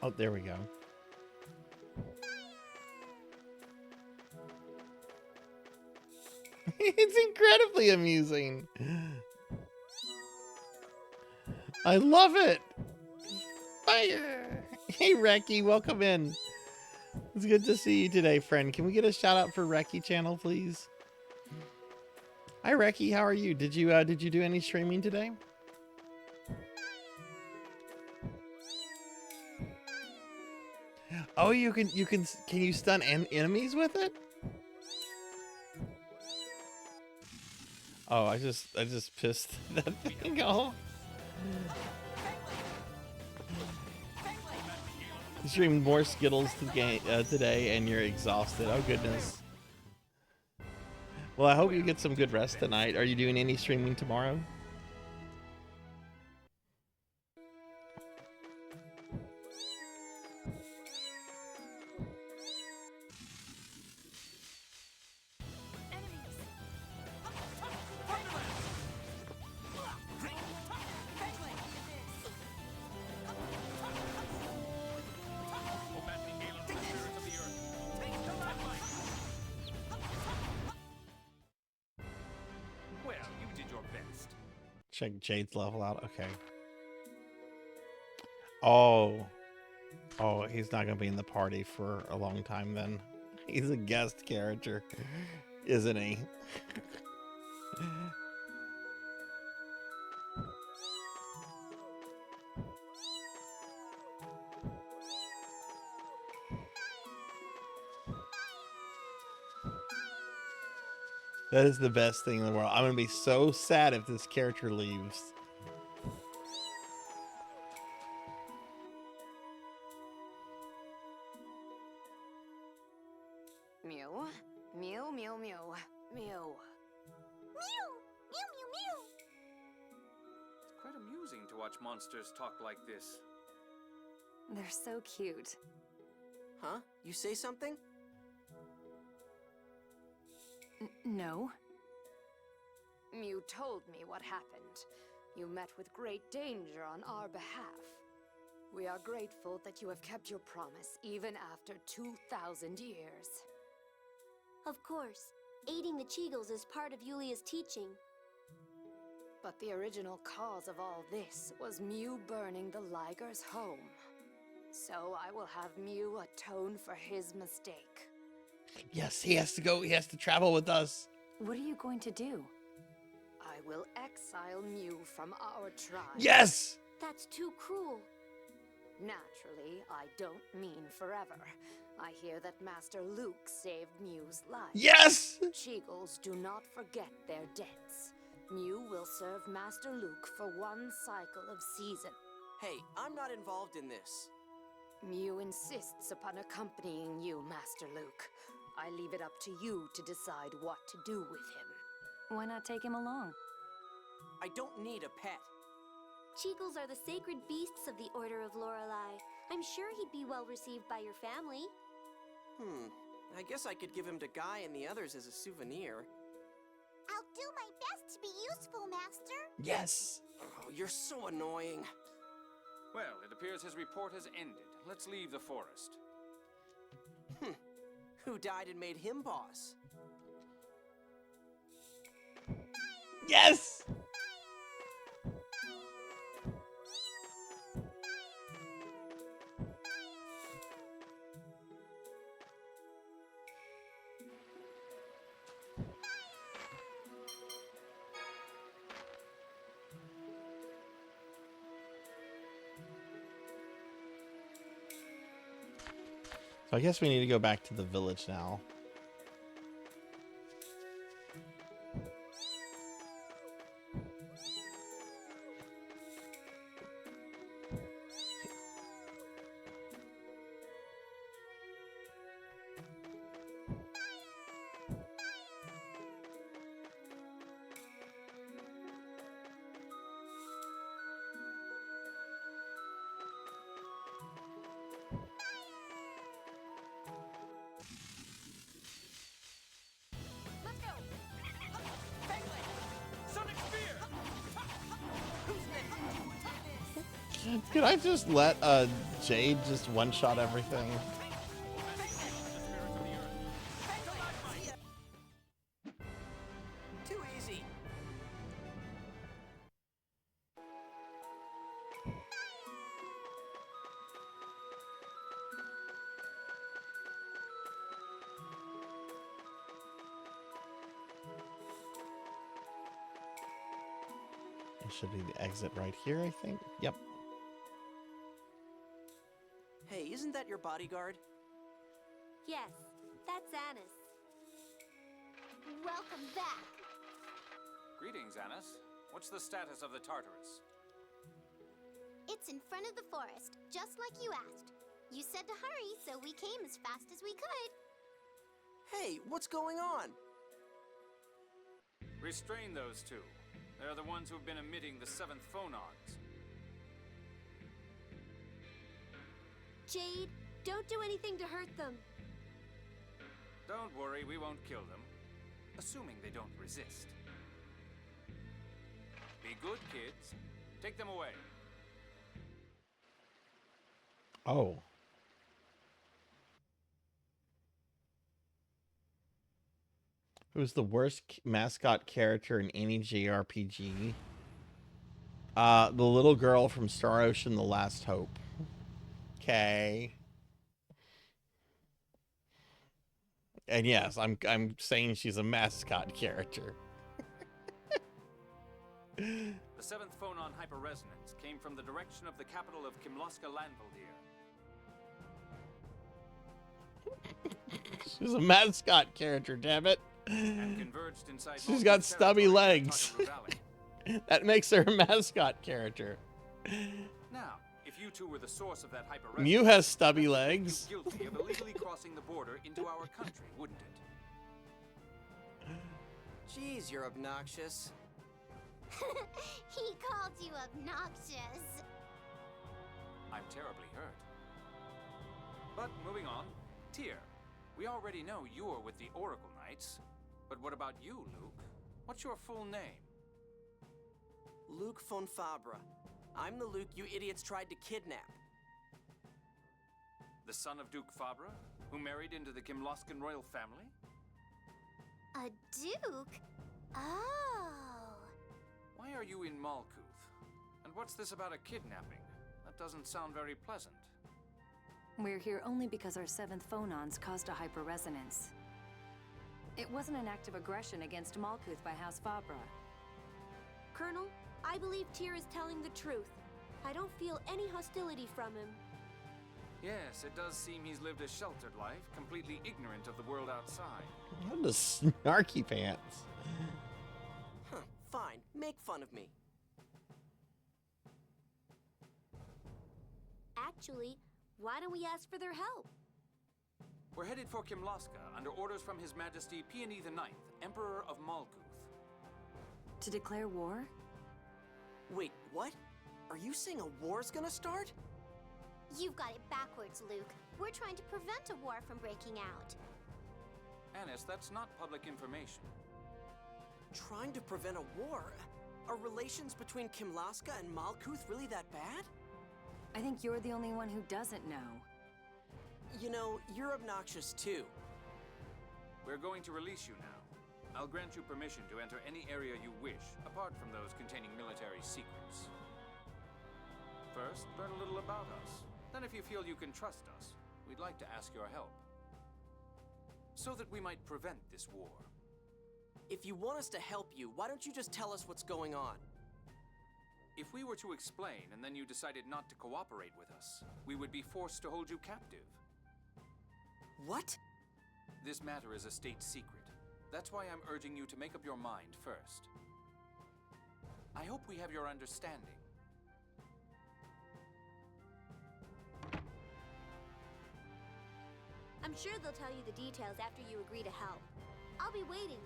Oh, there we go. It's incredibly amusing. I love it. Fire. Hey, Reki, welcome in. It's good to see you today, friend. Can we get a shout out for Reki channel, please? Hi, Reki. How are you? Did you do any streaming today? Oh, can you stun enemies with it? Oh, I just pissed that thing off. You streamed more Skittles today, and you're exhausted. Oh goodness. Well, I hope you get some good rest tonight. Are you doing any streaming tomorrow? Check Jade's level out. Okay. Oh, he's not gonna be in the party for a long time then. He's a guest character, isn't he? That is the best thing in the world. I'm gonna be so sad if this character leaves. Mew, mew, mew, mew, mew. Mew! Mew, mew, mew! It's quite amusing to watch monsters talk like this. They're so cute. Huh? You say something? No. Mew told me what happened. You met with great danger on our behalf. We are grateful that you have kept your promise even after 2,000 years. Of course. Aiding the Cheagles is part of Yulia's teaching. But the original cause of all this was Mew burning the Liger's home. So I will have Mew atone for his mistake. Yes, he has to go. He has to travel with us. What are you going to do? I will exile Mew from our tribe. Yes! That's too cruel. Naturally, I don't mean forever. I hear that Master Luke saved Mew's life. Yes! Cheagles do not forget their debts. Mew will serve Master Luke for one cycle of season. Hey, I'm not involved in this. Mew insists upon accompanying you, Master Luke. I leave it up to you to decide what to do with him. Why not take him along? I don't need a pet. Cheagles are the sacred beasts of the Order of Lorelei. I'm sure he'd be well received by your family. I guess I could give him to Guy and the others as a souvenir. I'll do my best to be useful, Master. Yes! Oh, you're so annoying. Well, it appears his report has ended. Let's leave the forest. Who died and made him boss? Yes! So I guess we need to go back to the village now. Could I just let Jade just one-shot everything? Too easy. It should be the exit right here, I think. Yep. Hey, isn't that your bodyguard? Yes, that's Anis. Welcome back. Greetings, Anis. What's the status of the Tartarus? It's in front of the forest, just like you asked. You said to hurry, so we came as fast as we could. Hey, what's going on? Restrain those two. They're the ones who've been emitting the 7th phonons. Jade, don't do anything to hurt them. Don't worry, we won't kill them. Assuming they don't resist. Be good, kids. Take them away. Oh. Who's the worst mascot character in any JRPG? The little girl from Star Ocean: The Last Hope. Okay. And yes, I'm saying she's a mascot character. The 7th phonon hyperresonance came from the direction of the capital of Kimloska Landvaldir. She's a mascot character, damn it. And converged inside She's got stubby legs. Valley. That makes her a mascot character. Now, if you two were the source of that hyperresonance, Mew has stubby legs. you'd be guilty of illegally crossing the border into our country, wouldn't it? Jeez, you're obnoxious. He called you obnoxious. I'm terribly hurt. But moving on, Tyr, we already know you're with the Oracle Knights. But what about you, Luke? What's your full name? Luke von Fabra. I'm the Luke you idiots tried to kidnap. The son of Duke Fabra, who married into the Kimloskan royal family? A duke? Oh. Why are you in Malkuth? And what's this about a kidnapping? That doesn't sound very pleasant. We're here only because our 7th phonons caused a hyperresonance. It wasn't an act of aggression against Malkuth by House Fabra. Colonel, I believe Tyr is telling the truth. I don't feel any hostility from him. Yes, it does seem he's lived a sheltered life, completely ignorant of the world outside. What a snarky pants. Huh, fine. Make fun of me. Actually, why don't we ask for their help? We're headed for Kimlaska under orders from His Majesty Peony the Ninth, Emperor of Malkuth. To declare war? Wait, what? Are you saying a war's gonna start? You've got it backwards, Luke. We're trying to prevent a war from breaking out. Annis, that's not public information. Trying to prevent a war? Are relations between Kimlaska and Malkuth really that bad? I think you're the only one who doesn't know. You know, you're obnoxious too. We're going to release you now. I'll grant you permission to enter any area you wish, apart from those containing military secrets. First, learn a little about us. Then if you feel you can trust us, we'd like to ask your help. So that we might prevent this war. If you want us to help you, why don't you just tell us what's going on? If we were to explain and then you decided not to cooperate with us, we would be forced to hold you captive. What? This matter is a state secret. That's why I'm urging you to make up your mind first. I hope we have your understanding. I'm sure they'll tell you the details after you agree to help. I'll be waiting.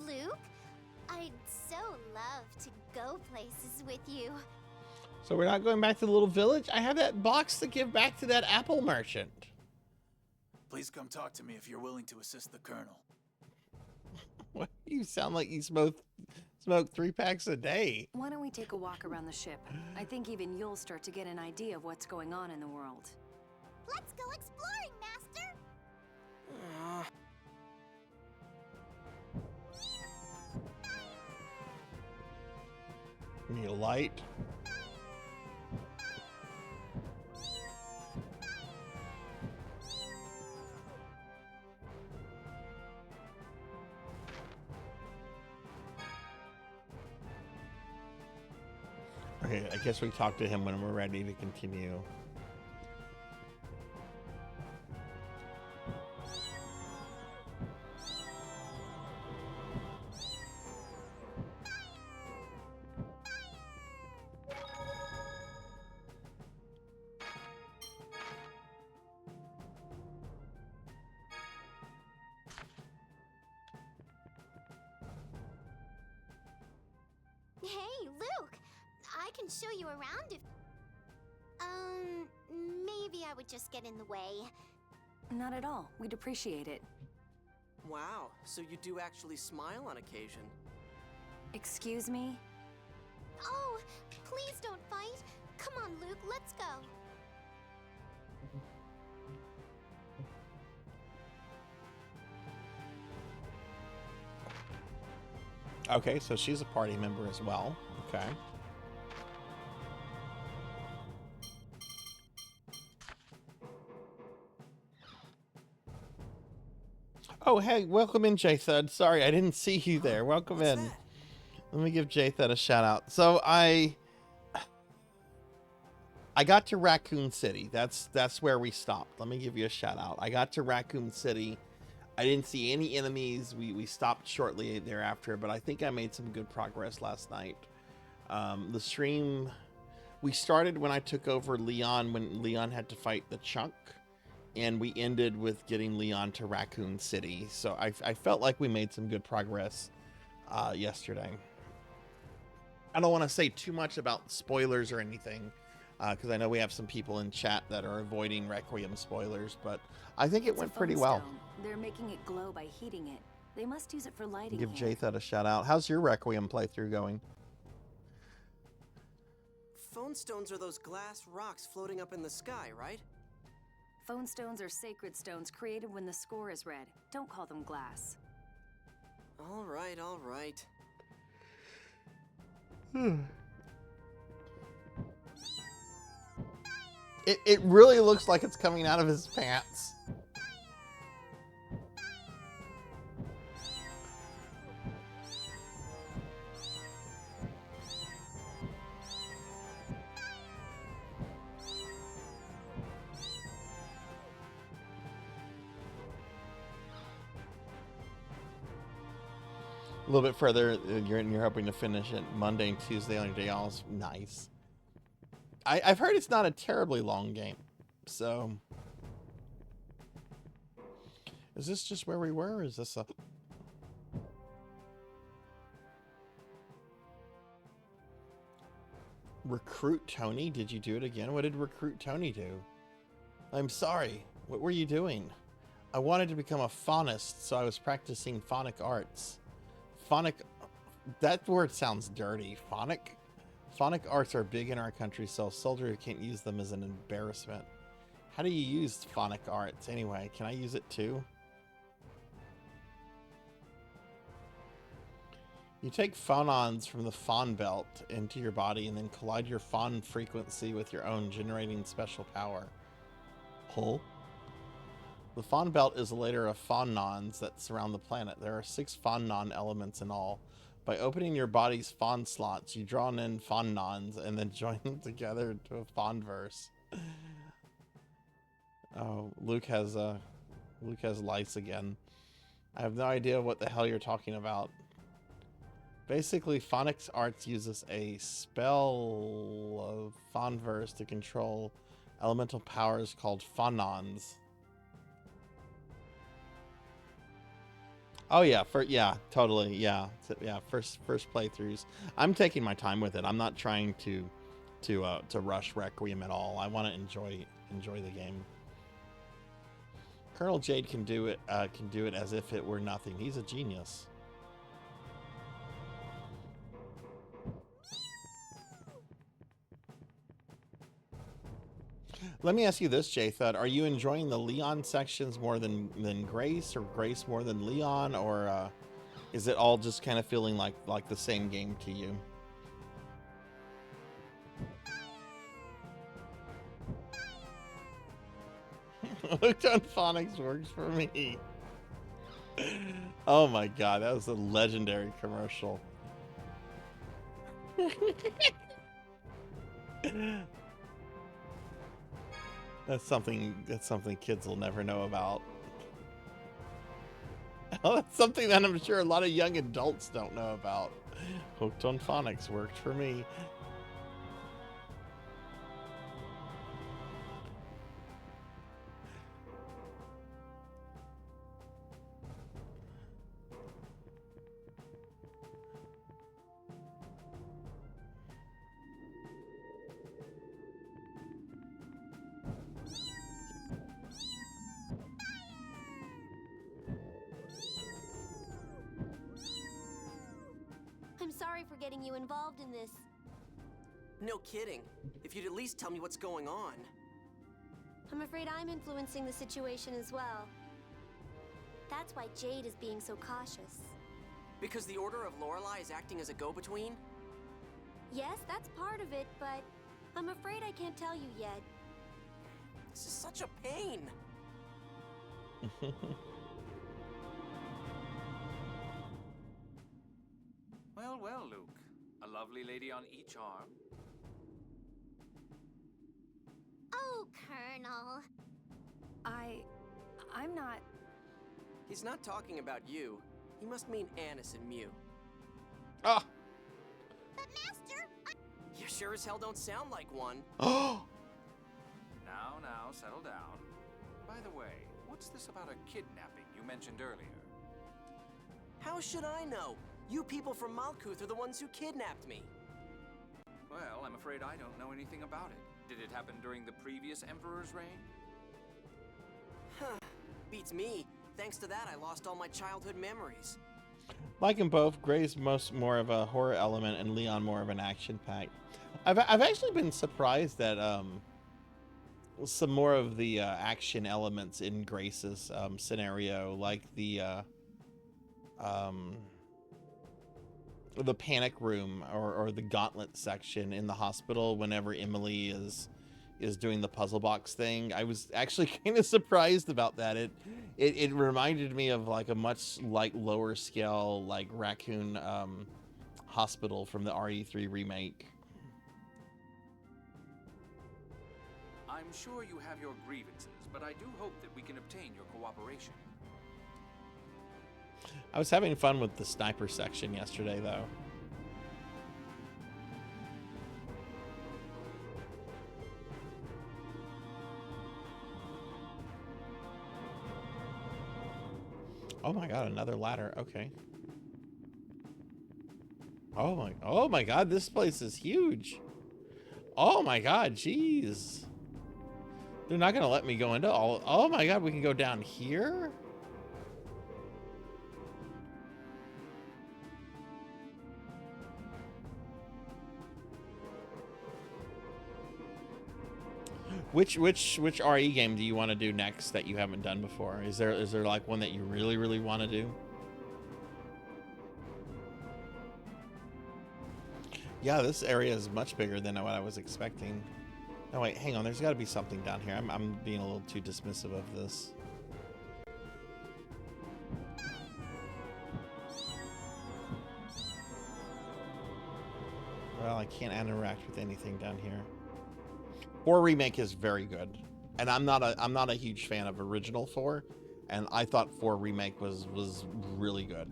Luke, I'd so love to go places with you. So we're not going back to the little village? I have that box to give back to that apple merchant. Please come talk to me if you're willing to assist the Colonel. What? You sound like you smoke 3 packs a day. Why don't we take a walk around the ship? I think even you'll start to get an idea of what's going on in the world. Let's go exploring, Master! Need a light? Okay, I guess we talk to him when we're ready to continue. Hey, Luke! I can show you around if... maybe I would just get in the way. Not at all. We'd appreciate it. Wow, so you do actually smile on occasion. Excuse me? Oh, please don't fight. Come on, Luke, let's go. Okay, so she's a party member as well. Okay. Oh, hey, welcome in, J-Thud. Sorry, I didn't see you there. Welcome in. That? Let me give J-Thud a shout out. So I got to Raccoon City. That's where we stopped. Let me give you a shout out. I got to Raccoon City. I didn't see any enemies. We stopped shortly thereafter, but I think I made some good progress last night. The stream, we started when I took over Leon, when Leon had to fight the Chunk, and we ended with getting Leon to Raccoon City. So I felt like we made some good progress yesterday. I don't want to say too much about spoilers or anything, because I know we have some people in chat that are avoiding Requiem spoilers, but I think it went pretty well. They're making it glow by heating it. They must use it for lighting. Give here. Jathad a shout out. How's your Requiem playthrough going? Phone stones are those glass rocks floating up in the sky, right? Phone stones are sacred stones created when the score is read. Don't call them glass. All right, all right. It really looks like it's coming out of his pants. A little bit further, you're hoping to finish it Monday and Tuesday on your day off. Nice. I've heard it's not a terribly long game, so is this just where we were, or is this a... Recruit Tony? Did you do it again? What did Recruit Tony do? I'm sorry. What were you doing? I wanted to become a faunist, so I was practicing phonic arts. Phonic... That word sounds dirty. Phonic? Phonic arts are big in our country, so a soldier who can't use them is an embarrassment. How do you use phonic arts anyway? Can I use it too? You take phonons from the phon belt into your body and then collide your phon frequency with your own, generating special power. Huh? The phon belt is a layer of phonons that surround the planet. There are 6 phonon elements in all. By opening your body's phon slots, you draw in phonons and then join them together into a phonverse. Oh, Luke has lice again. I have no idea what the hell you're talking about. Basically, Phonics Arts uses a spell of phonverse to control elemental powers called phonons. Oh yeah, totally, yeah, First playthroughs. I'm taking my time with it. I'm not trying to rush Requiem at all. I want to enjoy the game. Colonel Jade can do it as if it were nothing. He's a genius. Let me ask you this, J-Thud. Are you enjoying the Leon sections more than Grace, or Grace more than Leon, or is it all just kind of feeling like the same game to you? Hooked on Phonics works for me. Oh my god, that was a legendary commercial. That's something kids will never know about. Oh, that's something that I'm sure a lot of young adults don't know about. Hooked on Phonics worked for me. I'm sorry for getting you involved in this. No kidding. If you'd at least tell me what's going on. I'm afraid I'm influencing the situation as well. That's why Jade is being so cautious. Because the Order of Lorelei is acting as a go-between? Yes, that's part of it, but I'm afraid I can't tell you yet. This is such a pain. Well, Luke. A lovely lady on each arm. Oh, Colonel. I'm not... He's not talking about you. He must mean Annis and Mew. Ah! But Master, You sure as hell don't sound like one. Now, settle down. By the way, what's this about a kidnapping you mentioned earlier? How should I know? You people from Malkuth are the ones who kidnapped me. Well, I'm afraid I don't know anything about it. Did it happen during the previous Emperor's reign? Huh. Beats me. Thanks to that, I lost all my childhood memories. Like them both, Gray's more of a horror element and Leon more of an action pack. I've actually been surprised at some more of the action elements in Grace's scenario, like the panic room or the gauntlet section in the hospital whenever Emily is doing the puzzle box thing. I was actually kind of surprised about that. It reminded me of like a much lower scale Raccoon Hospital from the RE3 remake. I'm sure you have your grievances, but I do hope that we can obtain your cooperation. I was having fun with the sniper section yesterday, though. Oh my god, another ladder. Okay. Oh my god, this place is huge. Oh my god, jeez. They're not gonna let me go into all. Oh my god, we can go down here? Which RE game do you want to do next that you haven't done before? Is there like one that you really want to do? Yeah, this area is much bigger than what I was expecting. Oh wait, hang on. There's got to be something down here. I'm being a little too dismissive of this. Well, I can't interact with anything down here. 4 Remake is very good, and I'm not a huge fan of original 4, and I thought 4 Remake was really good.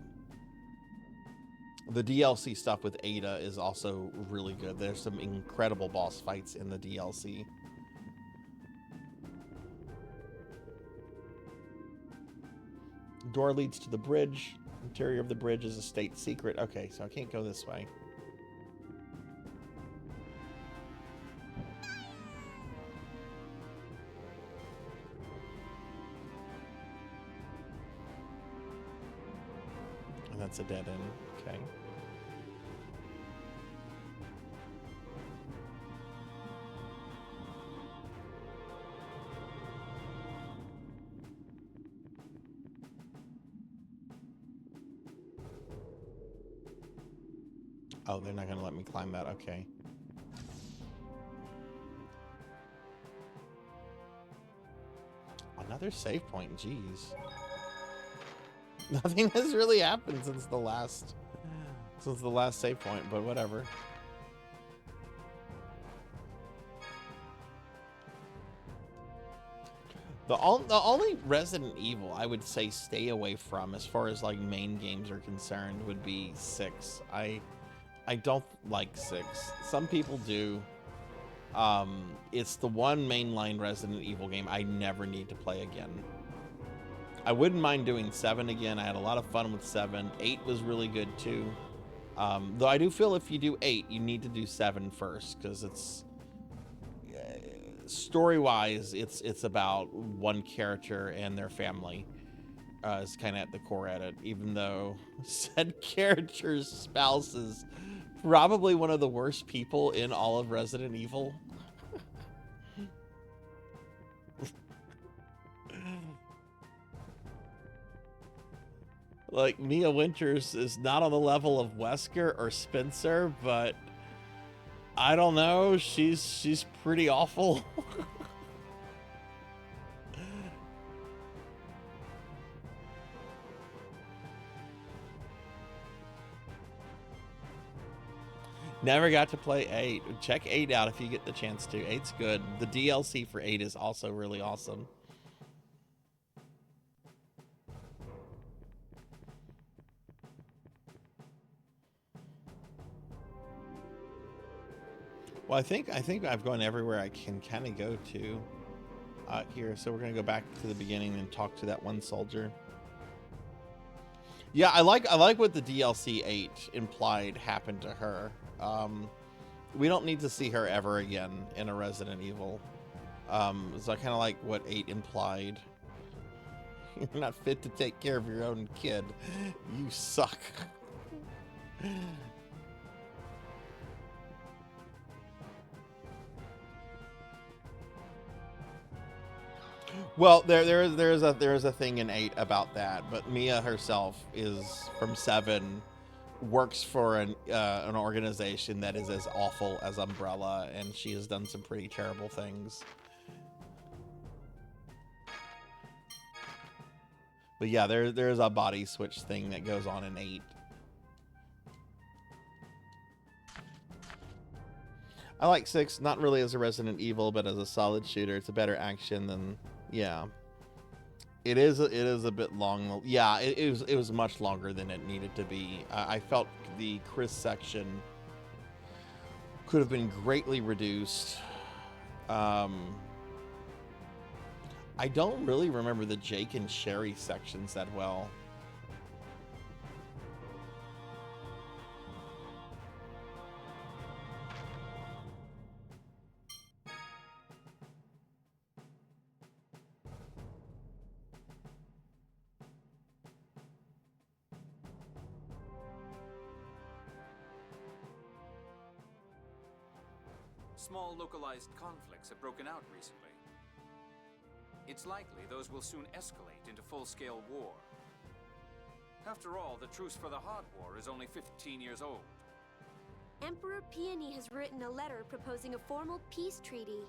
The DLC stuff with Ada is also really good. There's some incredible boss fights in the DLC. Door leads to the bridge. Interior of the bridge is a state secret. Okay, so I can't go this way. And that's a dead end. Okay. Oh, they're not going to let me climb that. Okay. Another save point. Jeez. Nothing has really happened since the last save point, but whatever. The only Resident Evil I would say stay away from as far as like main games are concerned would be 6. I don't like 6. Some people do. It's the one mainline Resident Evil game I never need to play again. I wouldn't mind doing 7 again. I had a lot of fun with 7. 8 was really good too. Though I do feel if you do 8, you need to do 7 first, because it's story-wise, it's about one character and their family. Is kind of at the core at it, even though said character's spouse is probably one of the worst people in all of Resident Evil. Like, Mia Winters is not on the level of Wesker or Spencer, but I don't know, she's pretty awful. Never got to play 8. Check 8 out if you get the chance to. 8's good. The DLC for 8 is also really awesome. Well, I think I've gone everywhere I can kind of go to here. So we're gonna go back to the beginning and talk to that one soldier. Yeah, I like what the DLC 8 implied happened to her. We don't need to see her ever again in a Resident Evil. So I kind of like what 8 implied. You're not fit to take care of your own kid. You suck. Well, there's a thing in 8 about that, but Mia herself is from 7, works for an organization that is as awful as Umbrella, and she has done some pretty terrible things. But yeah, there's a body switch thing that goes on in 8. I like 6, not really as a Resident Evil, but as a solid shooter. It's a better action than, yeah. It is a bit long. Yeah, it was much longer than it needed to be. I felt the Chris section could have been greatly reduced. I don't really remember the Jake and Sherry sections that well. Small localized conflicts have broken out recently. It's likely those will soon escalate into full-scale war. After all, the truce for the Hot War is only 15 years old. Emperor Peony has written a letter proposing a formal peace treaty.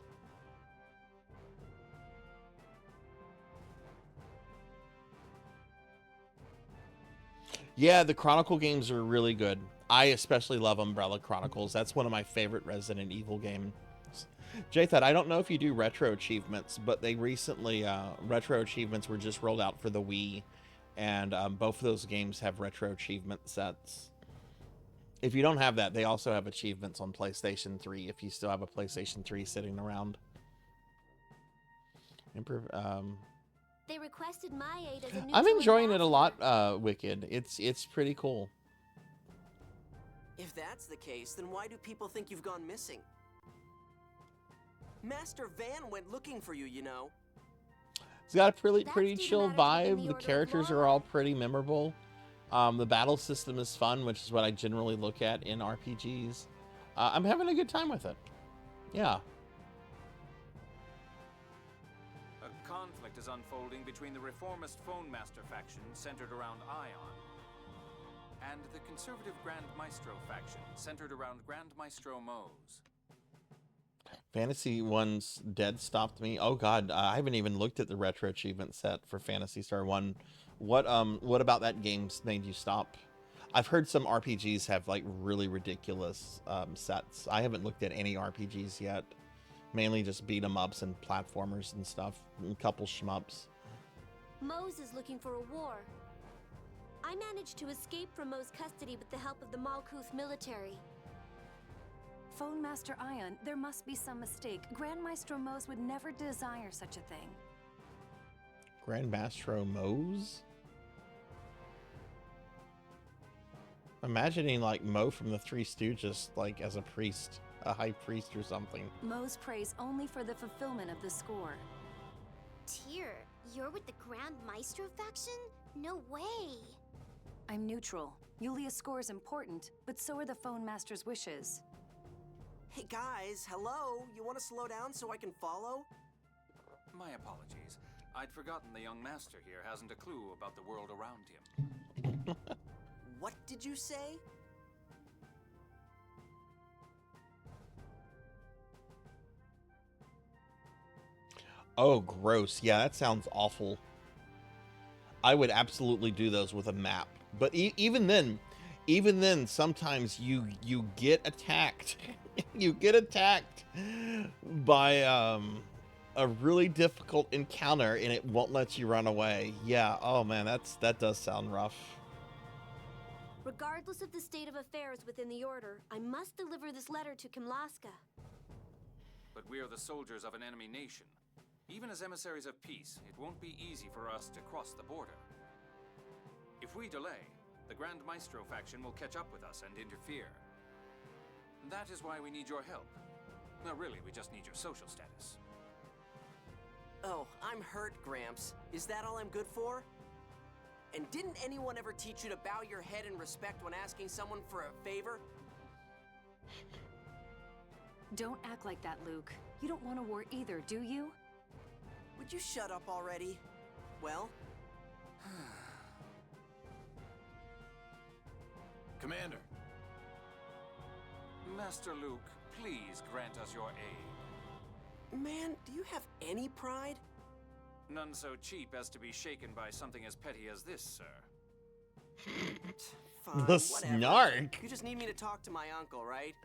Yeah, the Chronicle games are really good. I especially love Umbrella Chronicles. That's one of my favorite Resident Evil games. J-Thad, I don't know if you do retro achievements, but they recently, retro achievements were just rolled out for the Wii, and both of those games have retro achievement sets. If you don't have that, they also have achievements on PlayStation 3, if you still have a PlayStation 3 sitting around. They requested my aid as a new I'm enjoying it a lot, Wicked. It's pretty cool. If that's the case, then why do people think you've gone missing? Master Van went looking for you, you know. It's got a pretty chill vibe. The characters are all pretty memorable. The battle system is fun, which is what I generally look at in RPGs. I'm having a good time with it. Yeah. A conflict is unfolding between the reformist Phone Master faction centered around Ion and the conservative Grand Maestro faction centered around Grand Maestro Mose. Fantasy One's dead stopped me. Oh god, I haven't even looked at the retro achievement set for Phantasy Star 1. What about that game made you stop? I've heard some RPGs have like really ridiculous sets. I haven't looked at any RPGs yet. Mainly just beat 'em ups and platformers and stuff, and a couple shmups. Mose is looking for a war. I managed to escape from Mo's custody with the help of the Malkuth military. Phone Master Ion, there must be some mistake. Grand Maestro Mose would never desire such a thing. Grand Maestro Mose? Imagining like Mo from the Three Stooges like as a priest, a high priest or something. Mose prays only for the fulfillment of the score. Tyr, you're with the Grand Maestro faction? No way. I'm neutral. Yulia's score is important, but so are the Phone Master's wishes. Hey guys, hello? You want to slow down so I can follow? My apologies. I'd forgotten the young master here hasn't a clue about the world around him. What did you say? Oh, gross. Yeah, that sounds awful. I would absolutely do those with a map. But even then, sometimes you get attacked. You get attacked by a really difficult encounter, and it won't let you run away. Yeah. Oh man, that does sound rough. Regardless of the state of affairs within the Order, I must deliver this letter to Kimlaska. But we are the soldiers of an enemy nation. Even as emissaries of peace, it won't be easy for us to cross the border. If we delay, the Grand Maestro faction will catch up with us and interfere. That is why we need your help. No, really, we just need your social status. Oh, I'm hurt, Gramps. Is that all I'm good for? And didn't anyone ever teach you to bow your head in respect when asking someone for a favor? Don't act like that, Luke. You don't want a war either, do you? Would you shut up already? Well? Commander. Master Luke, please grant us your aid. Man, do you have any pride? None so cheap as to be shaken by something as petty as this, sir. Fine, The whatever. snark. You just need me to talk to my uncle, right?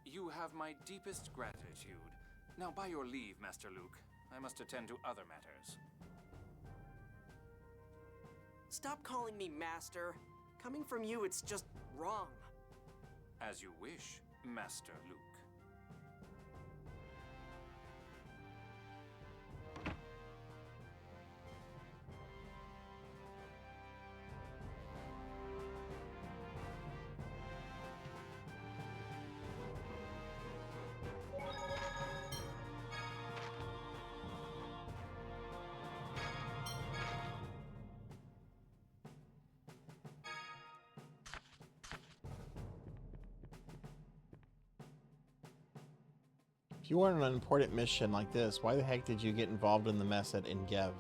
You have my deepest gratitude. Now, by your leave, Master Luke, I must attend to other matters. Stop calling me Master. Coming from you, it's just wrong. As you wish, Master Luke. If you weren't on an important mission like this, why the heck did you get involved in the mess at Engev?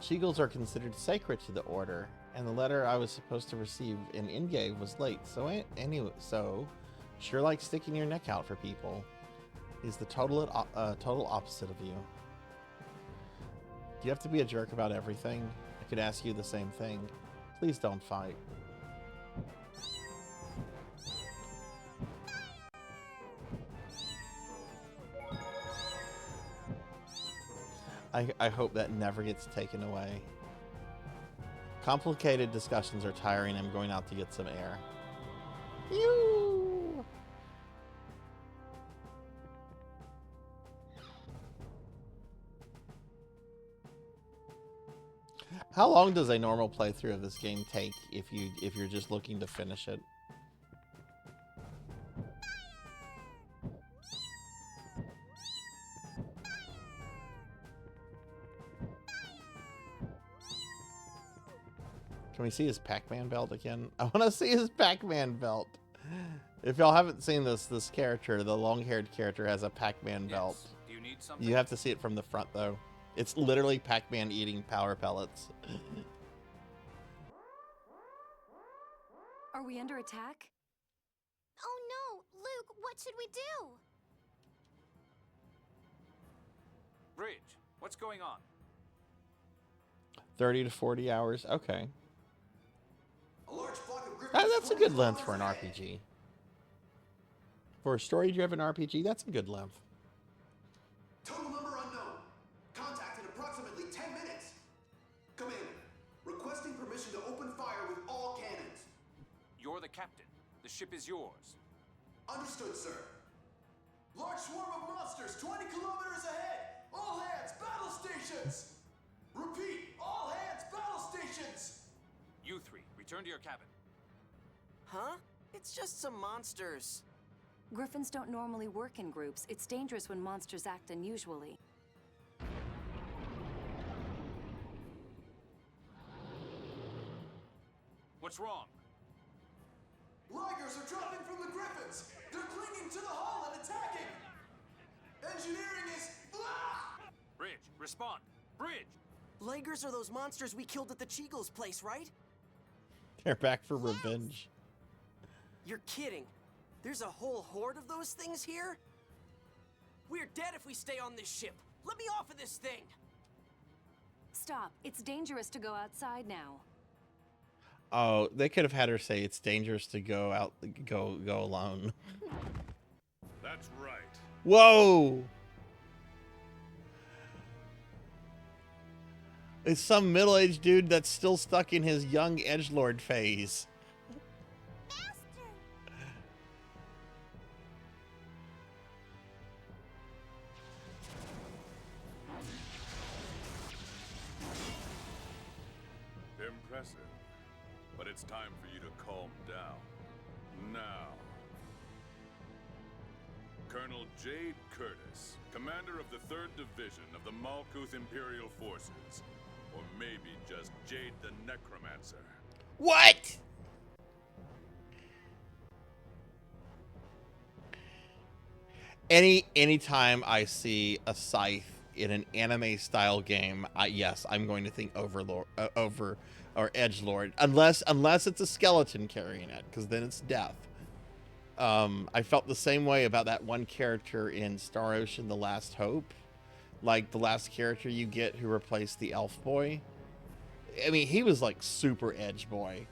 Cheagles are considered sacred to the Order, and the letter I was supposed to receive in Engev was late, so sure like sticking your neck out for people. He's the total opposite of you. Do you have to be a jerk about everything? I could ask you the same thing. Please don't fight. I hope that never gets taken away. Complicated discussions are tiring. I'm going out to get some air. Ew. How long does a normal playthrough of this game take if you're just looking to finish it? Can we see his Pac-Man belt again? I want to see his Pac-Man belt. If y'all haven't seen this character, the long-haired character has a Pac-Man belt. Do you need something? You have to see it from the front, though. It's literally Pac-Man eating power pellets. Are we under attack? Oh no! Luke, what should we do? Bridge, what's going on? 30 to 40 hours. Okay. A large flock of griffins. That's a good length for an RPG. For a story-driven RPG, that's a good length. Total number unknown. Contact in approximately 10 minutes. Commander, requesting permission to open fire with all cannons. You're the captain. The ship is yours. Understood, sir. Large swarm of monsters 20 kilometers ahead. All hands, battle stations. Repeat, all hands, battle stations. You three, return to your cabin. Huh? It's just some monsters. Griffins don't normally work in groups. It's dangerous when monsters act unusually. What's wrong? Ligers are dropping from the griffins. They're clinging to the hull and attacking. Engineering is... Bridge, respond. Bridge! Ligers are those monsters we killed at the Cheagles place, right? They're back for revenge. You're kidding. There's a whole horde of those things here? We're dead if we stay on this ship. Let me off of this thing. Stop. It's dangerous to go outside now. Oh, they could have had her say it's dangerous to go alone. That's right. Whoa! It's some middle-aged dude that's still stuck in his young edgelord phase. Impressive. But it's time for you to calm down. Now. Colonel Jade Curtis, commander of the 3rd Division of the Malkuth Imperial Forces. Or maybe just Jade the Necromancer. What? Anytime I see a scythe in an anime style game, yes, I'm going to think Overlord, or Edgelord, unless it's a skeleton carrying it, because then it's death. I felt the same way about that one character in Star Ocean: The Last Hope, like the last character you get who replaced the elf boy. I mean, he was like super edge boy.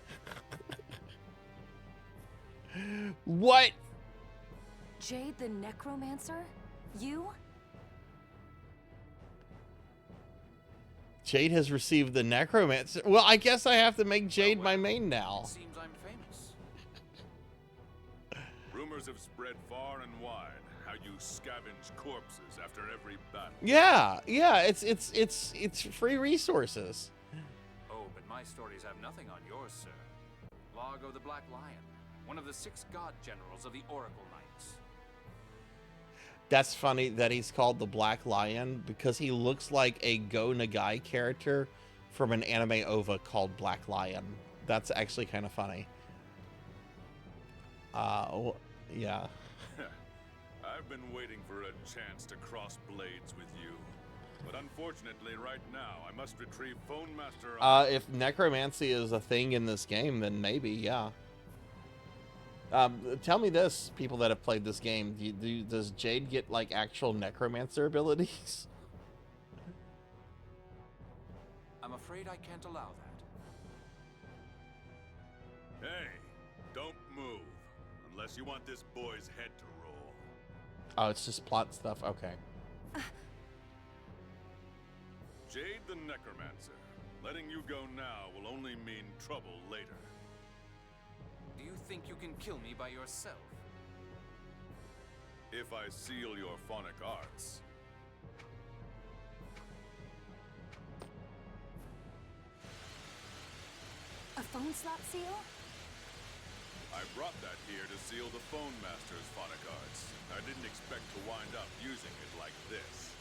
What? Jade the Necromancer? You? Jade has received the necromancer. Well, I guess I have to make Jade my main now. Seems I'm famous. Rumors have spread far and wide how you scavenge corpses after every battle. Yeah, it's free resources. Oh, but my stories have nothing on yours, sir. Largo the Black Lion, one of the 6 god generals of the Oracle Knights. That's funny that he's called the Black Lion because he looks like a Go Nagai character from an anime OVA called Black Lion. That's actually kind of funny. Yeah. I've been waiting for a chance to cross blades with you. But unfortunately, right now, I must retrieve Phone Master... If necromancy is a thing in this game, then maybe, yeah. Tell me this, people that have played this game, does Jade get, like, actual necromancer abilities? I'm afraid I can't allow that. Hey, don't move. Unless you want this boy's head to roll. Oh, it's just plot stuff? Okay. Jade the Necromancer. Letting you go now will only mean trouble later. Do you think you can kill me by yourself? If I seal your phonic arts. A phone slot seal? I brought that here to seal the Phone Master's phonic arts. I didn't expect to wind up using it like this.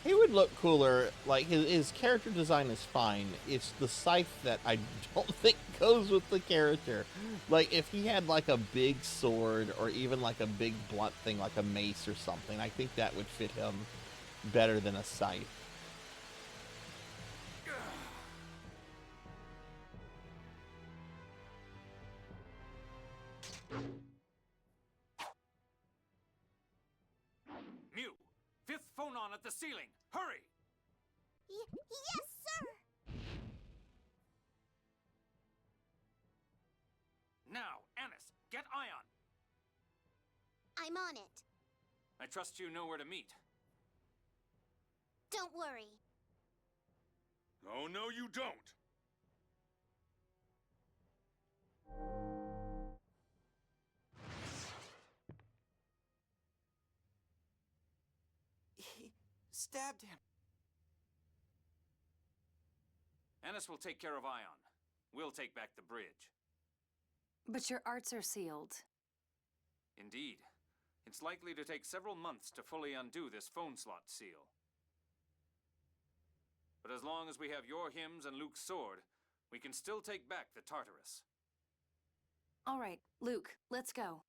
He would look cooler. Like, his character design is fine. It's the scythe that I don't think goes with the character. Like, if he had, like, a big sword or even, like, a big blunt thing, like a mace or something, I think that would fit him better than a scythe. Mew! 5th phonon at the ceiling! Hurry! Yes, sir! Now, Anis, get Ion! I'm on it. I trust you know where to meet. Don't worry. Oh, no, you don't! He stabbed him. Anis will take care of Ion. We'll take back the bridge. But your arts are sealed. Indeed. It's likely to take several months to fully undo this phone slot seal. But as long as we have your hymns and Luke's sword, we can still take back the Tartarus. All right, Luke, let's go.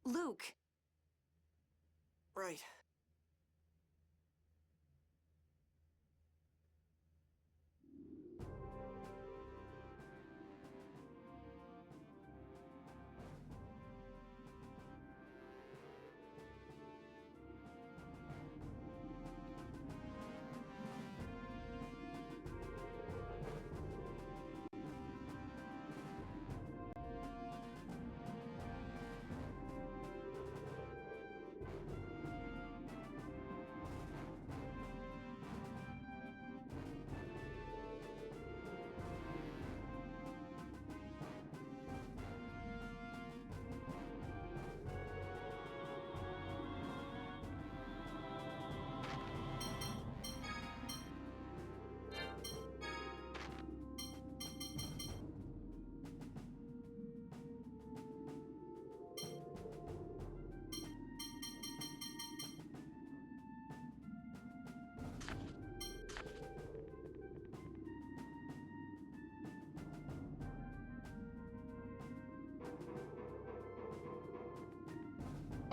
Luke! Right.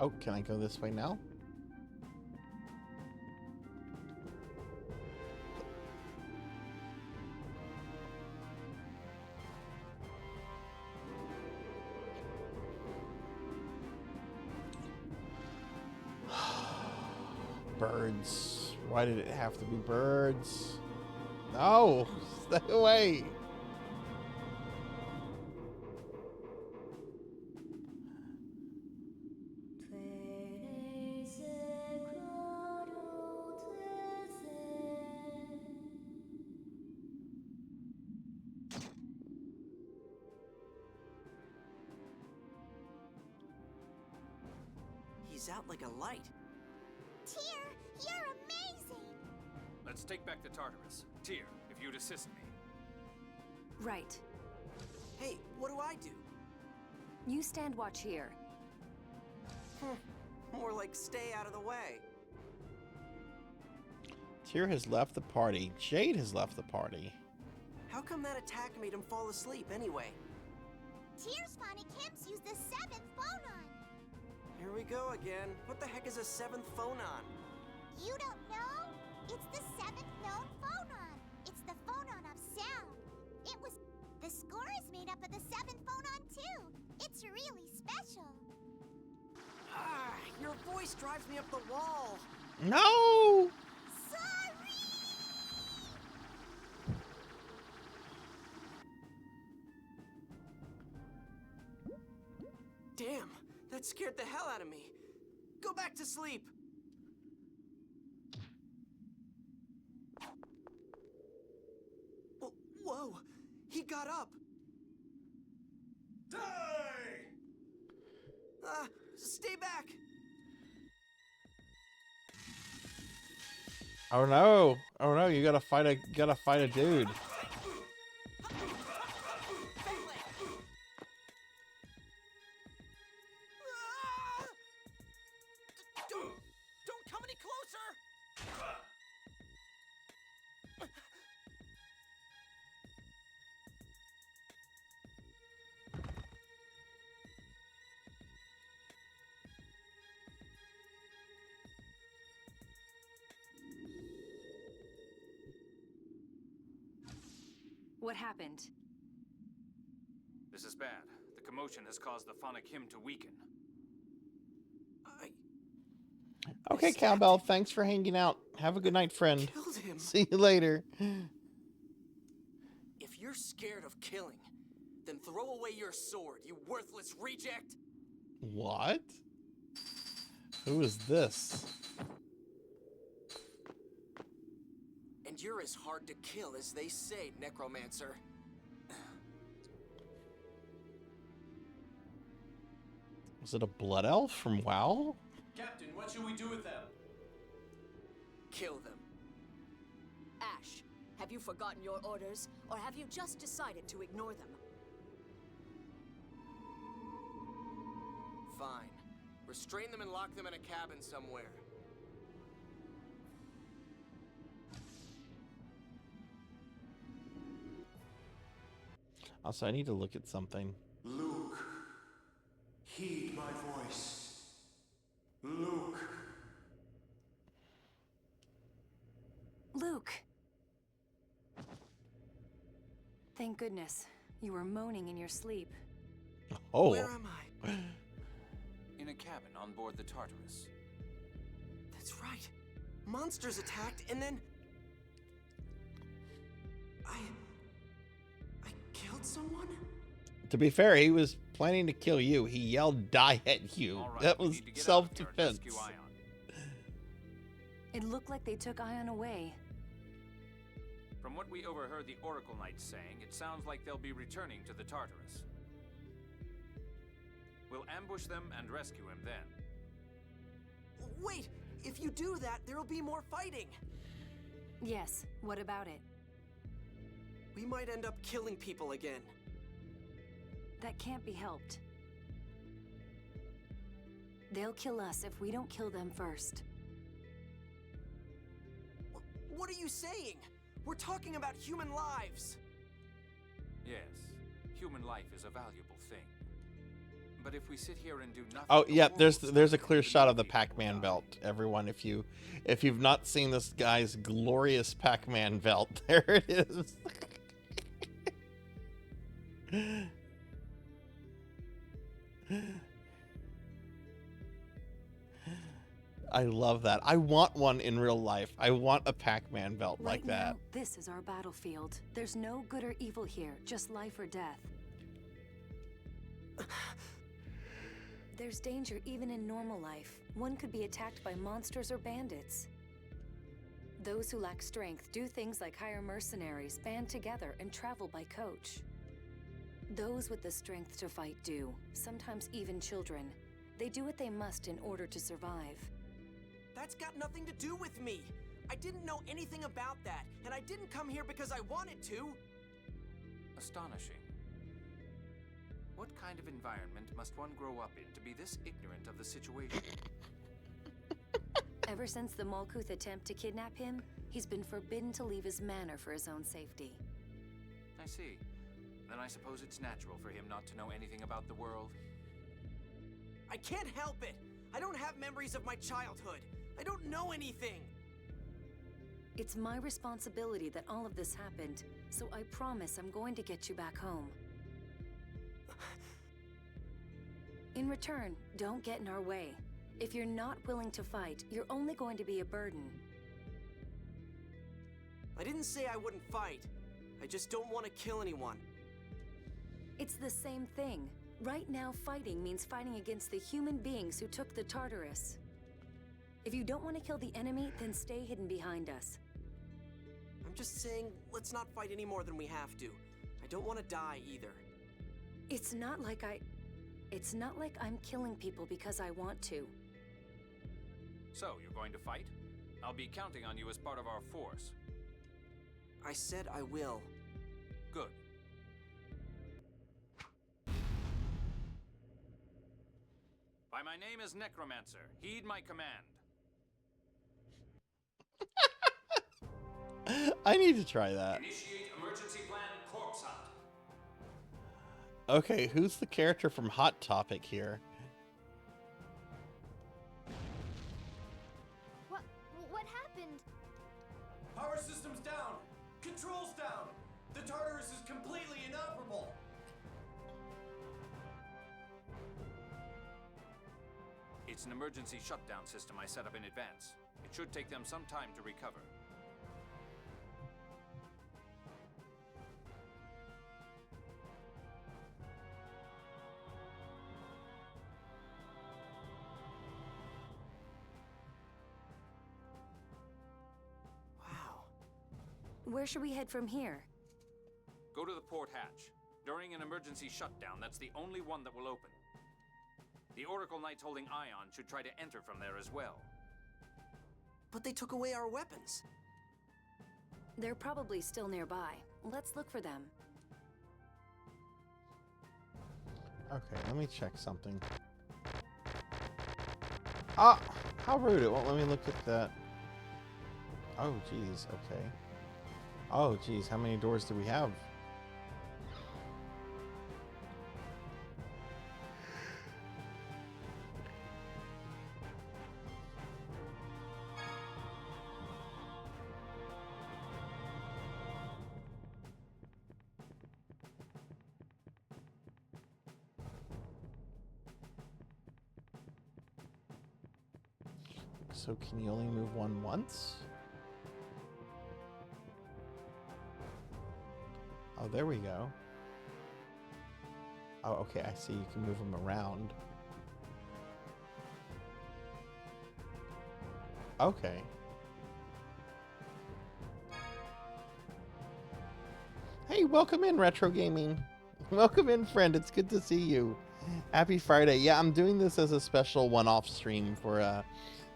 Oh, can I go this way now? Birds. Why did it have to be birds? No! Stay away! She's out like a light. Tyr, you're amazing! Let's take back the Tartarus. Tyr, if you'd assist me. Right. Hey, what do I do? You stand watch here. More like stay out of the way. Tyr has left the party. Jade has left the party. How come that attack made him fall asleep anyway? Tyr's Phonic Hymns used the 7th phonon. Here we go again. What the heck is a 7th phonon? You don't know? It's the 7th known phonon. It's the phonon of sound. It was... The score is made up of the 7th phonon too. It's really special. Ah, your voice drives me up the wall. No! Sorry! Damn, that scared the hell out of me. Go back to sleep. Whoa, he got up. Die! Stay back. Oh no! Oh no! You gotta fight a dude. Don't come any closer. What happened? This is bad. The commotion has caused the phonic hymn to weaken. Okay, Cowbell. Thanks for hanging out. Have a good night, friend. Killed him. See you later. If you're scared of killing, then throw away your sword, you worthless reject. What? Who is this? And you're as hard to kill as they say, Necromancer. Was it a blood elf from WoW? Captain, what should we do with them? Kill them. Ash, have you forgotten your orders, or have you just decided to ignore them? Fine. Restrain them and lock them in a cabin somewhere. Also, I need to look at something. Luke, heed my voice. Luke. Luke! Thank goodness. You were moaning in your sleep. Oh. Where am I? In a cabin on board the Tartarus. That's right. Monsters attacked, and then... I killed someone? To be fair, he was planning to kill you. He yelled, "Die" at you. All right, That we was need to get out of here and self-defense. rescue Ion. It looked like they took Ion away. From what we overheard the Oracle Knights saying, it sounds like they'll be returning to the Tartarus. We'll ambush them and rescue him then. Wait! If you do that, there'll be more fighting! Yes, what about it? We might end up killing people again. That can't be helped. They'll kill us if we don't kill them first. What are you saying? We're talking about human lives! Yes, human life is a valuable thing. But if we sit here and do nothing... Oh, yeah, there's a clear shot of the Pac-Man belt, everyone. If you've not seen this guy's glorious Pac-Man belt, there it is. I love that. I want one in real life. I want a Pac-Man belt like Right that. now, this is our battlefield. There's no good or evil here, just life or death. There's danger even in normal life. One could be attacked by monsters or bandits. Those who lack strength do things like hire mercenaries, band together, and travel by coach. Those with the strength to fight do, sometimes even children. They do what they must in order to survive. That's got nothing to do with me. I didn't know anything about that, and I didn't come here because I wanted to. Astonishing. What kind of environment must one grow up in to be this ignorant of the situation? Ever since the Malkuth attempt to kidnap him, he's been forbidden to leave his manor for his own safety. I see. Then I suppose it's natural for him not to know anything about the world. I can't help it. I don't have memories of my childhood. I don't know anything. It's my responsibility that all of this happened, so I promise I'm going to get you back home. In return, don't get in our way. If you're not willing to fight, you're only going to be a burden. I didn't say I wouldn't fight. I just don't want to kill anyone. It's the same thing. Right now, fighting means fighting against the human beings who took the Tartarus. If you don't want to kill the enemy, then stay hidden behind us. I'm just saying, let's not fight any more than we have to. I don't want to die either. It's not like I'm killing people because I want to. So, you're going to fight? I'll be counting on you as part of our force. I said I will. Good. By my name is Necromancer. Heed my command. I need to try that. Initiate emergency plan corpse hunt. Okay, who's the character from Hot Topic here? What happened? Power systems down. Controls down. The Tartarus is completely inoperable. It's an emergency shutdown system I set up in advance. It should take them some time to recover. Where should we head from here? Go to the port hatch. During an emergency shutdown, that's the only one that will open. The Oracle Knights holding Ion should try to enter from there as well. But they took away our weapons. They're probably still nearby. Let's look for them. Okay, let me check something. Ah, how rude. It won't let me look at that. Oh, geez. Okay. Oh, geez. How many doors do we have? So can you only move one once? Oh, there we go. Oh, okay, I see. You can move them around. Okay. Hey, welcome in, Retro Gaming. Welcome in, friend. It's good to see you. Happy Friday. Yeah, I'm doing this as a special one-off stream for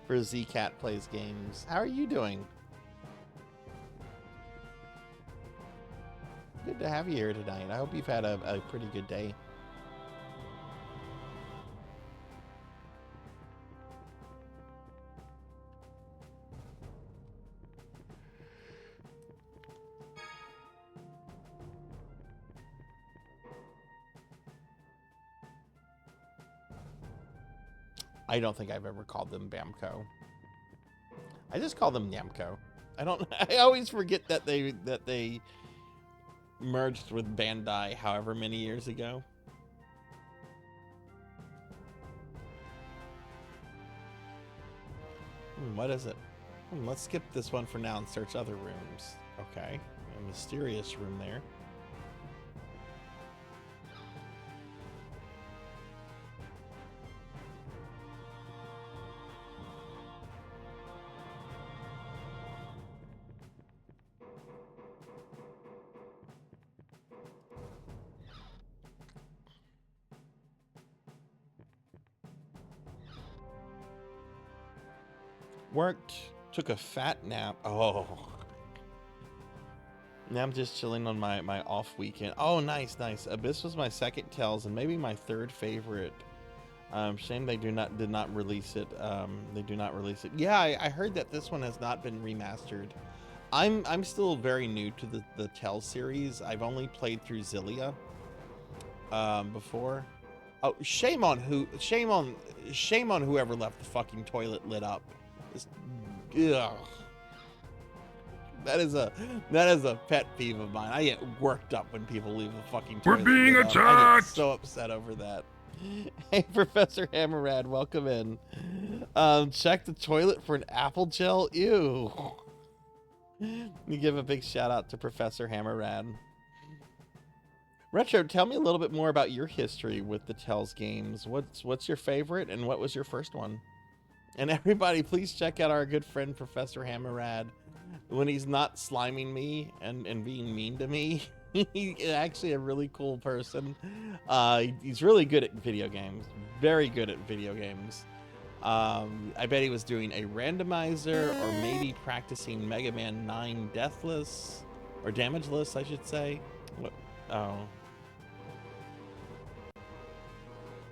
ZCat Plays Games. How are you doing? Good to have you here tonight. I hope you've had a pretty good day. I don't think I've ever called them Bamco. I just call them Namco. I always forget that they merged with Bandai however many years ago. What is it? Let's skip this one for now and search other rooms. Okay, a mysterious room there. Worked, took a fat nap. Oh. Now I'm just chilling on my off weekend. Oh, nice, nice. Abyss was my second Tales and maybe my third favorite. Shame they did not release it. They do not release it. Yeah, I heard that this one has not been remastered. I'm still very new to the Tales series. I've only played through Zillia before. Oh, shame on whoever left the fucking toilet lit up. Just, ugh. That is a pet peeve of mine. I get worked up when people leave the fucking toilet. We're being lit up. attacked! I get so upset over that. Hey, Professor Hammerrad, welcome in. Check the toilet for an apple gel. Ew. You give a big shout out to Professor Hammerrad. Retro, tell me a little bit more about your history with the Tales games. What's your favorite and what was your first one? And everybody, please check out our good friend Professor Hammerrad. When he's not sliming me and being mean to me, he's actually a really cool person. He's really good at video games. Very good at video games. I bet he was doing a randomizer or maybe practicing Mega Man 9 Deathless or Damageless, I should say. What? Oh.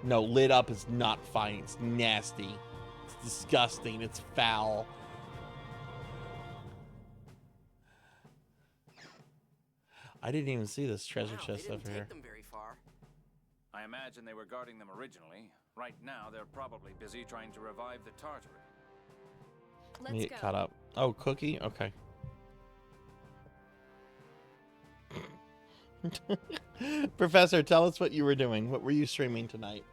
No, lit up is not fine. It's nasty. It's disgusting. It's foul. I didn't even see this treasure chest over here. Them very far. I imagine they were guarding them originally. Right now, they're probably busy trying to revive the Tartary. Let me get caught up. Oh, cookie? Okay. Professor, tell us what you were doing. What were you streaming tonight?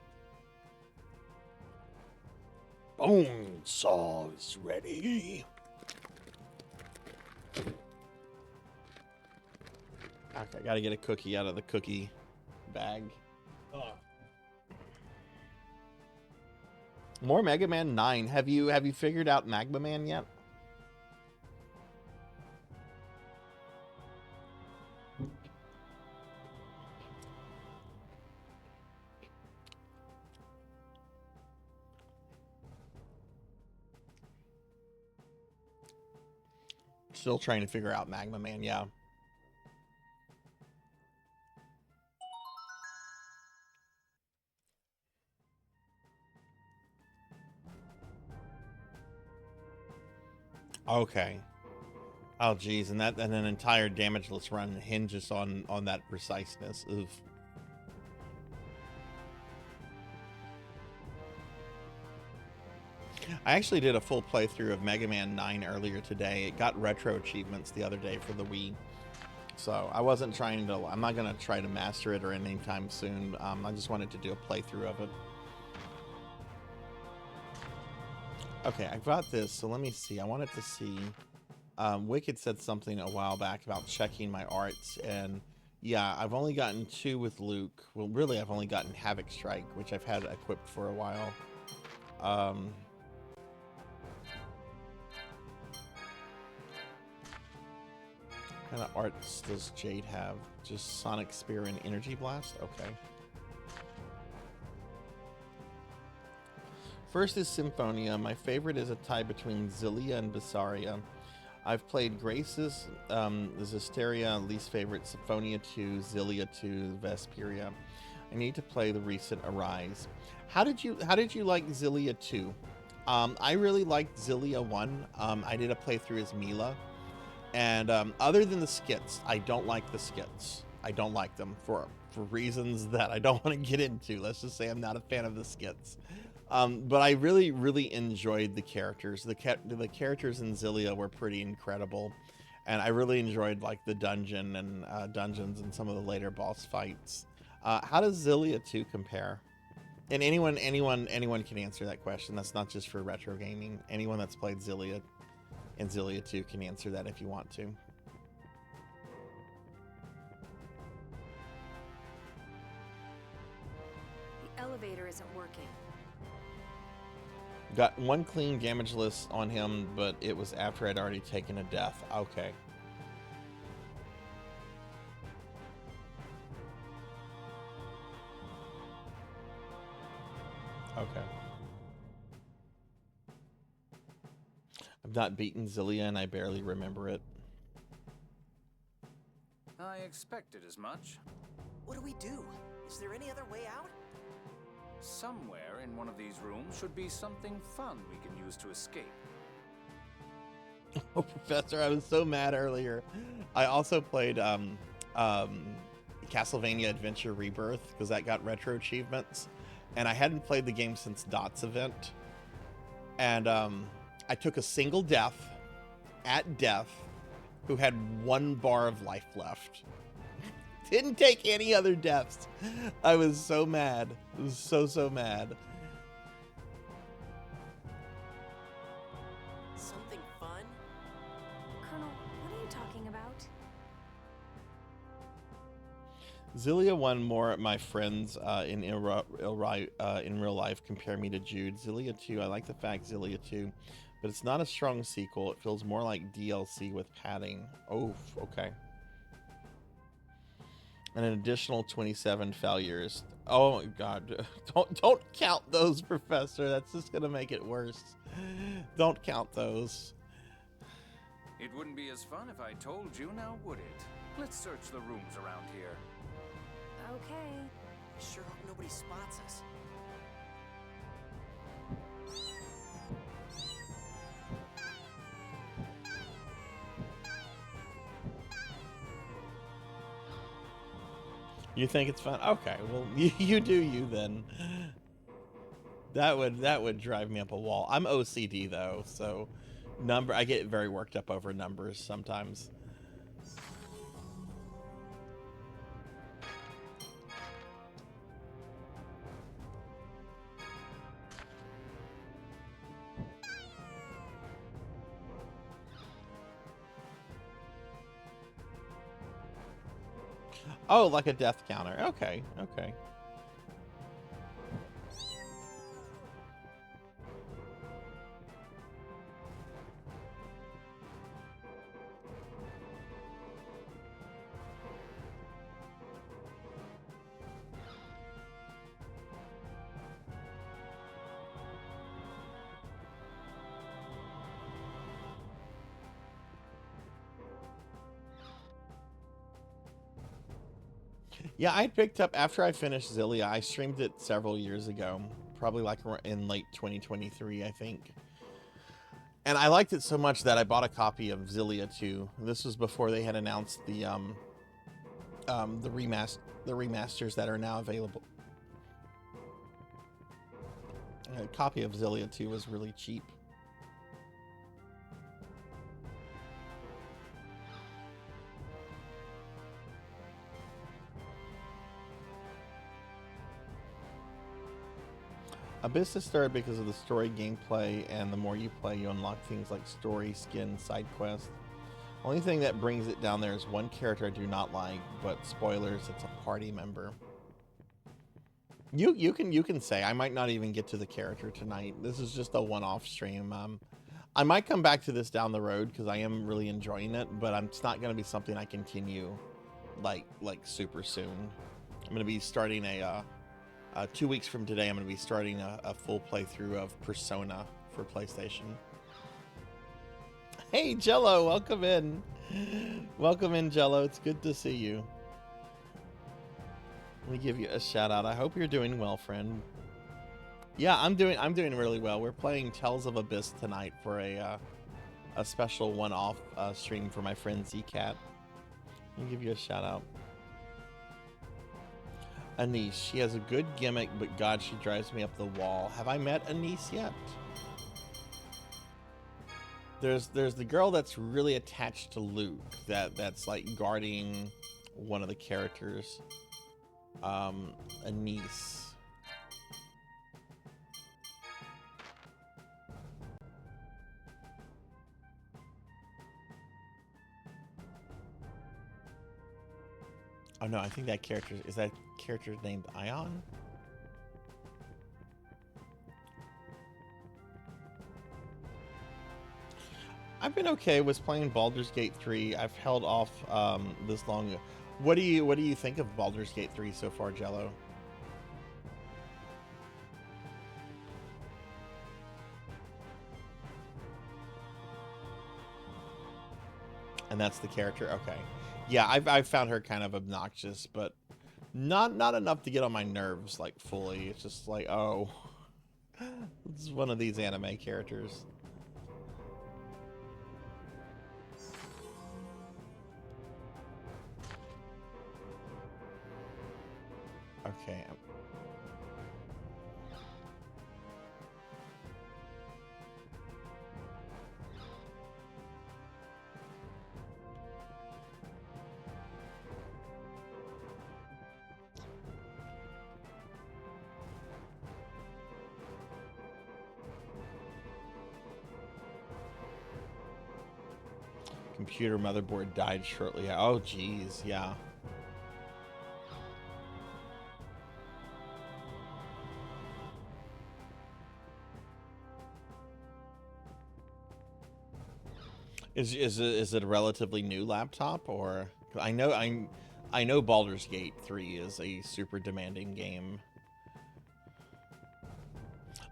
Bone saw is ready. Okay, I gotta get a cookie out of the cookie bag. More Mega Man 9. Have you figured out Magma Man yet? Still trying to figure out Magma Man, yeah. Okay. Oh geez, and an entire damageless run hinges on that preciseness. Oof. I actually did a full playthrough of Mega Man 9 earlier today. It got retro achievements the other day for the Wii. So I wasn't trying to, I'm not going to try to master it or anytime soon. I just wanted to do a playthrough of it. Okay, I got this, so let me see. I wanted to see. Wicked said something a while back about checking my arts, and yeah, I've only gotten 2 with Luke. Well, really, I've only gotten Havoc Strike, which I've had equipped for a while. What kind of arts does Jade have? Just Sonic Spear and Energy Blast? Okay. First is Symphonia. My favorite is a tie between Zillia and Visaria. I've played Graces, Zestiria, least favorite, Symphonia 2, Zillia 2, Vesperia. I need to play the recent Arise. How did you like Zillia 2? I really liked Zillia 1. I did a playthrough as Mila. And other than the skits, I don't like the skits. I don't like them for reasons that I don't want to get into. Let's just say I'm not a fan of the skits. But I really, really enjoyed the characters. The characters in Zillia were pretty incredible, and I really enjoyed like the dungeons and some of the later boss fights. How does Zillia 2 compare? And anyone can answer that question. That's not just for retro gaming. Anyone that's played Zillia and Zillia 2 can answer that if you want to. The elevator isn't working. Got 1 clean damageless on him, but it was after I'd already taken a death. Okay. Okay. I've not beaten Zillia and I barely remember it. I expected as much. What do we do? Is there any other way out? Somewhere in one of these rooms should be something fun we can use to escape. Oh, Professor, I was so mad earlier. I also played Castlevania Adventure Rebirth because that got retro achievements, and I hadn't played the game since Dot's event. And I took a single death at death who had 1 bar of life left. Didn't take any other deaths. I was so mad. I was so mad. Something fun? Colonel, what are you talking about? Zillia won more. My friends in real life compare me to Jude. Zillia 2, I like the fact Zillia 2, but it's not a strong sequel. It feels more like DLC with padding. Oh, okay. And an additional 27 failures. Oh my God! Don't count those, Professor. That's just gonna make it worse. Don't count those. It wouldn't be as fun if I told you, now would it? Let's search the rooms around here. Okay. I sure hope nobody spots us. You think it's fun? Okay, well, you do you then. That would drive me up a wall. I'm OCD though, so I get very worked up over numbers sometimes. Oh, like a death counter. Okay, okay. Yeah, I picked up, after I finished Zillia, I streamed it several years ago, probably like in late 2023, I think. And I liked it so much that I bought a copy of Zillia 2. This was before they had announced the remasters that are now available. A copy of Zillia 2 was really cheap. Abyss is started because of the story gameplay, and the more you play, you unlock things like story, skin, side quests. Only thing that brings it down there is one character I do not like, but spoilers, it's a party member. You can say I might not even get to the character tonight. This is just a one-off stream. I might come back to this down the road because I am really enjoying it, but it's not going to be something I continue like super soon. I'm going to be starting 2 weeks from today, I'm going to be starting a full playthrough of Persona for PlayStation. Hey, Jello, welcome in. Welcome in, Jello. It's good to see you. Let me give you a shout out. I hope you're doing well, friend. Yeah, I'm doing really well. We're playing Tales of Abyss tonight for a special one-off stream for my friend Zcat. Let me give you a shout out. Anise, she has a good gimmick, but God, she drives me up the wall. Have I met Anise yet? There's the girl that's really attached to Luke, that's like guarding one of the characters. Anise. Oh no, I think that character is that character named Ion. I've been okay with playing Baldur's Gate 3. I've held off this long. What do you think of Baldur's Gate 3 so far, Jello? And that's the character? Okay. Yeah, I've found her kind of obnoxious, but not enough to get on my nerves, like, fully. It's just like, oh, this is one of these anime characters. Okay. Computer motherboard died shortly. Oh, geez, yeah. Is it a relatively new laptop, or I know Baldur's Gate 3 is a super demanding game.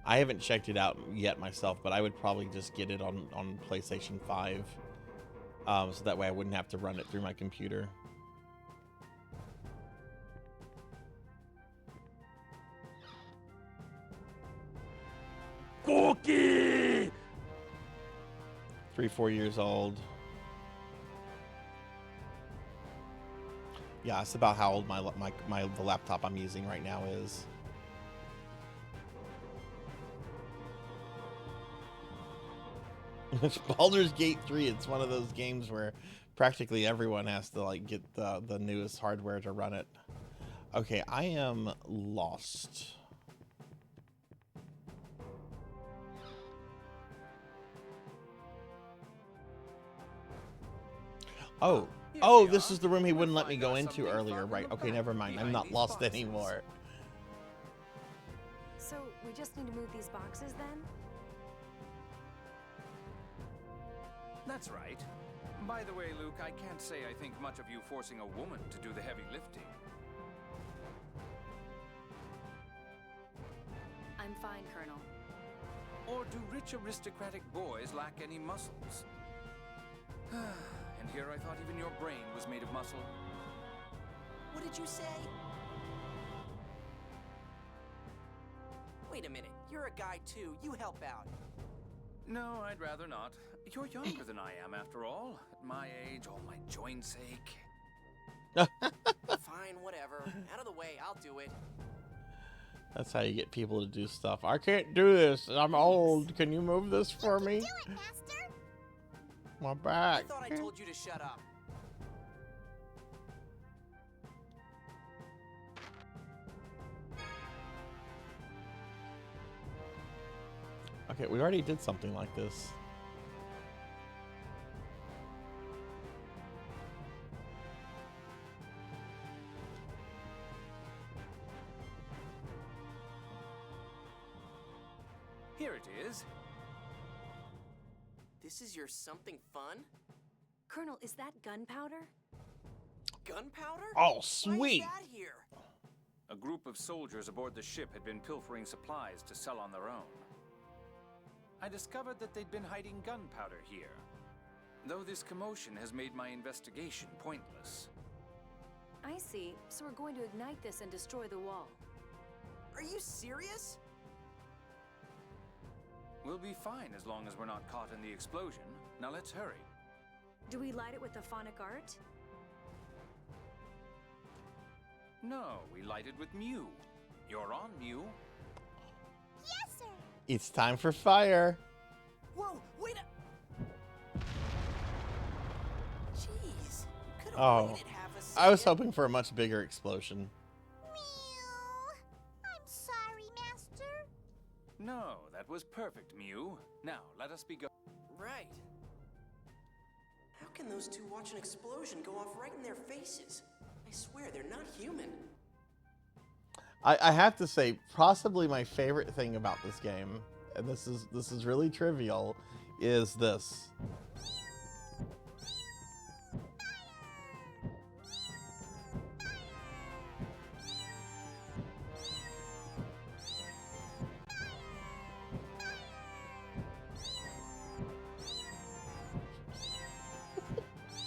I haven't checked it out yet myself, but I would probably just get it on PlayStation 5, so that way I wouldn't have to run it through my computer. Cookie! 3-4 years old. Yeah, that's about how old the laptop I'm using right now is. Baldur's Gate 3, it's one of those games where practically everyone has to like get the newest hardware to run it. Okay, I am lost. Oh, this is the room he wouldn't let me go into earlier, right? Okay, never mind. I'm not lost anymore. So, we just need to move these boxes then? That's right. By the way, Luke, I can't say I think much of you forcing a woman to do the heavy lifting. I'm fine, Colonel. Or do rich aristocratic boys lack any muscles? And here I thought even your brain was made of muscle. What did you say? Wait a minute, you're a guy too. You help out. No, I'd rather not. You're younger than I am, after all. At my age, all my joints ache. Fine, whatever. Out of the way, I'll do it. That's how you get people to do stuff. I can't do this. I'm old. Can you move this for me? Do it, Master. My back. I thought I told you to shut up. Okay, we already did something like this. Here it is. This is your something fun? Colonel, is that gunpowder? Gunpowder? Oh, sweet. Why is that here? A group of soldiers aboard the ship had been pilfering supplies to sell on their own. I discovered that they'd been hiding gunpowder here, though this commotion has made my investigation pointless. I see. So we're going to ignite this and destroy the wall. Are you serious? We'll be fine as long as we're not caught in the explosion. Now let's hurry. Do we light it with the phonic art? No, we light it with Mew. You're on, Mew. Yes, sir. It's time for fire. Whoa, wait a... Jeez, you could have waited half a second. I was hoping for a much bigger explosion. Mew. I'm sorry, Master. No, that was perfect, Mew. Now, let us be go- Right. How can those two watch an explosion go off right in their faces? I swear, they're not human. I have to say, possibly my favorite thing about this game, and this is really trivial, is this.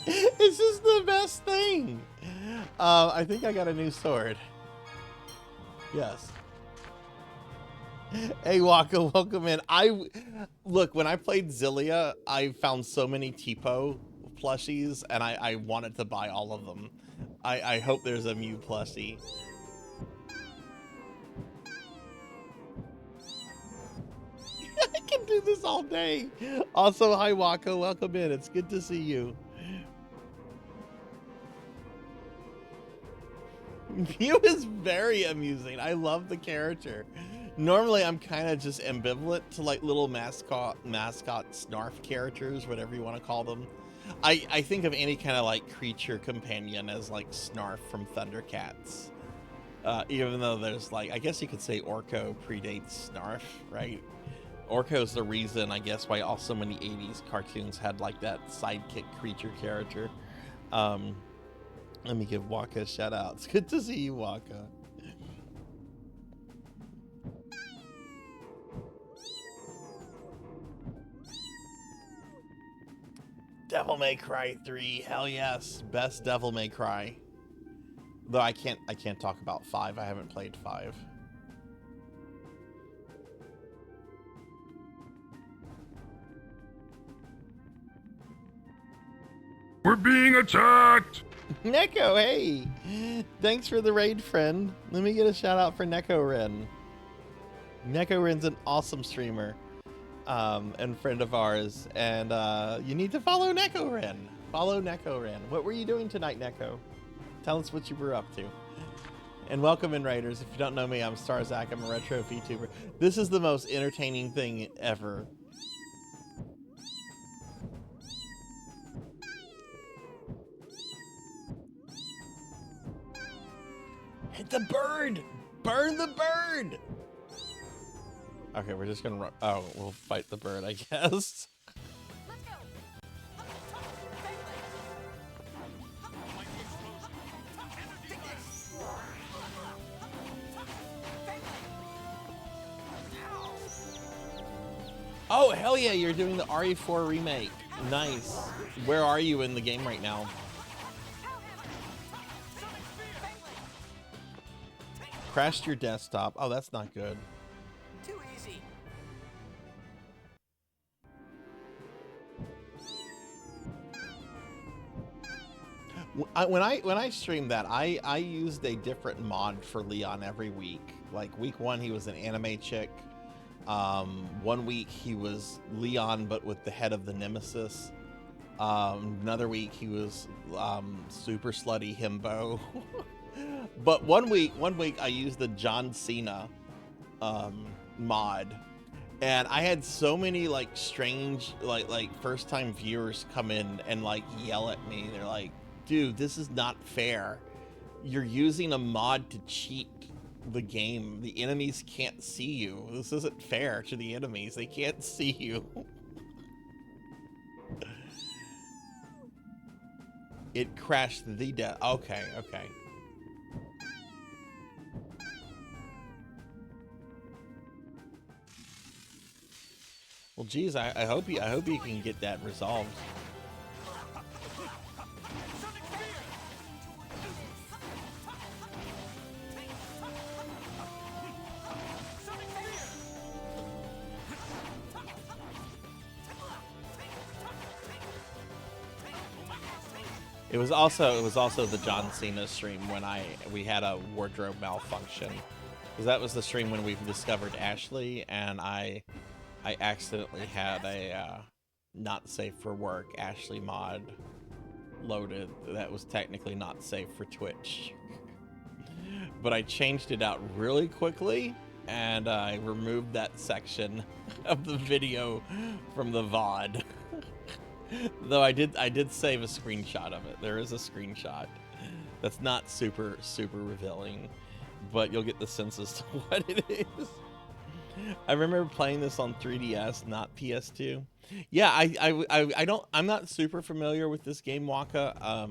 It's just the best thing. I think I got a new sword. Yes. Hey Waka, welcome in. Look, when I played Zillia, I found so many Tipo plushies, and I wanted to buy all of them. I hope there's a Mew plushie. I can do this all day. Also, hi Waka, welcome in. It's good to see you. Mew is very amusing. I love the character. Normally, I'm kind of just ambivalent to like little mascot snarf characters, whatever you want to call them. I think of any kind of like creature companion as like Snarf from Thundercats. Even though there's like, I guess you could say Orko predates Snarf, right? Orko's the reason, I guess, why so many 80s cartoons had like that sidekick creature character. Let me give Waka a shout out. It's good to see you, Waka. Devil May Cry 3, hell yes, best Devil May Cry. Though I can't talk about 5. I haven't played 5. We're being attacked! Neko, hey! Thanks for the raid, friend. Let me get a shout out for Neko Ren. Neko Ren's an awesome streamer and friend of ours, and you need to follow Neko Ren. Follow Neko Ren. What were you doing tonight, Neko? Tell us what you were up to. And welcome in, Raiders. If you don't know me, I'm Sarzac. I'm a retro VTuber. This is the most entertaining thing ever. Hit the bird! Burn the bird! Okay, we're just gonna run. Oh, we'll fight the bird, I guess. Oh, hell yeah, you're doing the RE4 remake. Nice. Where are you in the game right now? Crashed your desktop. Oh, that's not good. Too easy. When I streamed that, I used a different mod for Leon every week. Like week 1, he was an anime chick. 1 week he was Leon, but with the head of the Nemesis. Another week he was super slutty himbo. But one week I used the John Cena mod, and I had so many like strange like first time viewers come in and like yell at me. They're like, dude, this is not fair. You're using a mod to cheat the game. The enemies can't see you. This isn't fair to the enemies. They can't see you. It crashed the death. Okay. Well, geez, I hope you can get that resolved. It was also the John Cena stream when we had a wardrobe malfunction, because that was the stream when we discovered Ashley, and I accidentally had a not safe for work Ashley mod loaded that was technically not safe for Twitch. But I changed it out really quickly, and I removed that section of the video from the VOD. Though I did save a screenshot of it. There is a screenshot. That's not super revealing, but you'll get the sense as to what it is. I remember playing this on 3DS, not PS2. Yeah, I'm not super familiar with this game, Waka.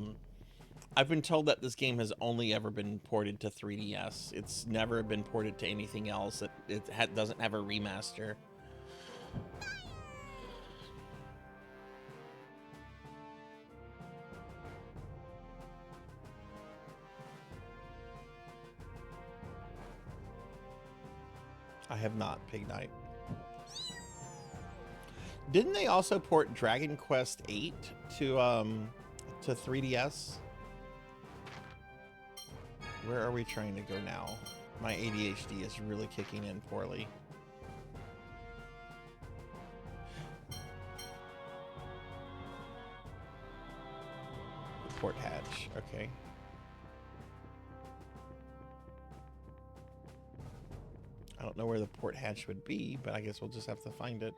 I've been told that this game has only ever been ported to 3DS. It's never been ported to anything else. It doesn't have a remaster. I have not, Pig Knight. Didn't they also port Dragon Quest VIII to 3DS? Where are we trying to go now? My ADHD is really kicking in poorly. The port hatch, okay. I don't know where the port hatch would be, but I guess we'll just have to find it.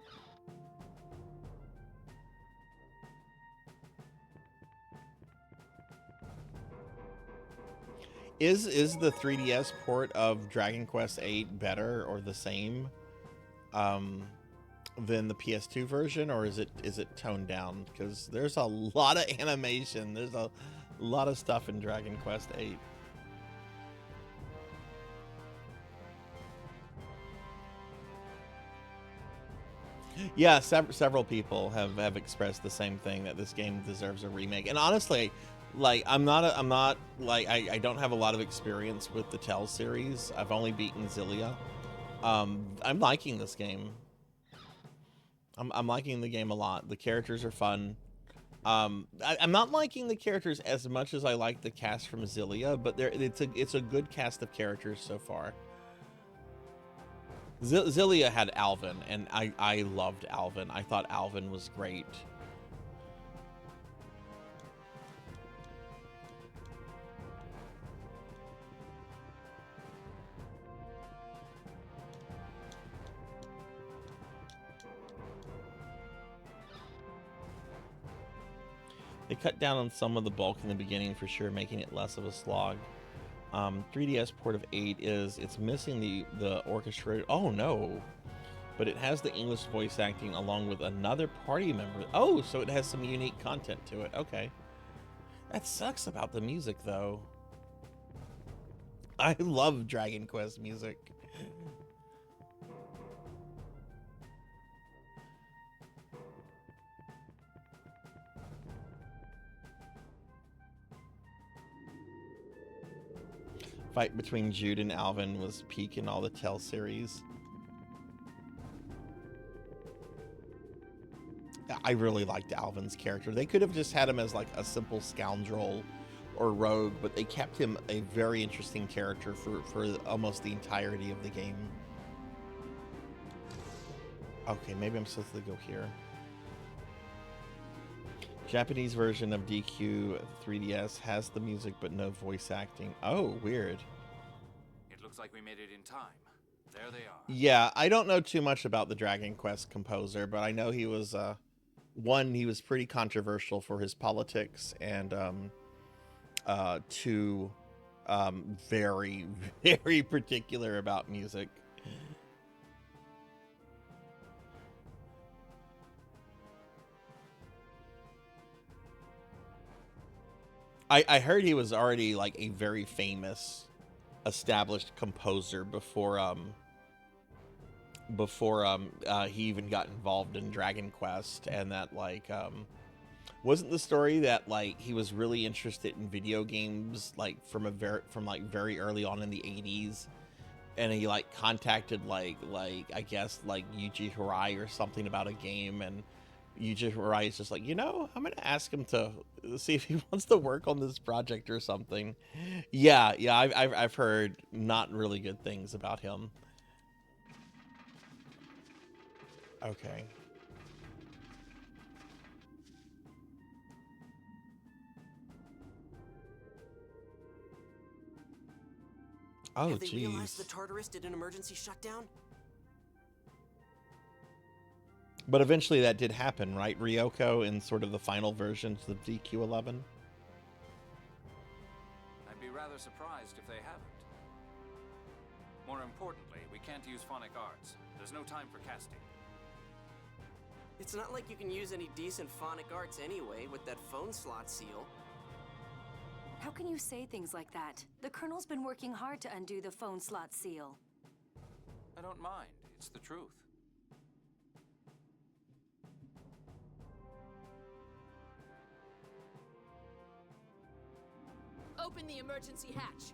Is the 3DS port of Dragon Quest VIII better or the same than the PS2 version, or is it toned down? Because there's a lot of animation. There's a lot of stuff in Dragon Quest VIII. Yeah, several people have expressed the same thing, that this game deserves a remake. And honestly, like I don't have a lot of experience with the Tell series. I've only beaten Xillia. I'm liking this game. I'm liking the game a lot. The characters are fun. I'm not liking the characters as much as I like the cast from Xillia, but it's a good cast of characters so far. Xillia had Alvin, and I loved Alvin. I thought Alvin was great. They cut down on some of the bulk in the beginning for sure, making it less of a slog. 3DS port of 8 it's missing the orchestrator. Oh no, but it has the English voice acting along with another party member. Oh, so it has some unique content to it. Okay, that sucks about the music though. I love Dragon Quest music. Fight between Jude and Alvin was peak in all the Tell series. I really liked Alvin's character. They could have just had him as like a simple scoundrel or rogue, but they kept him a very interesting character for almost the entirety of the game. Okay, maybe I'm supposed to go here. Japanese version of DQ 3DS has the music but no voice acting. Oh, weird. It looks like we made it in time. There they are. Yeah, I don't know too much about the Dragon Quest composer, but I know he was he was pretty controversial for his politics, and two, very, very particular about music. I heard he was already like a very famous, established composer before he even got involved in Dragon Quest, and that like wasn't the story that like he was really interested in video games like from very early on in the 80s, and he like contacted like I guess like Yuji Hirai or something about a game, and Yuji Hirai is just like, you know, I'm gonna ask him to see if he wants to work on this project or something. Yeah, I've heard not really good things about him. Okay. Oh, Have they geez. realized the Tartarus did an emergency shutdown? But eventually that did happen, right? Ryoko in sort of the final versions of DQ11. I'd be rather surprised if they haven't. More importantly, we can't use phonic arts. There's no time for casting. It's not like you can use any decent phonic arts anyway with that phone slot seal. How can you say things like that? The Colonel's been working hard to undo the phone slot seal. I don't mind. It's the truth. Open the emergency hatch.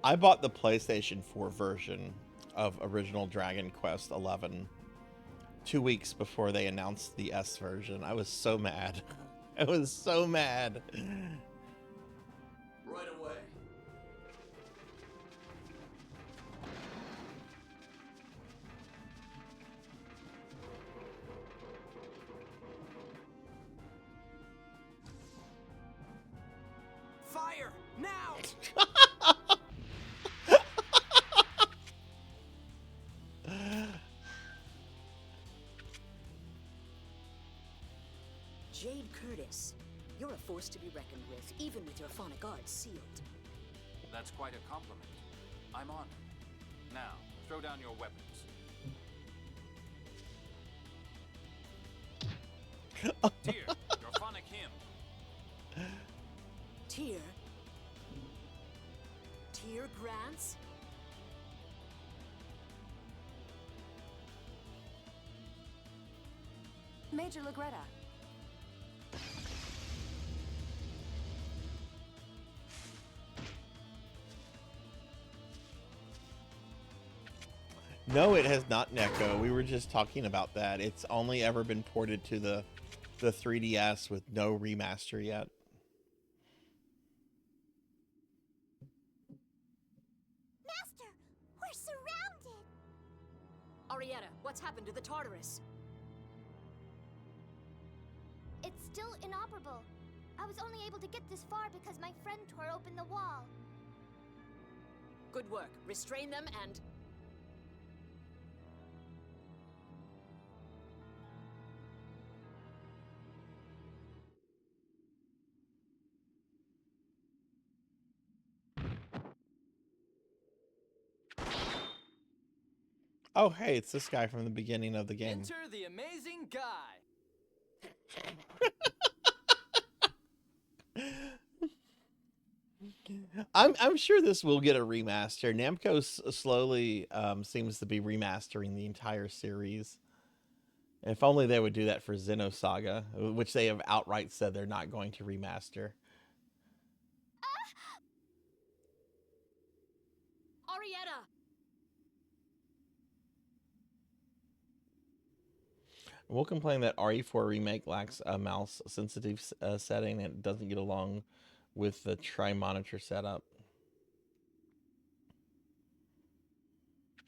I bought the PlayStation 4 version of original Dragon Quest 11 2 weeks before they announced the S version. I was so mad. I was so mad. Right away. Fire! Now! Jade Curtis, you're a force to be reckoned with, even with your phonic arts sealed. That's quite a compliment. I'm honored. Now, throw down your weapons. Tyr, your phonic hymn. Tyr? Tyr Grants? Major Lagretta. No, it has not, Neko. We were just talking about that. It's only ever been ported to the 3DS with no remaster yet. Master, we're surrounded! Arietta, what's happened to the Tartarus? It's still inoperable. I was only able to get this far because my friend tore open the wall. Good work. Restrain them and... Oh, hey, it's this guy from the beginning of the game. Enter the amazing guy. I'm sure this will get a remaster. Namco slowly seems to be remastering the entire series. If only they would do that for Xenosaga, which they have outright said they're not going to remaster. Arietta! We'll complain that RE4 Remake lacks a mouse-sensitive setting and it doesn't get along with the tri-monitor setup.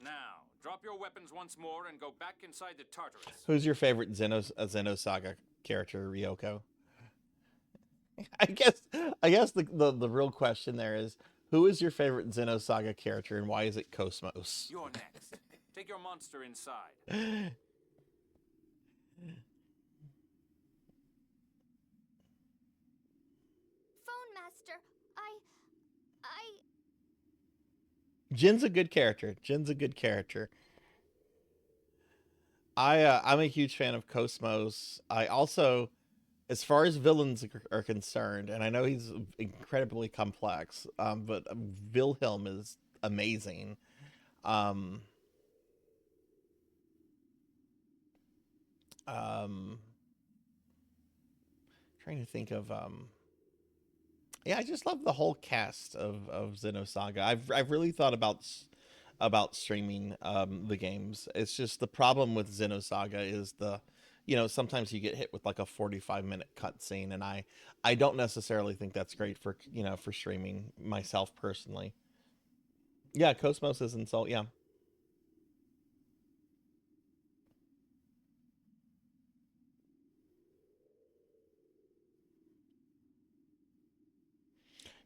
Now, drop your weapons once more and go back inside the Tartarus. Who's your favorite Xenosaga character, Ryoko? I guess the real question there is, who is your favorite Xenosaga character and why is it Cosmos? You're next. Take your monster inside. Phone Master, Jin's a good character. Jin's a good character. I'm a huge fan of Cosmos. I also, as far as villains are concerned, and I know he's incredibly complex, but Wilhelm is amazing. Trying to think of yeah, I just love the whole cast of Xenosaga. I've really thought about streaming the games. It's just the problem with Xenosaga is sometimes you get hit with like a 45-minute cutscene, and I don't necessarily think that's great for for streaming myself personally. Yeah, Cosmos is Insult. Yeah.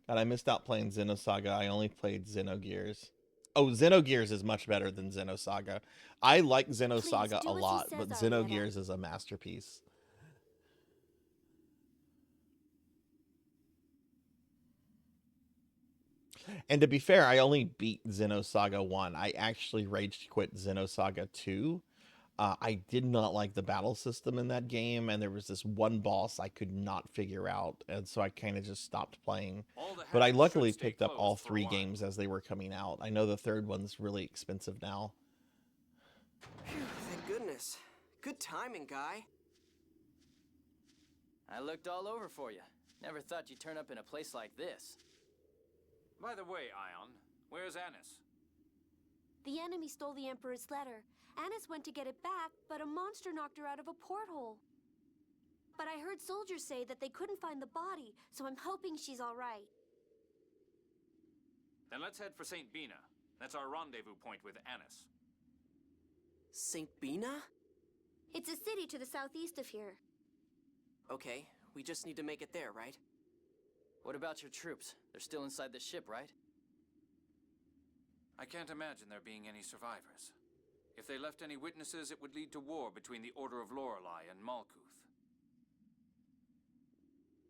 God, I missed out playing Xenosaga. I only played Xenogears. Oh, Xenogears is much better than Xenosaga. I like Xenosaga a lot, but Xenogears is a masterpiece. And to be fair, I only beat Xenosaga 1. I actually rage quit Xenosaga 2. I did not like the battle system in that game, and there was this one boss I could not figure out, and so I kind of just stopped playing. But I luckily picked up all 3 games as they were coming out. I know the 3rd one's really expensive now. Phew, thank goodness. Good timing, guy. I looked all over for you. Never thought you'd turn up in a place like this. By the way, Ion, Where's Annis? The enemy stole the Emperor's letter. Annis went to get it back, but a monster knocked her out of a porthole. But I heard soldiers say that they couldn't find the body, so I'm hoping she's all right. Then let's head for St. Bina. That's our rendezvous point with Annis. St. Bina? It's a city to the southeast of here. Okay, we just need to make it there, right? What about your troops? They're still inside the ship, right? I can't imagine there being any survivors. If they left any witnesses, it would lead to war between the Order of Lorelei and Malkuth.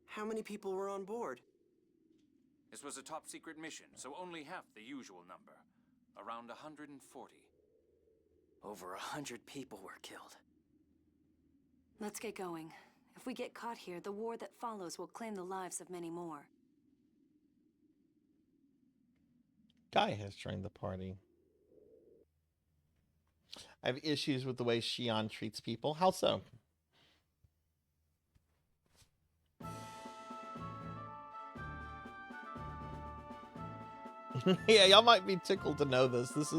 How many people were on board? This was a top-secret mission, so only half the usual number. Around 140. Over 100 people were killed. Let's get going. If we get caught here, the war that follows will claim the lives of many more. Guy has joined the party. I have issues with the way Xion treats people. How so? Yeah, y'all might be tickled to know this. This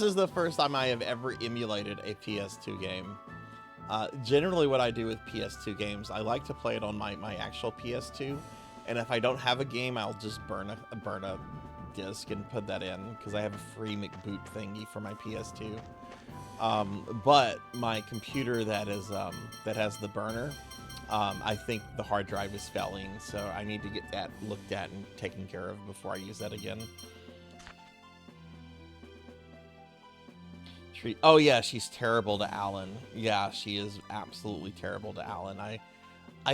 is the first time I have ever emulated a PS2 game. Generally what I do with PS2 games, I like to play it on my actual PS2, and if I don't have a game, I'll just burn a disc and put that in, because I have a free McBoot thingy for my PS2. But my computer that has the burner, I think the hard drive is failing, so I need to get that looked at and taken care of before I use that again. Oh yeah, she's terrible to Alan. Yeah, she is absolutely terrible to Alan. I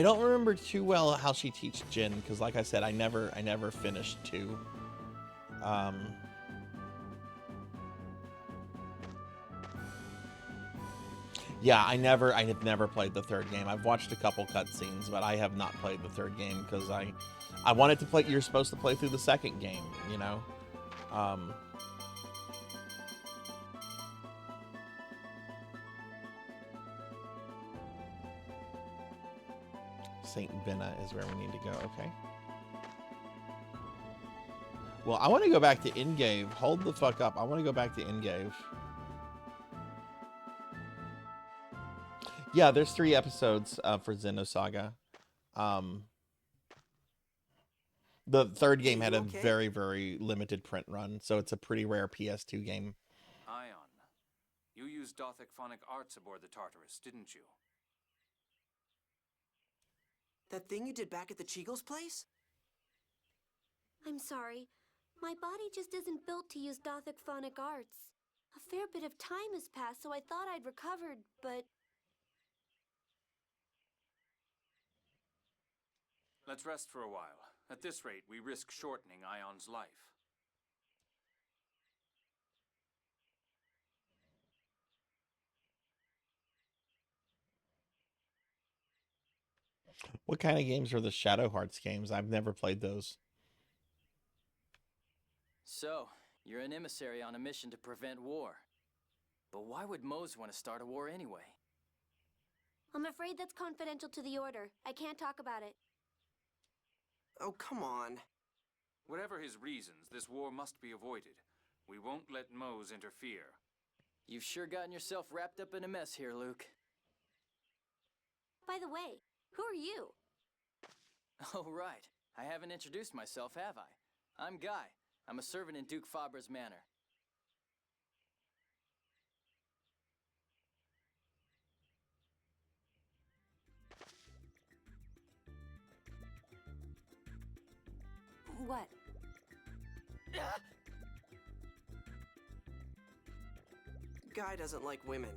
don't remember too well how she teaches Jin, because like I said, I never finished 2. Yeah, I have never played the 3rd game. I've watched a couple cutscenes, but I have not played the 3rd game because I wanted to play. You're supposed to play through the 2nd game, you know. St. Bina is where we need to go. Okay. Well, I want to go back to Ingave. Hold the fuck up. I want to go back to Ingave. Yeah, there's 3 episodes for Xenosaga. The 3rd game had a very, very limited print run, so it's a pretty rare PS2 game. Ion, you used Dothic phonic arts aboard the Tartarus, didn't you? That thing you did back at the Cheagle's place? I'm sorry. My body just isn't built to use Dothic phonic arts. A fair bit of time has passed, so I thought I'd recovered, but... Let's rest for a while. At this rate, we risk shortening Ion's life. What kind of games are the Shadow Hearts games? I've never played those. So, you're an emissary on a mission to prevent war. But why would Mose want to start a war anyway? I'm afraid that's confidential to the Order. I can't talk about it. Oh, come on. Whatever his reasons, this war must be avoided. We won't let Mose interfere. You've sure gotten yourself wrapped up in a mess here, Luke. By the way, who are you? Oh, right. I haven't introduced myself, have I? I'm Guy. I'm a servant in Duke Fabra's manor. What? Guy doesn't like women.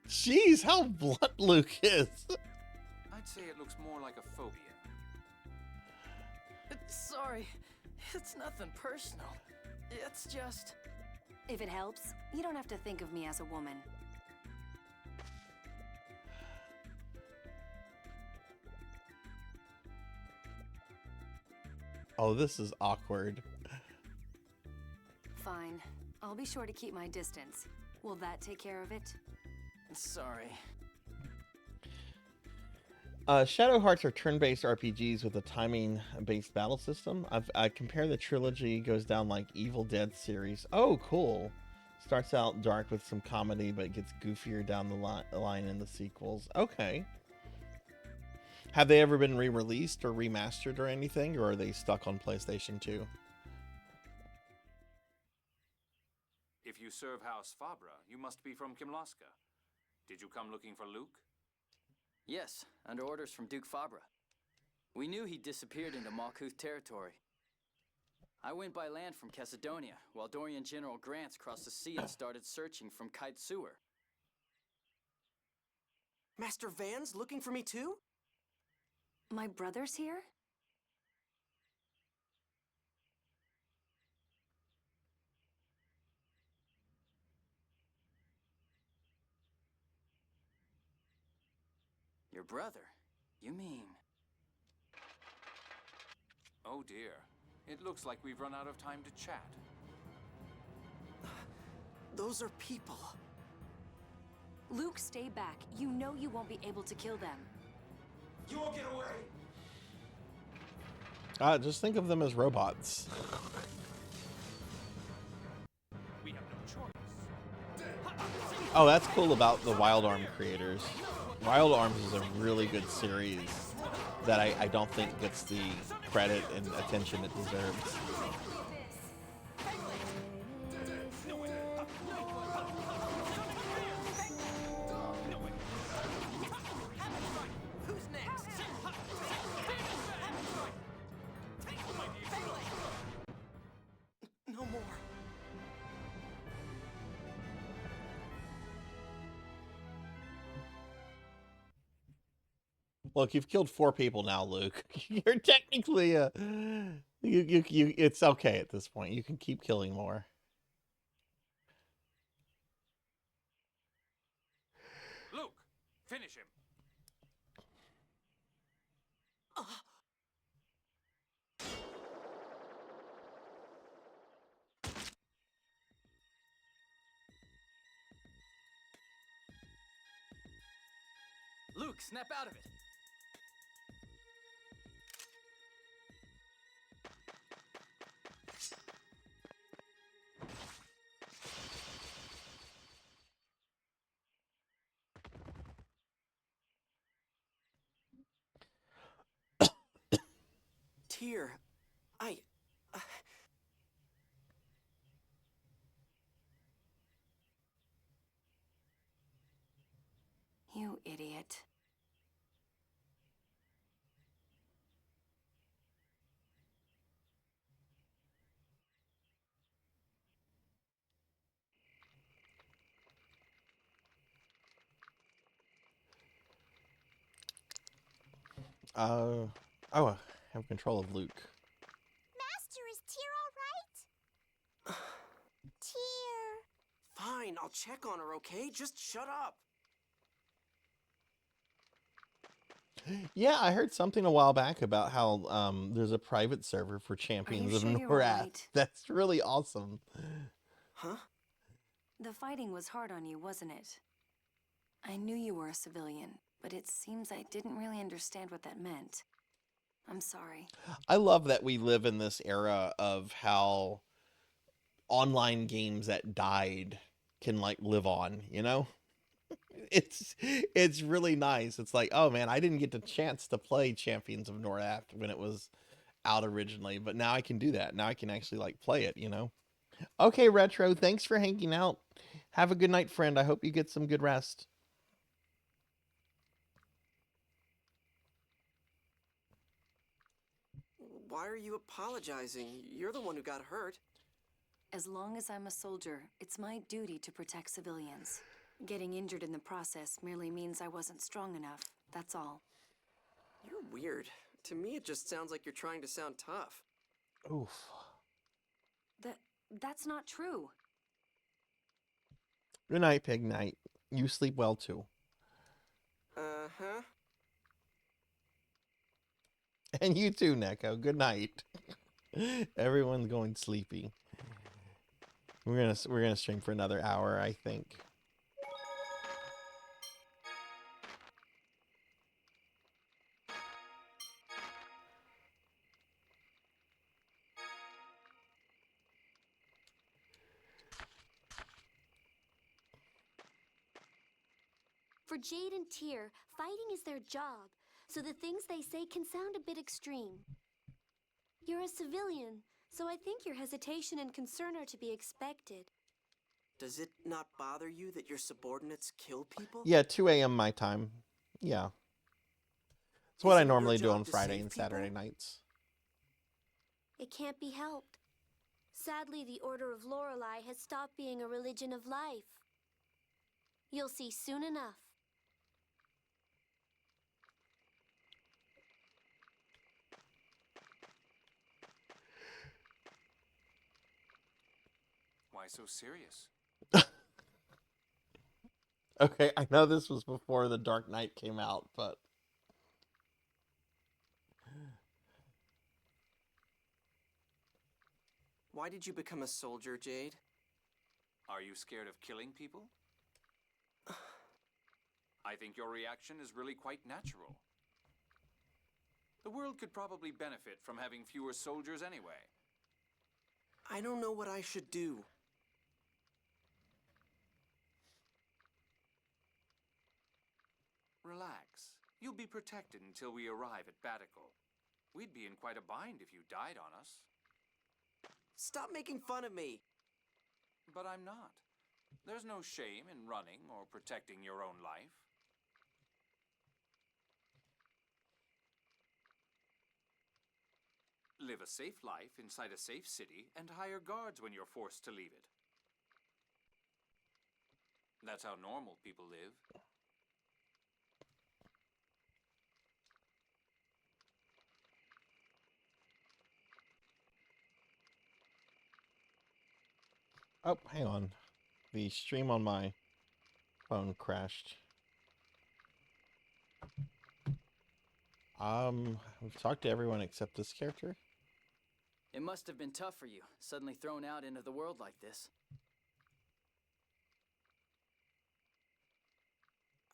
Jeez, how blunt Luke is. I'd say it looks more like a phobia. Sorry, it's nothing personal. It's just... If it helps, you don't have to think of me as a woman. Oh, this is awkward. Fine. I'll be sure to keep my distance. Will that take care of it? Sorry. Shadow Hearts are turn-based RPGs with a timing-based battle system. I compare the trilogy goes down like Evil Dead series. Oh, cool. Starts out dark with some comedy, but gets goofier down the line in the sequels. Okay. Have they ever been re-released or remastered or anything, or are they stuck on PlayStation 2? If you serve House Fabra, you must be from Kimlaska. Did you come looking for Luke? Yes, under orders from Duke Fabra. We knew he disappeared into Malkuth territory. I went by land from Cassidonia, while Dorian General Grants crossed the sea and started searching from Kite Sewer. Master Van's looking for me too? My brother's here? Your brother? You mean... Oh dear. It looks like we've run out of time to chat. Those are people. Luke, stay back. You know you won't be able to kill them. You won't get away! Just think of them as robots. We have no choice. Oh, that's cool about the Wild Arm creators. Wild Arms is a really good series that I don't think gets the credit and attention it deserves. No more. Look, you've killed 4 people now, Luke. You're technically it's okay at this point. You can keep killing more. Luke, finish him. Luke, snap out of it! Tyr, You idiot. Oh, I have control of Luke. Master, is Tyr all right? Tyr. Fine, I'll check on her, okay? Just shut up. Yeah, I heard something a while back about how there's a private server for Champions of sure you're Norath. alright? That's really awesome. Huh? The fighting was hard on you, wasn't it? I knew you were a civilian, but it seems I didn't really understand what that meant. I'm sorry. I love that we live in this era of how online games that died can like live on, you know? It's really nice. It's like, oh man, I didn't get the chance to play Champions of Norath when it was out originally, but now I can do that. Now I can actually like play it, you know? Okay, Retro, thanks for hanging out. Have a good night, friend. I hope you get some good rest. Why are you apologizing? You're the one who got hurt. As long as I'm a soldier, it's my duty to protect civilians. Getting injured in the process merely means I wasn't strong enough, that's all. You're weird. To me, it just sounds like you're trying to sound tough. Oof. That's not true. Good night, Pig Knight. You sleep well, too. Uh-huh. And you too, Neko. Good night. Everyone's going sleepy. We're gonna stream for another hour, I think. For Jade and Tyr, fighting is their job, so the things they say can sound a bit extreme. You're a civilian, so I think your hesitation and concern are to be expected. Does it not bother you that your subordinates kill people? Yeah, 2 a.m. my time. Yeah. It's what I Isn't it your normally do job on to Friday save and people? Saturday nights. It can't be helped. Sadly, the Order of Lorelei has stopped being a religion of life. You'll see soon enough. Why so serious? Okay, I know this was before The Dark Knight came out, but... Why did you become a soldier, Jade? Are you scared of killing people? I think your reaction is really quite natural. The world could probably benefit from having fewer soldiers anyway. I don't know what I should do. Relax. You'll be protected until we arrive at Batical. We'd be in quite a bind if you died on us. Stop making fun of me! But I'm not. There's no shame in running or protecting your own life. Live a safe life inside a safe city and hire guards when you're forced to leave it. That's how normal people live. Oh, hang on. The stream on my phone crashed. We've talked to everyone except this character. It must have been tough for you, suddenly thrown out into the world like this.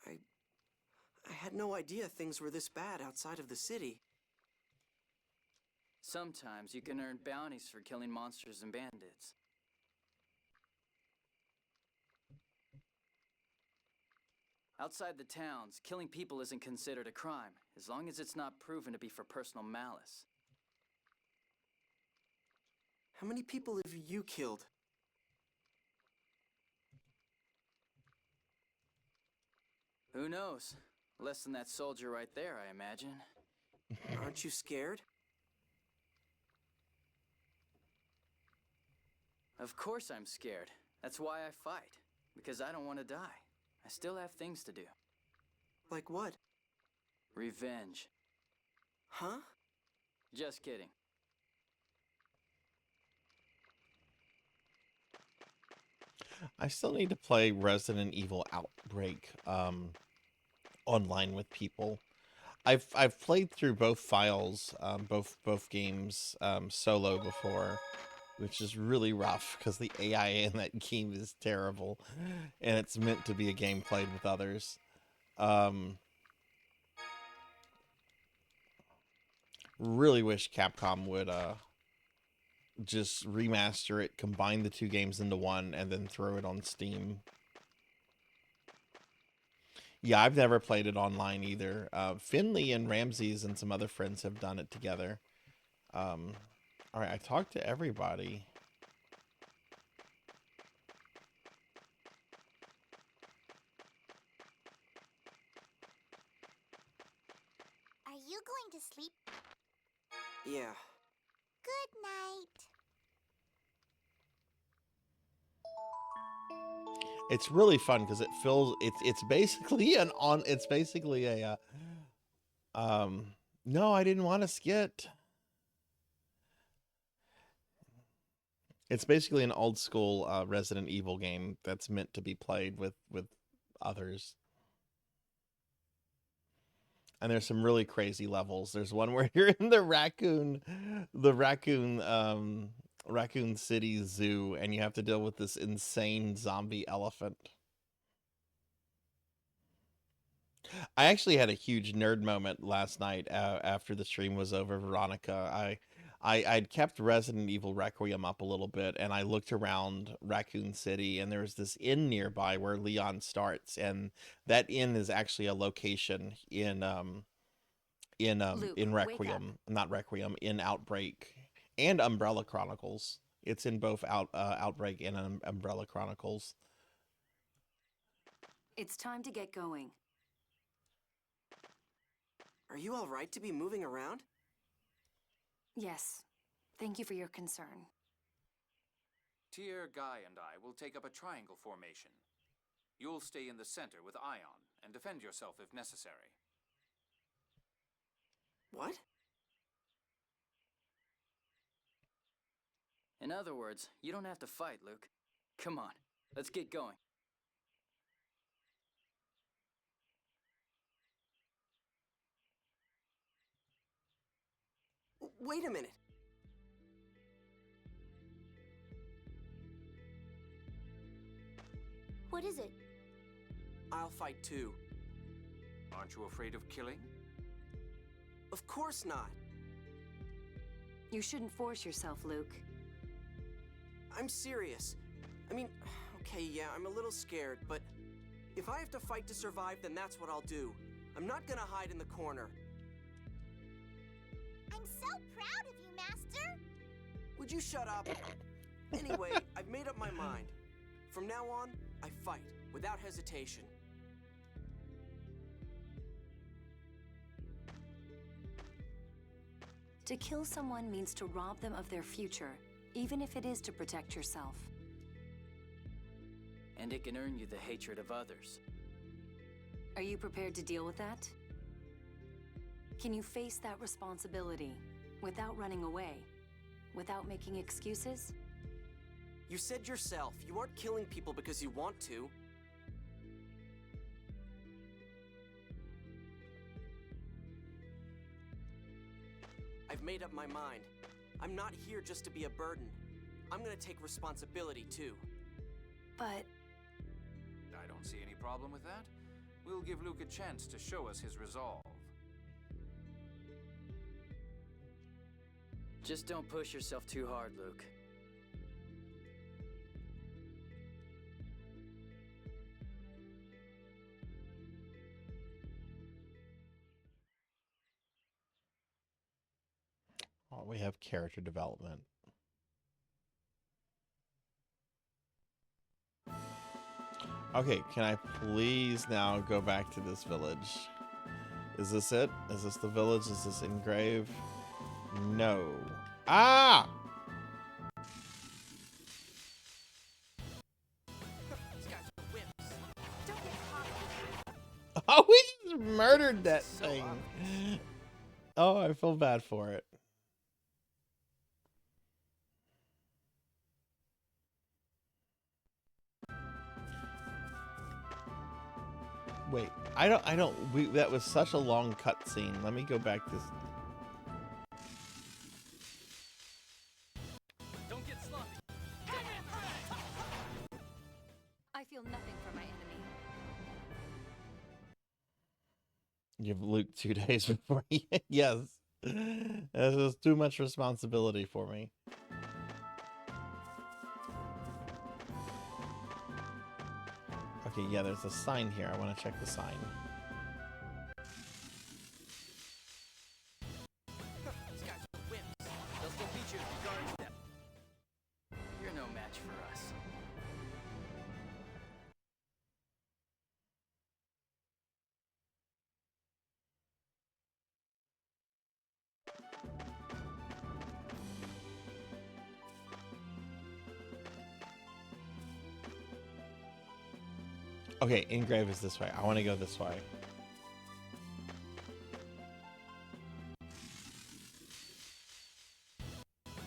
I had no idea things were this bad outside of the city. Sometimes you can earn bounties for killing monsters and bandits. Outside the towns, killing people isn't considered a crime, as long as it's not proven to be for personal malice. How many people have you killed? Who knows? Less than that soldier right there, I imagine. Aren't you scared? Of course I'm scared. That's why I fight. Because I don't want to die. I still have things to do. Like what? Revenge. Huh? Just kidding. I still need to play Resident Evil Outbreak online with people. I've played through both files, both games solo before, which is really rough because the AI in that game is terrible, and it's meant to be a game played with others. Really wish Capcom would just remaster it, combine the two games into one, and then throw it on Steam. Yeah, I've never played it online either. Finley and Ramses and some other friends have done it together. All right, I talked to everybody. Are you going to sleep? Yeah. Good night. It's really fun because it feels it's basically a no, I didn't want to skit. It's basically an old school Resident Evil game that's meant to be played with others. And there's some really crazy levels. There's one where you're in the Raccoon City Zoo, and you have to deal with this insane zombie elephant. I actually had a huge nerd moment last night after the stream was over, Veronica. I'd kept Resident Evil Requiem up a little bit, and I looked around Raccoon City, and there's this inn nearby where Leon starts, and that inn is actually a location in Luke, in wake up. Requiem, not Requiem, in Outbreak and Umbrella Chronicles. It's in both Outbreak and Umbrella Chronicles. It's time to get going. Are you all right to be moving around? Yes. Thank you for your concern. Tyr, Guy, and I will take up a triangle formation. You'll stay in the center with Ion and defend yourself if necessary. What? In other words, you don't have to fight, Luke. Come on, let's get going. Wait a minute. What is it? I'll fight too. Aren't you afraid of killing? Of course not. You shouldn't force yourself, Luke. I'm serious. I mean, okay, yeah, I'm a little scared, but if I have to fight to survive, then that's what I'll do. I'm not gonna hide in the corner. I'm so proud of you, Master! Would you shut up? Anyway, I've made up my mind. From now on, I fight, without hesitation. To kill someone means to rob them of their future, even if it is to protect yourself. And it can earn you the hatred of others. Are you prepared to deal with that? Can you face that responsibility without running away, without making excuses? You said yourself, you aren't killing people because you want to. I've made up my mind. I'm not here just to be a burden. I'm gonna take responsibility too. But... I don't see any problem with that. We'll give Luke a chance to show us his resolve. Just don't push yourself too hard, Luke. Oh, we have character development. Okay, can I please now go back to this village? Is this it? Is this the village? Is this Engrave? No. Ah! Oh, we just murdered that thing. Oh, I feel bad for it. Wait, that was such a long cutscene. Let me go back this. Don't get sloppy. I feel nothing for my enemy. Give Luke 2 days before he... Yes. This is too much responsibility for me. Okay, yeah, there's a sign here. I want to check the sign. These guys are wimps. They'll still beat you if you guard them. You're no match for us. Okay, Engrave is this way. I want to go this way.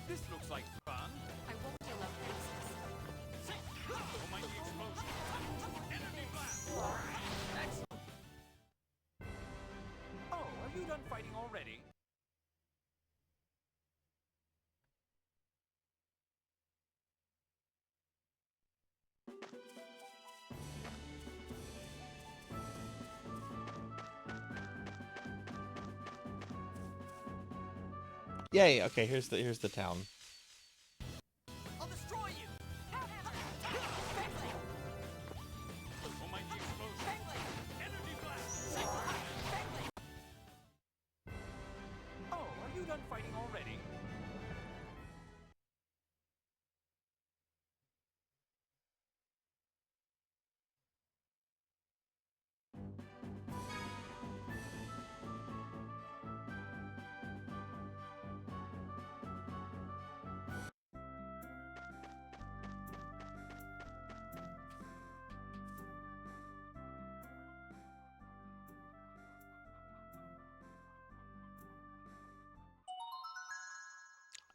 This looks like fun. I won't deal up faces. Almighty explosion. Enemy blast. Excellent. Oh, are you done fighting already? Yay, okay, here's the town. I'll destroy you! Oh, are you done fighting already?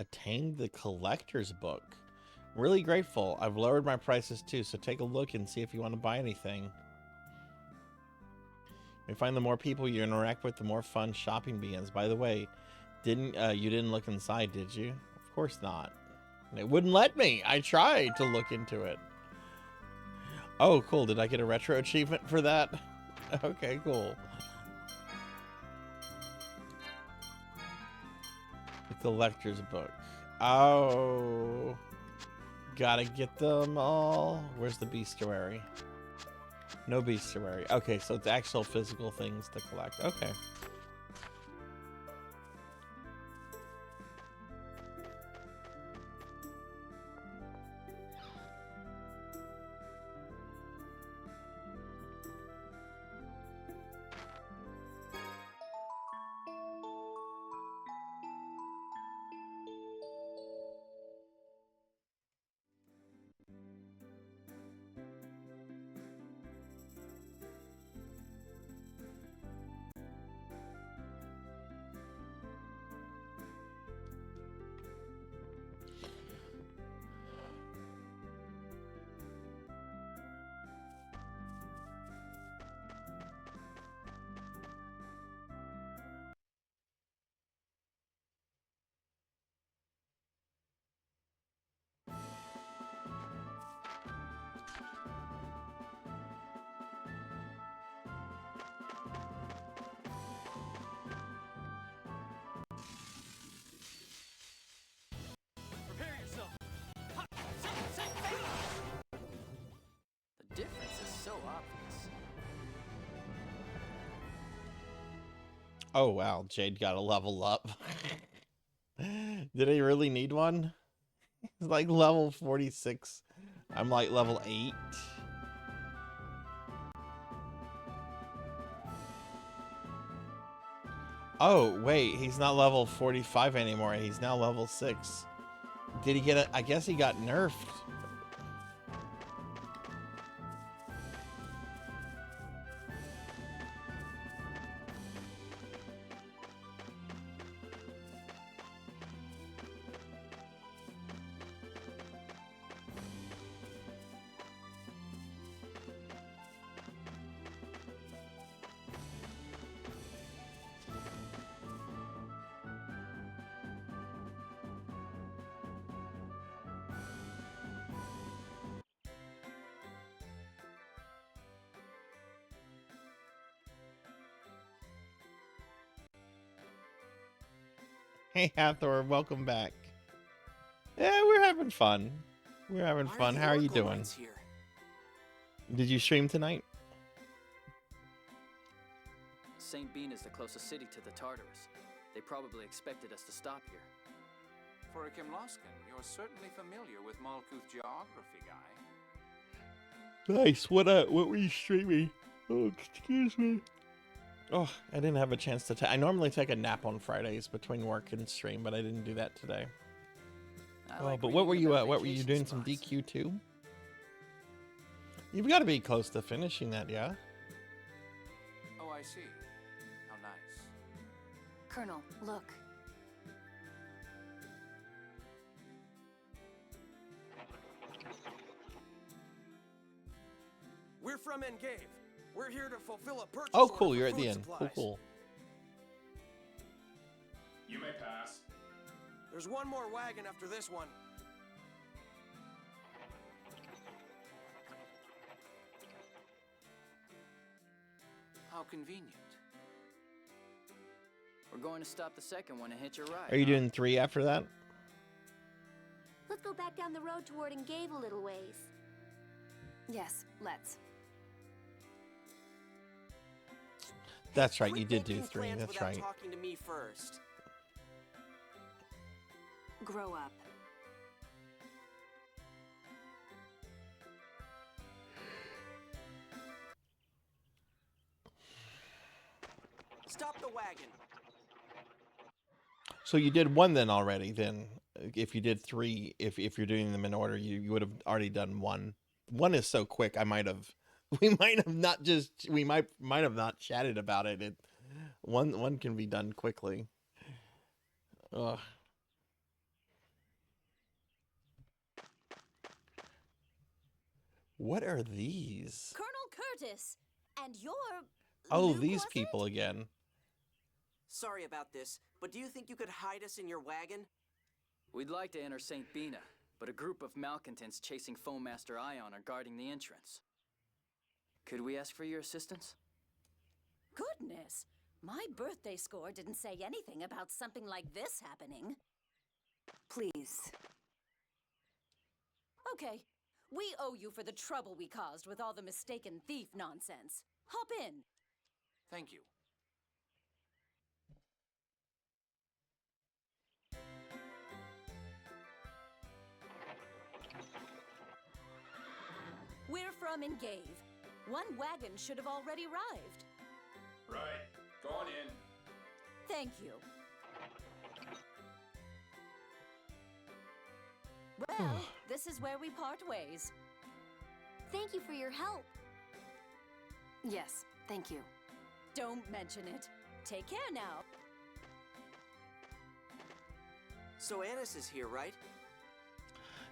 Attained the collector's book. Really grateful. I've lowered my prices too, so take a look and see if you want to buy anything. You find the more people you interact with, the more fun shopping begins. By the way, you didn't look inside, did you? Of course not. It wouldn't let me. I tried to look into it. Oh, cool. Did I get a retro achievement for that? Okay, cool. The collector's book. Oh. Gotta get them all. Where's the bestiary? No bestiary. Okay, so it's actual physical things to collect. Okay. The difference is so obvious. Oh, wow. Jade got a level up. Did he really need one? He's like level 46. I'm like level 8. Oh, wait. He's not level 45 anymore. He's now level 6. Did he get a... I guess he got nerfed. Hey, Hathor, welcome back. Yeah, we're having fun. We're having fun. How are you doing? Did you stream tonight? St. Bean is the closest city to the Tartarus. They probably expected us to stop here. For a Kimlaskan, you're certainly familiar with Malkuth geography, guy. Nice. What were you streaming? Oh, excuse me. Oh, I didn't have a chance to I normally take a nap on Fridays between work and stream, but I didn't do that today. But what were you doing some DQ too? You've got to be close to finishing that, yeah? Oh, I see. How nice. Colonel, look. We're from Engave. We're here to fulfill a purchase Oh, order cool. for You're at food the end. supplies. Cool. You may pass. There's one more wagon after this one. How convenient. We're going to stop the second one and hitch a ride. Are you doing 3 after that? Let's go back down the road toward Engave a little ways. Yes, let's. That's right, you Quit did do making 3. plans That's without right. talking to me first. Grow up. Stop the wagon. So you did 1 then already. Then, if you did 3, if you're doing them in order, you would have already done 1. 1 is so quick. We might have not chatted about it. One can be done quickly. Ugh. What are these? Colonel Curtis, and you're... Oh, Luke, these was it? people again. Sorry about this, but do you think you could hide us in your wagon? We'd like to enter St. Bina, but a group of malcontents chasing Foamaster Ion are guarding the entrance. Could we ask for your assistance? Goodness, my birthday score didn't say anything about something like this happening. Please. Okay, we owe you for the trouble we caused with all the mistaken thief nonsense. Hop in. Thank you. We're from Engave. One wagon should have already arrived. Right. Go on in. Thank you. Well, this is where we part ways. Thank you for your help. Yes, thank you. Don't mention it. Take care now. So Annis is here, right?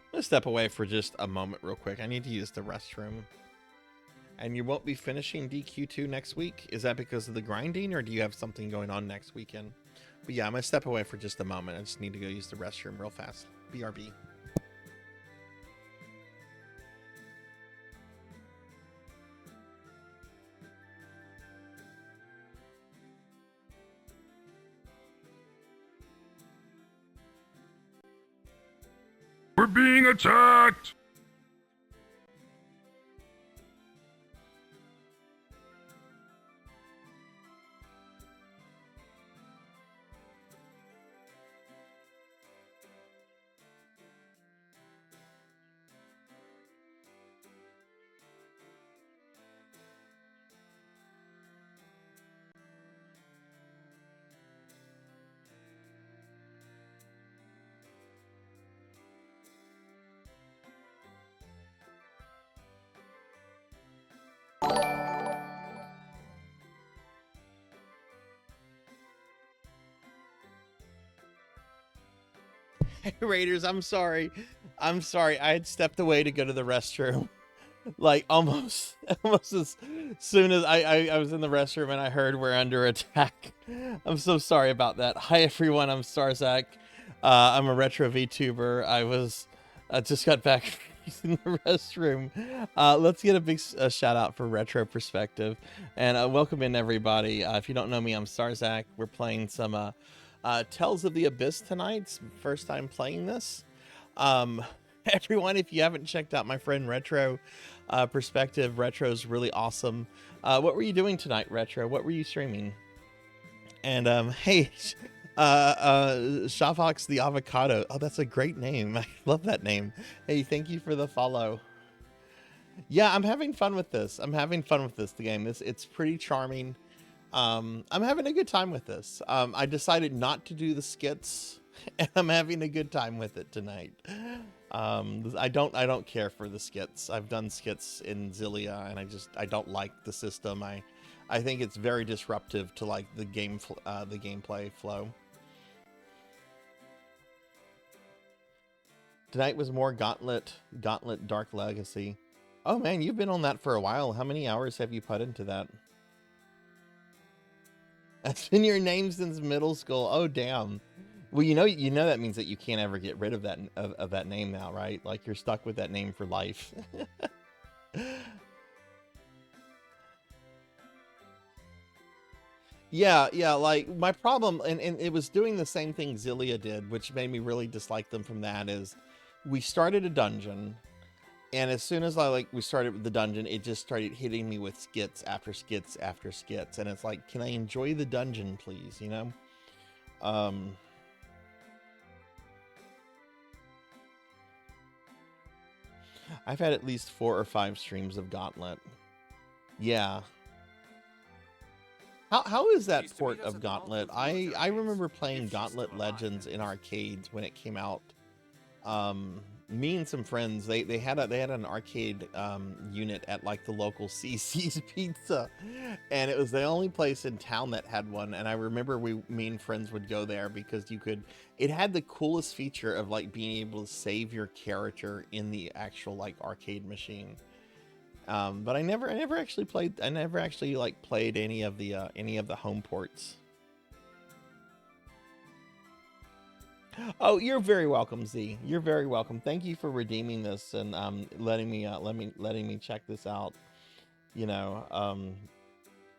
I'm gonna step away for just a moment real quick. I need to use the restroom. And you won't be finishing DQ2 next week? Is that because of the grinding, or do you have something going on next weekend? But yeah, I'm gonna step away for just a moment. I just need to go use the restroom real fast. BRB. We're being attacked! Raiders, I'm sorry. I had stepped away to go to the restroom. Like almost as soon as I was in the restroom and I heard we're under attack. I'm so sorry about that. Hi everyone, I'm Sarzac. I'm a retro VTuber. I just got back in the restroom. Let's get a big shout out for Retro Perspective and welcome in everybody. If you don't know me, I'm Sarzac. We're playing some Tales of the Abyss tonight. First time playing this. Everyone, if you haven't checked out my friend Retro Perspective, Retro's really awesome. What were you doing tonight, Retro? What were you streaming? And hey, Shavox the Avocado. Oh, that's a great name. I love that name. Hey, thank you for the follow. Yeah, I'm having fun with this. The game. It's pretty charming. I'm having a good time with this. I decided not to do the skits, and I'm having a good time with it tonight. I don't care for the skits. I've done skits in Zillia, and I don't like the system. I think it's very disruptive to like the gameplay flow. Tonight was more Gauntlet Dark Legacy. Oh man, you've been on that for a while. How many hours have you put into that? That's been your name since middle school. Oh damn. Well, you know that means that you can't ever get rid of that name now, right? Like you're stuck with that name for life. Yeah, like my problem, and it was doing the same thing Zillia did, which made me really dislike them from that, is we started a dungeon, and as soon as we started with the dungeon, it just started hitting me with skits after skits after skits, and it's like, can I enjoy the dungeon, please, you know? I've had at least 4 or 5 streams of Gauntlet. Yeah. How is that port of Gauntlet? I remember playing Gauntlet Legends in arcades when it came out. Me and some friends, they had an arcade unit at like the local CC's Pizza, and it was the only place in town that had one. And I remember me and friends would go there because it had the coolest feature of like being able to save your character in the actual like arcade machine. But I never actually played any of the home ports. Oh, you're very welcome, Z. You're very welcome. Thank you for redeeming this and letting me check this out. You know,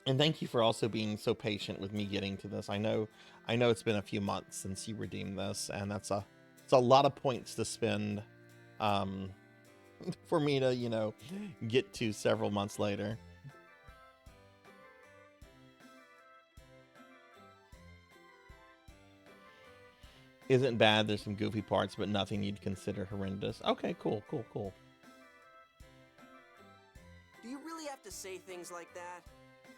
and thank you for also being so patient with me getting to this. I know it's been a few months since you redeemed this, and it's a lot of points to spend for me to, you know, get to several months later. Isn't bad. There's some goofy parts, but nothing you'd consider horrendous. Okay, cool. Do you really have to say things like that?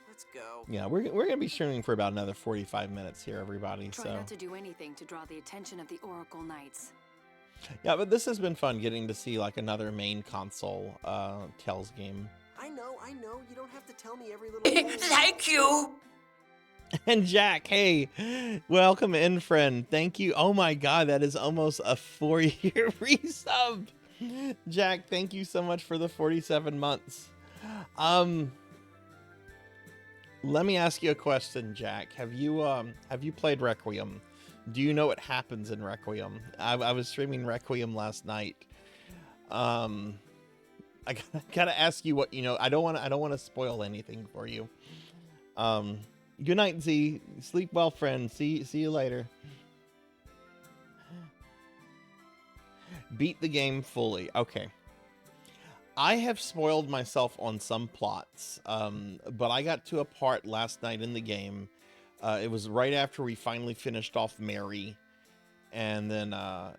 Let's go. Yeah, we're gonna be streaming for about another 45 minutes here, everybody. Try not to do anything to draw the attention of the Oracle Knights. Yeah, but this has been fun getting to see like another main console Tales game. I know. You don't have to tell me every little Thank you. And Jack, hey, welcome in, friend. Thank you. Oh my God, that is almost a 4-year resub. Jack, thank you so much for the 47 months. Let me ask you a question, Jack. Have you played Requiem? Do you know what happens in Requiem? I was streaming Requiem last night. I gotta ask you what you know. I don't want to spoil anything for you. Good night, Z. Sleep well, friend. See you later. Beat the game fully. Okay. I have spoiled myself on some plots, but I got to a part last night in the game. It was right after we finally finished off Mary, and then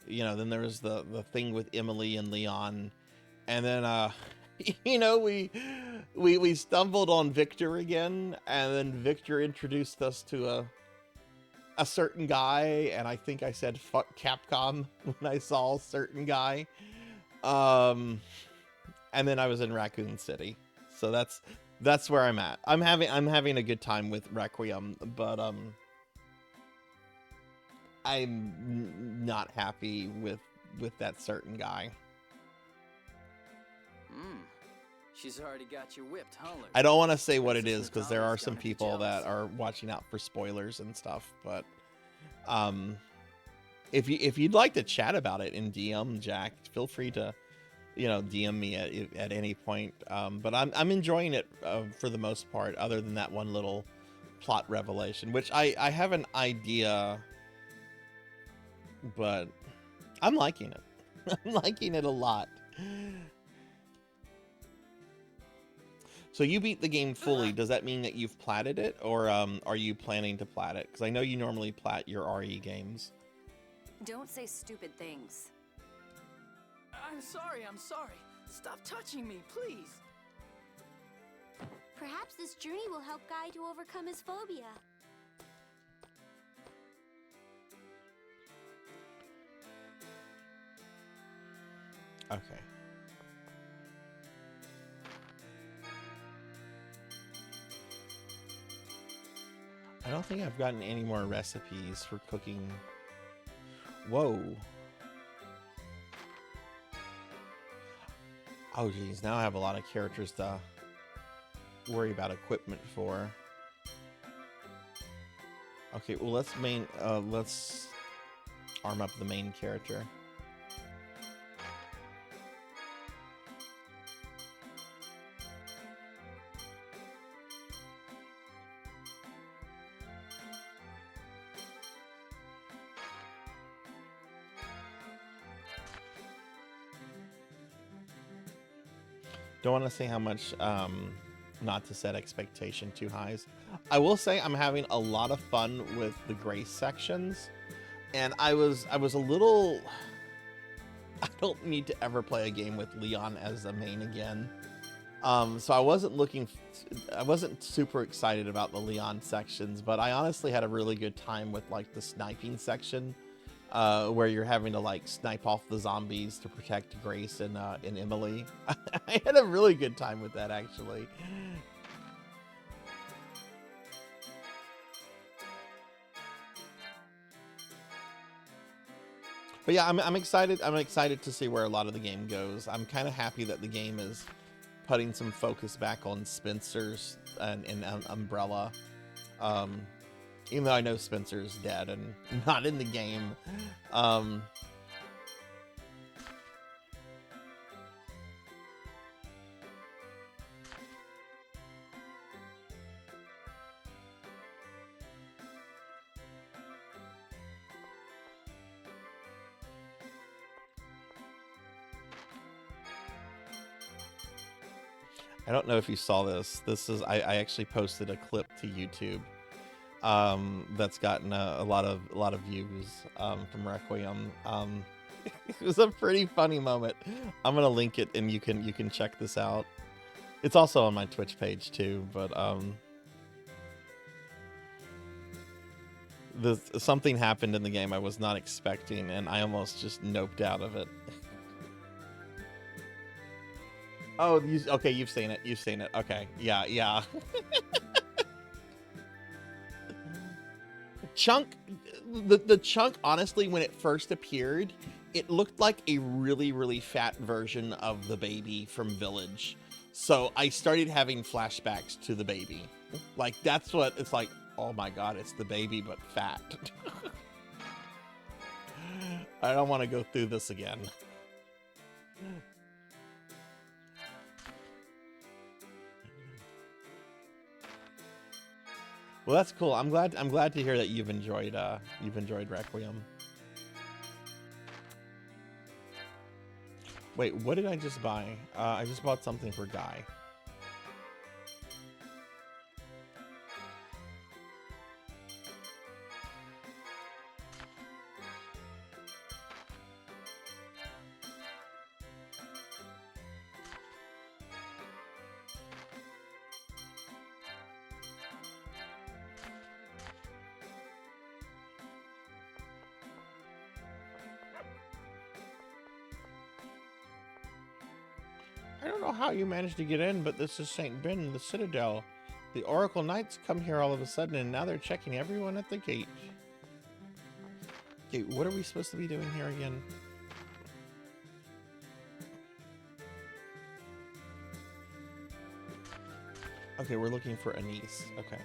you know, then there was the thing with Emily and Leon, and then you know, we stumbled on Victor again, and then Victor introduced us to a certain guy, and I think I said fuck Capcom when I saw a certain guy. And then I was in Raccoon City. So that's where I'm at. I'm having a good time with Requiem, but I'm not happy with that certain guy. She's already got you whipped, huh, Luke? I don't want to say what it is because there are some people that are watching out for spoilers and stuff, but if you'd like to chat about it in DM, Jack, feel free to, you know, DM me at any point. But I'm enjoying it for the most part, other than that one little plot revelation, which I have an idea, but I'm liking it. I'm liking it a lot. So you beat the game fully. Does that mean that you've platted it, or are you planning to plat it? Because I know you normally plat your RE games. Don't say stupid things. I'm sorry. Stop touching me, please. Perhaps this journey will help Guy to overcome his phobia. Okay. I don't think I've gotten any more recipes for cooking. Whoa. Oh geez, now I have a lot of characters to worry about equipment for. Okay, well let's arm up the main character. Don't want to say how much, not to set expectation too high. I will say I'm having a lot of fun with the Grace sections, and I was a little. I don't need to ever play a game with Leon as the main again. So I wasn't super excited about the Leon sections, but I honestly had a really good time with like the sniping section, where you're having to like snipe off the zombies to protect Grace and Emily. I had a really good time with that, actually. But yeah, I'm excited. I'm excited to see where a lot of the game goes. I'm kind of happy that the game is putting some focus back on Spencer's and Umbrella. Even though I know Spencer's dead and not in the game. I don't know if you saw this. I actually posted a clip to YouTube that's gotten a lot of views from Requiem. It was a pretty funny moment. I'm gonna link it and you can check this out. It's also on my Twitch page too, but something happened in the game I was not expecting, and I almost just noped out of it. Oh, okay, you've seen it. You've seen it. Okay, yeah. Chunk, the Chunk, honestly, when it first appeared, it looked like a really fat version of the baby from Village. So I started having flashbacks to the baby. Like, that's what it's like. Oh my god, it's the baby, but fat. I don't want to go through this again. Well, that's cool. I'm glad to hear that you've enjoyed Requiem. Wait, what did I just buy? I just bought something for Guy. I don't know how you managed to get in, but this is St. Ben, the Citadel. The Oracle Knights come here all of a sudden, and now they're checking everyone at the gate. Okay, what are we supposed to be doing here again? Okay, we're looking for Anise. Okay.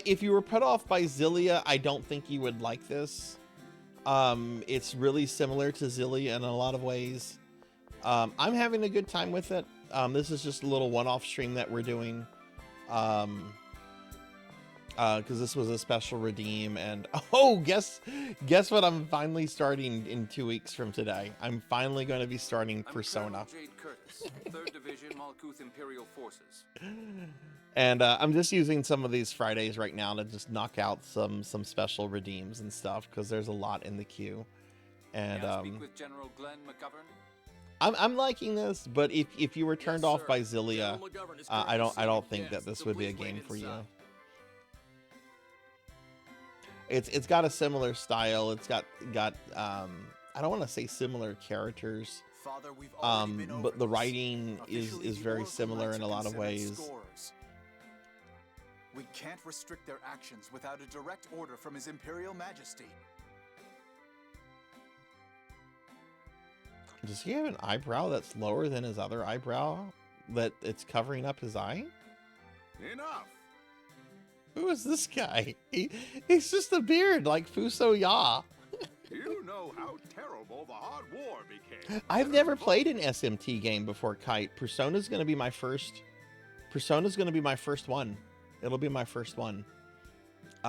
If you were put off by Zillia, I don't think you would like this. It's really similar to Zillia in a lot of ways. I'm having a good time with it. This is just a little one-off stream that we're doing. Because this was a special redeem, and oh, guess what I'm finally starting in 2 weeks from today. I'm finally going to be starting Persona. Jade Curtis, 3rd Division Malkuth Imperial Forces. And I'm just using some of these Fridays right now to just knock out some special redeems and stuff, because there's a lot in the queue. And speak with General Glenn McGovern? I'm liking this, but if you were turned off by Zillia, I don't think that this would be a game for you. It's got a similar style. It's got I don't want to say similar characters, but the writing is very similar in a lot of ways. We can't restrict their actions without a direct order from His Imperial Majesty. Does he have an eyebrow that's lower than his other eyebrow that it's covering up his eye? Enough! Who is this guy? He's just a beard like Fuso Ya. You know how terrible the Hot War became. I've never played an SMT game before, Kite. Persona's gonna be my first one. It'll be my first one.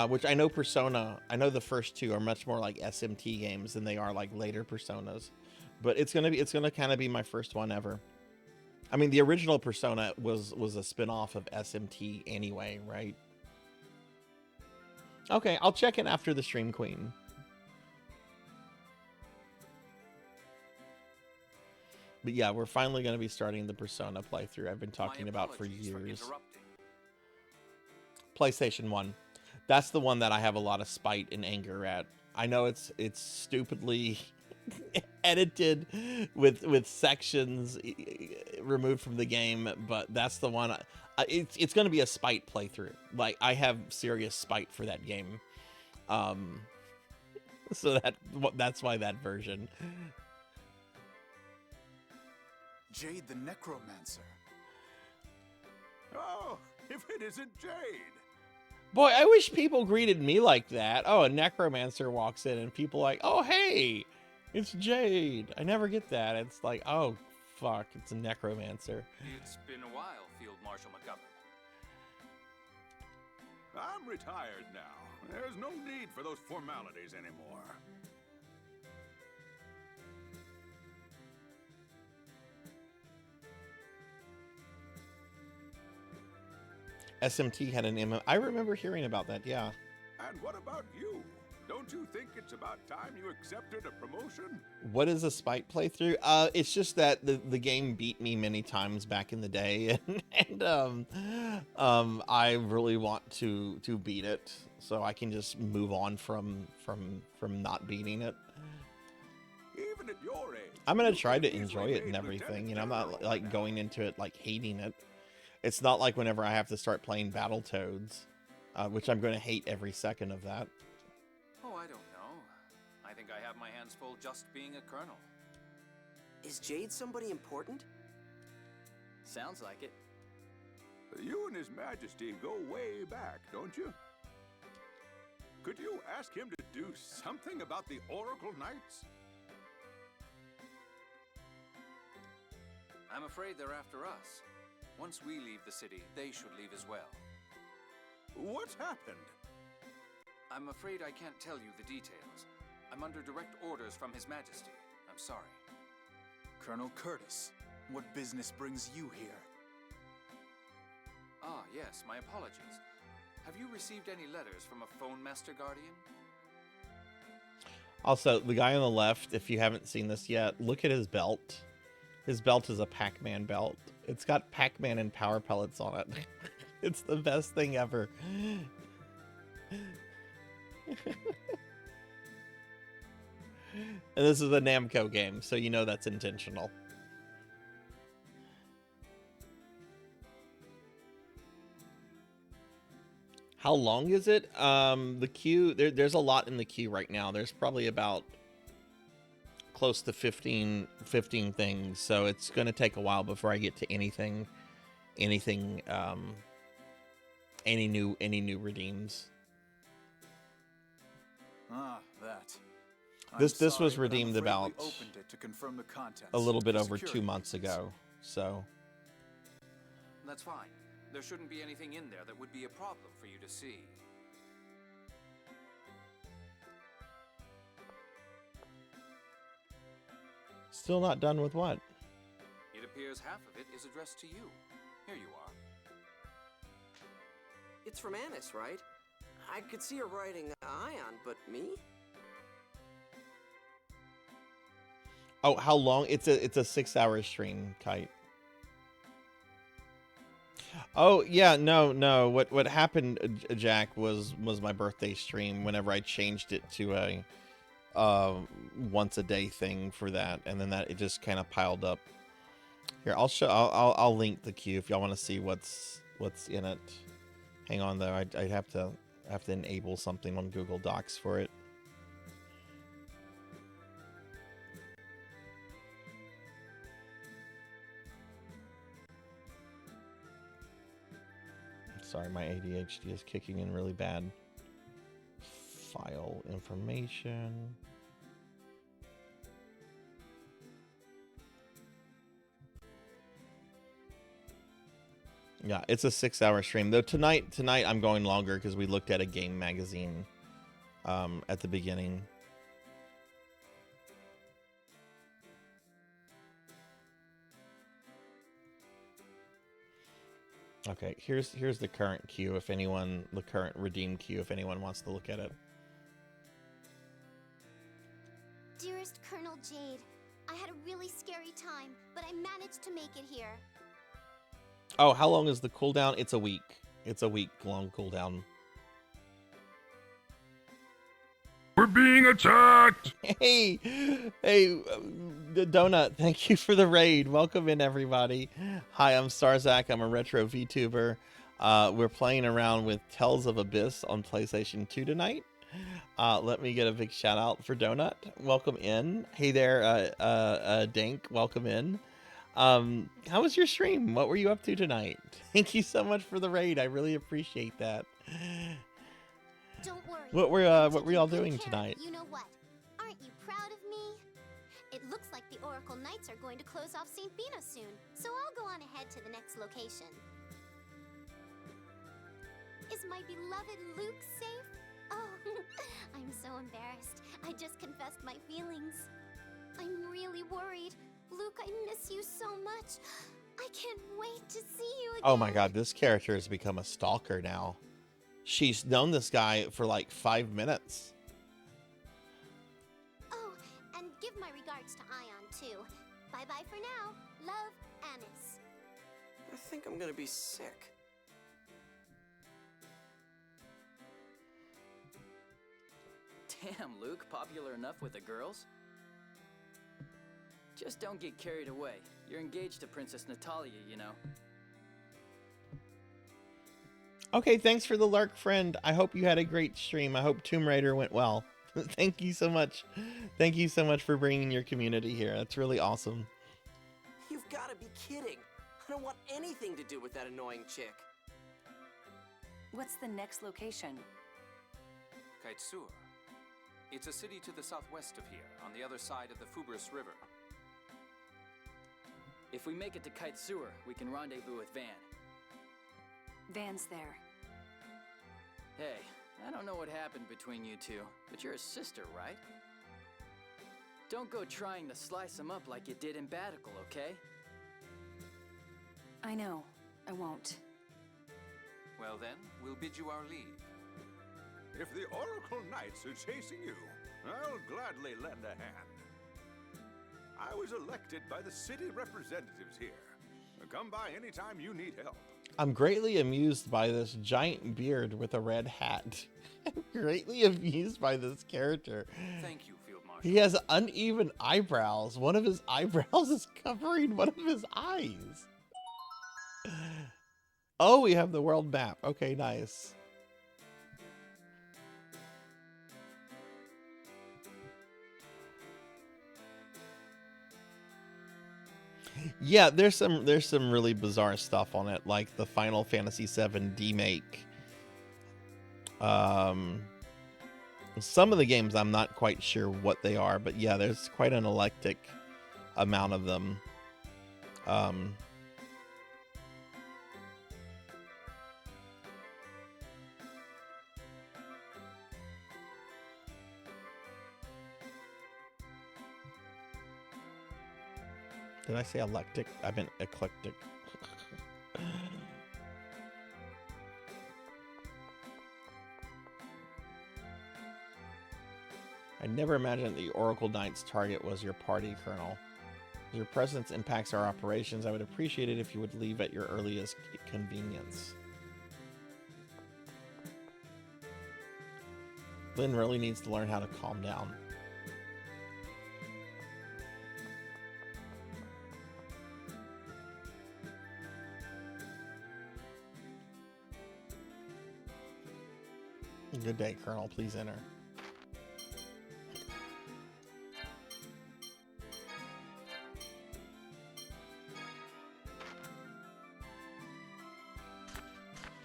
which I know Persona. I know the first two are much more like SMT games than they are like later Personas, but it's gonna kind of be my first one ever. I mean, the original Persona was a spin-off of SMT anyway, right? Okay, I'll check in after the stream, Queen. But yeah, we're finally going to be starting the Persona playthrough I've been talking about for years. PlayStation 1. That's the one that I have a lot of spite and anger at. I know it's stupidly edited with sections removed from the game, but that's the one. It's going to be a spite playthrough. Like, I have serious spite for that game. So that's why that version. Jade the Necromancer. Oh, if it isn't Jade. Boy, I wish people greeted me like that. Oh, a necromancer walks in and people like, oh, hey, it's Jade. I never get that. It's like, oh, fuck, it's a necromancer. It's been a while, Field Marshal McGovern. I'm retired now. There's no need for those formalities anymore. SMT had an MMO. I remember hearing about that, yeah. And what about you? Don't you think it's about time you accepted a promotion? What is a spite playthrough? It's just that the game beat me many times back in the day, and I really want to beat it so I can just move on from not beating it. Even at your age, I'm gonna try to enjoy it and everything. You know, I'm not like going into it like hating it. It's not like whenever I have to start playing Battletoads, which I'm going to hate every second of that. Oh, I don't know. I think I have my hands full just being a colonel. Is Jade somebody important? Sounds like it. You and His Majesty go way back, don't you? Could you ask him to do something about the Oracle Knights? I'm afraid they're after us. Once we leave the city, they should leave as well. What's happened? I'm afraid I can't tell you the details. I'm under direct orders from His Majesty. I'm sorry. Colonel Curtis, what business brings you here? Ah, yes, my apologies. Have you received any letters from a phone master guardian? Also, the guy on the left, if you haven't seen this yet, look at his belt. His belt is a Pac-Man belt. It's got Pac-Man and power pellets on it. It's the best thing ever. And this is a Namco game, so you know that's intentional. How long is it? The queue, there's a lot in the queue right now. There's probably about close to 15 things, so it's going to take a while before I get to anything any new redeems. Ah, that. This was redeemed about a a little bit over 2 months ago, so That's fine. There shouldn't be anything in there that would be a problem for you to see. still not done with what? It appears half of it is addressed to you. Here you are. It's from Annis, right? I could see her writing Ion, but me? Oh, how long? It's a 6-hour stream, Kite. Oh yeah, no. What happened, Jack, was my birthday stream. Whenever I changed it to a once a day thing for that, and then it just kind of piled up. Here, I'll link the queue if y'all want to see what's in it. Hang on though, I'd have to enable something on Google Docs for it. Sorry, my ADHD is kicking in really bad. File information. Yeah, it's a 6-hour stream. Though tonight I'm going longer because we looked at a game magazine at the beginning. Okay, here's the current queue if anyone, the current redeem queue if anyone wants to look at it. Dearest Colonel Jade, I had a really scary time, but I managed to make it here. Oh, how long is the cooldown? It's a week. It's a week long cooldown. We're being attacked! Hey, the Donut, thank you for the raid. Welcome in, everybody. Hi, I'm Sarzac. I'm a retro VTuber. We're playing around with Tales of Abyss on PlayStation 2 tonight. Let me get a big shout out for Donut. Welcome in. Hey there, Dank. Welcome in. How was your stream? What were you up to tonight? Thank you so much for the raid. I really appreciate that. Don't worry. What were y'all doing tonight? You know what? Aren't you proud of me? It looks like the Oracle Knights are going to close off St. Bino soon, so I'll go on ahead to the next location. Is my beloved Luke safe? Oh, I'm so embarrassed. I just confessed my feelings. I'm really worried. Luke, I miss you so much. I can't wait to see you again. Oh my god, this character has become a stalker now. She's known this guy for like 5 minutes. Oh, and give my regards to Ion, too. Bye-bye for now. Love, Anis. I think I'm gonna be sick. Damn, Luke, popular enough with the girls? Just don't get carried away. You're engaged to Princess Natalia, you know. Okay, thanks for the lurk, friend. I hope you had a great stream. I hope Tomb Raider went well. Thank you so much. Thank you so much for bringing your community here. That's really awesome. You've gotta be kidding. I don't want anything to do with that annoying chick. What's the next location? Kaitsur. It's a city to the southwest of here, on the other side of the Fubris River. If we make it to Kaitsur, we can rendezvous with Van. Van's there. Hey, I don't know what happened between you two, but you're a sister, right? Don't go trying to slice him up like you did in Batical, okay? I know. I won't. Well then, we'll bid you our leave. If the Oracle Knights are chasing you, I'll gladly lend a hand. I was elected by the city representatives here. Come by anytime you need help. I'm greatly amused by this giant beard with a red hat. I'm greatly amused by this character. Thank you, Field Marshal. He has uneven eyebrows. One of his eyebrows is covering one of his eyes. Oh, we have the world map. Okay, nice. Yeah, there's some really bizarre stuff on it, like the Final Fantasy VII demake. Some of the games I'm not quite sure what they are, but yeah, there's quite an eclectic amount of them. Did I say eclectic? I meant eclectic. I never imagined the Oracle Knight's target was your party, Colonel. Your presence impacts our operations. I would appreciate it if you would leave at your earliest convenience. Lynn really needs to learn how to calm down. Good day, Colonel. Please enter.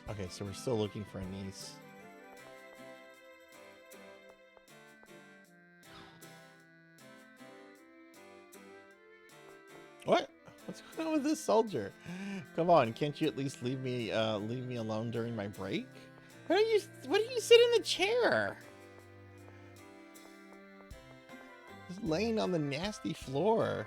Okay, so we're still looking for a niece. What? What's going on with this soldier? Come on, can't you at least leave me alone during my break? Why do you sit in the chair? Just laying on the nasty floor.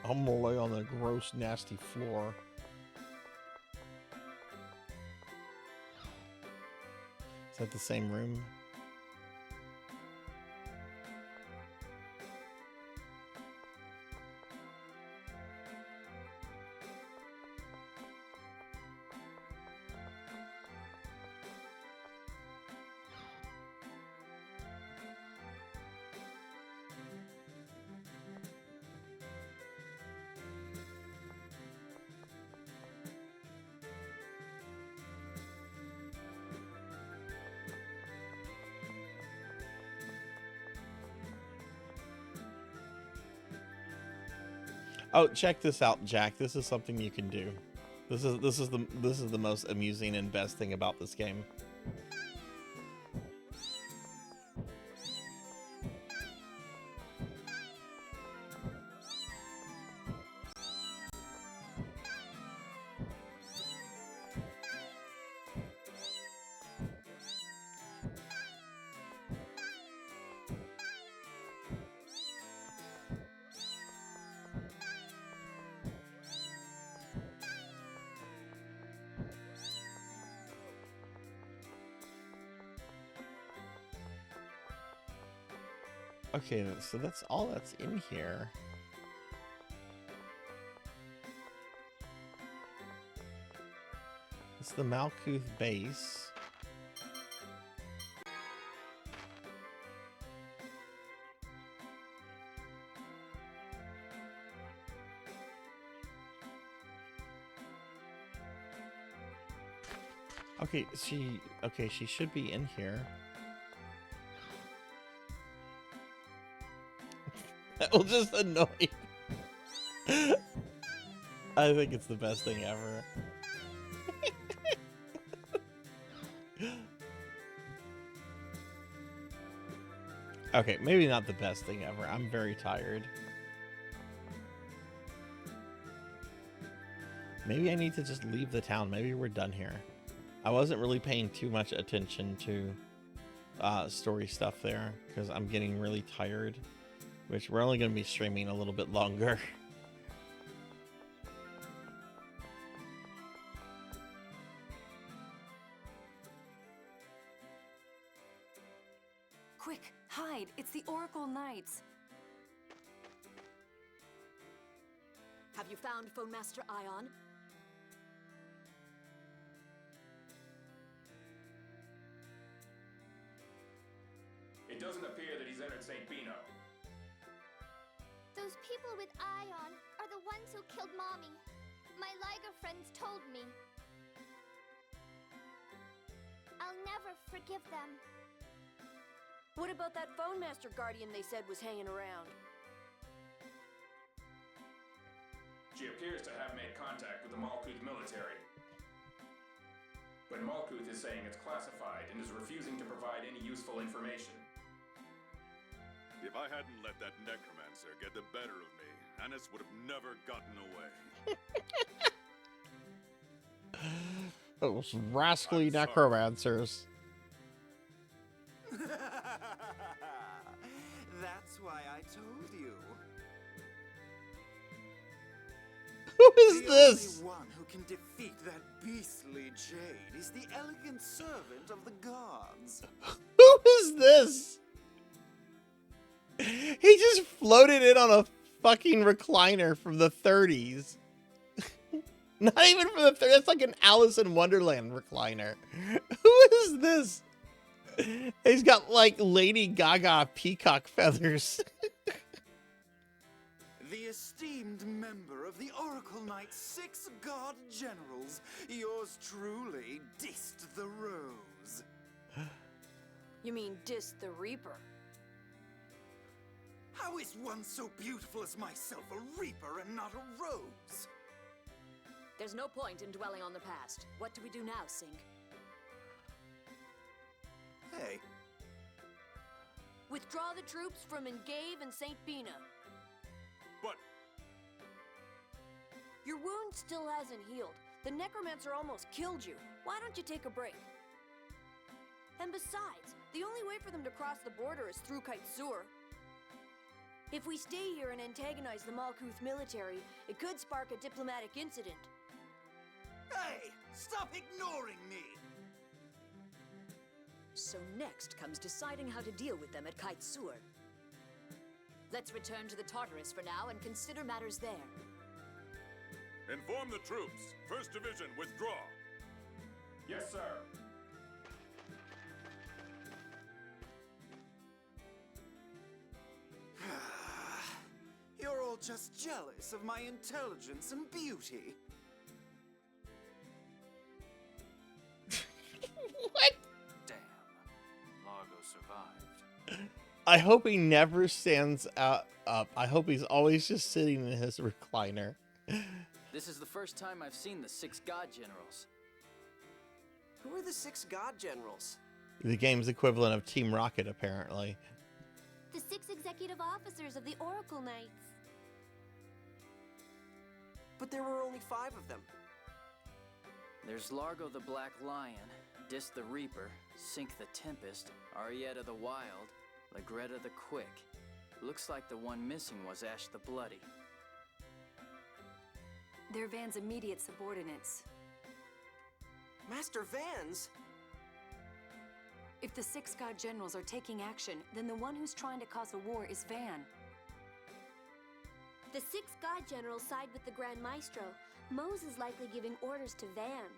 I'm gonna lay on the gross, nasty floor. Is that the same room? Oh, check this out, Jack. This is something you can do. This is the most amusing and best thing about this game. Okay, so that's all that's in here. It's the Malkuth base. Okay, she should be in here. That will just annoy you. I think it's the best thing ever. Okay, maybe not the best thing ever. I'm very tired. Maybe I need to just leave the town. Maybe we're done here. I wasn't really paying too much attention to story stuff there because I'm getting really tired. Which we're only going to be streaming a little bit longer. Quick, hide! It's the Oracle Knights. Have you found Phone Master Ion? It doesn't appear that he's entered St. Bino. Those people with Ion are the ones who killed Mommy. My Liger friends told me. I'll never forgive them. What about that Phone Master Guardian they said was hanging around? She appears to have made contact with the Malkuth military. But Malkuth is saying it's classified and is refusing to provide any useful information. If I hadn't let that necromancer get the better of me, Hannes would have never gotten away. Those rascally necromancers. That's why I told you. Who is this? The only one who can defeat that beastly jade is the elegant servant of the gods. Who is this? He just floated in on a fucking recliner from the 30s. Not even from the 30s. That's like an Alice in Wonderland recliner. Who is this? He's got like Lady Gaga peacock feathers. The esteemed member of the Oracle Knight's 6 god generals, yours truly, Dist the Rose. You mean Dis the Reaper? How is one so beautiful as myself a reaper and not a rose? There's no point in dwelling on the past. What do we do now, Sink? Hey. Withdraw the troops from Engave and St. Bina. But... Your wound still hasn't healed. The necromancer almost killed you. Why don't you take a break? And besides, the only way for them to cross the border is through Kaitsur. If we stay here and antagonize the Malkuth military, it could spark a diplomatic incident. Hey! Stop ignoring me! So next comes deciding how to deal with them at Kaitsur. Let's return to the Tartarus for now and consider matters there. Inform the troops. First Division, withdraw. Yes, sir. You're all just jealous of my intelligence and beauty. What? Damn. Largo survived. I hope he never stands up. I hope he's always just sitting in his recliner. This is the first time I've seen the 6 god generals. Who are the 6 god generals? The game's equivalent of Team Rocket, apparently. The 6 executive officers of the Oracle Knights. But there were only 5 of them. There's Largo the Black Lion, Dis the Reaper, Sink the Tempest, Arietta the Wild, Lagretta the Quick. Looks like the one missing was Ash the Bloody. They're Van's immediate subordinates. Master Vans? If the 6 god generals are taking action, then the one who's trying to cause a war is Van. The 6 god generals side with the Grand Maestro. Mose is likely giving orders to Van.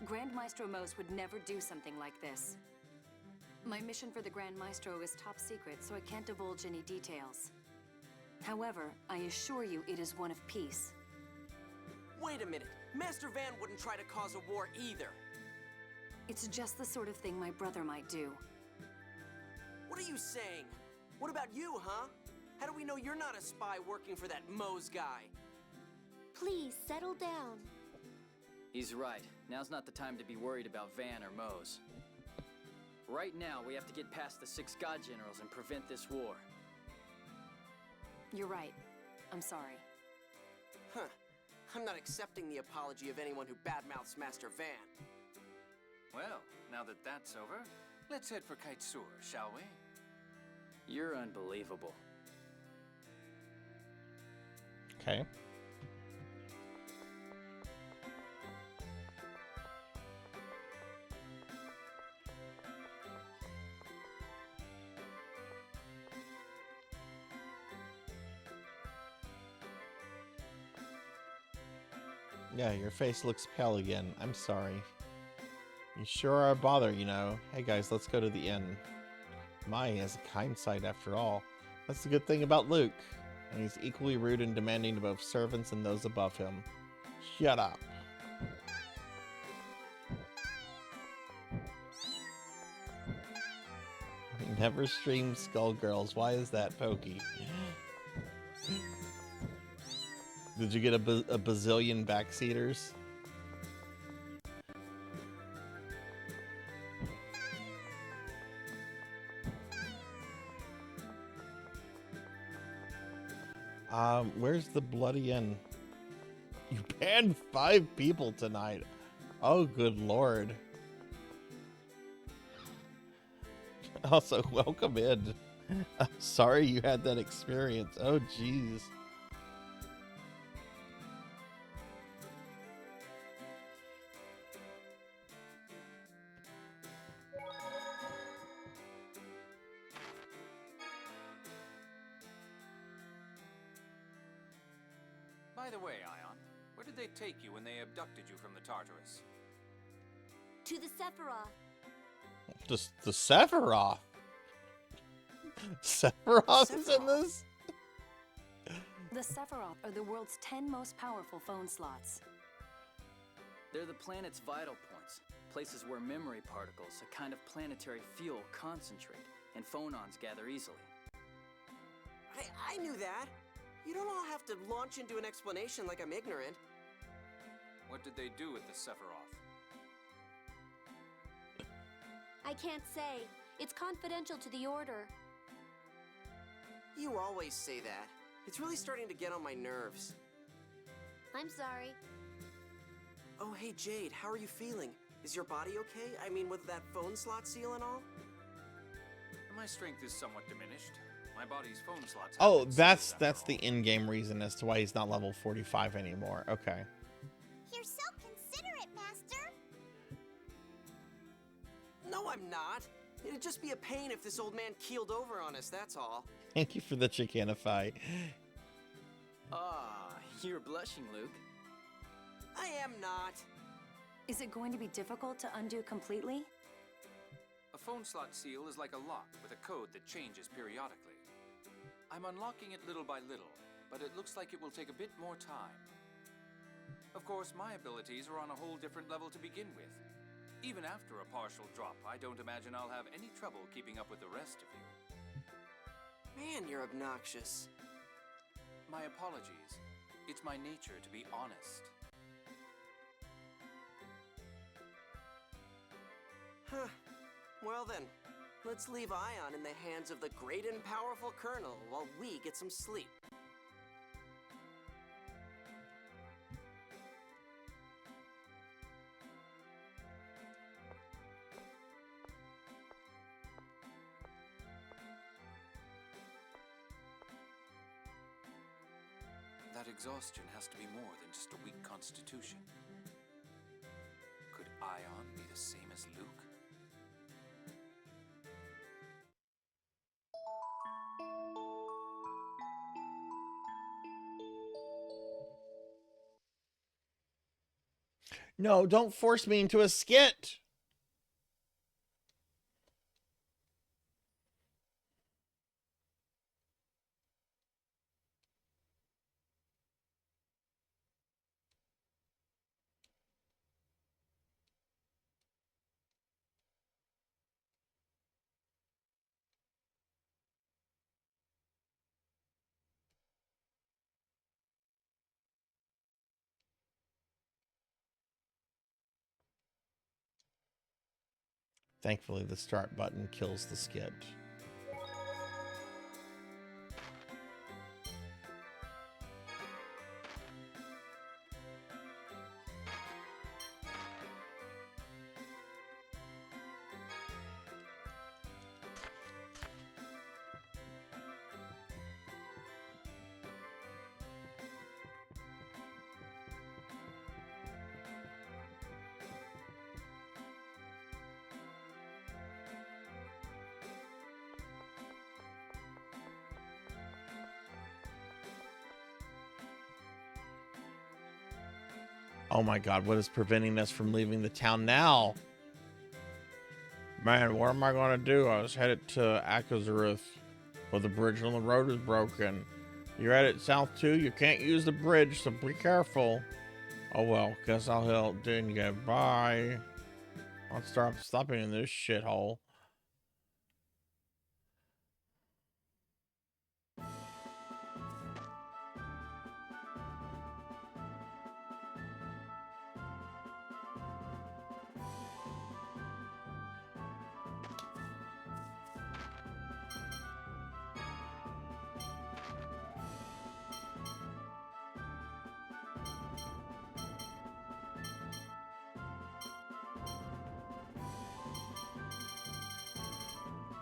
Grand Maestro Mose would never do something like this. My mission for the Grand Maestro is top secret, so I can't divulge any details. However, I assure you it is one of peace. Wait a minute. Master Van wouldn't try to cause a war either. It's just the sort of thing my brother might do. What are you saying? What about you, huh? How do we know you're not a spy working for that Mose guy? Please, settle down. He's right. Now's not the time to be worried about Van or Mose. Right now, we have to get past the 6 god generals and prevent this war. You're right. I'm sorry. Huh. I'm not accepting the apology of anyone who badmouths Master Van. Well, now that that's over, let's head for Kaitsur, shall we? You're unbelievable. Okay. Yeah, your face looks pale again. I'm sorry. You sure are a bother, you know. Hey guys, let's go to the inn. Mai has a kind side after all. That's the good thing about Luke. And he's equally rude and demanding to both servants and those above him. Shut up. Never stream Skullgirls. Why is that, Pokey? Did you get a bazillion backseaters? Where's the bloody end? You banned 5 people tonight. Oh, good lord. Also, welcome in. I'm sorry you had that experience. Oh, jeez. By the way, Ion, where did they take you when they abducted you from the Tartarus? To the Sephiroth. The Sephiroth. Sephiroth is in this? The Sephiroth are the world's 10 most powerful phone slots. They're the planet's vital points, places where memory particles, a kind of planetary fuel, concentrate, and phonons gather easily. I knew that. You don't all have to launch into an explanation like I'm ignorant. What did they do with the Sephiroth? I can't say. It's confidential to the Order. You always say that. It's really starting to get on my nerves. I'm sorry. Oh, hey, Jade, how are you feeling? Is your body okay? I mean, with that phone slot seal and all? My strength is somewhat diminished. My body's phone slots. Oh, that's the in-game reason as to why he's not level 45 anymore. Okay. You're so considerate, Master. No, I'm not. It'd just be a pain if this old man keeled over on us, that's all. Thank you for the Chicanify. Ah, you're blushing, Luke. I am not. Is it going to be difficult to undo completely? A phone slot seal is like a lock with a code that changes periodically. I'm unlocking it little by little, but it looks like it will take a bit more time. Of course, my abilities are on a whole different level to begin with. Even after a partial drop, I don't imagine I'll have any trouble keeping up with the rest of you. Man, you're obnoxious. My apologies. It's my nature to be honest. Huh. Well then, let's leave Ion in the hands of the great and powerful Colonel while we get some sleep. That exhaustion has to be more than just a weak constitution. Could Ion be the same as Luke? No, don't force me into a skit. Thankfully, the start button kills the skit. Oh my god, what is preventing us from leaving the town now? Man, what am I going to do? I was headed to Akazareth, but the bridge on the road is broken. You're headed south too? You can't use the bridge, so be careful. Oh well, guess I'll help Dingo. Bye. I'll start stopping in this shithole.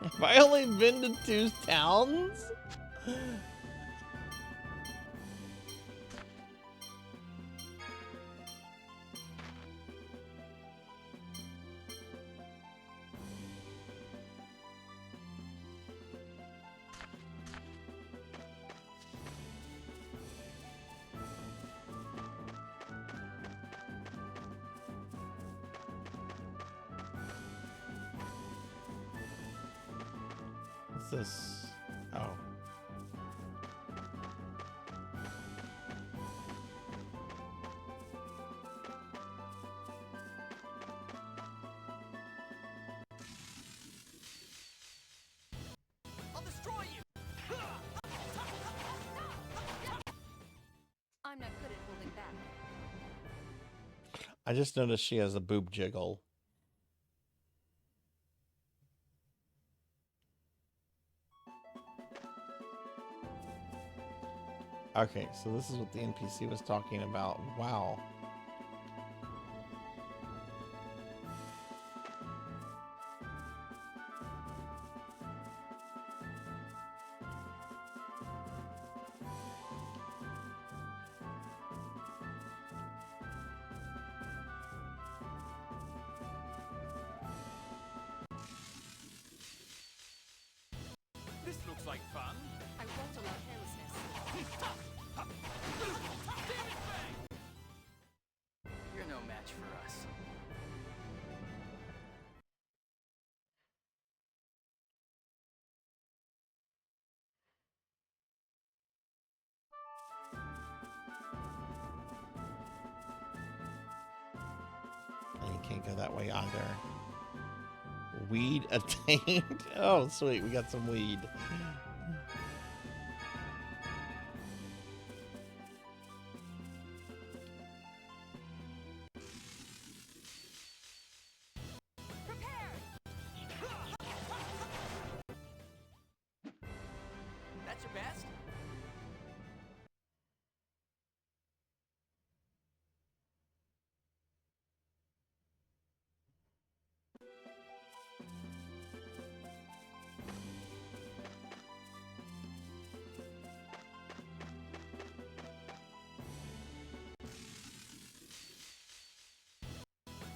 Have I only been to 2 towns? What's this? Oh. I'll destroy you! I'm not good at holding back. I just noticed she has a boob jiggle. Okay, so this is what the NPC was talking about. Wow. This looks like fun. I won't allow carelessness. You're no match for us. And you can't go that way either. Weed attained. Oh, sweet. We got some weed. That's your best?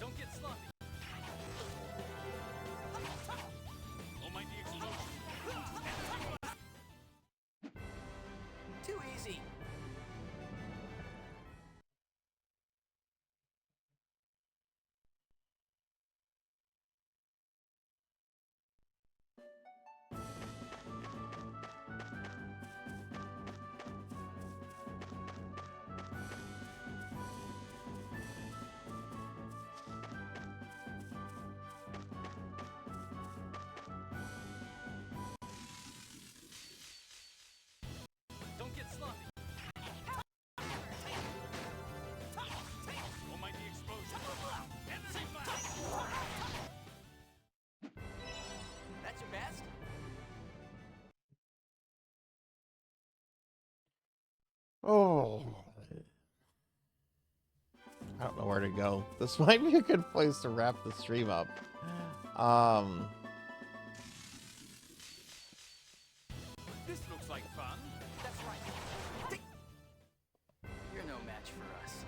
Don't get sloppy. Almighty explosion. Too easy. Don't get sloppy. Almighty explosion. That's your best? Oh. I don't know where to go. This might be a good place to wrap the stream up. This looks like fun. That's right. You're no match for us.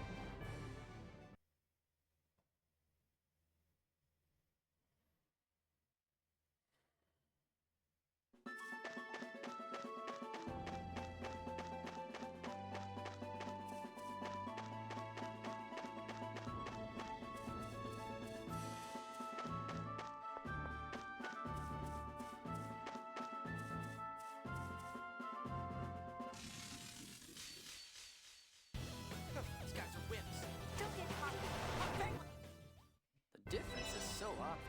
These guys are wimps. Don't get cocky. The difference is so obvious.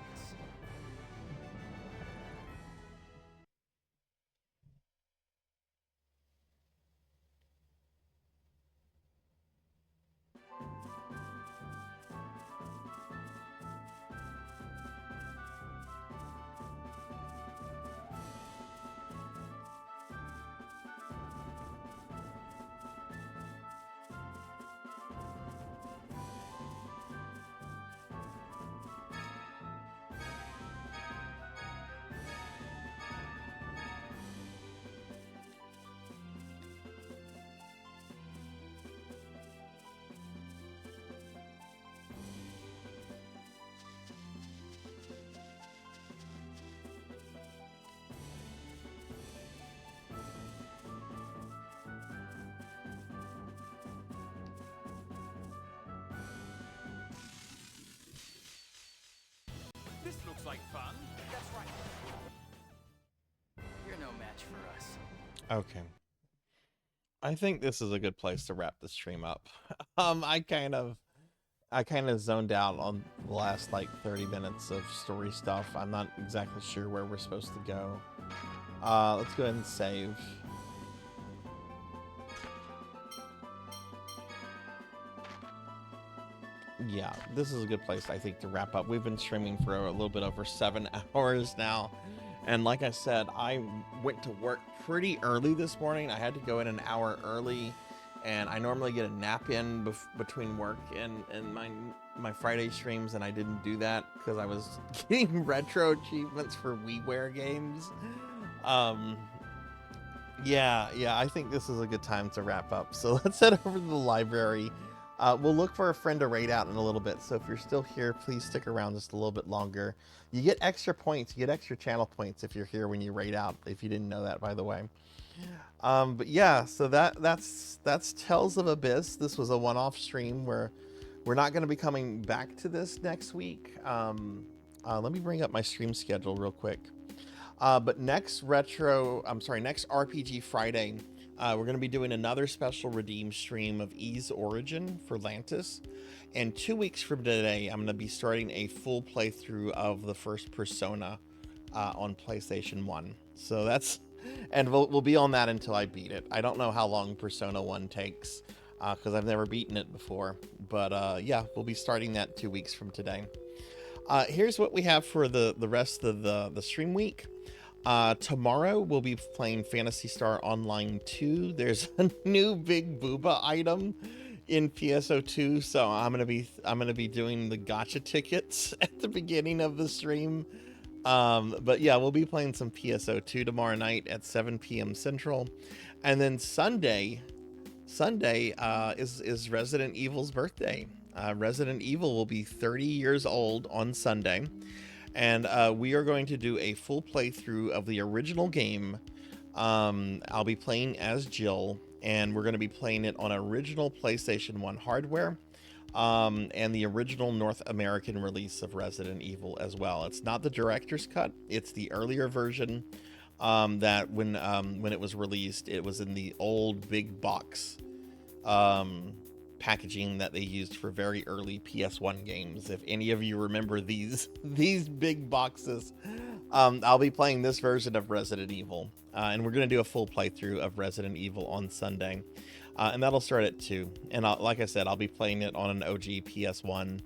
This looks like fun. That's right. You're no match for us. Okay. I think this is a good place to wrap the stream up. I kind of zoned out on the last like 30 minutes of story stuff. I'm not exactly sure where we're supposed to go. Let's go ahead and save. Yeah, this is a good place, I think, to wrap up. We've been streaming for a little bit over 7 hours now, And like I said, I went to work pretty early this morning. I had to go in an hour early, and I normally get a nap in between work and my Friday streams, and I didn't do that because I was getting retro achievements for WiiWare games. Yeah, I think this is a good time to wrap up. So let's head over to the library. We'll look for a friend to raid out in a little bit. So if you're still here, please stick around just a little bit longer. You get extra points. You get extra channel points if you're here when you raid out. If you didn't know that, by the way. But yeah, so that's Tales of Abyss. This was a one-off stream where we're not going to be coming back to this next week. Let me bring up my stream schedule real quick. But next RPG Friday, we're going to be doing another special redeem stream of Ys Origin for Lantis. And 2 weeks from today, I'm going to be starting a full playthrough of the first Persona on PlayStation 1. So that's, and we'll be on that until I beat it. I don't know how long Persona 1 takes because I've never beaten it before. But yeah, we'll be starting that 2 weeks from today. Here's what we have for the rest of the stream week. Tomorrow we'll be playing Phantasy Star Online 2. There's a new Big Booba item in PSO2, so I'm gonna be doing the gacha tickets at the beginning of the stream. But yeah, we'll be playing some PSO2 tomorrow night at 7 p.m. Central, and then Sunday is Resident Evil's birthday. Resident Evil will be 30 years old on Sunday. And we are going to do a full playthrough of the original game. I'll be playing as Jill, and we're going to be playing it on original PlayStation 1 hardware and the original North American release of Resident Evil as well. It's not the director's cut. It's the earlier version that when it was released, it was in the old big box packaging that they used for very early PS1 games. If any of you remember these big boxes, I'll be playing this version of Resident Evil, and we're going to do a full playthrough of Resident Evil on Sunday, and that'll start at 2. And like I said, I'll be playing it on an OG PS1,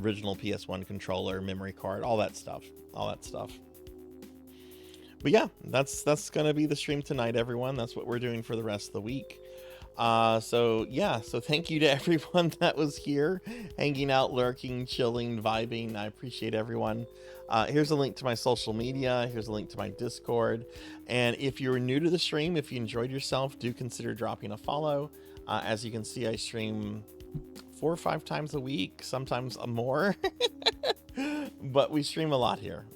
original PS1 controller, memory card, all that stuff. But yeah, that's going to be the stream tonight, everyone. That's what we're doing for the rest of the week. So thank you to everyone that was here, hanging out, lurking, chilling, vibing. I appreciate everyone. Here's a link to my social media. Here's a link to my Discord. And if you're new to the stream, if you enjoyed yourself, do consider dropping a follow. As you can see, I stream 4 or 5 times a week, sometimes more, but we stream a lot here.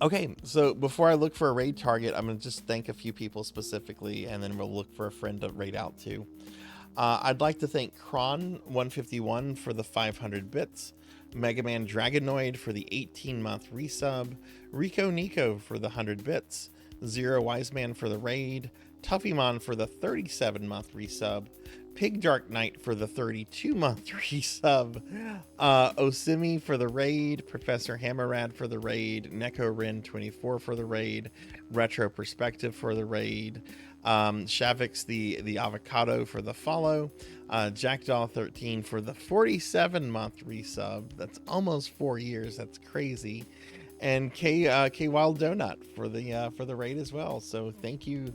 Okay, so before I look for a raid target, I'm going to just thank a few people specifically, and then we'll look for a friend to raid out to. I'd like to thank Kron151 for the 500 bits, Mega Man Dragonoid for the 18-month resub, Rico Nico for the 100 bits, Zero Wiseman for the raid, Tuffymon for the 37-month resub, Pig Dark Knight for the 32-month resub, Osimi for the raid, Professor Hammerrad for the raid, Neko Rin 24 for the raid, Retro Perspective for the raid, Shavix the Avocado for the follow, Jackdaw 13 for the 47-month resub. That's almost 4 years. That's crazy. And K Wild Donut for the raid as well. So thank you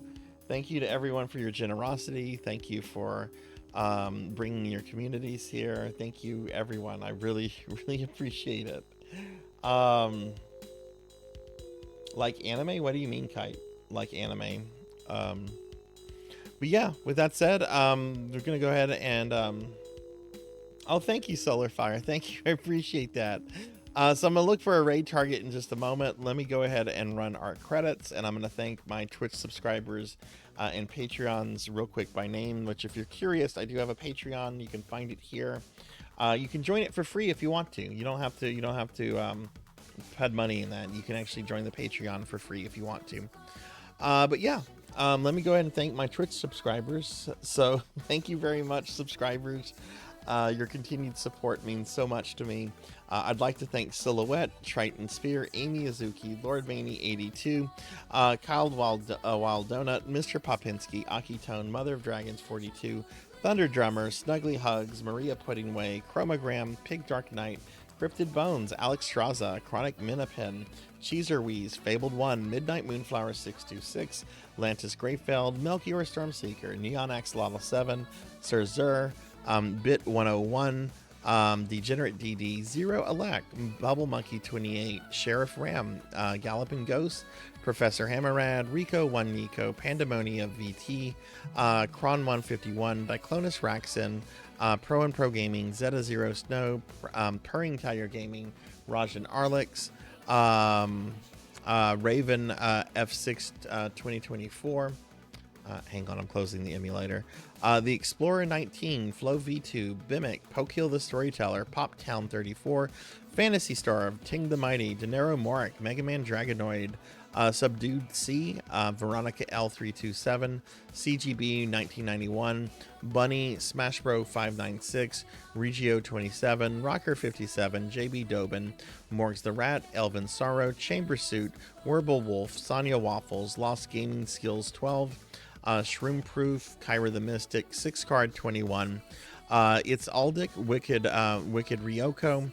to everyone for your generosity. Thank you for bringing your communities here. Thank you, everyone. I really appreciate it. Like anime? What do you mean, Kite? Like anime? But yeah, with that said, we're gonna go ahead and oh, thank you, Solarfire. Thank you. I appreciate that. So I'm gonna look for a raid target in just a moment. Let me go ahead and run our credits, and I'm gonna thank my Twitch subscribers and Patreons real quick by name, which if you're curious, I do have a Patreon. You can find it here. You can join it for free if you want to. You don't have to put money in that. You can actually join the Patreon for free if you want to. But yeah, let me go ahead and thank my Twitch subscribers. So thank you very much, subscribers. Your continued support means so much to me. I'd like to thank Silhouette, Triton Spear, Amy Azuki, Lord Maney 82, Kyle Wild Donut, Mr. Popinski, Akitone, Mother of Dragons 42, Thunder Drummer, Snuggly Hugs, Maria Puddingway, Chromogram, Pig Dark Knight, Cryptid Bones, Alex Straza, Chronic Minipin, Cheezerweeze, Fabled 1, Midnight Moonflower 626, Lantis Greyfeld, Melchior Stormseeker, Neon Axolotl 7, Sarzac, Bit 101, Degenerate DD, Zero Elect, Bubble Monkey 28, Sheriff Ram, Galloping Ghost, Professor Hammerad, Rico 1 Nico, Pandemonia VT, Kron 151, Diclonus Raxin, Pro and Pro Gaming, Zeta Zero Snow, Purring Tiger Gaming, Rajan Arlix, Raven F6 2024. Hang on, I'm closing the emulator. The Explorer 19, Flow V2, Bimic, Pokehill the Storyteller, Poptown 34, Fantasy Star, Ting the Mighty, Dinero Morik, Mega Man Dragonoid, Subdued C, Veronica L327, CGB 1991, Bunny, Smash Bro 596, Regio 27, Rocker 57, JB Dobin, Morgs the Rat, Elvin Sorrow, Chamber Suit, Werble Wolf, Sonya Waffles, Lost Gaming Skills 12, Shroom Proof, Kyra the Mystic, 6 Card 21, It's Aldic, Wicked Ryoko,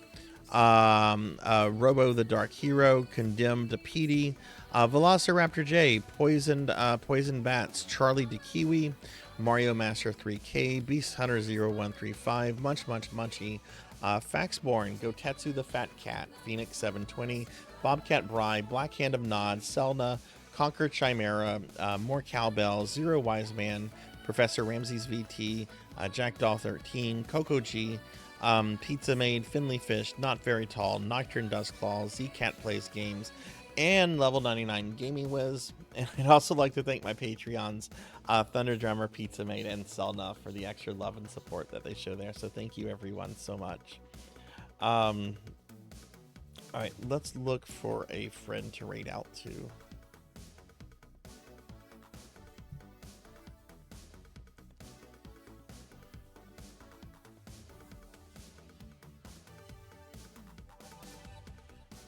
Robo the Dark Hero, Condemned Petey, Velociraptor J, Poisoned Bats, Charlie DeKiwi, Mario Master 3K, Beast Hunter 0135, Munch Munchy, Faxborn, Gotetsu the Fat Cat, Phoenix 720, Bobcat Bry, Black Hand of Nod, Selna, Conquer Chimera, More Cowbell, Zero Wise Man, Professor Ramses VT, Jackdaw 13, Coco G, Pizza Maid, Finley Fish, Not Very Tall, Nocturne Dustclaw, Zcat Plays Games, and Level 99 Gaming Wiz. And I'd also like to thank my Patreons, Thunder Drummer, Pizza Maid, and Selna for the extra love and support that they show there. So thank you everyone so much. All right, let's look for a friend to raid out to.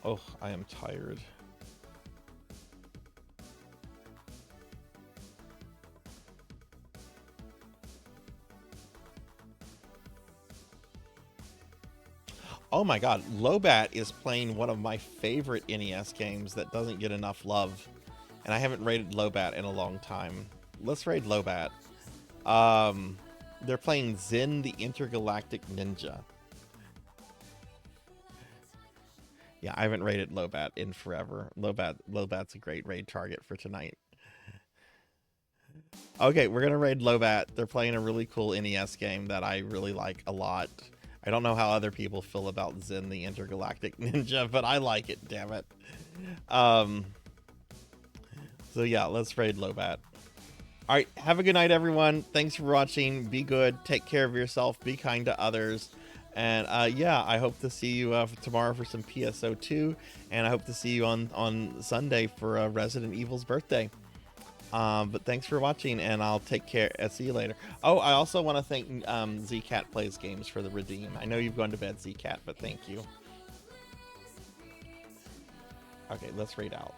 Oh, I am tired. Oh my god, Lobat is playing one of my favorite NES games that doesn't get enough love. And I haven't raided Lobat in a long time. Let's raid Lobat. They're playing Zen the Intergalactic Ninja. Yeah, I haven't raided Lobat in forever. Lobat's a great raid target for tonight. Okay, we're gonna raid Lobat. They're playing a really cool NES game that I really like a lot. I don't know how other people feel about Zen the Intergalactic Ninja, but I like it, damn it. So yeah, let's raid Lobat. Alright, have a good night everyone. Thanks for watching. Be good, take care of yourself, be kind to others. And yeah, I hope to see you tomorrow for some PSO2, and I hope to see you on Sunday for Resident Evil's birthday. But thanks for watching, and I'll take care. See you later. Oh, I also want to thank Zcat Plays Games for the redeem. I know you've gone to bed, Zcat, but thank you. Okay, let's raid out.